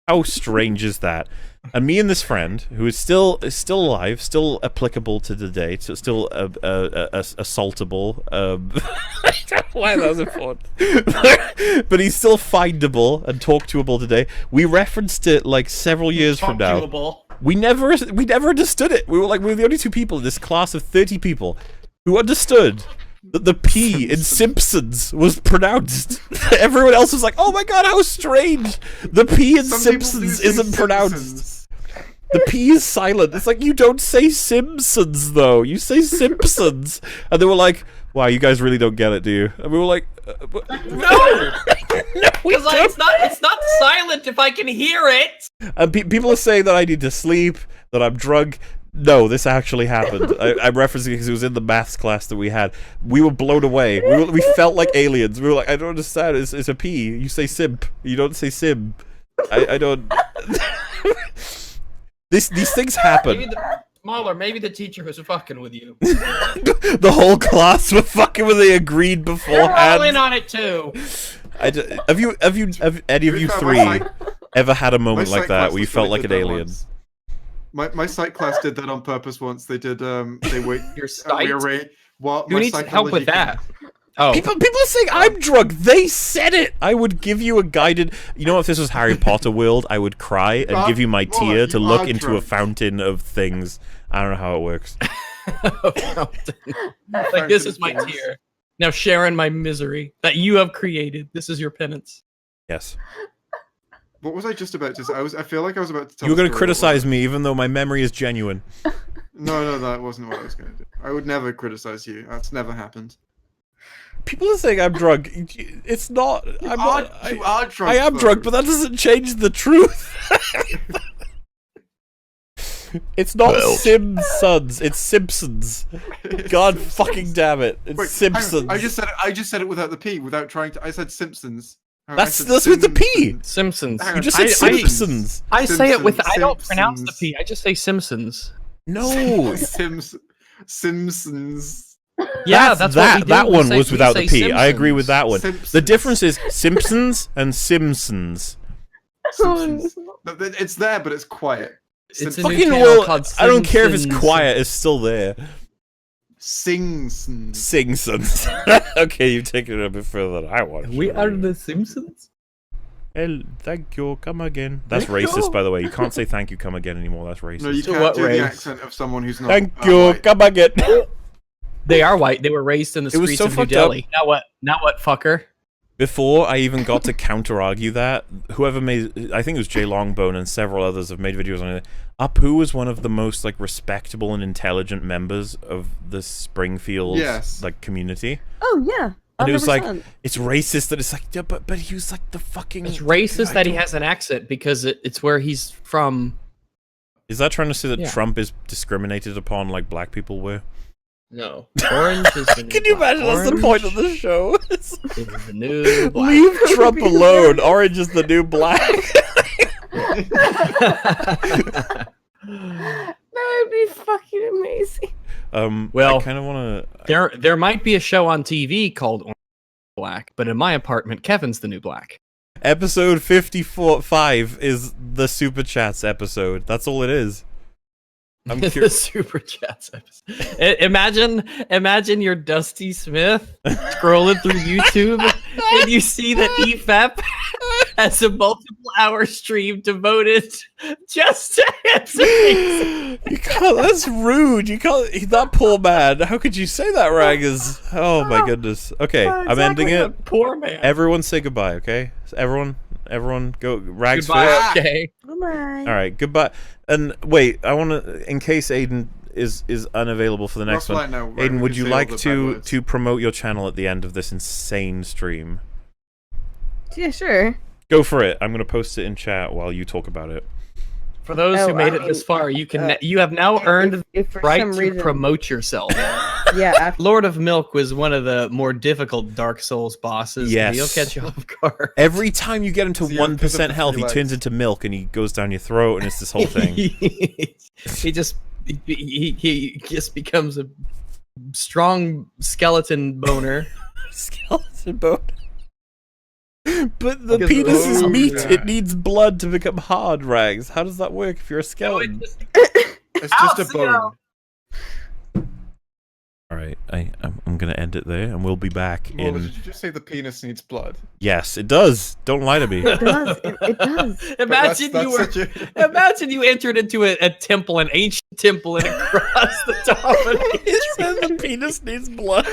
How strange is that? And me and this friend, who is still alive, still applicable to today, so still assaultable. I don't know why that was important. But he's still findable and talk-toable today. We referenced it like several years from now. We never understood it. We were the only two people in this class of 30 people who understood that the P in Simpsons was pronounced. Everyone else was like, oh my god, how strange. The P in Simpsons isn't pronounced. The P is silent. It's like, you don't say Simpsons, though. You say Simpsons. And they were like, wow, you guys really don't get it, do you? And we were like, No! Because it's not silent if I can hear it! And people are saying that I need to sleep, that I'm drunk. No, this actually happened. I'm referencing it because it was in the maths class that we had. We were blown away. We felt like aliens. We were like, I don't understand. It's a P. You say simp. You don't say sim. I don't... These things happen. Maybe the teacher was fucking with you. The whole class were fucking with. They agreed beforehand. We're all in on it too. Have any of you three ever had a moment like that where you felt like an alien? My psych class did that on purpose once. They did. They wait. Your psych? Who needs help with that? Oh. People are saying I'm drunk. They said it. I would give you a guided. You know, if this was Harry Potter world, I would cry and give you my tear to look into a fountain of things. I don't know how it works. Like, this is my tear. Now share in my misery that you have created. This is your penance. Yes. What was I just about to say? I feel like I was about to tell you were going to criticize me, even though my memory is genuine. No, that wasn't what I was going to do. I would never criticize you. That's never happened. People are saying I'm drunk. It's not. You are drunk. I am drunk, but that doesn't change the truth. It's not Simpsons. It's Simpsons. God fucking damn it! It's Simpsons. I just said it without the P, without trying to. I said Simpsons. That's with the P. Simpsons. You just said Simpsons. I say it with. I don't pronounce the P. I just say Simpsons. No. Simpsons. Yeah, that's what we do. That one was without the P. Simpsons. I agree with that one. Simpsons. The difference is Simpsons and Simpsons. It's there, but it's quiet. It's a new Fucking channel well, called I don't care if it's Simpsons. quiet, it's still there. Singsons. Singsons. Okay, you've taken it a bit further than I wanted. We are the Simpsons? Well, thank you, come again. That's racist, by the way. You can't say thank you, come again anymore. That's racist. No, you can't do the accent of someone who's not. Thank you, white. come again. They are white. They were raised in the It was streets so of New fucked Delhi. up. Now what? Now what, fucker? Before I even got to counter-argue that, whoever made, I think it was Jay Longbone and several others have made videos on it. Apu was one of the most like respectable and intelligent members of the Springfield like community. Oh yeah. And it was like, 100%. it's racist that it's like, yeah, but he was like the fucking. It's racist that he has an accent because it's where he's from. Is that trying to say that Yeah. Trump is discriminated upon like black people were? No. Orange is the new Can you black. imagine that's the point of the show? Is the new black. Leave Trump alone. Orange is the new black. That would be fucking amazing. Well, I kind of want to. There might be a show on TV called Orange is the Black, but in my apartment, Kevin's the new black. Episode 54.5 is the Super Chats episode. That's all it is. I'm The curious. Super Chats episode. Imagine you're Dusty Smith scrolling through YouTube and you see that EFAP has a multiple hour stream devoted just to answering. You can't. That's rude. You can't. That poor man. How could you say that, Raggers? Oh my goodness. Okay, I'm ending it. Poor man. Everyone say goodbye. Okay, everyone go. Rags Goodbye. first. Okay. Bye. All right. Goodbye. And wait, I want to, in case Ayden is unavailable for the next Ross one. Light now, right, Ayden, we would can you say all like the bad to words. promote your channel at the end of this insane stream? Yeah, sure. Go for it. I'm gonna post it in chat while you talk about it. For those who made it this far, you have now earned the for right some to reason- promote yourself. Yeah. Lord of Milk was one of the more difficult Dark Souls bosses. Yes. He'll catch you off guard. Every time you get him to So you have 1% health, he legs. turns into milk and he goes down your throat, and it's this whole thing. he just becomes a strong skeleton boner. Skeleton bone. But the Because- penis is Oh, meat. yeah. It needs blood to become hard, Rags. How does that work if you're a skeleton? It's just a bone. All right, I'm gonna end it there, and we'll be back Well, in. did you just say the penis needs blood? Yes, it does. Don't lie to me. It does. It does. Imagine that's you were. such a- Imagine you entered into a temple, an ancient temple, and across the top of it, It said the penis needs blood.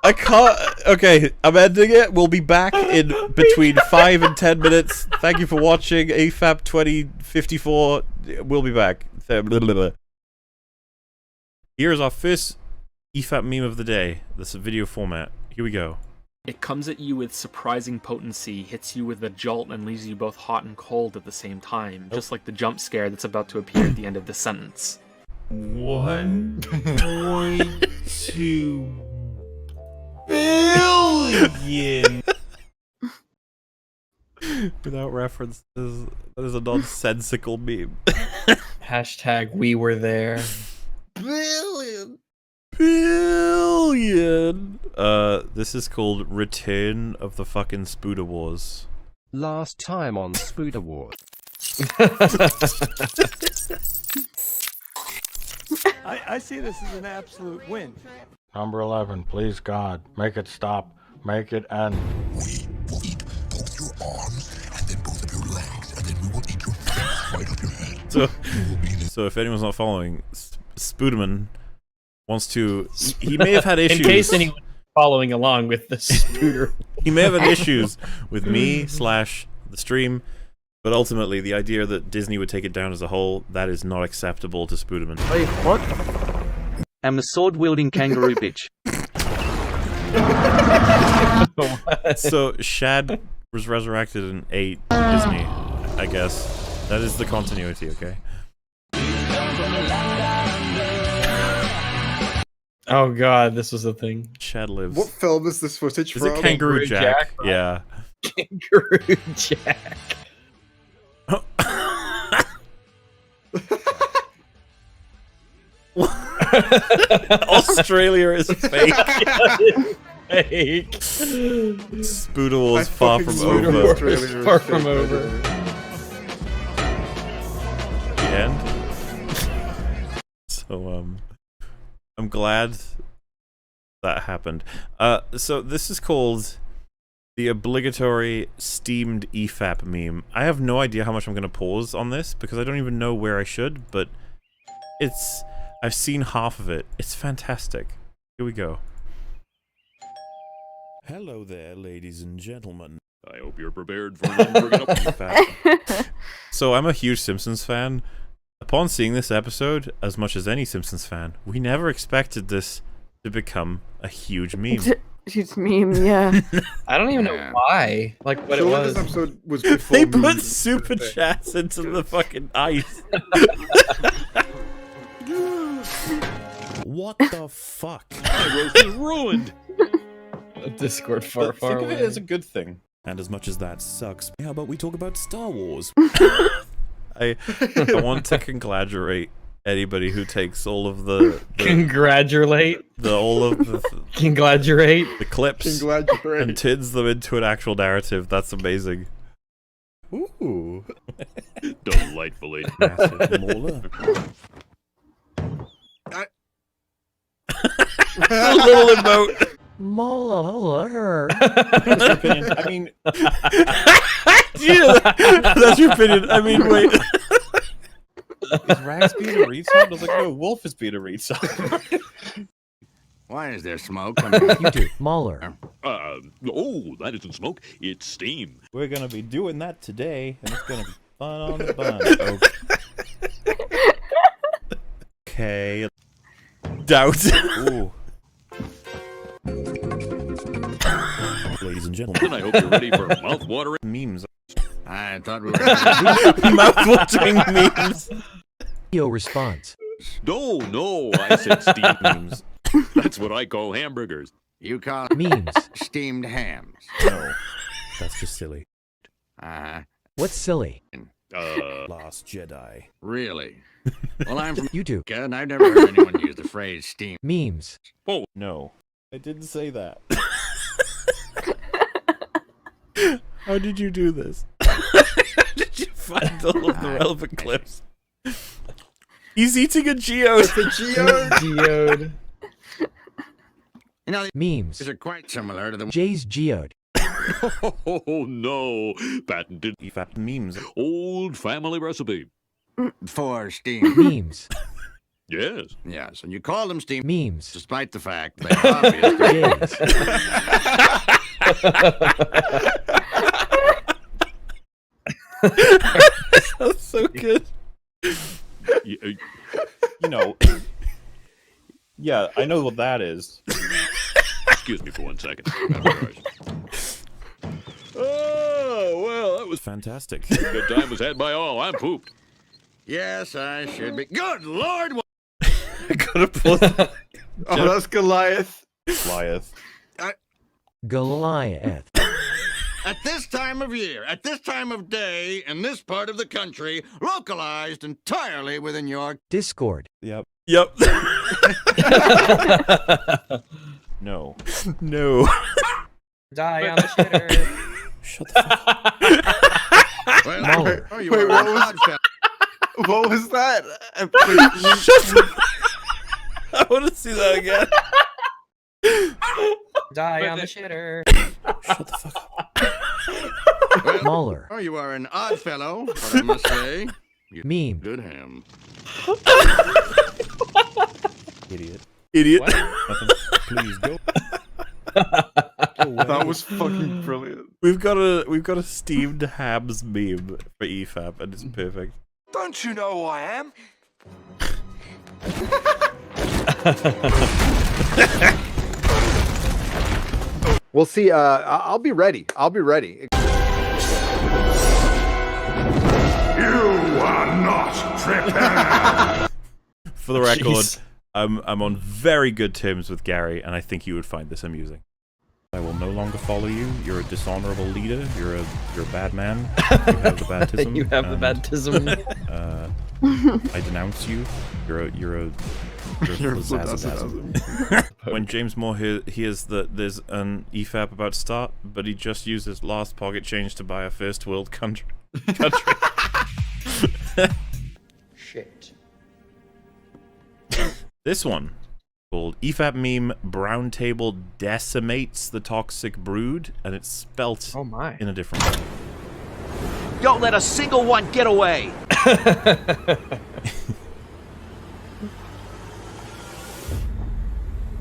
I can't. Okay, I'm ending it. We'll be back in between 5 and 10 minutes. Thank you for watching AFAP 2054. We'll be back. Here's our first EFAP meme of the day. This is a video format. Here we go. It comes at you with surprising potency, hits you with a jolt, and leaves you both hot and cold at the same time, just like the jump scare that's about to appear at the end of the sentence. 1.2 billion. Without references, that is a nonsensical meme. Hashtag we were there. Billion. This is called Return of the fucking Spooder Wars. Last time on Spooder Wars. I see this as an absolute win. Number 11, please God, make it stop. Make it end. We will eat both your arms and then both of your legs, and then we will eat your face right up your head. So if anyone's not following, Spooderman wants to. He may have had issues. In case anyone following along with the Spooder. He may have had issues with me / the stream, but ultimately the idea that Disney would take it down as a whole, that is not acceptable to Spooderman. Wait, what? I'm a sword-wielding kangaroo bitch. So Shad was resurrected and ate Disney, I guess. That is the continuity, okay? Oh god, this was a thing. Shad lives. What film is this footage Is from? it Kangaroo Jack? Jack? Yeah. Kangaroo Jack. Australia is fake. Fake. Spooder Wars far from over. Far from over. The end. So I'm glad that happened. So this is called the obligatory steamed EFAP meme. I have no idea how much I'm gonna pause on this because I don't even know where I should, but I've seen half of it. It's fantastic. Here we go. Hello there, ladies and gentlemen. I hope you're prepared for EFAP. So I'm a huge Simpsons fan. Upon seeing this episode, as much as any Simpsons fan, we never expected this to become a huge meme. Huge meme, yeah. I don't even know why. Like what it was. This episode was before They put memes. super chats into the fucking ice. What the fuck? My roast is ruined. Discord far, far Think away. of it as a good thing. And as much as that sucks, how about we talk about Star Wars? I want to congratulate anybody who takes all of the Congratulate. Congratulate. the clips and turns them into an actual narrative. That's amazing. Ooh. Delightfully massive Mauler. A little emote. Molar. That's your opinion. I mean, yeah, that's your opinion. I mean, wait. Is Rags being a retard? I was like, no, Wolf is being a retard. Why is there smoke coming out? You do. Mauler. Oh, that isn't smoke. It's steam. We're gonna be doing that today, and it's gonna be fun on the bun. Okay. Doubt. Ooh. Ladies and gentlemen, I hope you're ready for mouth-watering memes. I thought we were mouth-watering memes. Yo response. No, I said steam memes. That's what I call hamburgers. You call Memes. steamed hams. No, that's just silly. What's silly? Last Jedi. Really? Well, I'm from You do. and I've never heard anyone use the phrase steam. Memes. Oh, no. I didn't say that. How did you do this? How did you find all of the relevant clips? He's eating a geode. It's a geode. Geode. You know, Memes. these are quite similar to the Jay's geode. Oh, no. Patented EFAP memes. old family recipe. for steam. Memes. Yes. Yes, and you call them steam memes, despite the fact they're obvious. That's so good. You know, yeah, I know what that is. Excuse me for 1 second. Oh, well, that was fantastic. Good time was had by all. I'm pooped. Yes, I should be. Good Lord! I gotta put. Oh, that's Goliath. Goliath. Goliath. At this time of year, at this time of day, in this part of the country, localized entirely within your Discord. Yep. Yep. No. No. Die on the shitter. Shut the fuck up. Well, Wait, what was that? Shut the I want to see that again. Die on the shitter. Shut the fuck up. Well, Mauler. Oh, you are an odd fellow, but I must say, you Meme. good ham. Idiot. Idiot. Please go. That was fucking brilliant. We've got a steamed hams meme for EFAP, and it's perfect. Don't you know who I am? We'll see. I'll be ready. I'll be ready. You are not prepared. For the record, I'm on very good terms with Gary, and I think you would find this amusing. I will no longer follow you. You're a dishonorable leader. You're a bad man. You have the baptism. You have the baptism. I denounce you. You're a flazzazzle. When James Moore hears that there's an EFAP about to start, but he just used his last pocket change to buy a first world country. Shit. This one, called EFAP meme Brown Table Decimates the Toxic Brood, and it's spelt in a different way. Don't let a single one get away!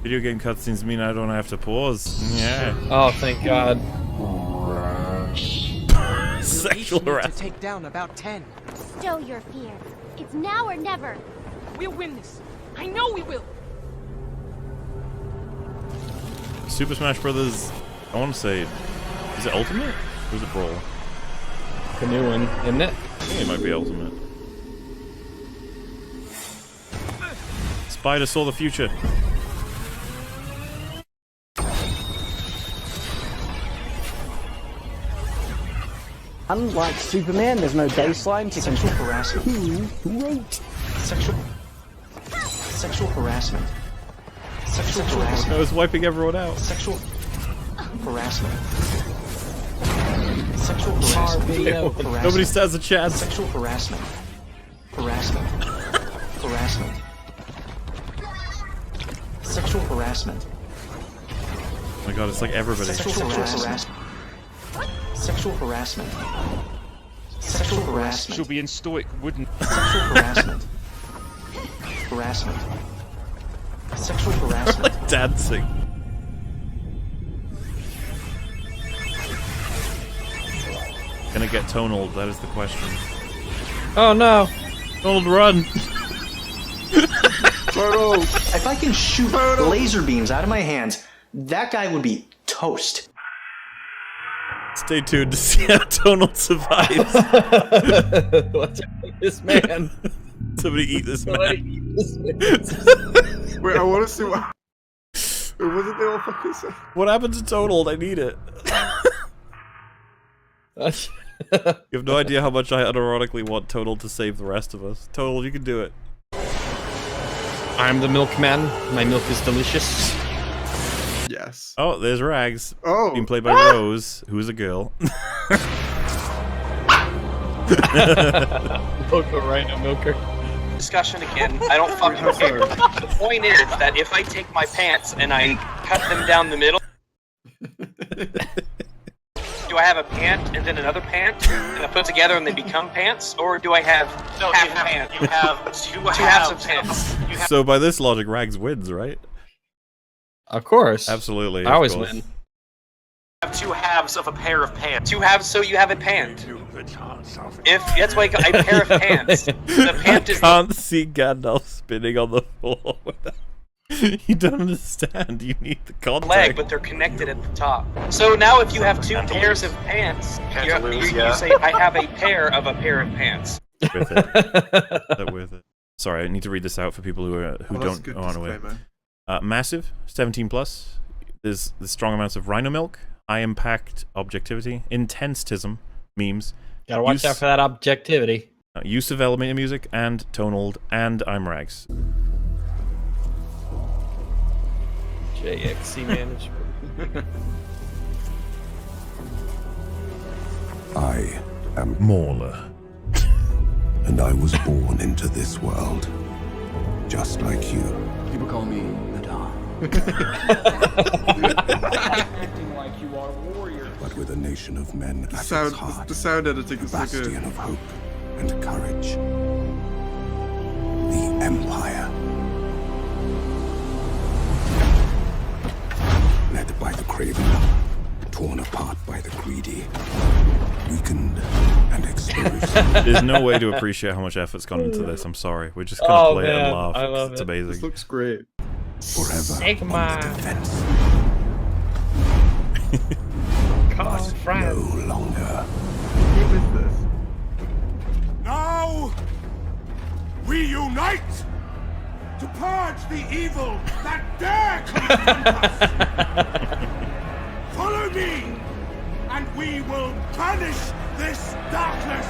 Video game cutscenes mean I don't have to pause. Yeah. Oh, thank God. Sexual harassment. To take down about 10. Stow your fear. It's now or never. We'll win this. I know we will. Super Smash Brothers, I want to say, is it Ultimate? Or is it Brawl? The new one, isn't it? I think it might be Ultimate. Spider saw the future. Unlike Superman, there's no baseline to Sexual harassment. Who wrote? Sexual harassment. Sexual harassment. I was wiping everyone out. Sexual harassment. Sexual harassment. Nobody stands a chance. Sexual harassment. Harassment. Sexual harassment. Oh my god, it's like everybody. Sexual harassment. Sexual harassment. Sexual harassment. She'll be in stoic wooden. Sexual harassment. Harassment. Sexual harassment. Dancing. Gonna get tonal, that is the question. Oh no! Tonal, run! Turtle! If I can shoot laser beams out of my hands, that guy would be toast. Stay tuned to see how Tonal survives. Let's eat this man. Somebody eat this man. Wait, I want to see what. What did they all fucking say? What happened to Tonal? I need it. You have no idea how much I unironically want Tonal to save the rest of us. Tonal, you can do it. I'm the milkman. My milk is delicious. Yes. Oh, there's Rags. Oh. Being played by Rose, who's a girl. Local rhino milker. Discussion again. I don't fucking care. The point is that if I take my pants and I cut them down the middle, do I have a pant and then another pant and I put together and they become pants, or do I have half a pant? You have two halves of pants. So by this logic, Rags wins, right? Of course. Absolutely. I always win. You have two halves of a pair of pants. Two halves, so you have a pant. If that's why a pair of pants. The pant is. I can't see Gandalf spinning on the floor. You don't understand. You need the context. Leg, but they're connected at the top. So now, if you have two pairs of pants, you say, "I have a pair of pants." With it. With it. Sorry, I need to read this out for people who aren't aware. Massive, 17+. There's strong amounts of rhino milk, eye-impact objectivity, intense-tism, memes. Gotta watch out for that objectivity. Use of elevator music, and tonal, and I'm Rags. JXC management. I am Mauler. And I was born into this world, just like you. People call me the Dawn. Acting like you are a warrior. But with a nation of men at its heart, the sound editing is like bastion of hope and courage. The Empire. Led by the craven, torn apart by the greedy, weakened and exposed. There's no way to appreciate how much effort's gone into this. I'm sorry. We're just gonna play it and laugh. I love it's it. amazing. This looks great. Forever Sigma. But no longer. What is this? Now, we unite to purge the evil that dare confront us. Follow me, and we will banish this darkness.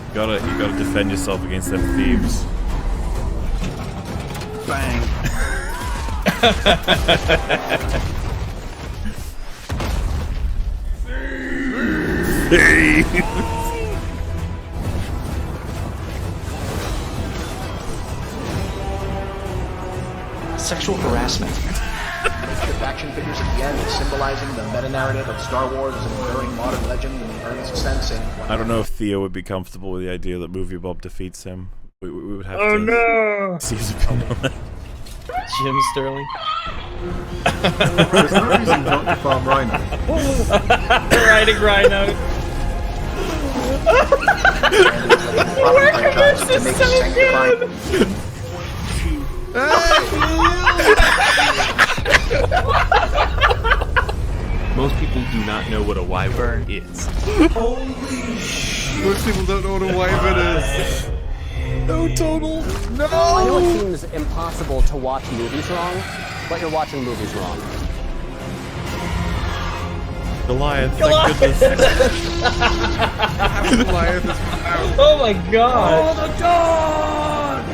You gotta defend yourself against them thieves. Bang. Sexual harassment. Makeshift action figures at the end, symbolizing the meta-narrative of Star Wars as an enduring modern legend in the earnest sense in... I don't know if Theo would be comfortable with the idea that Movie Bob defeats him. We would have Oh to no! see his opinion on that. Jim Sterling. There's no reason not to farm rhino. Riding rhino. Workhorse is so good! Most people do not know what a wyvern is. Most people don't know what a wyvern is. No, total. No! I know it seems impossible to watch movies wrong, but you're watching movies wrong. Goliath, thank goodness. Goliath has come out. Oh my god! Oh, the dawn!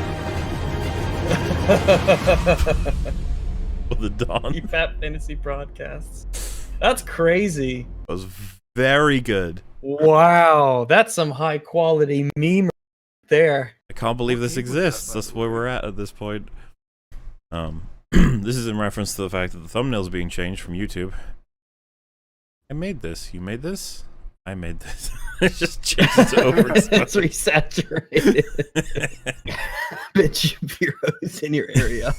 For the dawn. EFAP fantasy broadcasts. That's crazy. That was very good. Wow, that's some high quality meme right there. I can't believe this exists. That's where we're at this point. This is in reference to the fact that the thumbnail's being changed from YouTube. I made this. You made this? I made this. It just changed it over. It's resaturated. Bitch Shapiro's in your area.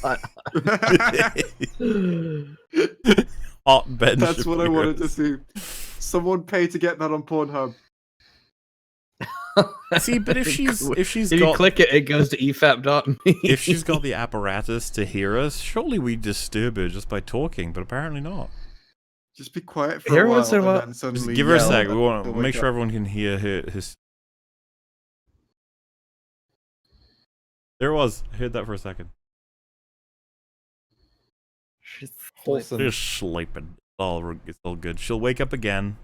Hot Ben That's what I wanted to Shapiro's. see. Someone pay to get that on Pornhub. See, but if she's if got, you click it, it goes to efap.me. if she's got the apparatus to hear us, surely we disturb her just by talking, but apparently not. Just be quiet for Every a while once in a while- and then suddenly Just give her a yell sec. and We want they'll to wake make sure up. everyone can hear his. There it was. I heard that for a second. She's Wholesome. Just sleeping. It's all good. She'll wake up again.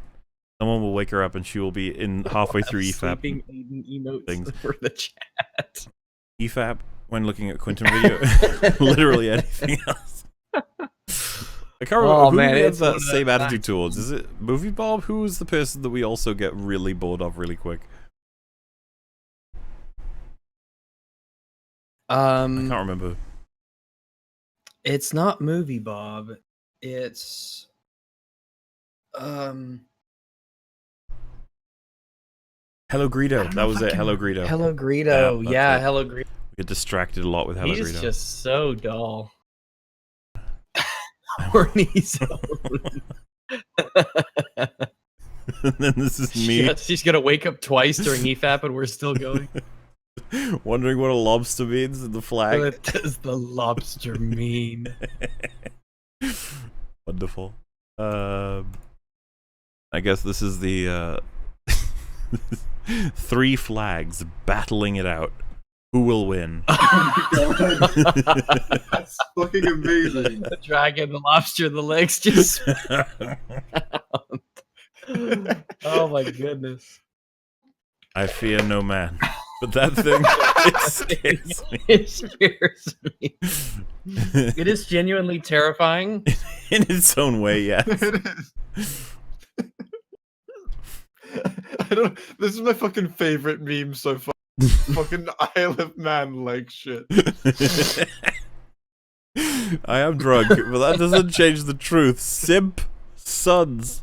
Someone will wake her up, and she will be in halfway through EFAP Sleeping Ayden emotes things. for the chat. EFAP when looking at Quinton video. Literally anything else. I can't remember who man, we had it's one that of same those attitude towards. Is it Movie Bob? Who was the person that we also get really bored of really quick? I can't remember. It's not Movie Bob. It's Hello Greedo. That was it. Hello Greedo. Hello Greedo. that's Yeah, it. Hello Greedo. We get distracted a lot with Hello He's Greedo. just so dull. Horny zone. And then this is me She's gonna wake up twice during EFAP and we're still going. wondering what a lobster means in the flag. What does the lobster mean? Wonderful. I guess this is the three flags battling it out. Who will win? That's fucking amazing. The dragon, the lobster, the legs just. Oh my goodness. I fear no man. But that thing, it scares me. It scares me. It is genuinely terrifying. In its own way, yes. It is. I don't. This is my fucking favorite meme so far. Fucking Isle of Man leg shit. I am drunk, but that doesn't change the truth. Simp sons.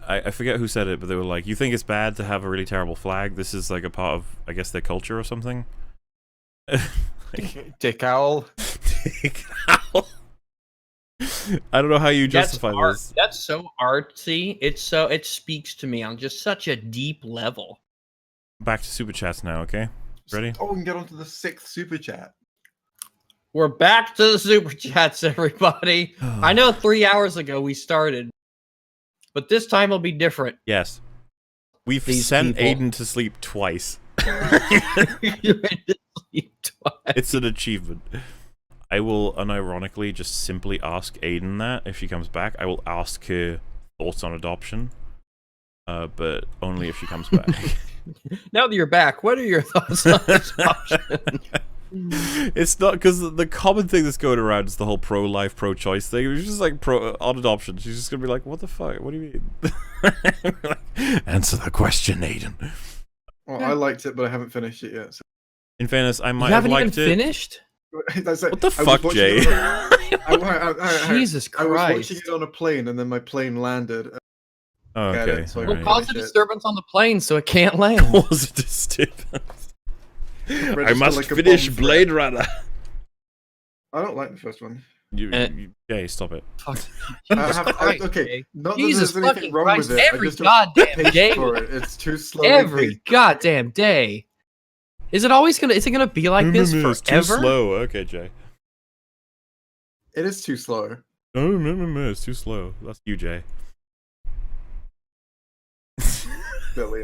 I forget who said it, but they were like, you think it's bad to have a really terrible flag? This is like a part of, I guess, their culture or something? Dick owl. Dick owl. I don't know how you justify this. That's so artsy. It speaks to me on just such a deep level. Back to super chats now, okay? Ready? Oh, we can get on to the 6th super chat. We're back to the super chats, everybody. I know 3 hours ago we started, but this time will be different. Yes. We've These sent people. Ayden to sleep twice. It's an achievement. I will unironically just simply ask Ayden that if she comes back. I will ask her thoughts on adoption. but only if she comes back. Now that you're back, what are your thoughts on this option? It's not because the common thing that's going around is the whole pro-life, pro-choice thing. It's just like on adoption. She's just gonna be like, "What the fuck? What do you mean?" Answer the question, Ayden. Well, I liked it, but I haven't finished it yet. So. In fairness, I might You have haven't liked even it. finished? What the fuck, Jay? Jesus I was watching Christ. it on a plane, and then my plane landed. Oh, okay. So I Well, couldn't cause a finish it. disturbance on the plane so it can't land. Cause a disturbance. I Register must like a finish bomb Blade threat. Runner. I don't like the first one. Jay, stop it. Okay, not Jesus that there's anything fucking wrong Christ, with it. every I just don't have goddamn patience day. for it. It's too slow. Every goddamn day. Is it always gonna? Is it gonna be like this It's forever? too slow. Okay, Jay. It is too slow. No, it's too slow. That's you, Jay. Billy.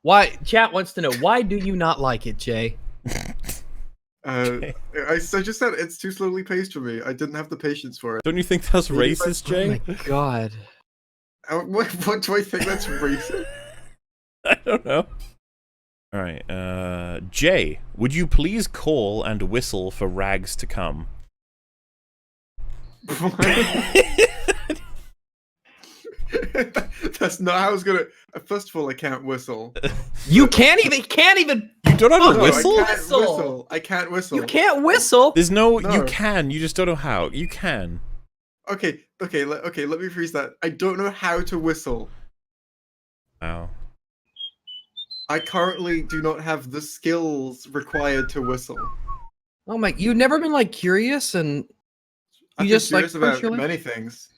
Why? Chat wants to know why do you not like it, Jay? I just said it's too slowly paced for me. I didn't have the patience for it. Don't you think that's racist, Jay? Oh my god. What do I think that's racist? I don't know. Alright, Jay, would you please call and whistle for Rags to come? That's not how I was gonna. First of all, I can't whistle. You can't even. You don't know how to No, whistle? I can't whistle. I can't whistle. You can't whistle. There's no, No. you can. You just don't know how. You can. Okay. Let me rephrase that. I don't know how to whistle. Wow. I currently do not have the skills required to whistle. Oh my! You've never been like curious and I've you been just like curious about push your many leg? things.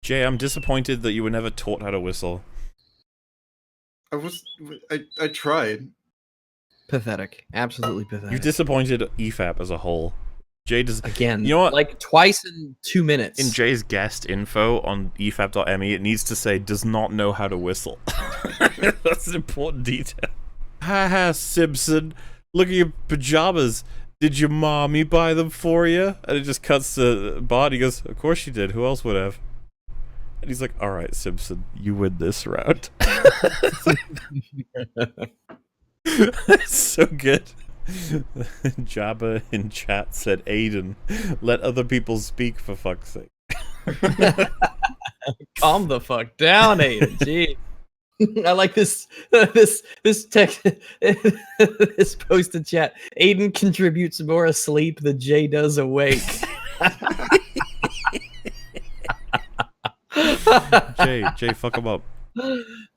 Jay, I'm disappointed that you were never taught how to whistle. I tried. Pathetic. Absolutely pathetic. You disappointed EFAP as a whole. Jay does Again, you know what? like twice in 2 minutes. In Jay's guest info on efap.me, it needs to say does not know how to whistle. That's an important detail. Haha, Simpson. Look at your pajamas. Did your mommy buy them for you? And it just cuts to Bart. He goes, of course she did. Who else would have? And he's like, all right, Simpson, you win this round. It's so good. Jabba in chat said, Ayden, let other people speak for fuck's sake. Calm the fuck down, Ayden. Gee. I like this text this post in chat. Ayden contributes more asleep than Jay does awake. Jay, fuck him up.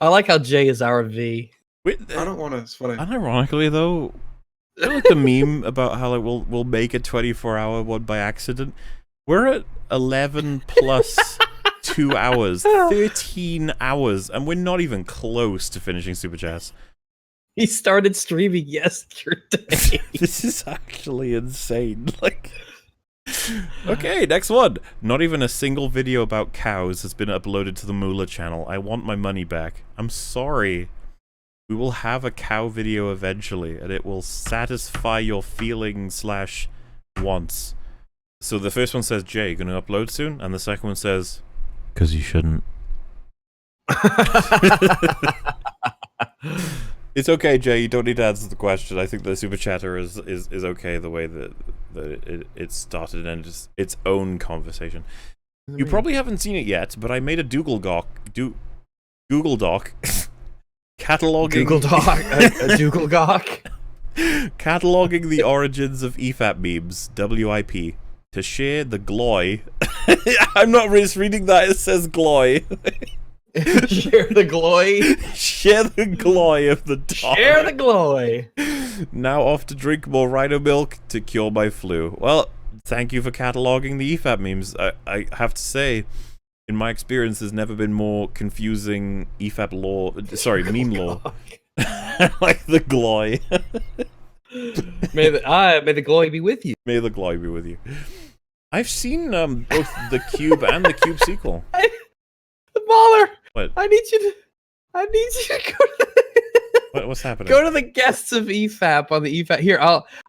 I like how Jay is our V. Wait, I don't want to. It's funny. Unironically though, you know, like the meme about how like we'll make a 24-hour one by accident. We're at 11 plus 2 hours, 13 hours, and we're not even close to finishing Super Chats. He started streaming yesterday. This is actually insane. Like, okay, next one. Not even a single video about cows has been uploaded to the Moolah channel. I want my money back. I'm sorry. We will have a cow video eventually, and it will satisfy your feelings / wants. So the first one says, Jay, gonna upload soon? And the second one says, because you shouldn't. It's okay, Jay, you don't need to answer the question. I think the super chatter is okay the way that it started and just its own conversation. You probably haven't seen it yet, but I made a Google Doc cataloging Google Doc, a Google Doc, cataloging the origins of EFAP memes, WIP, to share the glory. I'm not just reading that; it says glory. Share the glory. Share the glory of the dog. Share the glory. Now off to drink more rhino milk to cure my flu. Well, thank you for cataloging the EFAP memes. I have to say, in my experience, there's never been more confusing EFAP lore. Sorry, meme lore. Like the glory. May the glory be with you. May the glory be with you. I've seen both the Cube and the Cube sequel. Baller. What? I need you to go to What's happening? Go to the guests of EFAP on the EFAP. Here,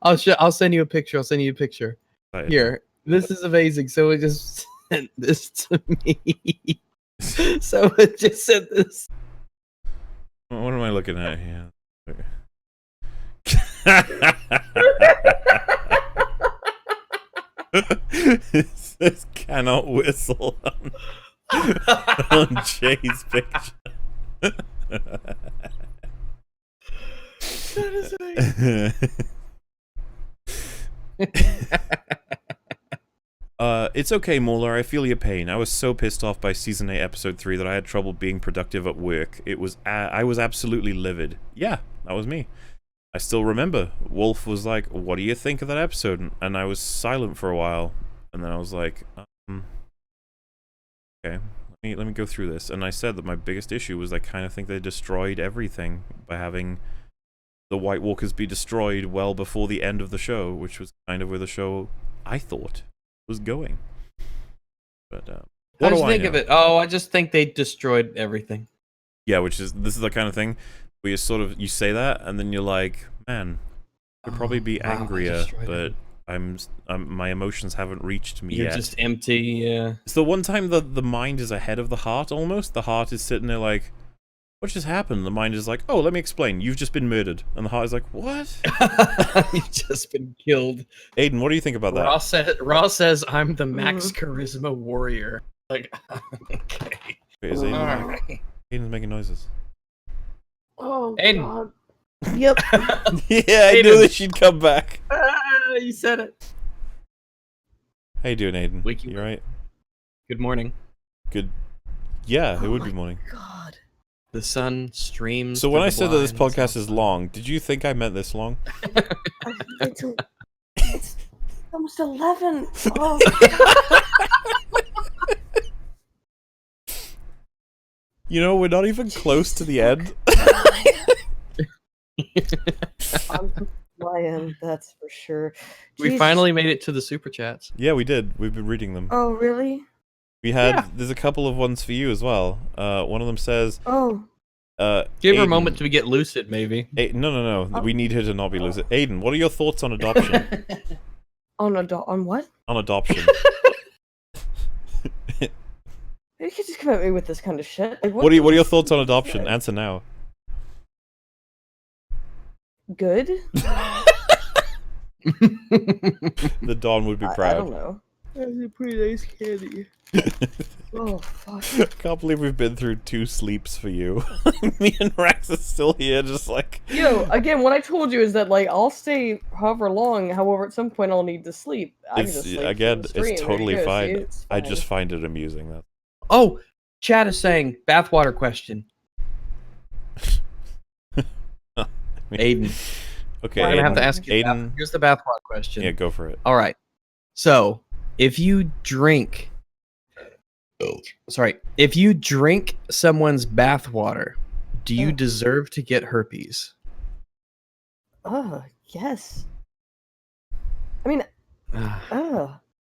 I'll send you a picture. I'll send you a picture. Right. Here, this is amazing. So it just sent this to me. So it just said this. What am I looking at here? It says cannot whistle on Jay's picture. That is amazing. It's okay, Mauler. I feel your pain. I was so pissed off by Season 8, Episode 3 that I had trouble being productive at work. I was absolutely livid. Yeah, that was me. I still remember. Wolf was like, what do you think of that episode? And I was silent for a while. And then I was like, okay, let me go through this. And I said that my biggest issue was I kind of think they destroyed everything by having the White Walkers be destroyed well before the end of the show, which was kind of where the show, I thought, was going. But What do you think of it? Oh, I just think they destroyed everything. Yeah, this is the kind of thing where you say that and then you're like, man, I could probably be angrier, but my emotions haven't reached me You're yet. just empty. Yeah. It's the one time that the mind is ahead of the heart almost. The heart is sitting there like, what just happened? The mind is like, oh, let me explain. You've just been murdered. And the heart is like, what? You've just been killed. Ayden, what do you think about that? Ross says, I'm the max charisma warrior. Like, okay. Wait, is Ayden, Ayden's making noises. Oh, Ayden. God. Yep. Yeah, I knew that she'd come back. You said it. How you doing, Ayden? You alright? Good morning. Good. Yeah, it would be morning. God. The sun streams. So when through I the said that this blinds. podcast is long, did you think I meant this long? It's almost 11. Oh, You know, we're not even close to the end. I'm lying, that's for sure. We Jesus. finally made it to the super chats. Yeah, we did. We've been reading them. Oh, really? We had, there's a couple of ones for you as well. One of them says, Oh. Give her a Ayden- moment to get lucid, maybe. No. We need her to not be lucid. Ayden, what are your thoughts on adoption? On what? On adoption. You can just come at me with this kind of shit. Like, What are your thoughts on adoption? Answer now. Good? The Dawn would be I proud. don't know. That's a pretty nice candy. Oh, fuck. I can't believe we've been through 2 sleeps for you. Me and Rex is still here, just like... Yo, again, what I told you is that, like, I'll stay however long, however, at some point I'll need to sleep. I can just sleep Again, through the stream. it's There you totally go, fine. see? It's I fine. just find it amusing. That. Oh, chat is saying bathwater question. Ayden. Okay, I'm gonna have to Ayden- ask you. Ayden- Here's the bathwater question. Yeah, go for it. All right. So, if you drink someone's bathwater, do you deserve to get herpes? Yes. I mean,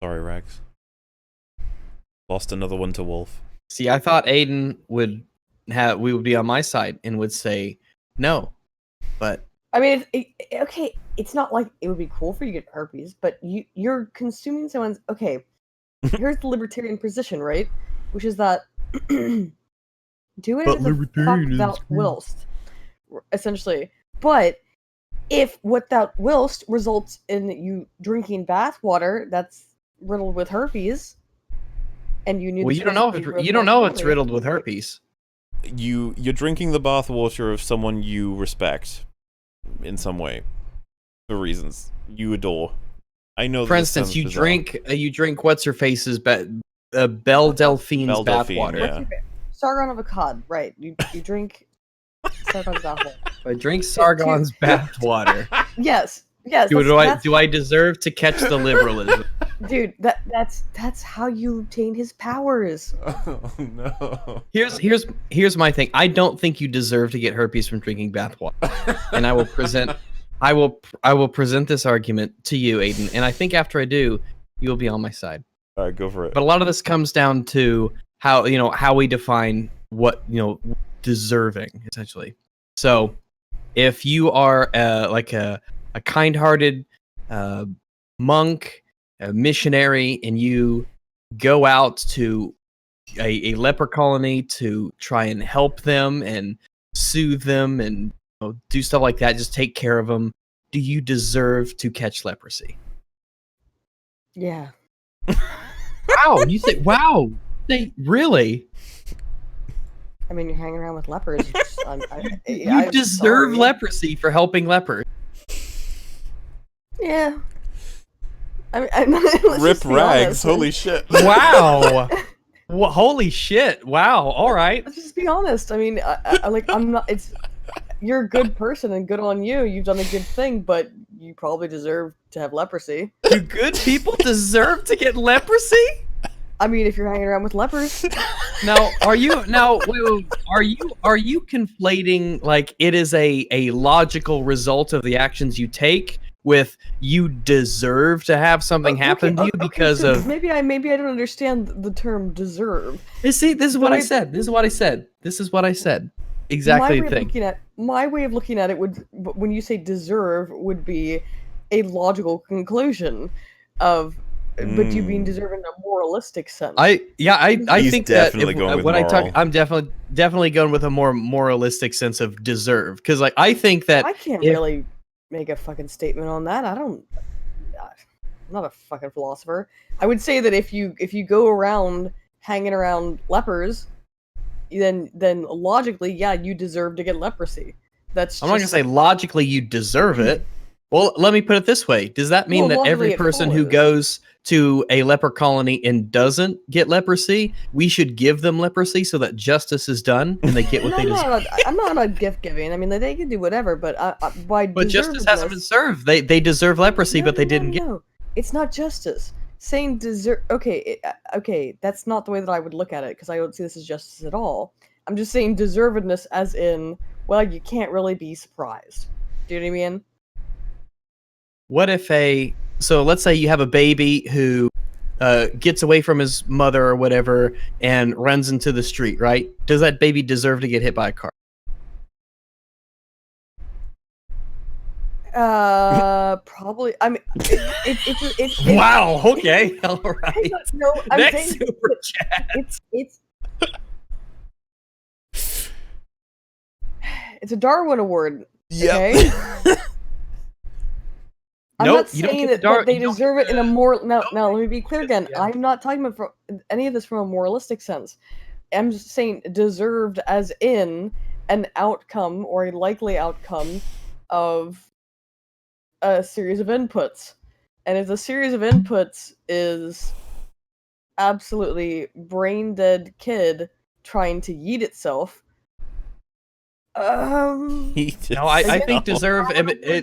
Sorry, Rex. Lost another one to Wolf. See, I thought Ayden would be on my side and would say no, but I mean, okay, it's not like it would be cool for you to get herpes, but you're consuming someone's. Okay, here's the libertarian position, right? Which is that do whatever the fuck thou willst, essentially. But if what thou willst results in you drinking bath water that's riddled with herpes, and you need well, you don't know if it's riddled with herpes. You're drinking the bathwater of someone you respect in some way for reasons you adore. I know. For instance, you drink what's her face's Belle Delphine's bathwater. Yeah. Sargon of Akkad, right? You drink Sargon's bathwater. I drink Sargon's bathwater. Yes. Do I deserve to catch the liberalism? Dude, that's how you obtain his powers. Oh no. Here's my thing. I don't think you deserve to get herpes from drinking bathwater. And I will present this argument to you, Ayden. And I think after I do, you will be on my side. All right, go for it. But a lot of this comes down to how we define what deserving, essentially. So if you are like a kind-hearted monk, a missionary, and you go out to a leper colony to try and help them and soothe them and do stuff like that, just take care of them, do you deserve to catch leprosy? Yeah. Wow, you say wow? They really? I mean, you're hanging around with lepers. You deserve leprosy for helping lepers. Yeah. I mean, let's Rip just be rags. honest. Holy shit. Wow. Well, holy shit. Wow. All right. Let's just be honest. I mean, I'm not. You're a good person and good on you. You've done a good thing, but you probably deserve to have leprosy. Do good people deserve to get leprosy? I mean, if you're hanging around with lepers. Now, are you conflating like it is a logical result of the actions you take with you deserve to have something happen to you because so of maybe I don't understand the term deserve. See, this is what I said. This is what I said. Exactly the thing. My way of looking at it would, when you say deserve, would be a logical conclusion of, but you being deserving in a moralistic sense. I He's think definitely that going with when I talk, moral. I'm definitely going with a more moralistic sense of deserve because like I think that I can't really make a fucking statement on that. I'm not a fucking philosopher. I would say that if you go around hanging around lepers, then logically, yeah, you deserve to get leprosy. I'm not gonna say logically you deserve it. Well, let me put it this way: does that mean that every person who goes to a leper colony and doesn't get leprosy, we should give them leprosy so that justice is done and they get what they deserve? I'm not about gift giving. I mean, they can do whatever, but But justice hasn't been served. They deserve leprosy, but they didn't get. No, it's not justice. Saying deserve. Okay, that's not the way that I would look at it because I don't see this as justice at all. I'm just saying deservedness, as in, well, you can't really be surprised. Do you know what I mean? What if so let's say you have a baby who gets away from his mother or whatever and runs into the street, right? Does that baby deserve to get hit by a car? Probably. I mean, it's wow. Okay. All right. No, I'm Next saying super chat. It's a Darwin Award. Yep. Okay. I'm Nope, not you don't saying get that they you don't deserve it in a more. No, let me be clear again. I'm not talking about any of this from a moralistic sense. I'm just saying deserved as in an outcome or a likely outcome of a series of inputs. And if the series of inputs is absolutely brain dead kid trying to yeet itself, No, I think deserve.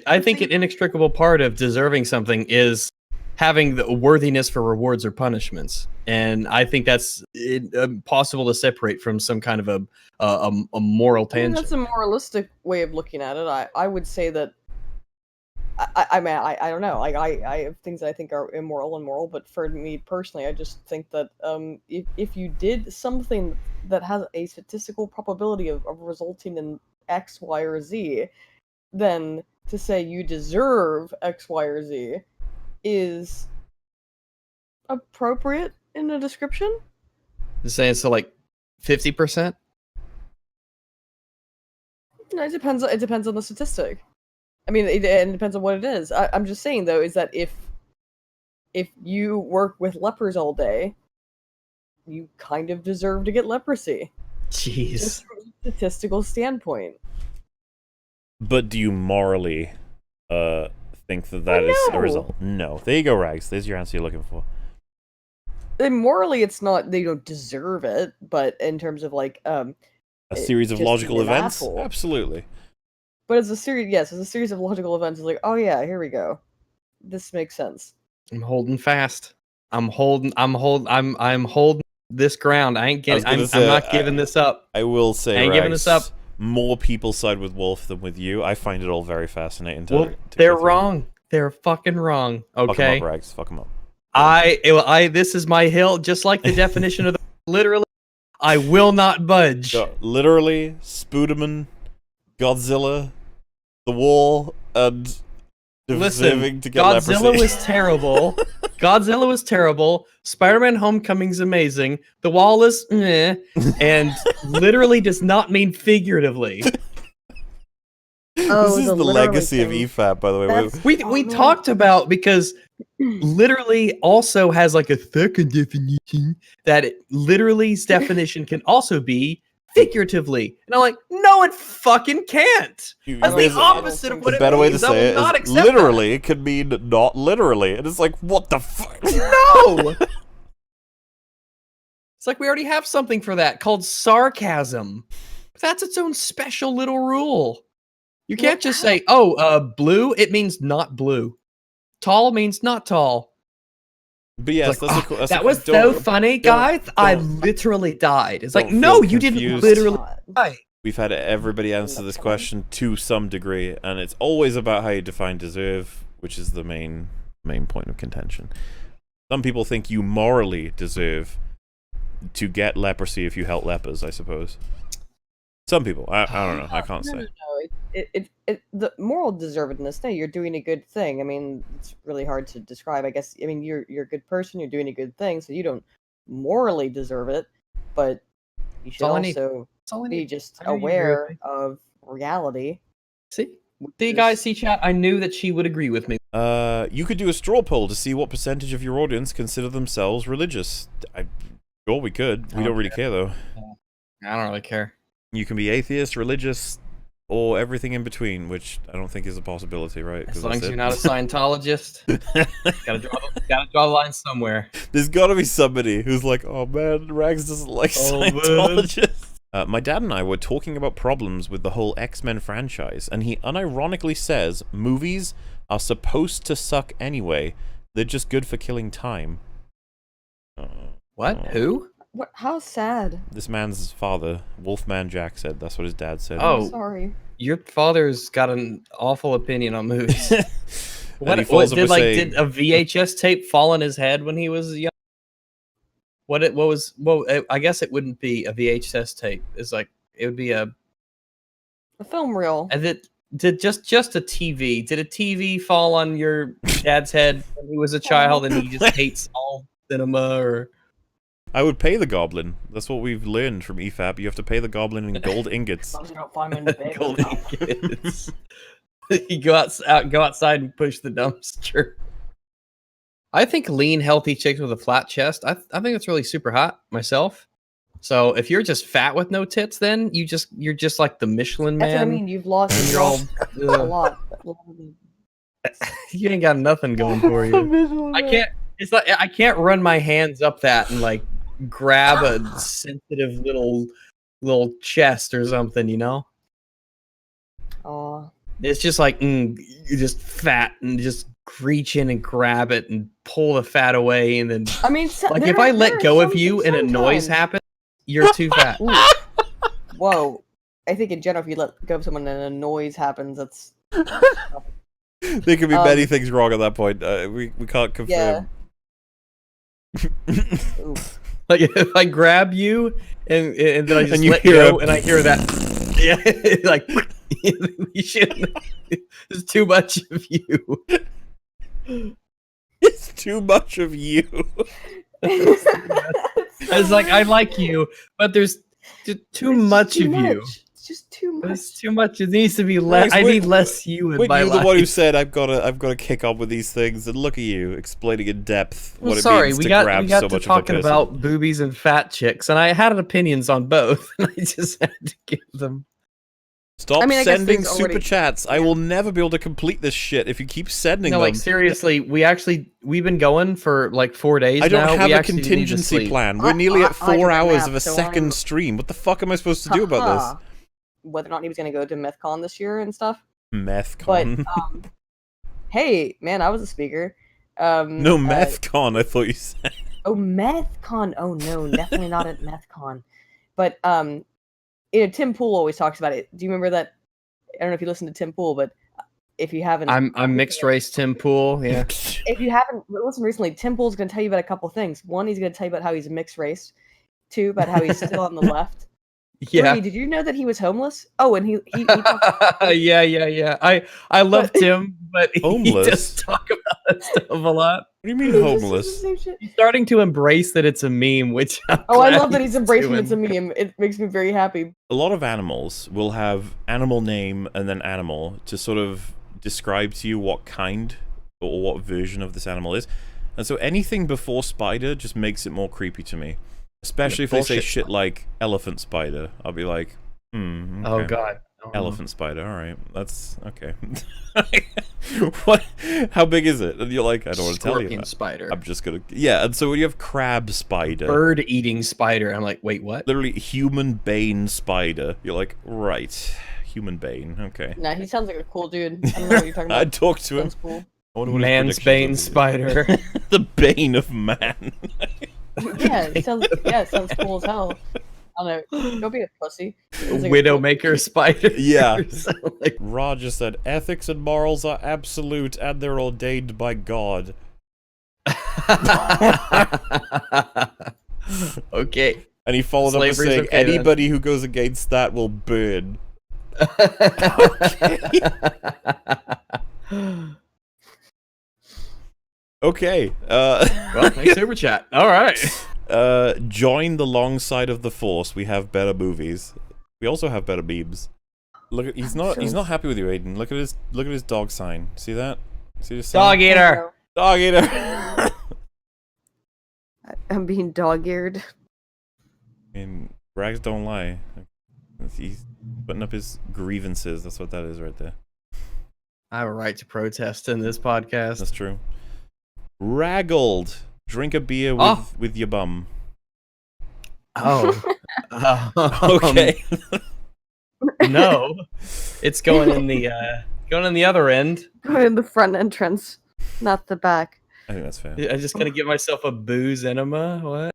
I think an inextricable part of deserving something is having the worthiness for rewards or punishments, and I think that's possible to separate from some kind of a moral I mean, tangent. that's a moralistic way of looking at it. I would say that. I mean, I don't know. Like I have things that I think are immoral and moral, but for me personally, I just think that if you did something that has a statistical probability of resulting in X, Y, or Z, then to say you deserve X, Y, or Z is appropriate in a description. Saying so, like 50%. No, it depends. It depends on the statistic. I mean, it depends on what it is. I'm just saying though, is that if you work with lepers all day, you kind of deserve to get leprosy. Jeez. Just from a statistical standpoint. But do you morally think that is a result? No. There you go, Rags. There's your answer you're looking for. And morally, it's not they don't deserve it, but in terms of like a series of just logical an events? apple. Absolutely. But as a series, yes, as a series of logical events, it's like, oh yeah, here we go. This makes sense. I'm holding fast. I'm holding this ground. I ain't getting. I'm not giving this up. I will say, I ain't giving this up. More people side with Wolf than with you. I find it all very fascinating. Well, they're wrong. They're fucking wrong. Okay. Fuck 'em up, Rags. Fuck 'em up. This is my hill, just like the definition of the literally. I will not budge. So, literally, Spooderman, Godzilla, The Wall, and Listen, deserving to get Godzilla leprosy. was terrible. Godzilla was terrible. Spider-Man: Homecoming's amazing. The Wall is meh, and literally does not mean figuratively. This is the legacy of EFAP, by the way. We talked about, because literally also has like a second definition that literally's definition can also be figuratively. And I'm like, no, it fucking can't. That's the opposite of what it better way to means. I say will it not is accept literally it could mean not literally. And it's like, what the fuck? No! It's like we already have something for that called sarcasm. That's its own special little rule. You can't just say, blue, it means not blue. Tall means not tall. But yes, like, that's that was so funny, guys. I literally died. It's like, no, you didn't literally die. We've had everybody answer this question to some degree, and it's always about how you define deserve, which is the main point of contention. Some people think you morally deserve to get leprosy if you help lepers, I suppose. Some people. I don't know. I can't say. No. The moral deservedness. No, you're doing a good thing. I mean, it's really hard to describe. I guess. I mean, you're a good person. You're doing a good thing, so you don't morally deserve it, but you should also be just aware of reality. See, guys, see chat. I knew that she would agree with me. You could do a straw poll to see what percentage of your audience consider themselves religious. Sure, we could. We don't really care though. I don't really care. You can be atheist, religious, or everything in between, which I don't think is a possibility, right? As long as you're not a Scientologist, gotta draw the line somewhere. There's gotta be somebody who's like, oh man, Rags doesn't like Scientologists. My dad and I were talking about problems with the whole X-Men franchise, and he unironically says movies are supposed to suck anyway. They're just good for killing time. What? Who? What? How sad. This man's father, Wolfman Jack, said. That's what his dad said. Oh, sorry. Your father's got an awful opinion on movies. Did a VHS tape fall on his head when he was young? I guess it wouldn't be a VHS tape. It's like it would be a film reel. And did just a TV. Did a TV fall on your dad's head when he was a child and he just hates all cinema? Or I would pay the goblin. That's what we've learned from EFAP. You have to pay the goblin in gold ingots. Gold ingots. You go outside and push the dumpster. I think lean, healthy chicks with a flat chest. I think that's really super hot myself. So if you're just fat with no tits, then you're just like the Michelin Man. That's what I mean. You've lost. You're all a lot. You ain't got nothing going for you. I can't. It's like I can't run my hands up that and like grab a sensitive little chest or something, you know? Oh. It's just like you're just fat and just reach in and grab it and pull the fat away, and then I mean, like if I let go of you and a noise happens, you're too fat. Whoa. I think in general, if you let go of someone and a noise happens, that's there could be many things wrong at that point. We can't confirm. Yeah. Like if I grab you and then I just you let hear go and I hear that, yeah, like you shouldn't. There's too much of you. It's too much of you. It's like I like you, but there's too much of you. It's just too much. It's too much. It needs to be less. I need less you in my you're life. the one who said I've got to kick up with these things, and look at you explaining in depth what it means to grab so much of a person. Talking about boobies and fat chicks, and I had opinions on both, and I just had to give them. Stop sending super chats. I will never be able to complete this shit if you keep sending them. No, like seriously, we've been going for like 4 days now. I don't have a contingency plan. We're nearly at 4 hours of a second stream. What the fuck am I supposed to do about this? Whether or not he was going to go to MethCon this year and stuff. MethCon? But, hey, man, I was a speaker. No, MethCon, I thought you said. Oh, MethCon. Oh, no, definitely not at MethCon. But, Tim Pool always talks about it. Do you remember that? I don't know if you listened to Tim Pool, but if you haven't... I'm mixed race Tim Pool, yeah. If you haven't listened recently, Tim Pool's going to tell you about a couple things. One, he's going to tell you about how he's mixed race. Two, about how he's still on the left. Yeah. 3, did you know that he was homeless? Oh, and he yeah. I love Tim, but he Homeless? does talk about that stuff a lot. What do you mean homeless? He's starting to embrace that it's a meme, which I love that he's embracing it's a meme. It makes me very happy. A lot of animals will have animal name and then animal to sort of describe to you what kind or what version of this animal is. And so anything before spider just makes it more creepy to me. Especially if they say shit like elephant spider. I'll be like, okay. Oh god. Elephant spider, alright. That's okay. What? How big is it? And you're like, I don't want to tell you. Scorpion spider. I'm just gonna. Yeah, and so when you have crab spider. Bird eating spider. I'm like, wait, what? Literally human bane spider. You're like, right. Human bane, okay. Nah, he sounds like a cool dude. I don't know what you're talking about. I'd talk to him. Sounds cool. I wonder what his Man's predictions bane would be. spider. The bane of man. Yeah, it sounds cool as hell. I don't know. Don't be a pussy. Like Widowmaker spider. Yeah. Roger said, ethics and morals are absolute and they're ordained by God. Okay. And he followed up with Slavery's saying, okay, then. anybody who goes against that will burn. Okay. Well, thanks, Super Chat. All right. Join the long side of the force. We have better movies. We also have better memes. Look at he's not happy with you, Ayden. Look at his dog sign. See that? See this sign? Dog eater. Dog eater. I'm being dog-eared. I mean, rags don't lie. He's putting up his grievances. That's what that is right there. I have a right to protest in this podcast. That's true. Raggled. Drink a beer with your bum. Oh. Okay. No. It's going in the other end. Going in the front entrance, not the back. I think that's fair. I'm just gonna give myself a booze enema. What?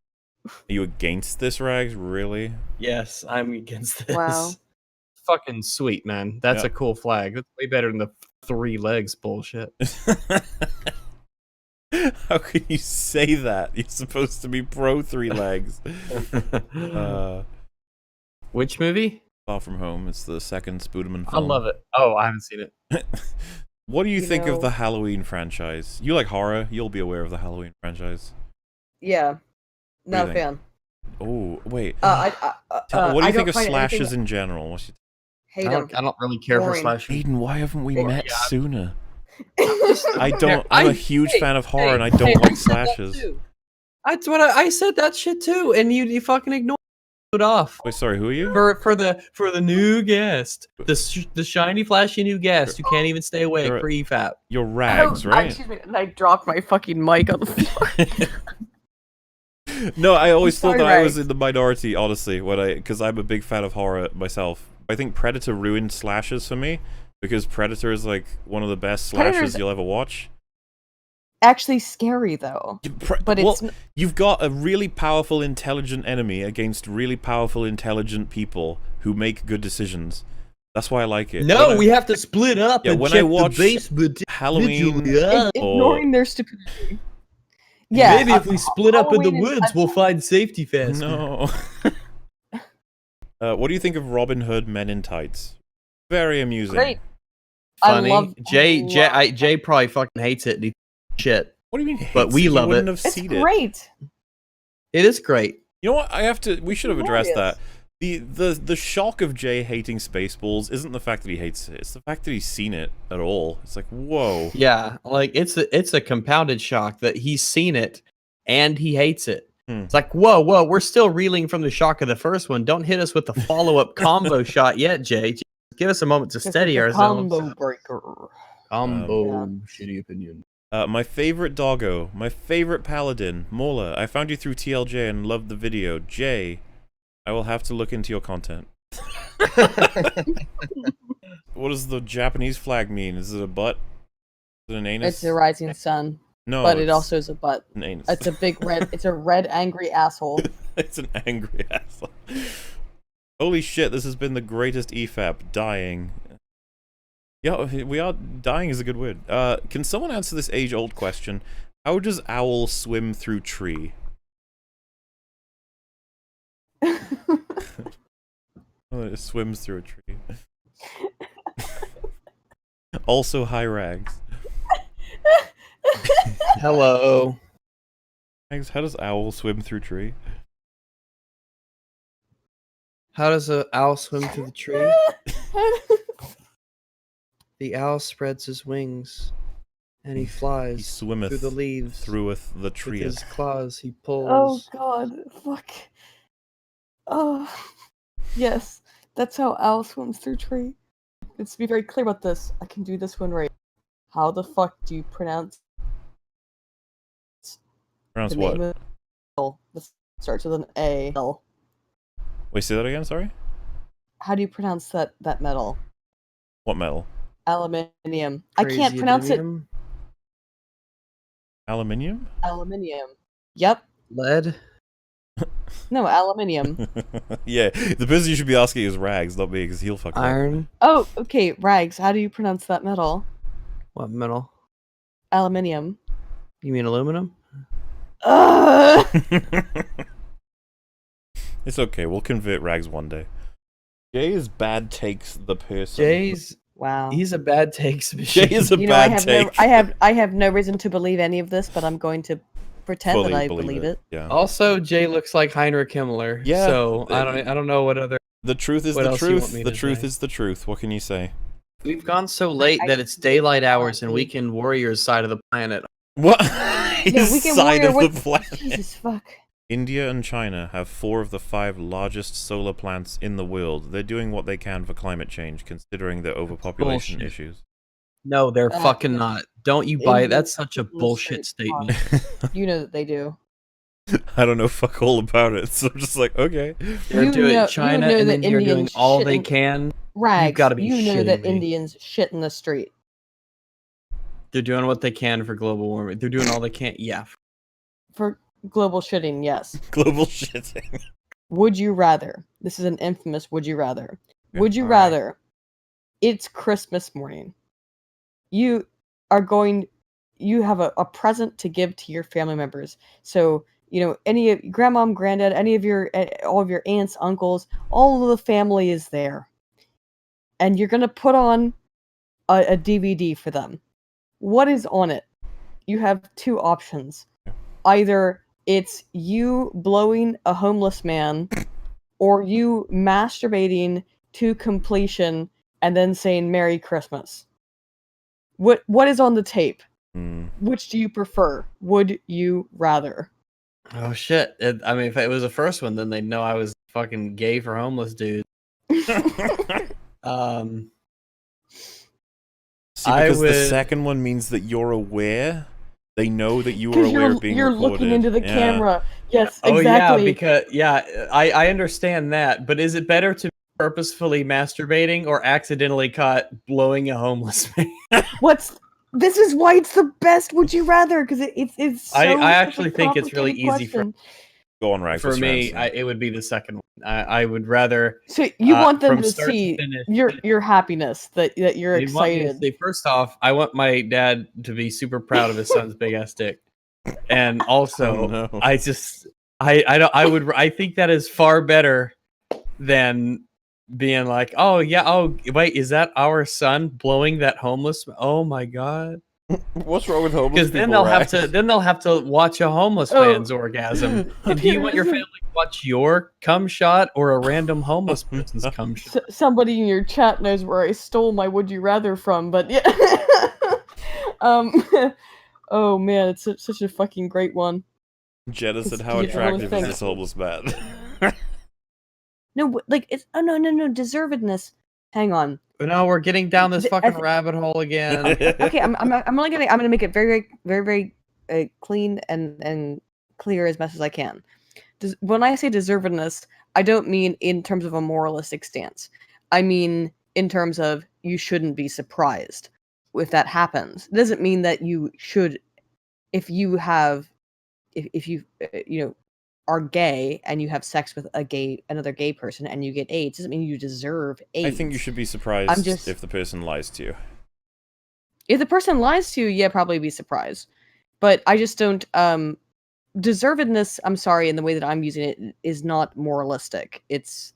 Are you against this, Rags? Really? Yes, I'm against this. Wow. Fucking sweet, man. That's Yeah. a cool flag. That's way better than the 3 legs bullshit. How can you say that? You're supposed to be pro 3 legs. Which movie? Far From Home. It's the second Spooderman film. I love it. Oh, I haven't seen it. What do you think know- of the Halloween franchise? You like horror? You'll be aware of the Halloween franchise. Yeah, not do a you fan. Oh, wait. What What do you think of slashes in general? What's your... Hate I them. don't really care for Boring. slashers. Ayden, why haven't we Boring, met yeah. sooner? I'm a huge fan of horror and I don't like slashes. That's what I said that shit too, and you fucking ignored it off. Wait, sorry, who are you? For the new guest, the shiny flashy new guest who can't even stay awake You're- for E EFAP. You're Rags, right? Excuse me, and I dropped my fucking mic on the floor. No, I always I'm thought sorry, that I was Rags. in the minority, honestly, because I'm a big fan of horror myself. I think Predator ruined slashes for me, because Predator is like one of the best slashes Predator's- you'll ever watch. Actually, scary though. But it's You've got a really powerful, intelligent enemy against really powerful, intelligent people who make good decisions. That's why I like it. No, When I- we have to split up Yeah, and when check I watch the basement. Halloween, individually. ignoring their stupidity. Yeah, Maybe if we split up in the Halloween is- woods, we'll find safety faster. No. What do you think of Robin Hood Men in Tights? Very amusing. Great. I Funny. love- Jay probably fucking hates it. And he shit. What do you mean? But hates we it? You love wouldn't it. have It's seen it. great. It is great. You know what? We should have addressed that. Glorious. The shock of Jay hating Spaceballs isn't the fact that he hates it. It's the fact that he's seen it at all. It's like, whoa. Yeah, like it's a compounded shock that he's seen it and he hates it. It's like, whoa, we're still reeling from the shock of the first one. Don't hit us with the follow-up combo shot yet, Jay. Just give us a moment to steady It's a ourselves. combo breaker. Combo, shitty opinion. My favorite doggo, my favorite paladin, Mola. I found you through TLJ and loved the video. Jay, I will have to look into your content. What does the Japanese flag mean? Is it a butt? Is it an anus? It's a rising sun. No, but it it's also is a butt. an anus. It's a big red. It's a red angry asshole. It's an angry asshole. Holy shit, this has been the greatest EFAP. Dying. Yeah, we are. Dying is a good word. Can someone answer this age-old question? How does owl swim through tree? Oh, it swims through a tree. Also, hi, Rags. Hello. Thanks. How does owl swim through tree? How does an owl swim through the tree? The owl spreads his wings, and he flies He swimmeth through the leaves. througheth the tree. With his claws, he Oh pulls. god, fuck. Oh, yes, that's how owl swims through tree. Let's be very clear about this. I can do this one right. How the fuck do you pronounce? Pronounce the what? name of that starts with an A. Wait, say that again. Sorry. How do you pronounce that metal? What metal? Aluminium. I can't pronounce it. Aluminium. Aluminium. Yep. Lead. No, aluminium. Yeah, the person you should be asking is Rags, not me, because he'll fuck up. Iron. Oh, okay, Rags. How do you pronounce that metal? What metal? Aluminium. You mean aluminum? It's okay. We'll convert Rags one day. Jay is bad takes the person. Jay's wow. He's a bad takes machine. Jay is a bad take. I have no reason to believe any of this, but I'm going to pretend Fully that I believe believe it. it. Yeah. Also, Jay looks like Heinrich Himmler. Yeah. So I don't know what other. The truth is what the else you want truth. me The to truth say. is the truth. What can you say? We've gone so late that it's daylight hours and Weekend Warriors side of the planet. What? Yeah, we can Side warrior of what- the planet. Jesus fuck. India and China have 4 of the 5 largest solar plants in the world. They're doing what they can for climate change, considering their overpopulation bullshit. issues. No, they're fucking not. Don't you buy it? That's such a Indians bullshit statement. You know that they do. I don't know fuck all about it, so I'm just like, okay. They're You doing know- China, you know and that then you're doing Indians all shit they in- can. Rags. You've got to be you know shitting that me. Indians shit in the street. They're doing what they can for global warming. They're doing all they can. Yeah. For global shitting, yes. Global shitting. Would you rather? This is an infamous would you rather. Would you all right. rather? It's Christmas morning. You are going, you have a present to give to your family members. So, you know, any of grandmom, granddad, any of your, all of your aunts, uncles, all of the family is there. And you're going to put on a DVD for them. What is on it? You have 2 options. Either it's you blowing a homeless man, or you masturbating to completion and then saying Merry Christmas. What is on the tape? Which do you prefer? Would you rather? Oh shit! I mean, if it was the first one, then they'd know I was fucking gay for homeless dude. See, because the second one means that you're aware. They know that you are aware of being you're recorded. looking into the Yeah. camera. Yes, Oh exactly. yeah, because I understand that, but is it better to be purposefully masturbating or accidentally caught blowing a homeless man? This is why it's the best. Would you rather? Because it's. So I actually think it's really complicated easy for question. Go on, Rags. for what's your me. answer? It would be the second one. I would rather. So you want them from to start see finish. your happiness that you're They want me to excited. say, first off, I want my dad to be super proud of his son's big ass dick, and also, Oh, no. I think that is far better than being like, oh yeah, oh wait, is that our son blowing that homeless? Oh my god. What's wrong with homeless Because then people, they'll have to watch a homeless Oh. man's orgasm. And do you want your family to watch your cum shot or a random homeless person's cum shot? Somebody in your chat knows where I stole my would you rather from, but yeah. Oh man, it's such a fucking great one. Jenna said, It's "How beautiful, attractive is thanks. this homeless man?" No, like it's no, deservedness. Hang on. But no, we're getting down this fucking thi- rabbit hole again. Okay, I'm only gonna make it very clean and clear as best as I can. When I say deservedness, I don't mean in terms of a moralistic stance. I mean in terms of you shouldn't be surprised if that happens. It doesn't mean that you should, if you are gay and you have sex with another gay person and you get AIDS, doesn't mean you deserve AIDS. I think you should be surprised just- if the person lies to you. If the person lies to you, yeah, probably be surprised. But I just don't. Deservedness, I'm sorry, in the way that I'm using it, is not moralistic. It's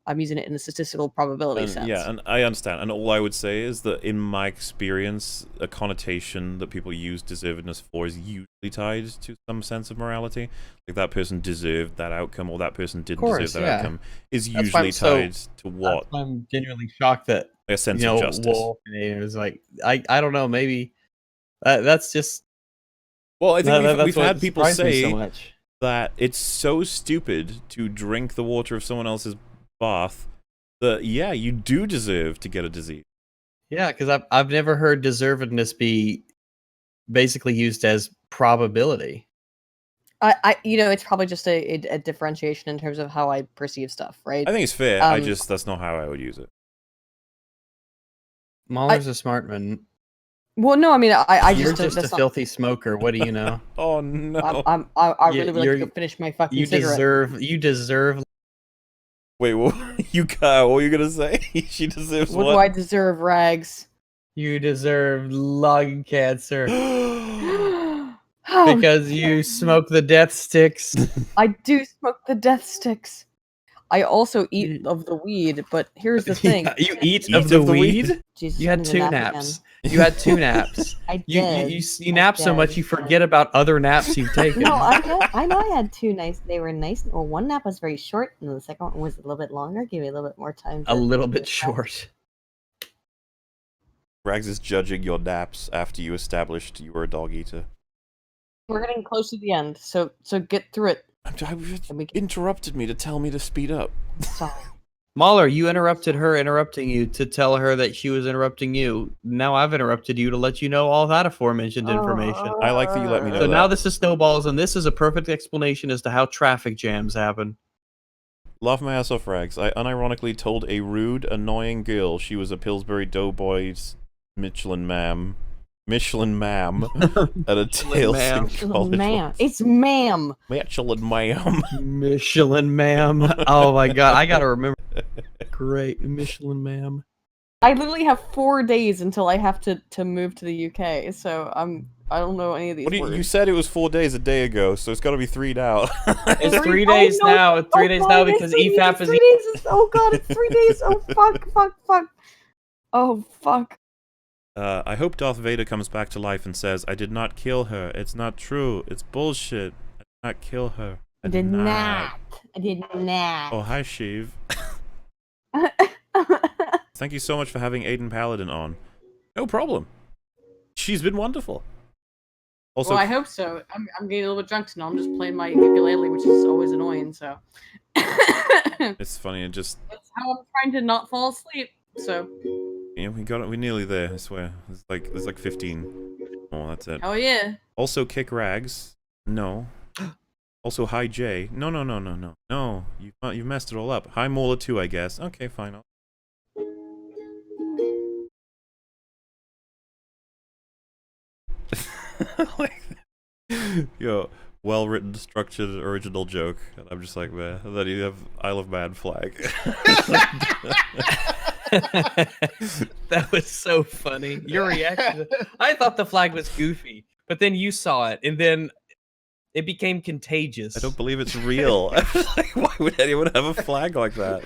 I'm using it in a statistical probability sense. Yeah, and I understand. And all I would say is that in my experience, a connotation that people use deservedness for is usually tied to some sense of morality. Like that person deserved that outcome, or that person didn't deserve that outcome, is usually tied to what? That's why I'm genuinely shocked that a sense of justice. Wolf, it was like I don't know, maybe that's just. Well, I think we've had people say so much. that it's so stupid to drink the water of someone else's bath that yeah, you do deserve to get a disease. Yeah, because I've never heard deservedness be basically used as probability. It's probably just a differentiation in terms of how I perceive stuff, right? I think it's fair. That's not how I would use it. Mahler's a smart man. Well, no, I mean, You're just a filthy smoker. What do you know? Oh no! I really would like to go finish my fucking cigarette. You deserve. Wait, what? What were you gonna say? She deserves what? What do I deserve, Rags? You deserve lung cancer. Because you smoke the death sticks. I do smoke the death sticks. I also eat of the weed, but here's the thing. You eat of the weed? Jesus, you had 2 naps. You had 2 naps. I did. You nap so much you forget about other naps you've taken. No, I know I had 2 nice. They were nice. Well, one nap was very short, and the second one was a little bit longer. Gave me a little bit more time. A little bit short. Rags is judging your naps after you established you were a dog eater. We're getting close to the end, so get through it. You interrupted me to tell me to speed up. Sorry. Mahler, you interrupted her interrupting you to tell her that she was interrupting you. Now I've interrupted you to let you know all that aforementioned information. I like that you let me know So that. now this is snowballs, and this is a perfect explanation as to how traffic jams happen. Laugh my ass off, Rags. I unironically told a rude, annoying girl she was a Pillsbury Doughboys Michelin ma'am at a Tales in college. Ma'am. It's ma'am. Michelin ma'am. Michelin ma'am. Oh my god, I gotta remember. Great, Michelin ma'am. I literally have 4 days until I have to move to the UK, so I don't know any of these words. You said it was 4 days a day ago, so it's got to be 3 now. It's 3 days now. It's 3 days now because EFAP is. 3 days. Oh god, it's 3 days. Oh fuck. Oh fuck. I hope Darth Vader comes back to life and says, "I did not kill her. It's not true. It's bullshit. I did not kill her. I did not. Oh, hi, Sheev. Thank you so much for having Ayden Paladin on. No problem. She's been wonderful. Also, well, I hope so. I'm getting a little bit drunk now. I'm just playing my ukulele, which is always annoying. So it's funny. That's how I'm trying to not fall asleep. So yeah, we got it. We're nearly there. I swear. There's like 15. Oh, that's it. Oh yeah. Also, kick Rags. No. Also, hi Jay. No. No, you messed it all up. Hi Mola too, I guess. Okay, fine. Yo, well-written, structured, original joke, and I'm just like, man. And then you have Isle of Man flag. That was so funny. Your reaction. I thought the flag was goofy, but then you saw it, and then it became contagious. I don't believe it's real. Like, why would anyone have a flag like that?